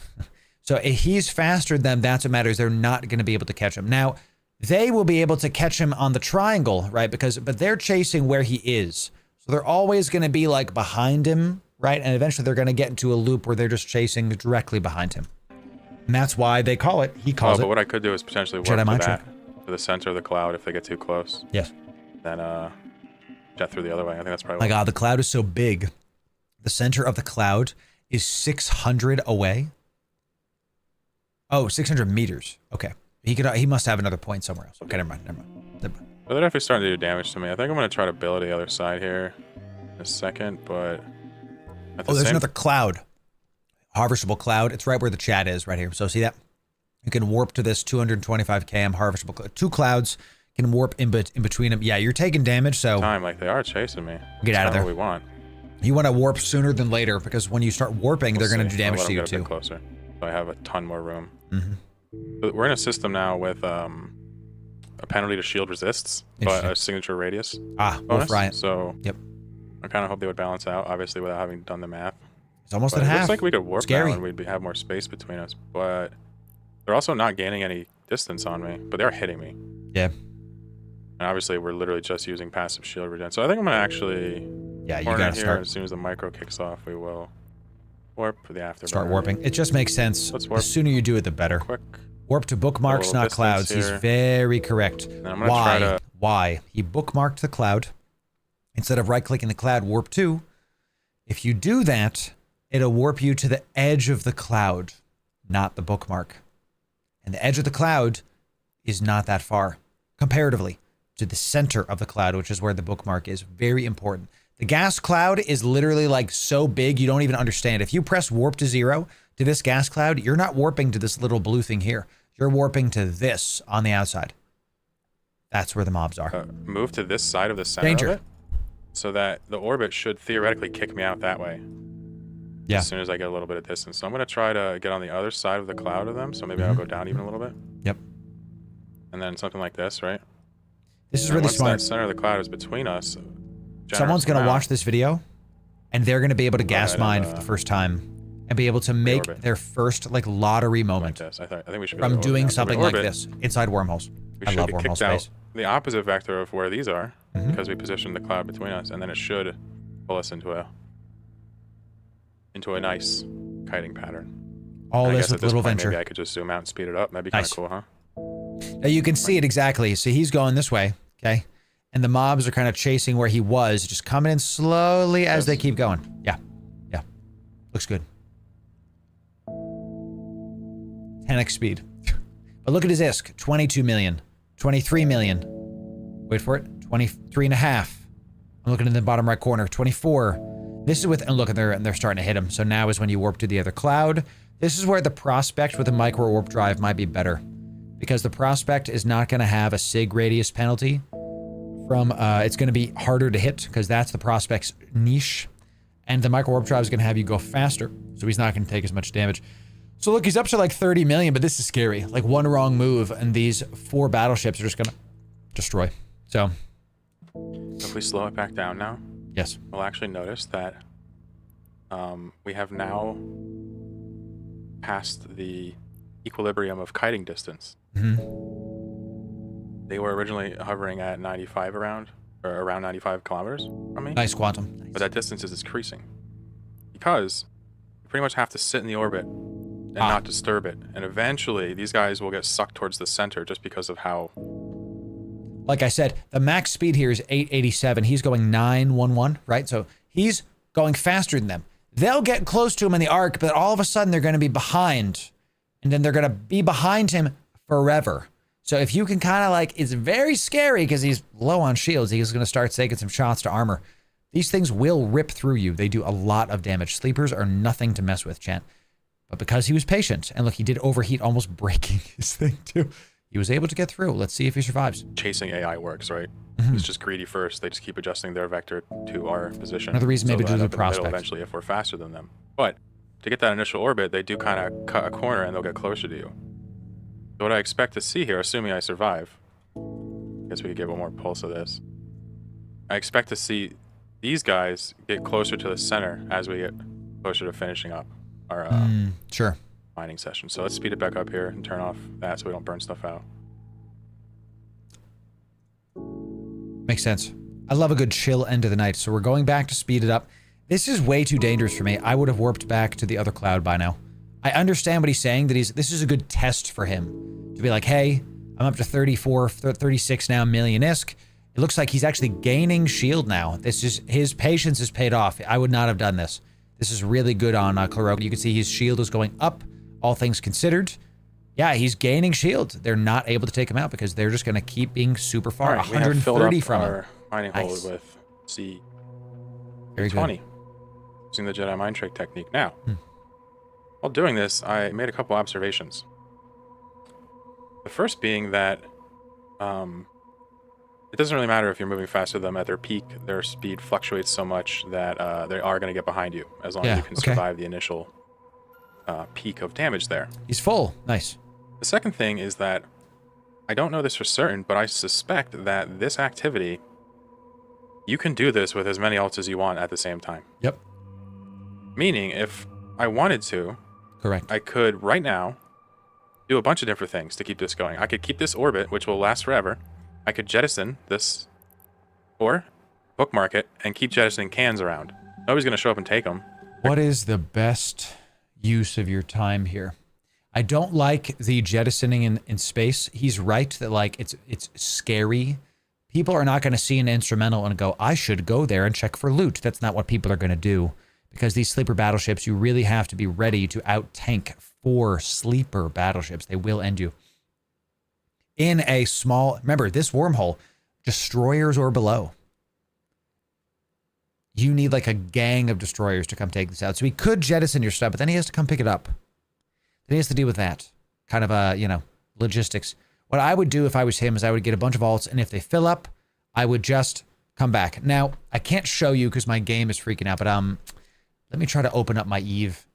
So if he's faster than them, that's what matters. They're not going to be able to catch him. Now, they will be able to catch him on the triangle, right? But they're chasing where he is. So they're always going to be like behind him, right? And eventually they're going to get into a loop where they're just chasing directly behind him. And that's why they call it, he calls it. But what I could do is potentially warp to the center of the cloud if they get too close. Yes. Then jet through the other way. I think that's probably my God, the cloud is so big. The center of the cloud is 600 away. Oh, 600 meters. Okay. He must have another point somewhere else. Okay, never mind. They're definitely starting to do damage to me. I think I'm going to try to bail to the other side here in a second, but... there's another cloud. Harvestable cloud. It's right where the chat is, right here. So see that? You can warp to this 225 km harvestable cloud. 2 clouds can warp in between them. Yeah, you're taking damage, so... Like, they are chasing me. Get out of there. What we want. You want to warp sooner than later, because when you start warping, they're going to do damage to you, too. Closer, so I have a ton more room. Mm-hmm. But we're in a system now with a penalty to shield resists, but a signature radius bonus. Right. So yep. I kind of hope they would balance out, obviously, without having done the math. It's almost at half. It looks like we could warp Scary. now and we'd have more space between us, but they're also not gaining any distance on me, but they're hitting me. Yeah. And obviously, we're literally just using passive shield regen. So I think I'm going to actually you gotta here. start. As soon as the micro kicks off, we will warp for the afterburner. Start warping. It just makes sense. Let's warp. The sooner you do it, the better. Quick. Warp to bookmarks, not clouds. He's very correct. Why? He bookmarked the cloud. Instead of right-clicking the cloud, warp to. If you do that, it'll warp you to the edge of the cloud, not the bookmark. And the edge of the cloud is not that far, comparatively, to the center of the cloud, which is where the bookmark is. Very important. The gas cloud is literally like so big, you don't even understand. If you press warp to 0 to this gas cloud, you're not warping to this little blue thing here. You're warping to this on the outside. That's where the mobs are. Move to this side of the center of it, so that the orbit should theoretically kick me out that way. Yeah. As soon as I get a little bit of distance. So I'm going to try to get on the other side of the cloud of them, so maybe I'll go down even a little bit. Yep. And then something like this, right? This is really smart. Once that center of the cloud is between us, someone's going to watch this video, and they're going to be able to gas mine for the first time. And be able to make their first like lottery moment I think we should from doing something like this inside wormholes. I love wormhole space. The opposite vector of where these are, because we positioned the cloud between us, and then it should pull us into a nice kiting pattern. All this with little venture. Maybe I could just zoom out and speed it up. That'd be kind of cool, huh? Now you can see it exactly. So he's going this way, okay? And the mobs are kind of chasing where he was, just coming in slowly as they keep going. Yeah. Looks good. 10x speed. But look at his ISK. 22 million. 23 million. Wait for it. 23.5. I'm looking in the bottom right corner. 24. This is with, and look, they're starting to hit him. So now is when you warp to the other cloud. This is where the prospect with a micro warp drive might be better, because the prospect is not going to have a sig radius penalty from, it's going to be harder to hit because that's the prospect's niche. And the micro warp drive is going to have you go faster. So he's not going to take as much damage. So look, he's up to like 30 million, but this is scary. Like one wrong move and these 4 battleships are just gonna destroy. So if we slow it back down now, yes, we'll actually notice that we have now passed the equilibrium of kiting distance. They were originally hovering at 95 around 95 kilometers from me. Nice quantum. But that distance is decreasing because you pretty much have to sit in the orbit and not disturb it. And eventually, these guys will get sucked towards the center just because of how... Like I said, the max speed here is 887. He's going 911, right? So he's going faster than them. They'll get close to him in the arc, but all of a sudden they're going to be behind. And then they're going to be behind him forever. So if you can kind of like, it's very scary because he's low on shields. He's going to start taking some shots to armor. These things will rip through you. They do a lot of damage. Sleepers are nothing to mess with, chat. But because he was patient, and look, he did overheat, almost breaking his thing too. He was able to get through. Let's see if he survives. Chasing AI works, right? It's just greedy first. They just keep adjusting their vector to our position. Another reason maybe to do the prospect. Eventually, if we're faster than them. But to get that initial orbit, they do kind of cut a corner and they'll get closer to you. So what I expect to see here, assuming I survive, I guess we could get one more pulse of this. I expect to see these guys get closer to the center as we get closer to finishing up our sure mining session. So let's speed it back up here and turn off that so we don't burn stuff out. Makes sense. I love a good chill end of the night. So we're going back to speed it up. This is way too dangerous for me. I would have warped back to the other cloud by now. I understand what he's saying, that this is a good test for him. To be like, hey, I'm up to 34, 36 now, million ISK. It looks like he's actually gaining shield now. This is, his patience has paid off. I would not have done this. This is really good on Clade. You can see his shield is going up, all things considered. Yeah, he's gaining shield. They're not able to take him out because they're just going to keep being super far. Right, 130 from him. Mining Nice. hole with C. Very 20. good. Using the Jedi mind trick technique. Now, while doing this, I made a couple observations. The first being that it doesn't really matter if you're moving faster than them at their peak. Their speed fluctuates so much that they are going to get behind you as long as you can survive the initial peak of damage there. He's full. Nice. The second thing is that I don't know this for certain, but I suspect that this activity, you can do this with as many ults as you want at the same time. Yep. Meaning, if I wanted to, correct, I could right now do a bunch of different things to keep this going. I could keep this orbit, which will last forever. I could jettison this, or bookmark it and keep jettisoning cans around. Nobody's going to show up and take them. What is the best use of your time here? I don't like the jettisoning in space. He's right that like it's scary. People are not going to see an instrumental and go, I should go there and check for loot. That's not what people are going to do. Because these sleeper battleships, you really have to be ready to out-tank 4 sleeper battleships. They will end you. In a small... Remember, this wormhole, destroyers or below. You need like a gang of destroyers to come take this out. So he could jettison your stuff, but then he has to come pick it up. Then he has to deal with that. Kind of, you know, logistics. What I would do if I was him is I would get a bunch of alts, and if they fill up, I would just come back. Now, I can't show you because my game is freaking out, but let me try to open up my Eve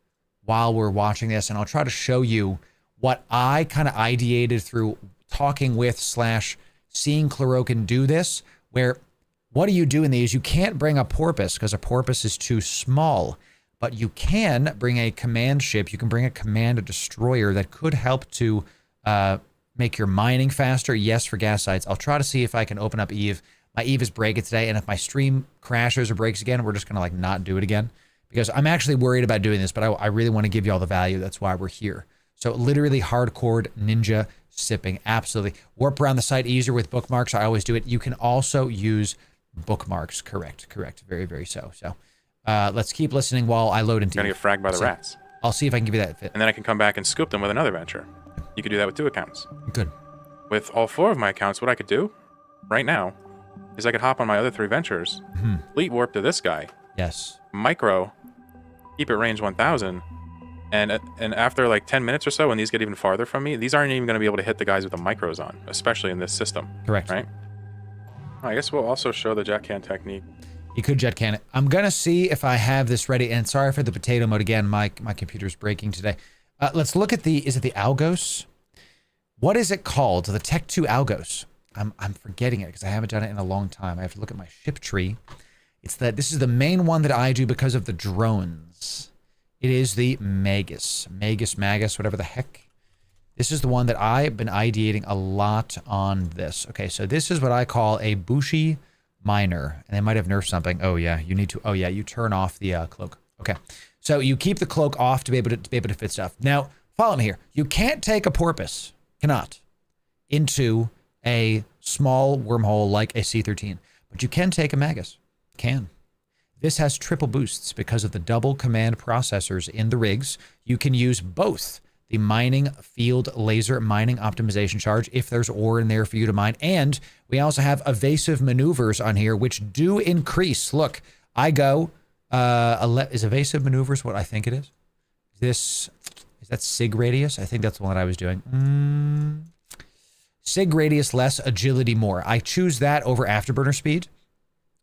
while we're watching this, and I'll try to show you what I kind of ideated through talking with / seeing Clarokin do this, where what do you do in these? You can't bring a Porpus because a Porpus is too small, but you can bring a command ship. You can bring a command destroyer that could help to make your mining faster. Yes, for gas sites. I'll try to see if I can open up Eve. My Eve is breaking today, and if my stream crashes or breaks again, we're just going to like not do it again. Because I'm actually worried about doing this, but I really want to give you all the value. That's why we're here. So literally hardcore ninja sipping. Absolutely. Warp around the site easier with bookmarks. I always do it. You can also use bookmarks. Correct. Very, very so. So let's keep listening while I load into You're going to get fragged by the rats. I'll see if I can give you that fit. And then I can come back and scoop them with another venture. You could do that with 2 accounts. Good. With all 4 of my accounts, what I could do right now is I could hop on my other 3 ventures, fleet warp to this guy. Yes. Micro, keep it range 1000, and after like 10 minutes or so, when these get even farther from me, these aren't even going to be able to hit the guys with the micros on, especially in this system. Correct. Right? I guess we'll also show the jet can technique. You could jet can it. I'm going to see if I have this ready, and sorry for the potato mode again. My computer's breaking today. Let's look at is it the Algos? What is it called? The Tech 2 Algos. I'm forgetting it because I haven't done it in a long time. I have to look at my ship tree. This is the main one that I do because of the drones. Magus. It is the Magus. Magus, whatever the heck. This is the one that I've been ideating a lot on this. Okay, so this is what I call a Bushi Miner. And they might have nerfed something. Oh, yeah, you need to... Oh, yeah, you turn off the cloak. Okay, so you keep the cloak off to be able to fit stuff. Now, follow me here. You can't take a Porpus, cannot, into a small wormhole like a C13. But you can take a Magus. Can. This has triple boosts because of the double command processors in the rigs. You can use both the mining field laser mining optimization charge if there's ore in there for you to mine. And we also have evasive maneuvers on here, which do increase. Look, I go, is evasive maneuvers what I think it is? Is that sig radius? I think that's the one that I was doing. Sig radius less, agility more. I choose that over afterburner speed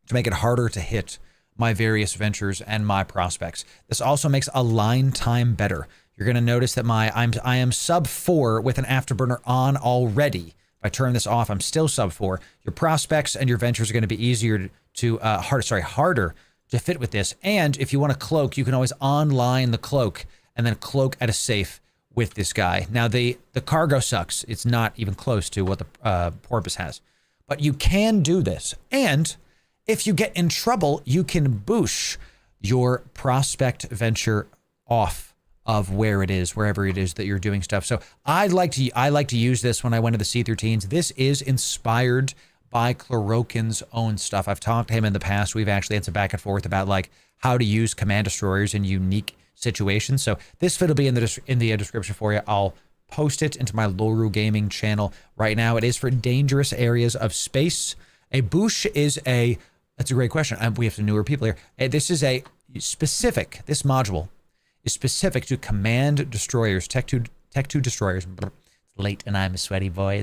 to make it harder to hit my various ventures and my prospects. This also makes align time better. You're going to notice that I am sub 4 with an afterburner on already. If I turn this off, I'm still sub 4. Your prospects and your ventures are going to be easier to harder to fit with this. And if you want to cloak, you can always online the cloak and then cloak at a safe with this guy. Now the cargo sucks. It's not even close to what the Porpus has. But you can do this. And if you get in trouble, you can boosh your prospect venture off of where it is, wherever it is that you're doing stuff. So I like to use this when I went to the C13s. This is inspired by Chlorokin's own stuff. I've talked to him in the past. We've actually had some back and forth about like how to use command destroyers in unique situations. So this vid will be in the description for you. I'll post it into my Loru Gaming channel right now. It is for dangerous areas of space. A boosh is that's a great question. We have some newer people here. This module is specific to command destroyers, Tech 2 destroyers. It's late and I'm a sweaty boy.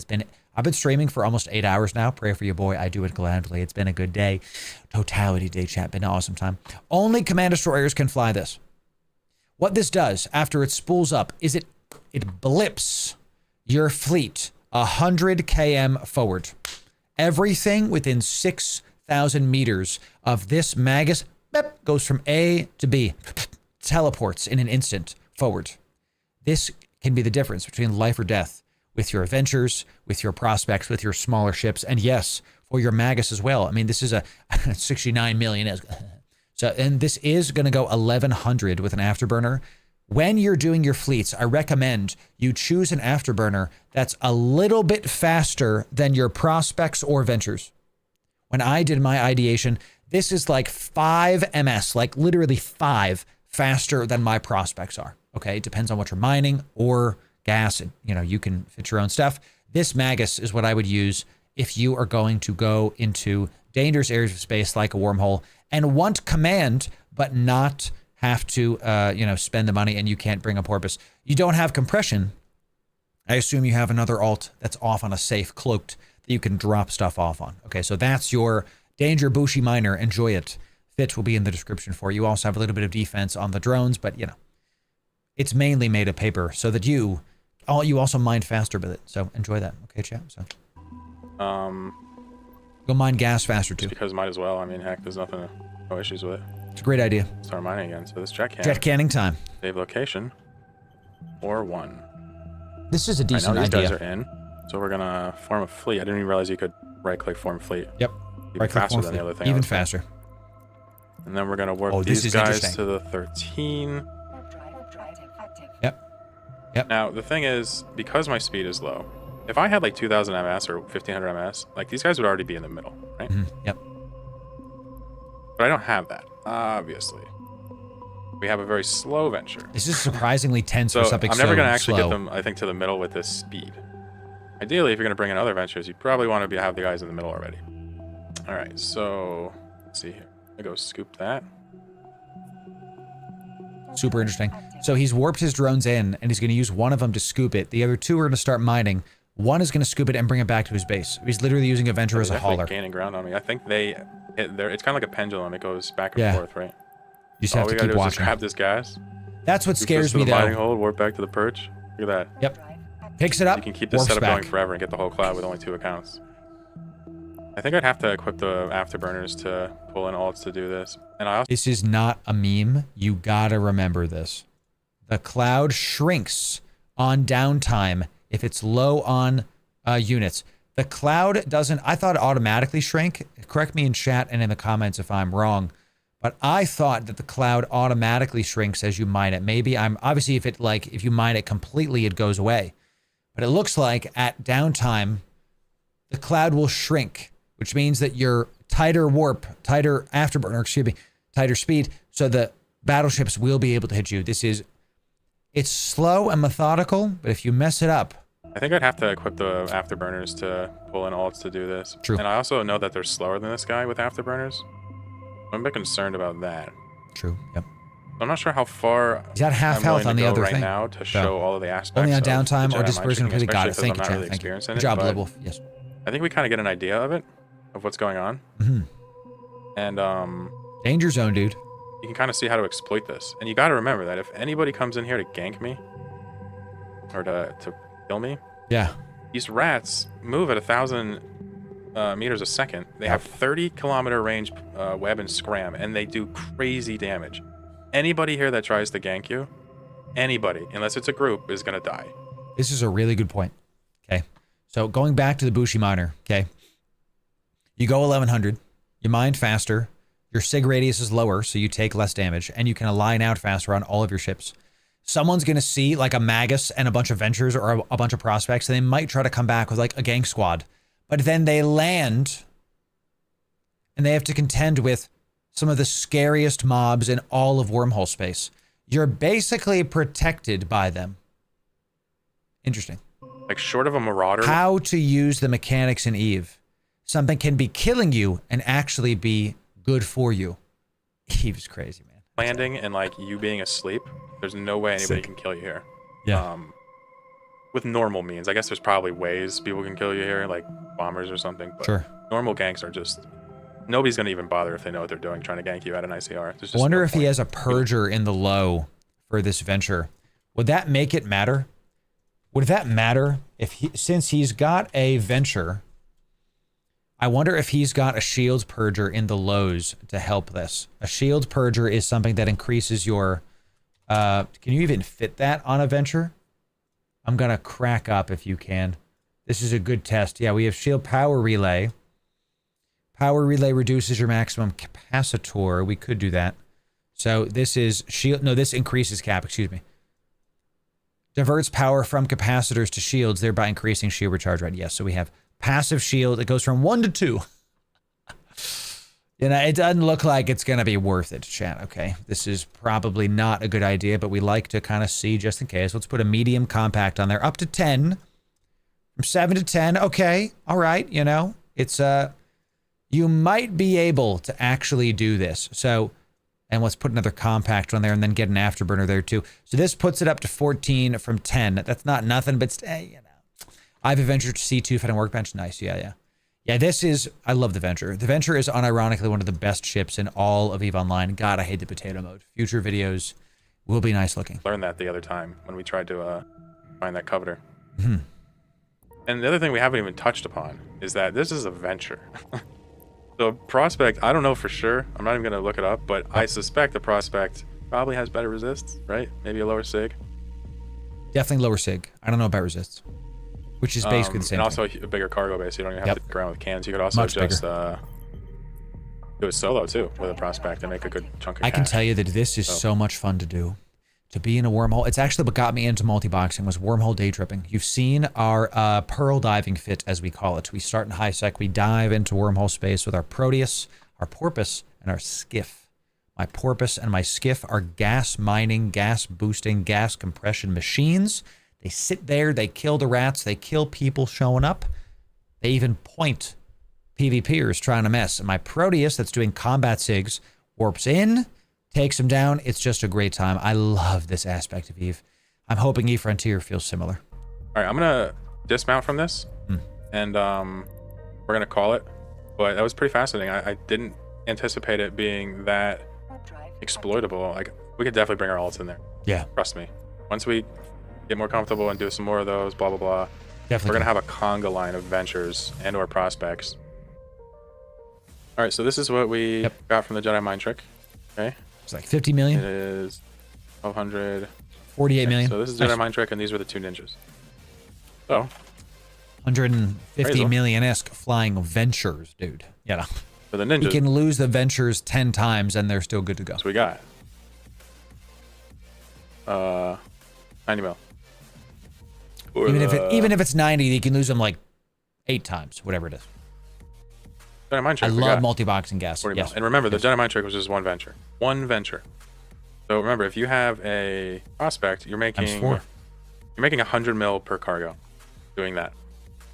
I've been streaming for almost 8 hours now. Pray for your boy. I do it gladly. It's been a good day. Totality day, chat. Been an awesome time. Only command destroyers can fly this. What this does after it spools up is it blips your fleet 100 km forward. Everything within 6,000 meters of this Magus goes from A to B. Teleports in an instant forward. This can be the difference between life or death with your adventures, with your prospects, with your smaller ships, and yes, for your Magus as well. I mean, this is a 69 million. So, and this is going to go 1100 with an afterburner. When you're doing your fleets, I recommend you choose an afterburner that's a little bit faster than your prospects or ventures. When I did my ideation, this is like 5 ms, like literally 5 faster than my prospects are. Okay, it depends on what you're mining or gas. And, you can fit your own stuff. This Magus is what I would use if you are going to go into dangerous areas of space like a wormhole and want command, but not have to, spend the money and you can't bring a Porpus. You don't have compression. I assume you have another alt that's off on a safe, cloaked, that you can drop stuff off on. Okay, so that's your Danger Bushi Miner. Enjoy it. Fit will be in the description for you. You also have a little bit of defense on the drones, but, it's mainly made of paper so that you also mine faster with it. So enjoy that. Okay, chat? So. Go mine gas faster too. Just because might as well. I mean, heck, there's no issues with it. It's a great idea. Start mining again. So this jet canning time. Save location. Or 1. This is a decent idea. These idea. guys are in. So we're gonna form a fleet. I didn't even realize you could right-click form fleet. Yep. Even faster than the other thing. Even faster. And then we're gonna warp these guys to the 13. Yep. Now the thing is, because my speed is low, if I had like 2000 ms or 1500 ms, like these guys would already be in the middle, right? Yep. But I don't have that, obviously. We have a very slow venture. This is surprisingly tense so for something I'm never going to so actually slow. get them, I think, to the middle with this speed. Ideally, if you're going to bring in other ventures, you probably want to have the guys in the middle already. All right, so let's see here. I go scoop that. Super interesting. So he's warped his drones in, and he's going to use one of them to scoop it. The other 2 are going to start mining. One is going to scoop it and bring it back to his base. He's literally using a venture as a hauler. Gaining ground on me. I think it's kind of like a pendulum. It goes back and forth, right? You just have to keep watching. Just grab this gas. That's what scares me, the though. Mining hold, warp back to the perch. Look at that. Yep. Picks it up. You can keep this setup going forever and get the whole cloud with only 2 accounts. I think I'd have to equip the afterburners to pull in ults to do this. And I also This is not a meme. You gotta remember this. The cloud shrinks on downtime if it's low on units. The cloud doesn't, I thought it automatically shrank. Correct me in chat and in the comments if I'm wrong. But I thought that the cloud automatically shrinks as you mine it. Maybe obviously if you mine it completely, it goes away. But it looks like at downtime, the cloud will shrink, which means that your tighter warp, tighter afterburner, tighter speed, so the battleships will be able to hit you. It's slow and methodical, but if you mess it up. I think I'd have to equip the afterburners to pull in ults to do this. True. And I also know that they're slower than this guy with afterburners. I'm a bit concerned about that. True, yep. I'm not sure how far He's got half I'm health willing on to the go other right thing. now to So, show all of the aspects. only on of the downtime or Jedi dispersion mind completely. Got it. tricking, Thank you, especially 'cause I'm not chat. really Thank you. experienced in Good it, job, but Wolf. Yes. I think we kind of get an idea of it, of what's going on. And danger zone, dude. You can kind of see how to exploit this. And you got to remember that if anybody comes in here to gank me or to kill me, yeah, these rats move at 1,000 meters a second. They have 30-kilometer range web and scram, and they do crazy damage. Anybody here that tries to gank you, anybody, unless it's a group, is going to die. This is a really good point. Okay. So going back to the Bushi miner, okay. You go 1100, you mine faster, your sig radius is lower, so you take less damage, and you can align out faster on all of your ships. Someone's going to see like a Magus and a bunch of Ventures or a bunch of prospects, and they might try to come back with like a gang squad. But then they land, and they have to contend with some of the scariest mobs in all of wormhole space. You're basically protected by them. Interesting. Like short of a marauder. How to use the mechanics in Eve. Something can be killing you and actually be good for you. Eve is crazy, man. Landing and like you being asleep, there's no way anybody can kill you here. Yeah. With normal means. I guess there's probably ways people can kill you here, like bombers or something. But sure. Normal ganks are just... Nobody's going to even bother if they know what they're doing, trying to gank you at an ICR. I wonder if he has a purger in the low for this venture. Would that make it matter? Would that matter if since he's got a venture, I wonder if he's got a shield purger in the lows to help this. A shield purger is something that increases your, can you even fit that on a venture? I'm going to crack up if you can. This is a good test. Yeah, we have shield power relay. Power relay reduces your maximum capacitor. We could do that. So this is shield. No, this increases cap, excuse me. Diverts power from capacitors to shields, thereby increasing shield recharge rate. Yes, so we have passive shield. It goes from 1 to 2. You know, it doesn't look like it's going to be worth it, chat, okay? This is probably not a good idea, but we like to kind of see just in case. Let's put a medium compact on there. Up to 10. From 7 to 10. Okay, all right, you know. It's, you might be able to actually do this. So, and let's put another compact on there and then get an afterburner there too. So this puts it up to 14 from 10. That's not nothing, but you know. I have a Venture to C2 Fed and Workbench. Nice, yeah. Yeah, this is, I love the Venture. The Venture is unironically one of the best ships in all of EVE Online. God, I hate the potato mode. Future videos will be nice looking. Learned that the other time when we tried to find that coveter. Mm-hmm. And the other thing we haven't even touched upon is that this is a Venture. So Prospect, I don't know for sure. I'm not even going to look it up, but I suspect the Prospect probably has better resists, right? Maybe a lower sig. Definitely lower sig. I don't know about resists, which is basically the same and thing. also a bigger cargo base. You don't even have to go around with cans. You could also Much just bigger. do a solo too with a Prospect and make a good chunk of I can cash. tell you that this is so much fun to do. To be in a wormhole. It's actually what got me into multi-boxing was wormhole day tripping. You've seen our pearl diving fit, as we call it. We start in high sec. We dive into wormhole space with our Proteus, our Porpus, and our Skiff. My Porpus and my Skiff are gas mining, gas boosting, gas compression machines. They sit there. They kill the rats. They kill people showing up. They even point PvPers trying to mess. And my Proteus that's doing combat sigs warps in, takes him down. It's just a great time. I love this aspect of EVE. I'm hoping EVE Frontier feels similar. All right, I'm gonna dismount from this, and we're gonna call it. But that was pretty fascinating. I didn't anticipate it being that exploitable. Like we could definitely bring our ults in there. Yeah, trust me. Once we get more comfortable and do some more of those, blah blah blah. Definitely. We're gonna have a conga line of Ventures and/or Prospects All right, so this is what we got from the Jedi mind trick. Okay. It's like 50 million. It is 1200. 48 million. So this is Jedi mind trick, and these were the 2 ninjas. So 150 million-esque flying ventures, dude. Yeah. For the ninjas. You can lose the ventures 10 times, and they're still good to go. So we got 90 mil. Even if it's 90, you can lose them like 8 times, whatever it is. Jedi mind trick. I love multi-boxing gas. 40 Yes. mil. And remember, the Jedi mind trick was just one venture. One venture. So remember, if you have a prospect, you're making 100 mil per cargo doing that.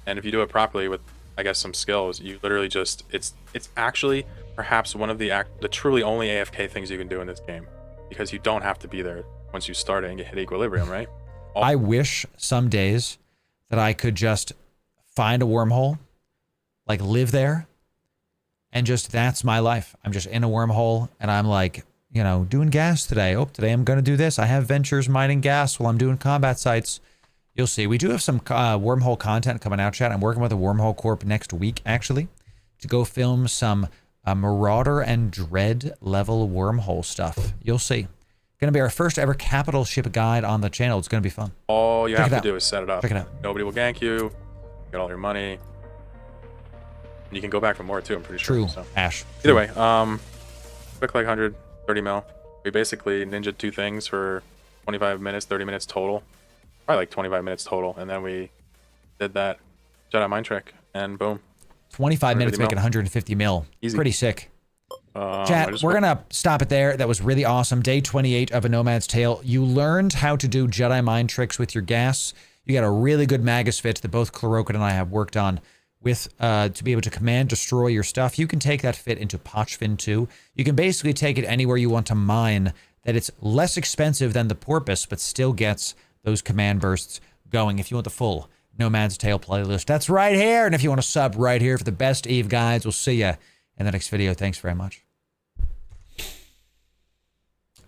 And if you do it properly with, I guess, some skills, you literally just it's actually perhaps one of the truly only AFK things you can do in this game, because you don't have to be there once you start it and hit equilibrium, right? I wish some days that I could just find a wormhole, like live there, and just that's my life. I'm just in a wormhole, and I'm like, you know, doing gas today. Oh, today I'm going to do this. I have ventures mining gas while I'm doing combat sites. You'll see. We do have some wormhole content coming out, chat. I'm working with a Wormhole Corp next week, actually, to go film some Marauder and Dread level wormhole stuff. You'll see. Going to be our first ever capital ship guide on the channel. It's going to be fun. All you have to do is set it up. Check it out. Nobody will gank you. Get all your money. And you can go back for more too, I'm pretty sure. True, So. Ash. Either way, quick like 130 mil. We basically ninja 2 things for 25 minutes, 30 minutes total. Probably like 25 minutes total. And then we did that Jedi mind trick and boom. 25 minutes making 150 mil. Easy. Pretty sick. Chat, we're going to stop it there. That was really awesome. Day 28 of A Nomad's Tale. You learned how to do Jedi mind tricks with your gas. You got a really good Magus fit that both Clarokid and I have worked on with to be able to command destroy your stuff. You can take that fit into Pochven too. You can basically take it anywhere you want to mine, that it's less expensive than the Porpus, but still gets those command bursts going. If you want the full Nomad's Tale playlist, that's right here. And if you want to sub right here for the best Eve guides, we'll see you in the next video. Thanks very much.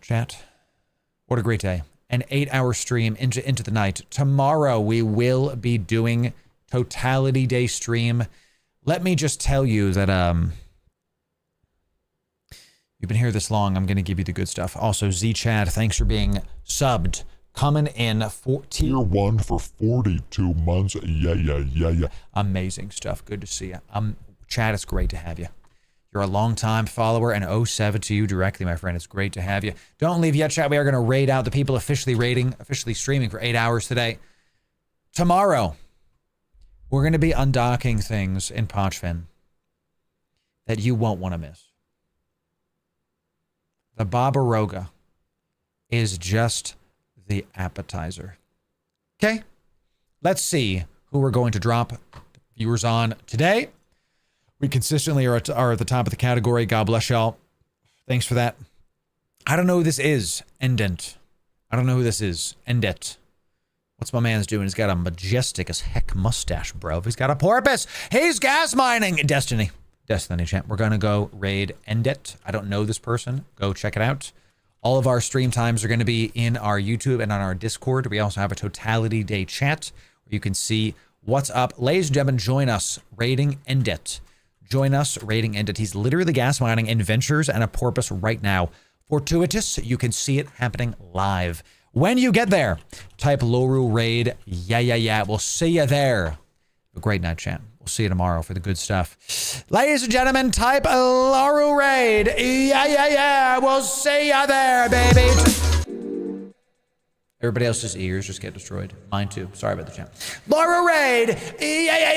Chat, what a great day. An 8-hour stream into the night. Tomorrow we will be doing Totality Day stream. Let me just tell you that you've been here this long. I'm going to give you the good stuff. Also, Z-Chad, thanks for being subbed. Coming in for Tier 1 for 42 months. Yeah. Amazing stuff. Good to see you. Chad, it's great to have you. You're a long-time follower, and 07 to you directly, my friend. It's great to have you. Don't leave yet, chat. We are going to raid out the people officially streaming for 8 hours today. Tomorrow, we're going to be undocking things in Pochven that you won't want to miss. The Barbaroga is just the appetizer. Okay? Let's see who we're going to drop viewers on today. We consistently are at the top of the category. God bless y'all. Thanks for that. I don't know who this is. Endent. I don't know who this is. Endet. What's my man's doing? He's got a majestic as heck mustache, bro. He's got a Porpus. He's gas mining. Destiny, chat. We're going to go raid Endet. I don't know this person. Go check it out. All of our stream times are going to be in our YouTube and on our Discord. We also have a Totality Day chat where you can see what's up. Ladies and gentlemen, join us raiding Endet. Join us raiding Endet. He's literally gas mining in Ventures and a Porpus right now. Fortuitous, you can see it happening live. When you get there, type Loru Raid. Yeah. We'll see you there. A great night, chat. We'll see you tomorrow for the good stuff. Ladies and gentlemen, type Loru Raid. Yeah. We'll see you there, baby. Everybody else's ears just get destroyed. Mine too. Sorry about the chat. Loru Raid. Yeah.